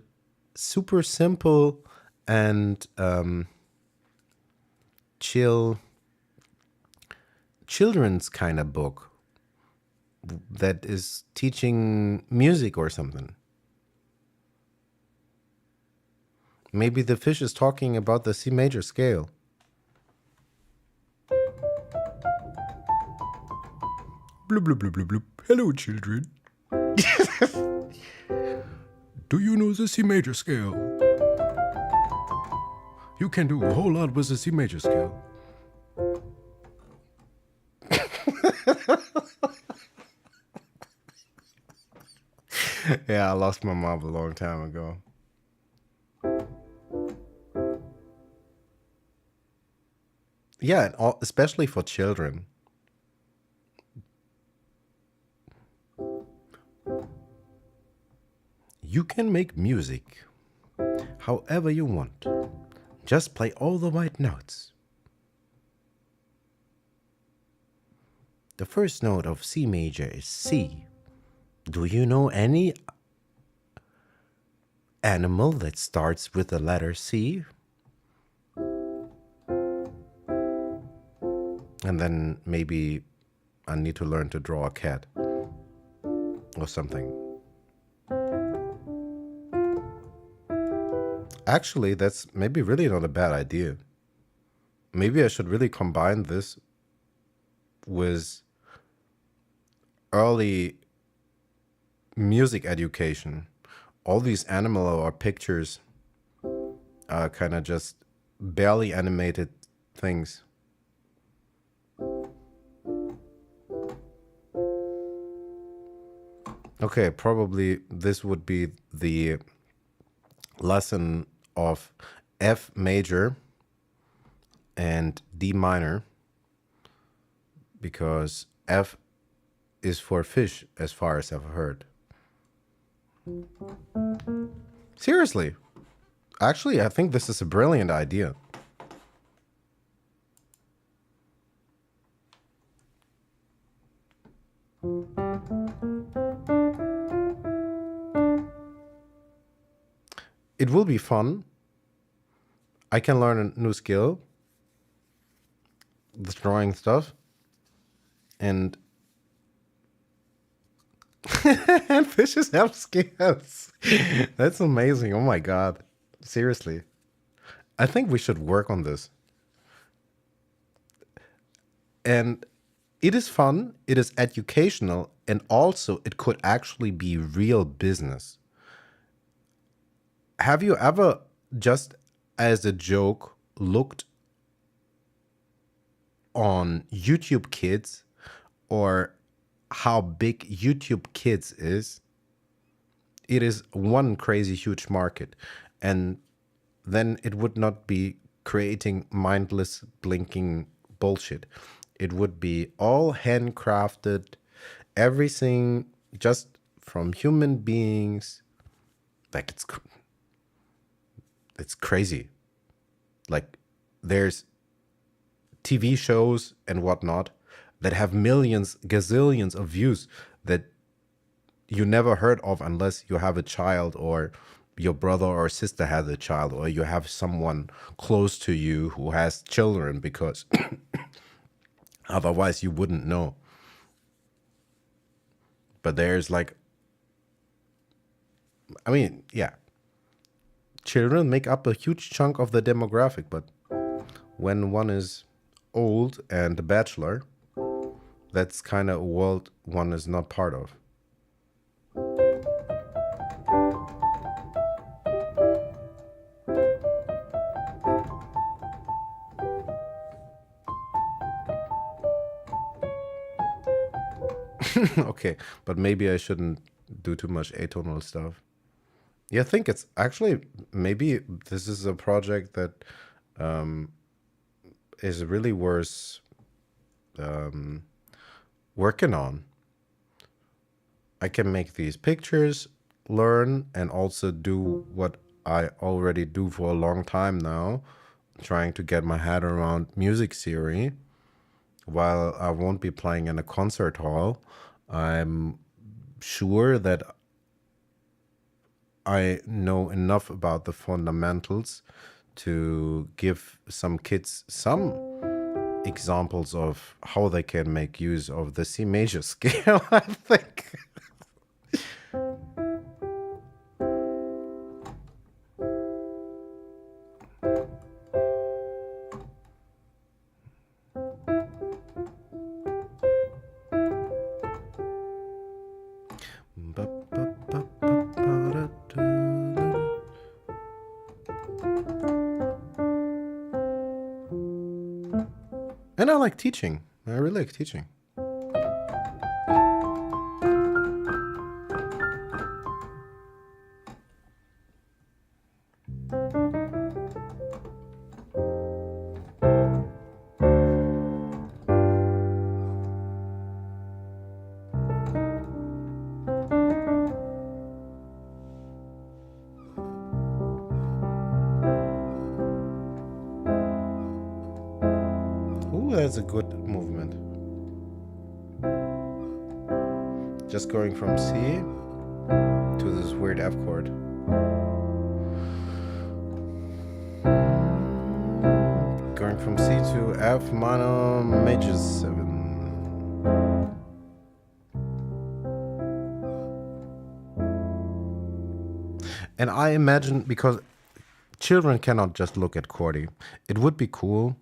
super simple and chill children's kind of book that is teaching music or something. Maybe the fish is talking about the C major scale. Bloop, bloop, bloop, bloop, bloop. Hello, children. Do you know the C major scale? You can do a whole lot with the C major scale. Yeah, I lost my mom a long time ago. Yeah, and especially for children. You can make music however you want. Just play all the right notes. The first note of C major is C. Do you know any animal that starts with the letter C? And then maybe I need to learn to draw a cat or something. Actually, that's maybe really not a bad idea. Maybe I should really combine this with early music education. All these animal or pictures are kind of just barely animated things. Okay, probably this would be the lesson of F major and D minor, because F is for fish as far as I've heard. Seriously, actually, I think this is a brilliant idea. It will be fun. I can learn a new skill, this drawing stuff, and and fishes have scales. That's amazing. Oh my god. Seriously. I think we should work on this. And it is fun, it is educational, and also it could actually be real business. Have you ever, just as a joke, looked on YouTube Kids, or how big YouTube Kids is? It is one crazy huge market. And then it would not be creating mindless blinking bullshit. It would be all handcrafted, everything just from human beings. Like it's crazy. Like there's TV shows and whatnot that have millions, gazillions of views that you never heard of unless you have a child, or your brother or sister has a child, or you have someone close to you who has children, because otherwise you wouldn't know. But there's like, I mean, yeah, children make up a huge chunk of the demographic, but when one is old and a bachelor, that's kind of a world one is not part of. Okay, but maybe I shouldn't do too much atonal stuff. Yeah, I think it's actually, maybe this is a project that is really worth working on. I can make these pictures, learn, and also do what I already do for a long time now, trying to get my head around music theory. While I won't be playing in a concert hall, I'm sure that I know enough about the fundamentals to give some kids some examples of how they can make use of the C major scale, I think. And I like teaching. I really like teaching. Ooh, that's a good movement. Just going from C to this weird F chord. Going from C to F minor major 7. And I imagine, because children cannot just look at chordy, it would be cool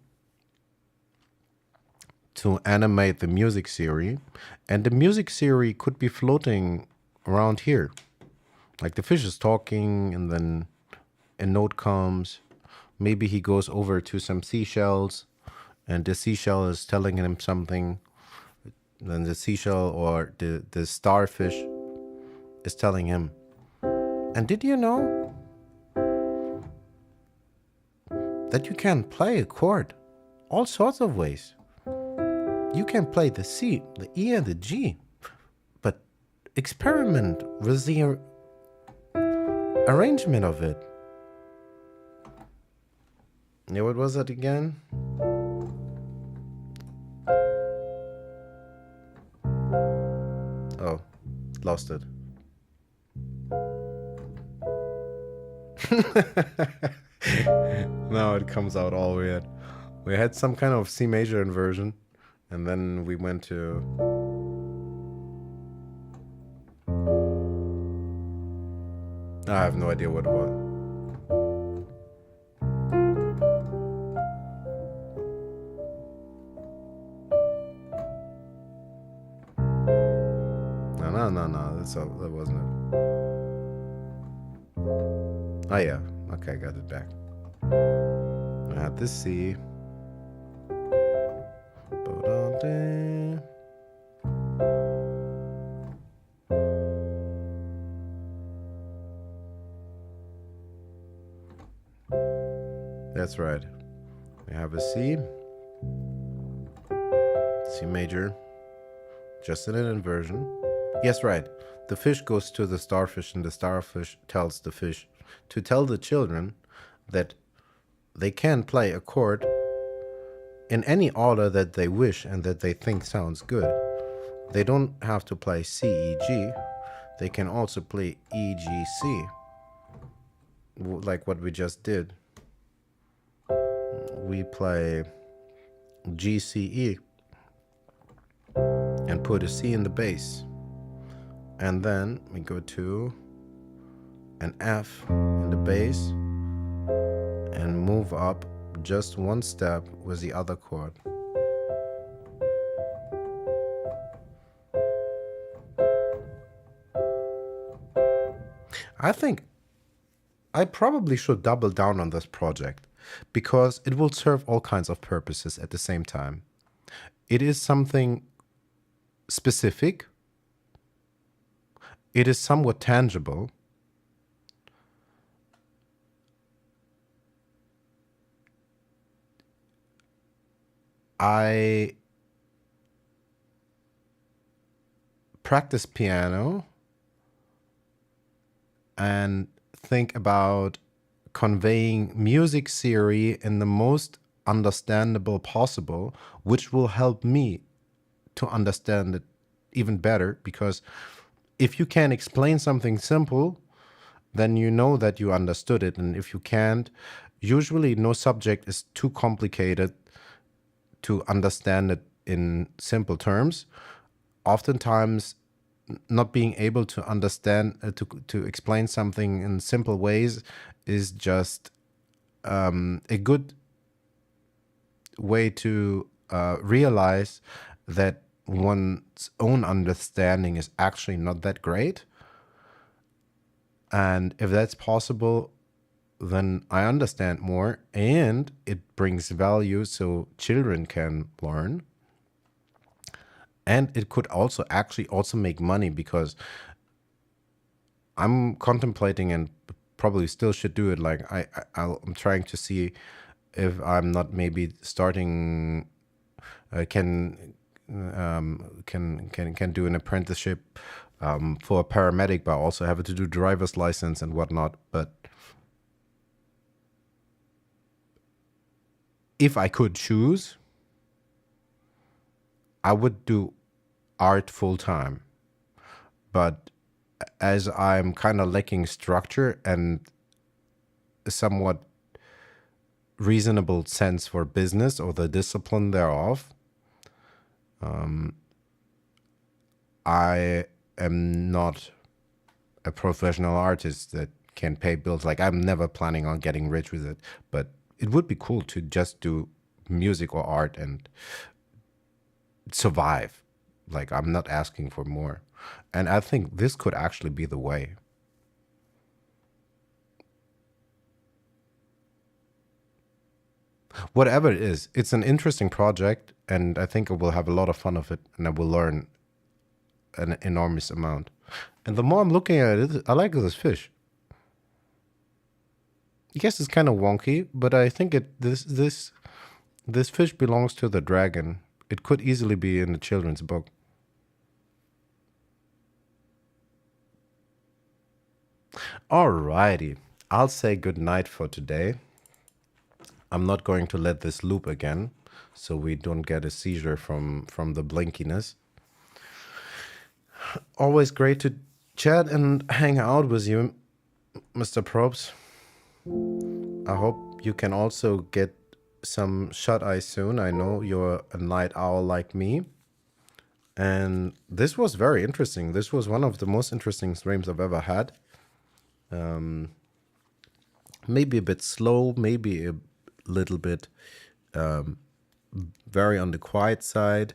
to animate the music theory, and the music theory could be floating around here. Like the fish is talking, and then a note comes. Maybe he goes over to some seashells, and the seashell is telling him something. Then the seashell or the starfish is telling him. And did you know that you can play a chord all sorts of ways? You can play the C, the E, and the G, but experiment with the arrangement of it. Yeah, what was that again? Oh, lost it. Now it comes out all weird. We had some kind of C major inversion, and then we went to... I have no idea what it was. No, that wasn't it. Oh yeah, okay, I got it back. I had this C. That's right. We have a C. C major. Just in an inversion. Yes, right. The fish goes to the starfish, and the starfish tells the fish to tell the children that they can play a chord in any order that they wish and that they think sounds good. They don't have to play C, E, G. They can also play E, G, C, like what we just did. We play G, C, E and put a C in the bass. And then we go to an F in the bass and move up just one step with the other chord. I think I probably should double down on this project, because it will serve all kinds of purposes at the same time. It is something specific. It is somewhat tangible. I practice piano and think about conveying music theory in the most understandable possible, which will help me to understand it even better, because if you can explain something simple, then you know that you understood it. And if you can't, usually no subject is too complicated to understand it in simple terms. Oftentimes, not being able to understand, to explain something in simple ways is just a good way to realize that one's own understanding is actually not that great. And if that's possible, then I understand more, and it brings value so children can learn. And it could also make money, because I'm contemplating, and probably still should do it, like I'm trying to see if I'm not maybe starting can do an apprenticeship for a paramedic, but also have to do driver's license and whatnot. But if I could choose, I would do art full time. but as I'm kind of lacking structure and somewhat reasonable sense for business or the discipline thereof, I am not a professional artist that can pay bills. Like, I'm never planning on getting rich with it, but it would be cool to just do music or art and survive. Like, I'm not asking for more. And I think this could actually be the way. Whatever it is, it's an interesting project, and I think I will have a lot of fun of it, and I will learn an enormous amount. And the more I'm looking at it, I like this fish. Yes, it's kind of wonky, but I think this fish belongs to the dragon. It could easily be in a children's book. Alrighty, I'll say good night for today. I'm not going to let this loop again, so we don't get a seizure from the blinkiness. Always great to chat and hang out with you, Mr. Probes. I hope you can also get some shut-eye soon. I know you're a night owl like me. And this was very interesting. This was one of the most interesting streams I've ever had. Maybe a bit slow, maybe a little bit very on the quiet side,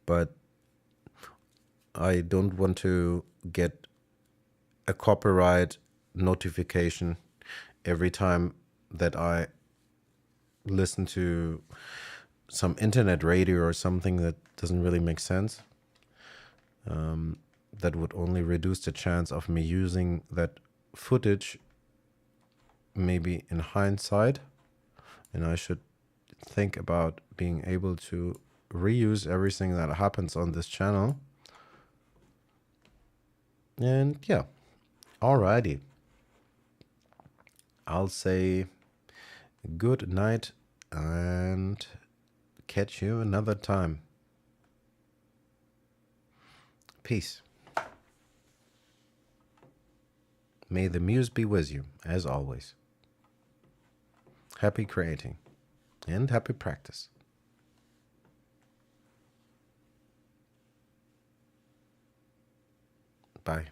but I don't want to get a copyright notification every time that I listen to some internet radio or something that doesn't really make sense. That would only reduce the chance of me using that footage maybe in hindsight, and I should think about being able to reuse everything that happens on this channel. And yeah, alrighty. I'll say good night and catch you another time. Peace. May the muse be with you, as always. Happy creating and happy practice. Bye.